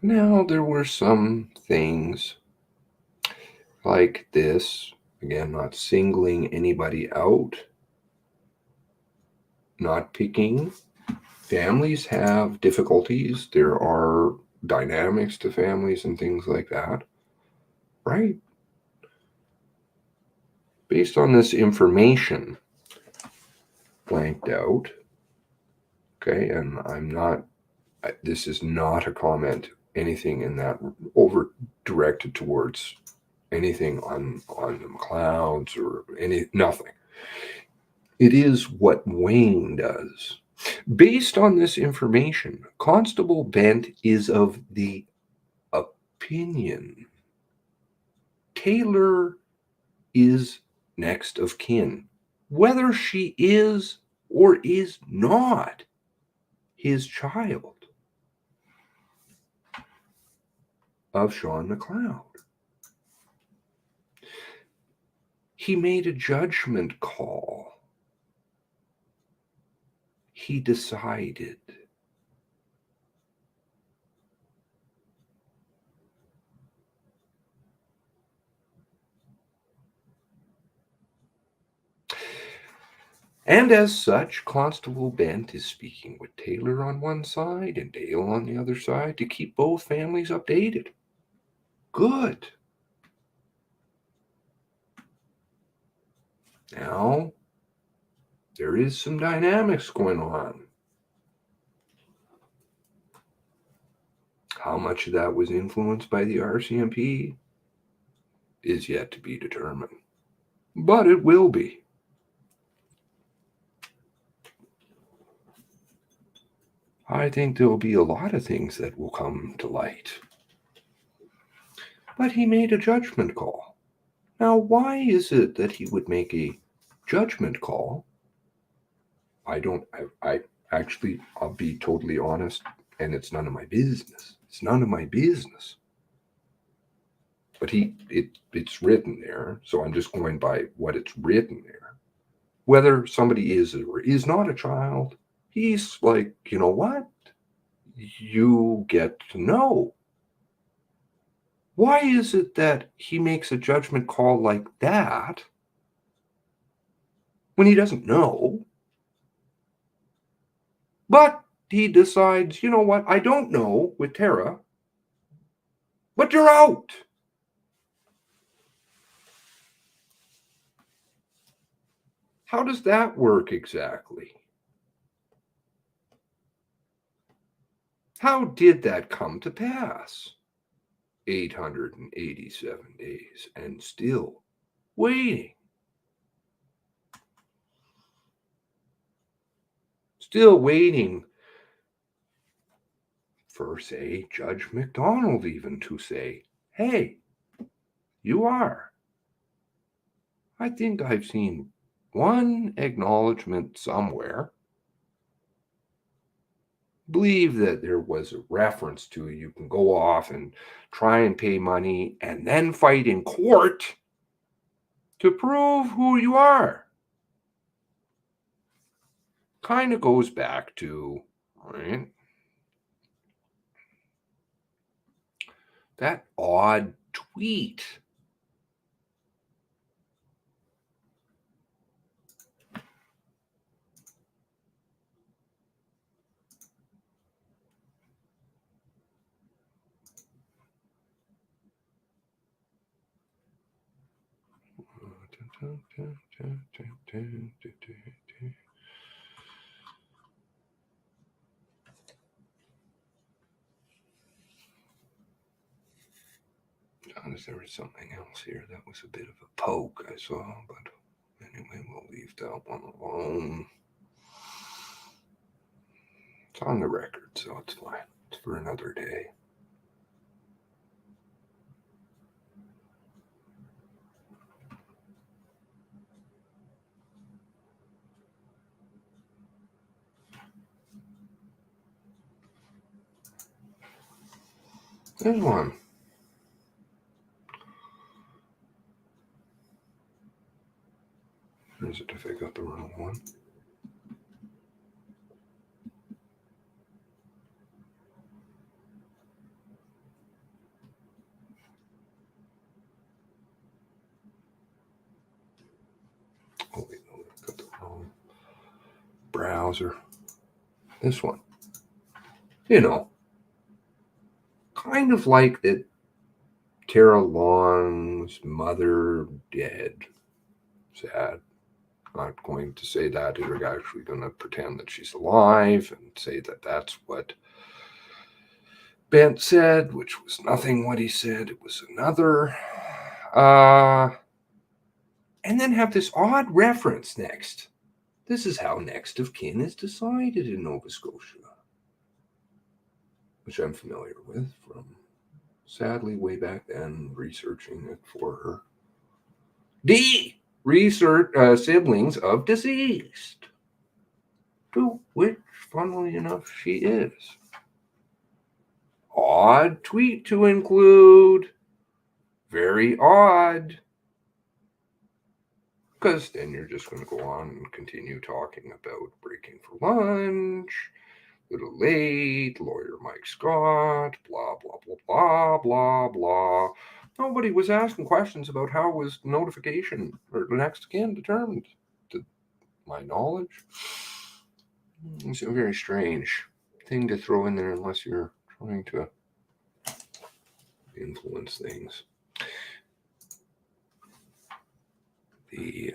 Now, there were some things like this, again, not singling anybody out, not picking. Families have difficulties. There are dynamics to families and things like that, right? Based on this information blanked out, okay, and this is not a comment, anything in that over directed towards anything on the McLeods or nothing. It is what Wayne does. Based on this information, Constable Bent is of the opinion Taylor is next of kin, whether she is or is not his child of Sean McLeod. He made a judgment call. He decided. And as such, Constable Bent is speaking with Taylor on one side and Dale on the other side to keep both families updated. Good. Now, there is some dynamics going on. How much of that was influenced by the Rcmp is yet to be determined. But it will be. I think there will be a lot of things that will come to light. But he made a judgment call. Now, why is it that he would make a judgment call? I actually, I'll be totally honest, and it's none of my business. It's none of my business. But it's written there, so I'm just going by what it's written there. Whether somebody is or is not a child, he's like, you know what? You get to know. Why is it that he makes a judgment call like that when he doesn't know? But he decides, you know what? I don't know with Tara, but you're out. How does that work exactly? How did that come to pass? 887 days and still waiting. Still waiting for, say, Judge McDonald even to say, hey, you are. I think I've seen one acknowledgement somewhere. Believe that there was a reference to you can go off and try and pay money and then fight in court to prove who you are. Kind of goes back to, right, that odd tweet. There was something else here that was a bit of a poke I saw, but anyway, we'll leave that one alone. It's on the record, so it's fine. It's for another day. There's one. Is it if I got the wrong one? Oh, wait, no, I got the wrong browser. This one. You know, kind of like that Tara Long's mother dead. Sad. Not going to say that. We're actually going to pretend that she's alive and say that that's what Bent said, which was nothing what he said. It was another. And then have this odd reference next. This is how next of kin is decided in Nova Scotia, which I'm familiar with from, sadly, way back then, researching it for her. D. Research siblings of deceased, to which, funnily enough, she is. Odd tweet to include. Very odd. Because then you're just going to go on and continue talking about breaking for lunch, little late, lawyer Mike Scott, blah, blah, blah, blah, blah, blah. Nobody was asking questions about how was notification or next again determined, to my knowledge. It's a very strange thing to throw in there unless you're trying to influence things. The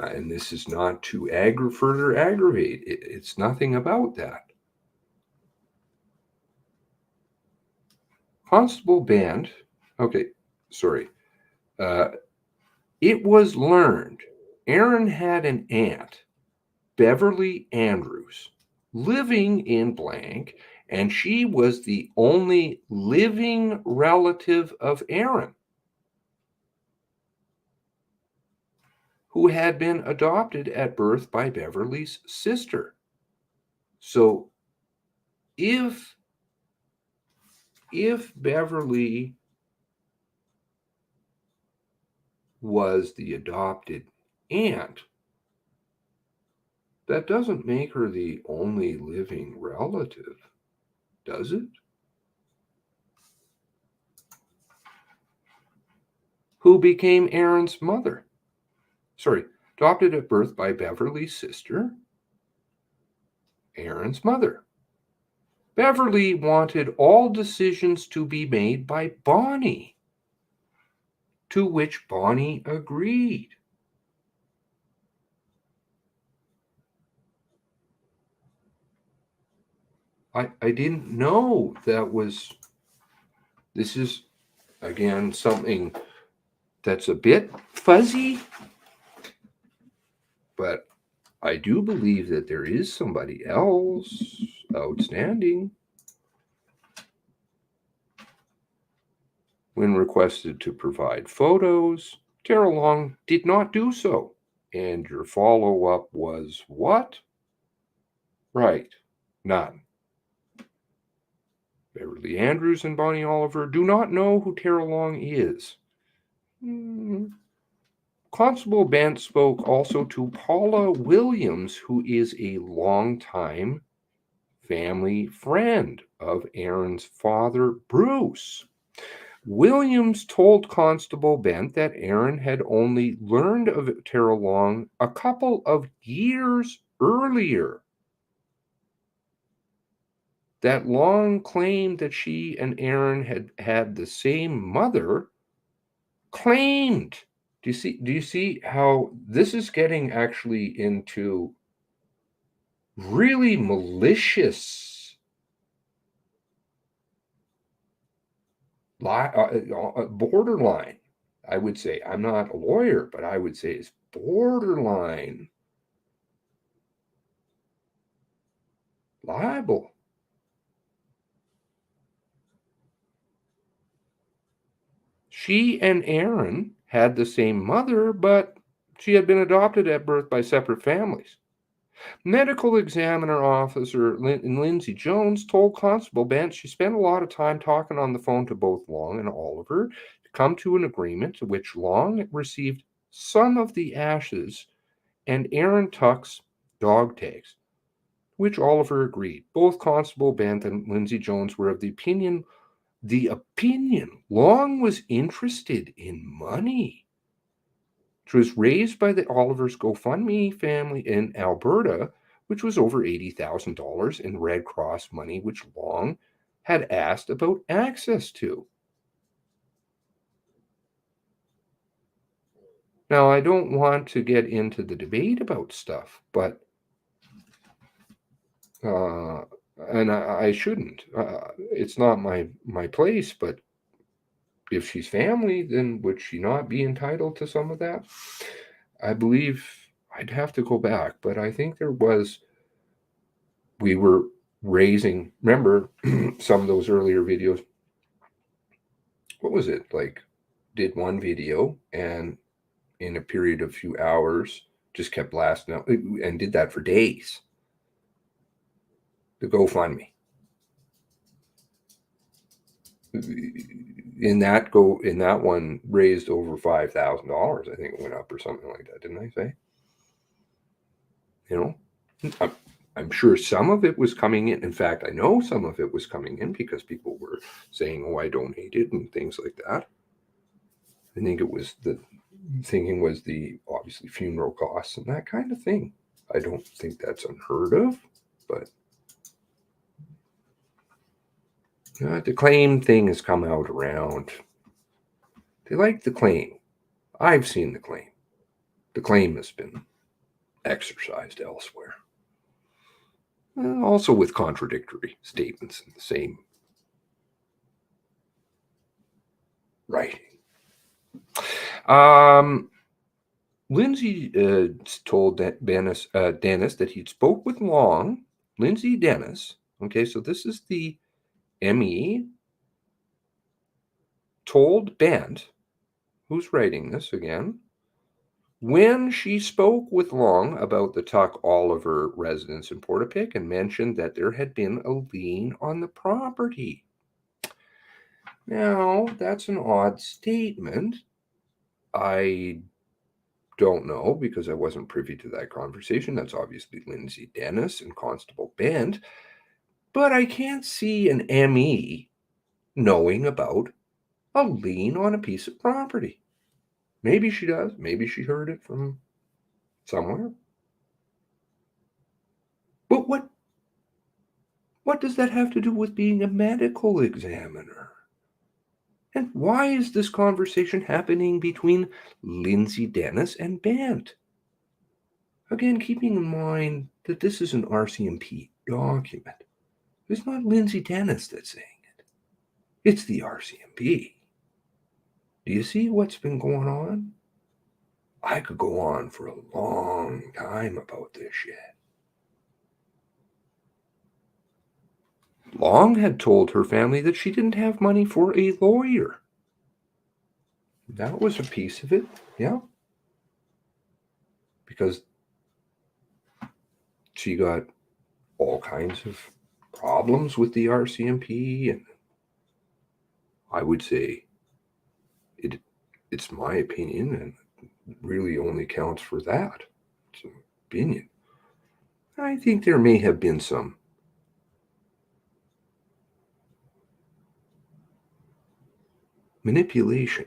and this is not to further aggravate. It's nothing about that. Constable Band, okay, sorry. It was learned Aaron had an aunt, Beverly Andrews, living in blank, and she was the only living relative of Aaron, who had been adopted at birth by Beverly's sister. So if Beverly was the adopted aunt, that doesn't make her the only living relative, does it? Who became Aaron's mother? Sorry, adopted at birth by Beverly's sister, Aaron's mother. Beverly wanted all decisions to be made by Bonnie, to which Bonnie agreed. I didn't know that was, this is, again, something that's a bit fuzzy, but I do believe that there is somebody else outstanding. When requested to provide photos, Tara Long did not do so. And your follow-up was what? Right, none. Beverly Andrews and Bonnie Oliver do not know who Tara Long is. Constable Bent spoke also to Paula Williams, who is a longtime family friend of Aaron's father, Bruce. Williams told Constable Bent that Aaron had only learned of Tara Long a couple of years earlier. That Long claimed that she and Aaron had the same mother, claimed Do you see how this is getting actually into really malicious borderline, I would say. I'm not a lawyer, but I would say it's borderline libel. She and Aaron had the same mother, but she had been adopted at birth by separate families. Medical examiner officer Lindsay Jones told Constable Bent she spent a lot of time talking on the phone to both Long and Oliver to come to an agreement to which Long received some of the ashes and Aaron Tuck's dog tags, which Oliver agreed. Both Constable Bent and Lindsay Jones were of the opinion Long was interested in money, which was raised by the Oliver's GoFundMe family in Alberta, which was over $80,000 in Red Cross money, which Long had asked about access to. Now, I don't want to get into the debate about stuff, but and I shouldn't. It's not my place, but if she's family, then would she not be entitled to some of that? I believe I'd have to go back, but I think we were raising, remember some of those earlier videos, what was it, like did one video and in a period of few hours just kept blasting out and did that for days. The GoFundMe. In that one raised over $5,000. I think it went up or something like that, didn't I say? You know, I'm sure some of it was coming in. In fact, I know some of it was coming in because people were saying, "Oh, I donated" and things like that. I think it was the thinking was the obviously funeral costs and that kind of thing. I don't think that's unheard of, but the claim thing has come out around. They like the claim. I've seen the claim. The claim has been exercised elsewhere. Also with contradictory statements in the same writing. Lindsay told Dennis that he'd spoke with Long. Lindsay Dennis. Okay, so this is the ME. Told Bent, who's writing this again, when she spoke with Long about the Tuck Oliver residence in Portapique and mentioned that there had been a lien on the property. Now, that's an odd statement. I don't know because I wasn't privy to that conversation. That's obviously Lindsay Dennis and Constable Bent. But I can't see an ME knowing about a lien on a piece of property. Maybe she does. Maybe she heard it from somewhere. But what does that have to do with being a medical examiner? And why is this conversation happening between Lindsay Dennis and Bent? Again, keeping in mind that this is an RCMP document. It's not Lindsay Dennis that's saying it. It's the RCMP. Do you see what's been going on? I could go on for a long time about this shit. Long had told her family that she didn't have money for a lawyer. That was a piece of it, yeah. Because she got all kinds of problems with the RCMP, and I would say it's my opinion, and it really only counts for that. It's an opinion. I think there may have been some manipulation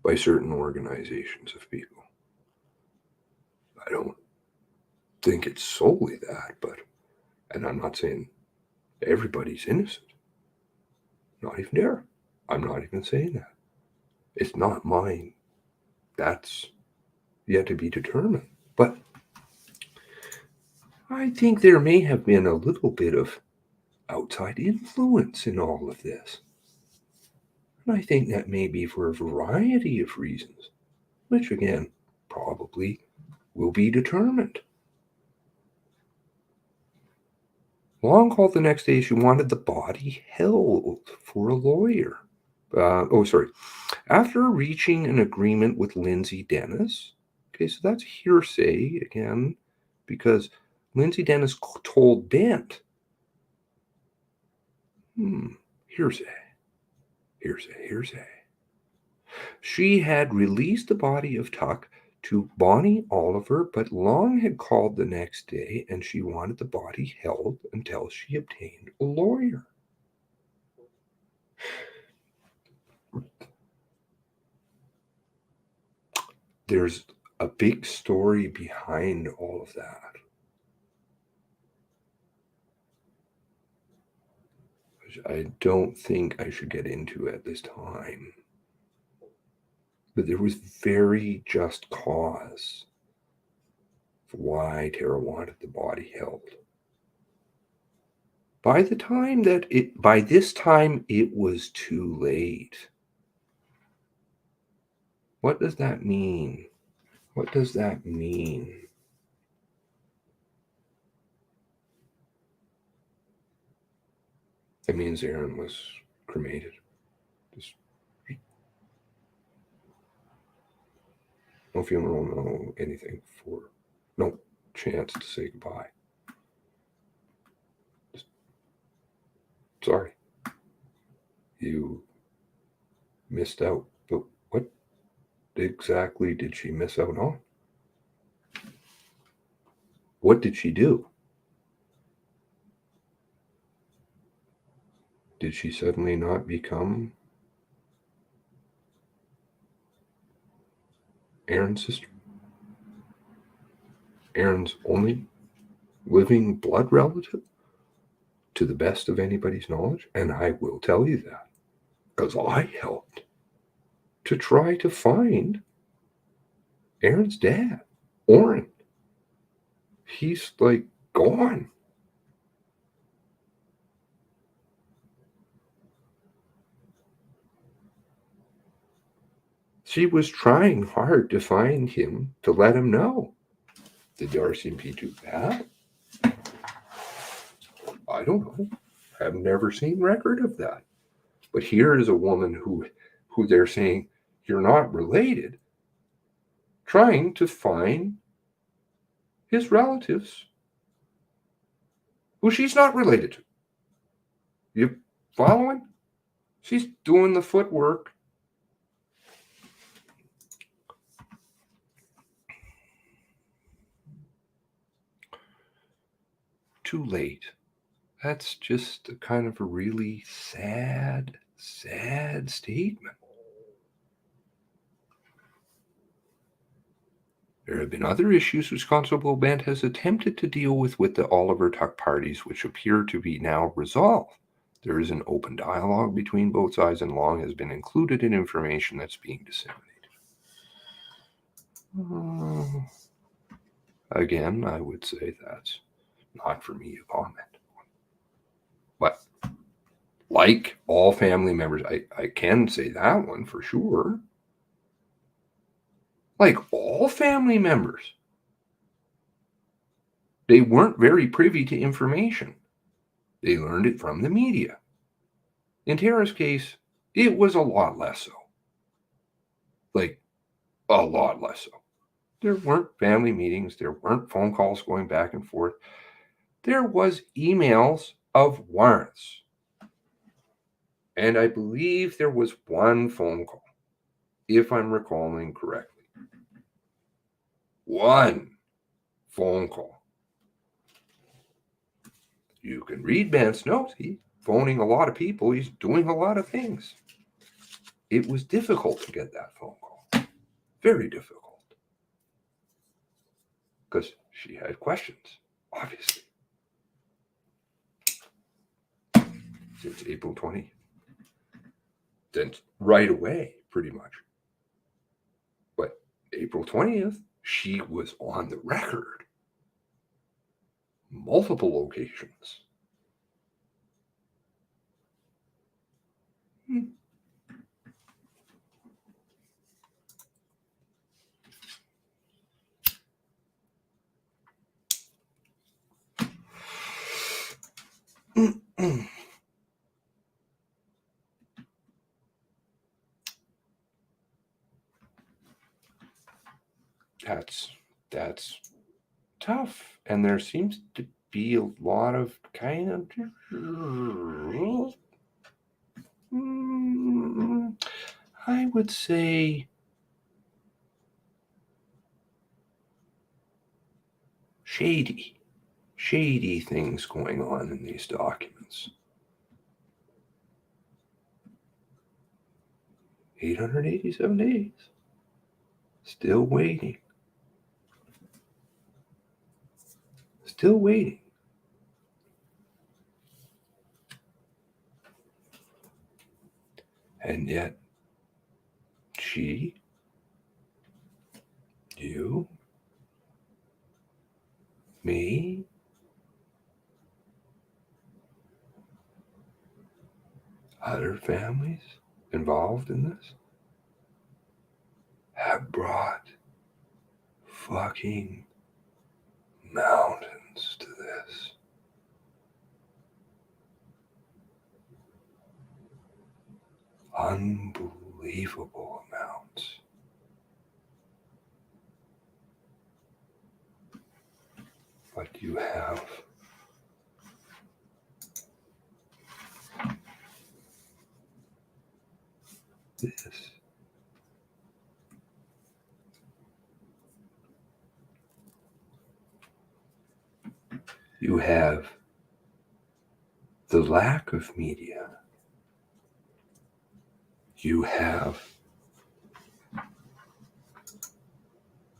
by certain organizations of people. I don't think it's solely that, and I'm not saying everybody's innocent. Not even there. I'm not even saying that. It's not mine. That's yet to be determined. But I think there may have been a little bit of outside influence in all of this. And I think that may be for a variety of reasons, which again, probably will be determined. Long called the next day. She wanted the body held for a lawyer. After reaching an agreement with Lindsay Dennis. Okay, so that's hearsay again, because Lindsay Dennis told Bent. Hearsay. She had released the body of Tuck to Bonnie Oliver, but Long had called the next day and she wanted the body held until she obtained a lawyer. There's a big story behind all of that. Which I don't think I should get into at this time. But there was very just cause for why Tara wanted the body held. By this time it was too late. What does that mean? What does that mean? It means Aaron was cremated. No funeral, no anything, for no chance to say goodbye. Sorry. You missed out. But what exactly did she miss out on? What did she do? Did she suddenly not become Aaron's sister? Aaron's only living blood relative? To the best of anybody's knowledge? And I will tell you that, because I helped to try to find Aaron's dad, Orrin. He's like gone. She was trying hard to find him to let him know. Did the Rcmp do that? I don't know. I've never seen record of that. But here is a woman who they're saying you're not related, trying to find his relatives who she's not related to. You following? She's doing the footwork. Too late. That's just a kind of a really sad statement. There have been other issues which Constable Bent has attempted to deal with the Oliver Tuck parties, which appear to be now resolved. There is an open dialogue between both sides, and Long has been included in information that's being disseminated. Again, I would say that's not for me to comment. But like all family members, I can say that one for sure. Like all family members, they weren't very privy to information. They learned it from the media. In Tara's case, it was a lot less so. Like, a lot less so. There weren't family meetings. There weren't phone calls going back and forth. There was emails of warrants. And I believe there was one phone call, if I'm recalling correctly. One phone call. You can read Bent's notes. He's phoning a lot of people. He's doing a lot of things. It was difficult to get that phone call. Very difficult. Because she had questions, obviously. Since April 20. then right away, pretty much. But April 20th, she was on the record. Multiple locations. That's tough. And there seems to be a lot of kind of I would say shady things going on in these documents. 887 days. Still waiting. Still waiting. And yet, she, you, me, other families involved in this have brought fucking mountains to this. Unbelievable amounts. But you have this. You have the lack of media. You have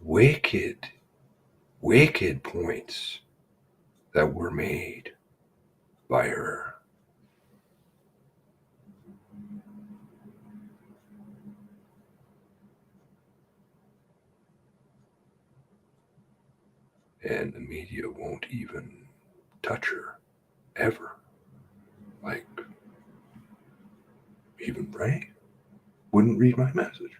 wicked points that were made by her. And the media won't even touch her, ever. Like, even Ray wouldn't read my message.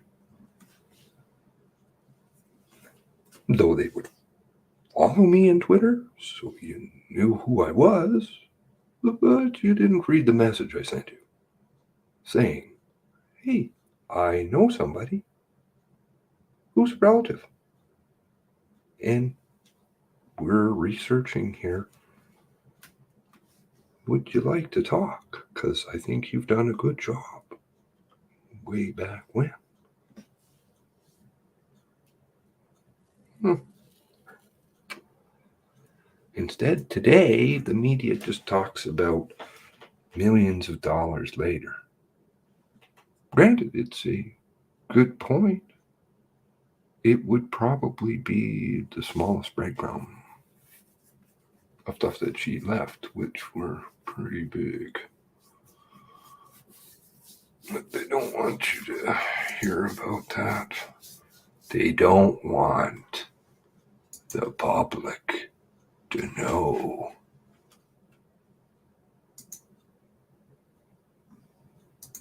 Though they would follow me on Twitter, so you knew who I was, but you didn't read the message I sent you, saying, hey, I know somebody who's a relative, and we're researching here. Would you like to talk? Because I think you've done a good job way back when. Instead, today, the media just talks about millions of dollars later. Granted, it's a good point. It would probably be the smallest breakdown of stuff that she left, which were pretty big. But they don't want you to hear about that. They don't want the public to know.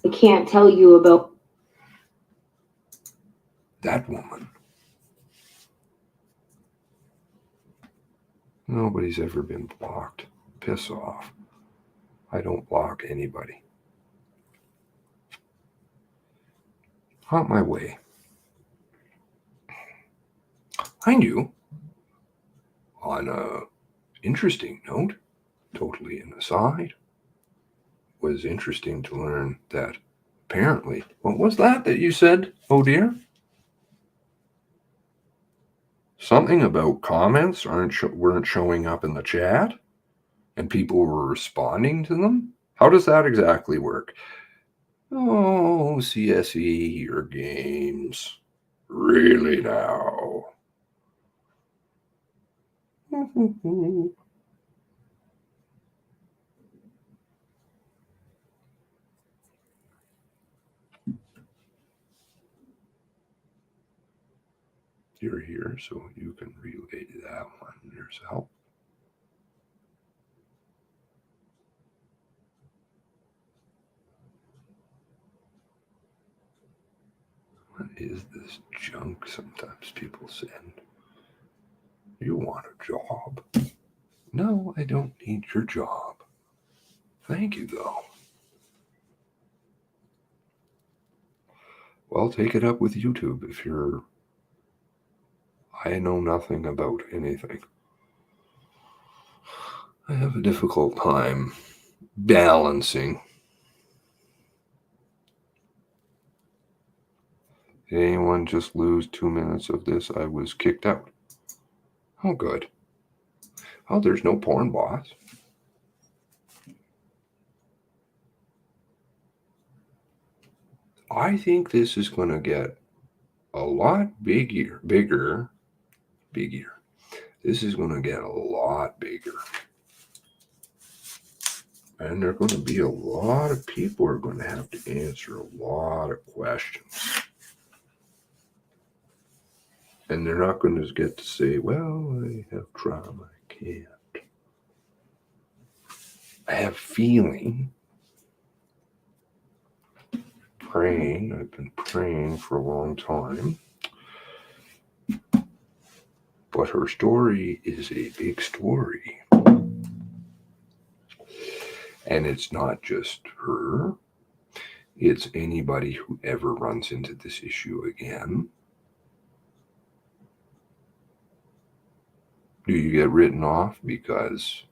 I can't tell you about That woman. Nobody's ever been blocked. Piss off. I don't block anybody. On my way. Mind you, on a interesting note, totally an aside, was interesting to learn that apparently, what was that you said, oh dear? Something about comments weren't showing up in the chat and people were responding to them? How does that exactly work? Oh, CSE, your games. Really now? You're here, so you can relay that one yourself. What is this junk sometimes people send? You want a job? No, I don't need your job. Thank you, though. Well, take it up with YouTube if you're... I know nothing about anything. I have a difficult time balancing. Did anyone just lose 2 minutes of this? I was kicked out. Oh, good. Oh, there's no porn bots. I think this is going to get a lot bigger. This is going to get a lot bigger. And there are going to be a lot of people who are going to have to answer a lot of questions. And they're not going to get to say, well, I have trauma, I can't. I have feeling. Praying. I've been praying for a long time. But her story is a big story. And it's not just her. It's anybody who ever runs into this issue again. Do you get written off because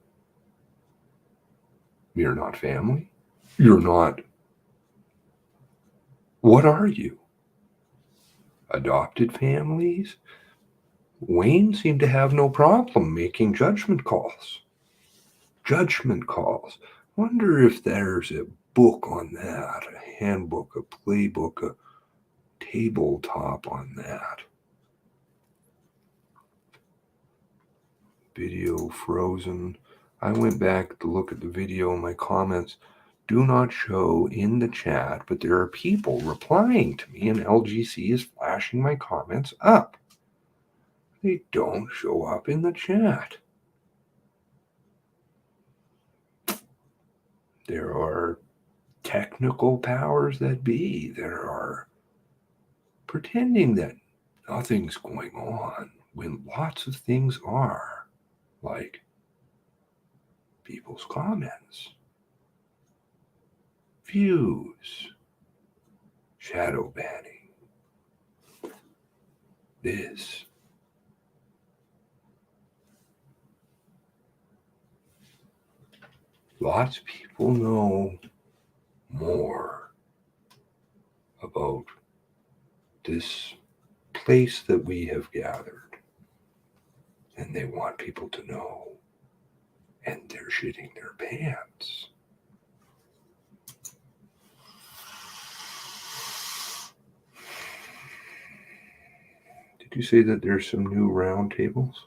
you're not family? You're not... What are you? Adopted families? Wayne seemed to have no problem making judgment calls. Judgment calls. Wonder if there's a book on that, a handbook, a playbook, a tabletop on that. Video frozen. I went back to look at the video. My comments do not show in the chat, but there are people replying to me, and LGC is flashing my comments up. They don't show up in the chat. There are technical powers that be. There are pretending that nothing's going on when lots of things are, like people's comments, views, shadow banning, this. Lots of people know more about this place that we have gathered, and they want people to know, and they're shitting their pants. Did you say that there's some new round tables?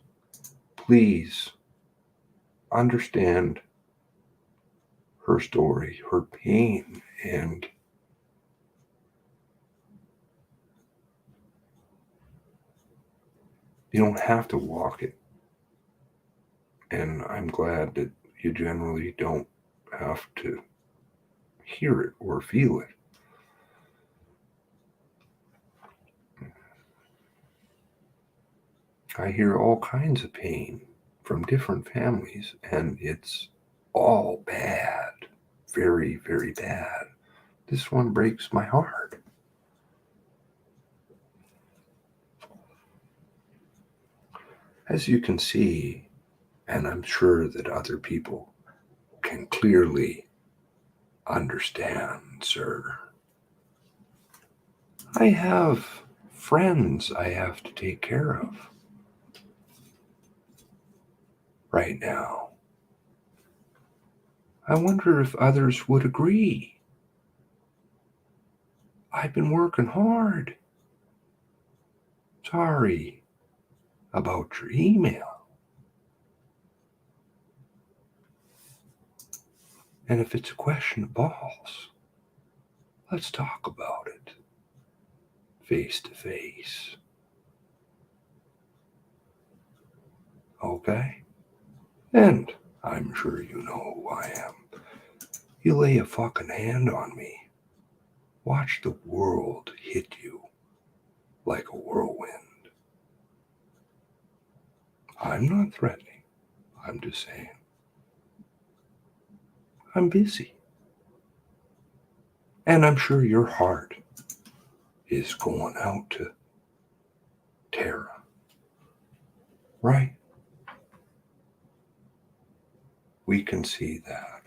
Please understand her story, her pain, and you don't have to walk it. And I'm glad that you generally don't have to hear it or feel it. I hear all kinds of pain from different families, and it's all bad. Very, very bad. This one breaks my heart. As you can see, and I'm sure that other people can clearly understand, sir, I have friends I have to take care of right now. I wonder if others would agree. I've been working hard. Sorry about your email. And if it's a question of balls, let's talk about it face to face. Okay? And I'm sure you know who I am. You lay a fucking hand on me. Watch the world hit you like a whirlwind. I'm not threatening. I'm just saying. I'm busy. And I'm sure your heart is going out to Tara. Right? We can see that.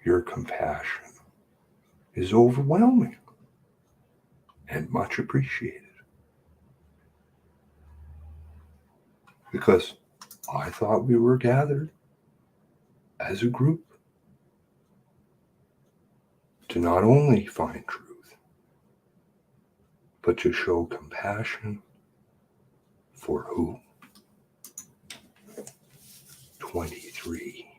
Your compassion is overwhelming and much appreciated. Because I thought we were gathered as a group to not only find truth, but to show compassion for who? 23.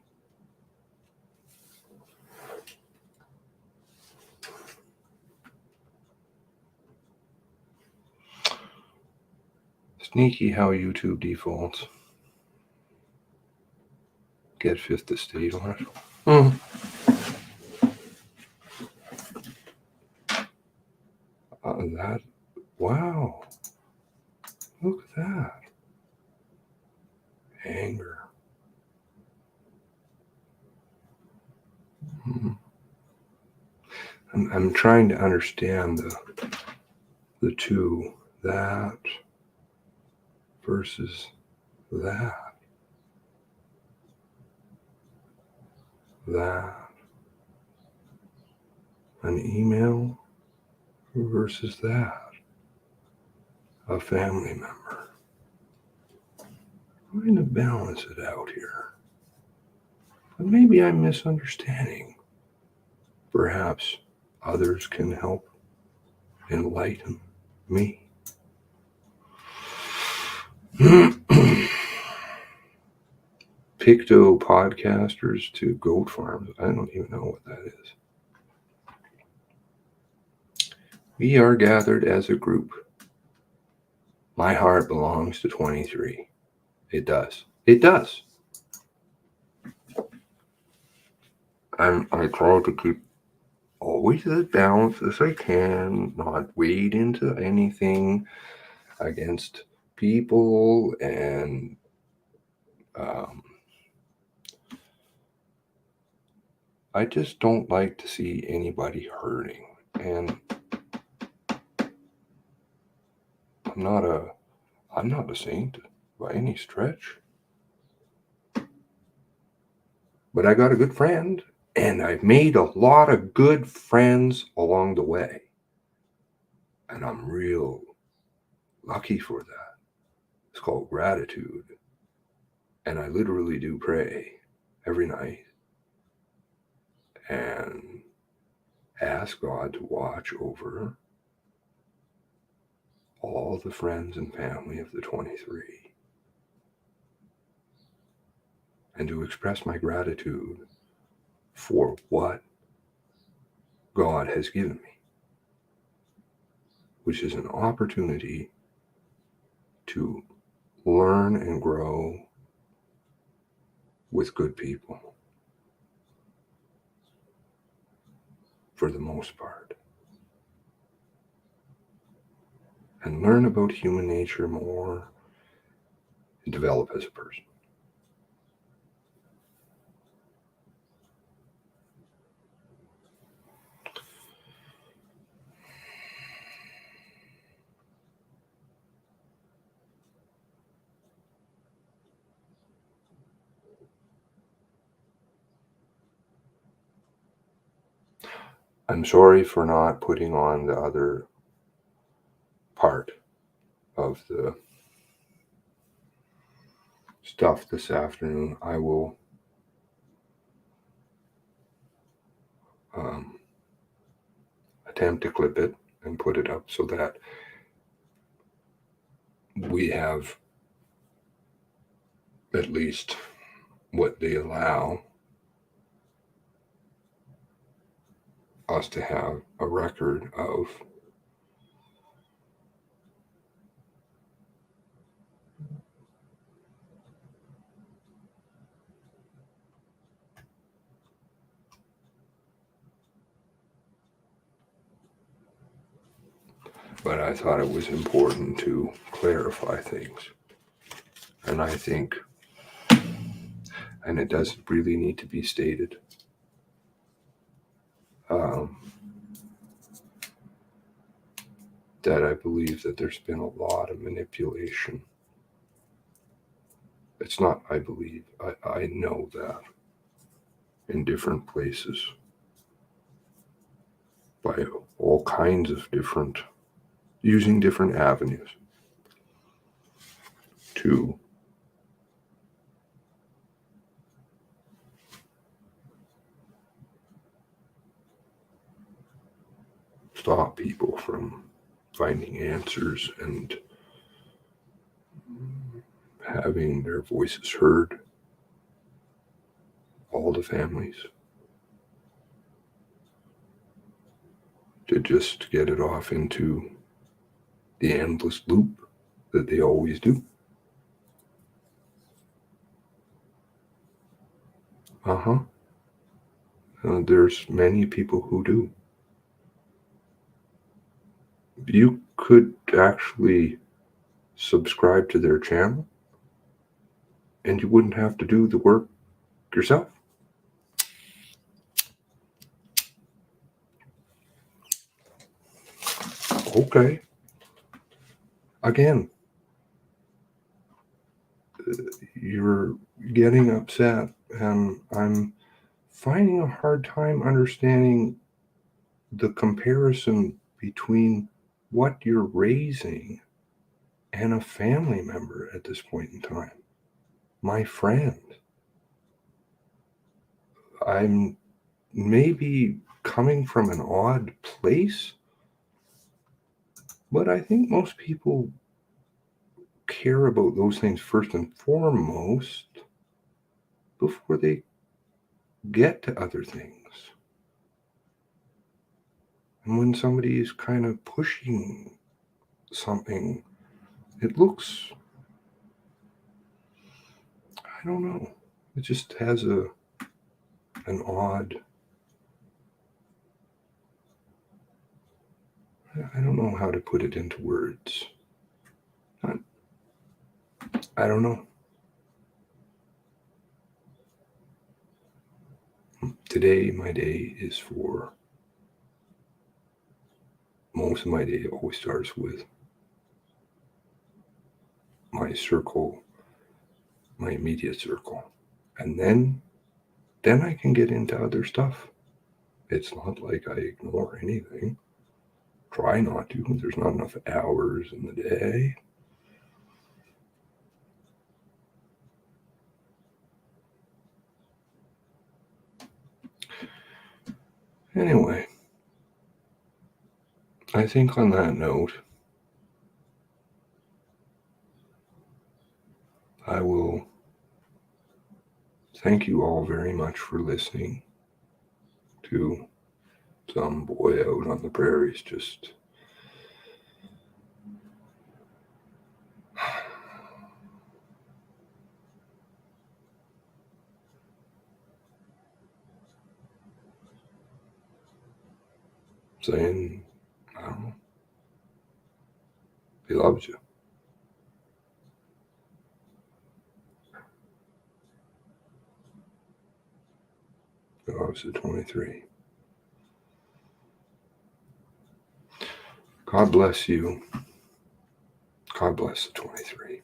Sneaky how YouTube defaults. Get fifth estate on it. That, wow. Look at that. Anger. I'm trying to understand the two, that versus that. That. An email versus that. A family member. I'm trying to balance it out here. But maybe I'm misunderstanding. Perhaps others can help enlighten me. Picto podcasters to goat farms. I don't even know what that is. We are gathered as a group. My heart belongs to 23. It does. It does. I try to keep always as balanced as I can, not wade into anything against people, and I just don't like to see anybody hurting. And I'm not a saint by any stretch. But I got a good friend, and I've made a lot of good friends along the way. And I'm real lucky for that. It's called gratitude. And I literally do pray every night and ask God to watch over all the friends and family of the 23. And to express my gratitude for what God has given me, which is an opportunity to learn and grow with good people, for the most part, and learn about human nature more and develop as a person. I'm sorry for not putting on the other part of the stuff this afternoon. I will attempt to clip it and put it up so that we have at least what they allow us to have a record of but I thought it was important to clarify things. And I think, and it doesn't really need to be stated, that I believe that there's been a lot of manipulation. It's not I believe, I know that in different places by all kinds of different, using different avenues to stop people from finding answers and having their voices heard, all the families, to just get it off into the endless loop that they always do. There's many people who do. You could actually subscribe to their channel and you wouldn't have to do the work yourself. Okay. Again, you're getting upset, and I'm finding a hard time understanding the comparison between what you're raising and a family member at this point in time. My friend. I'm maybe coming from an odd place, but I think most people care about those things first and foremost before they get to other things. And when somebody is kind of pushing something, it looks, I don't know, it just has an odd, I don't know how to put it into words. I don't know. Today, my day is for, most of my day always starts with my circle, my immediate circle. And then I can get into other stuff. It's not like I ignore anything. Try not to. There's not enough hours in the day. Anyway, I think on that note, I will thank you all very much for listening to some boy out on the prairies just saying, I don't know, he loves you. I was at 23. God bless you. God bless the 23.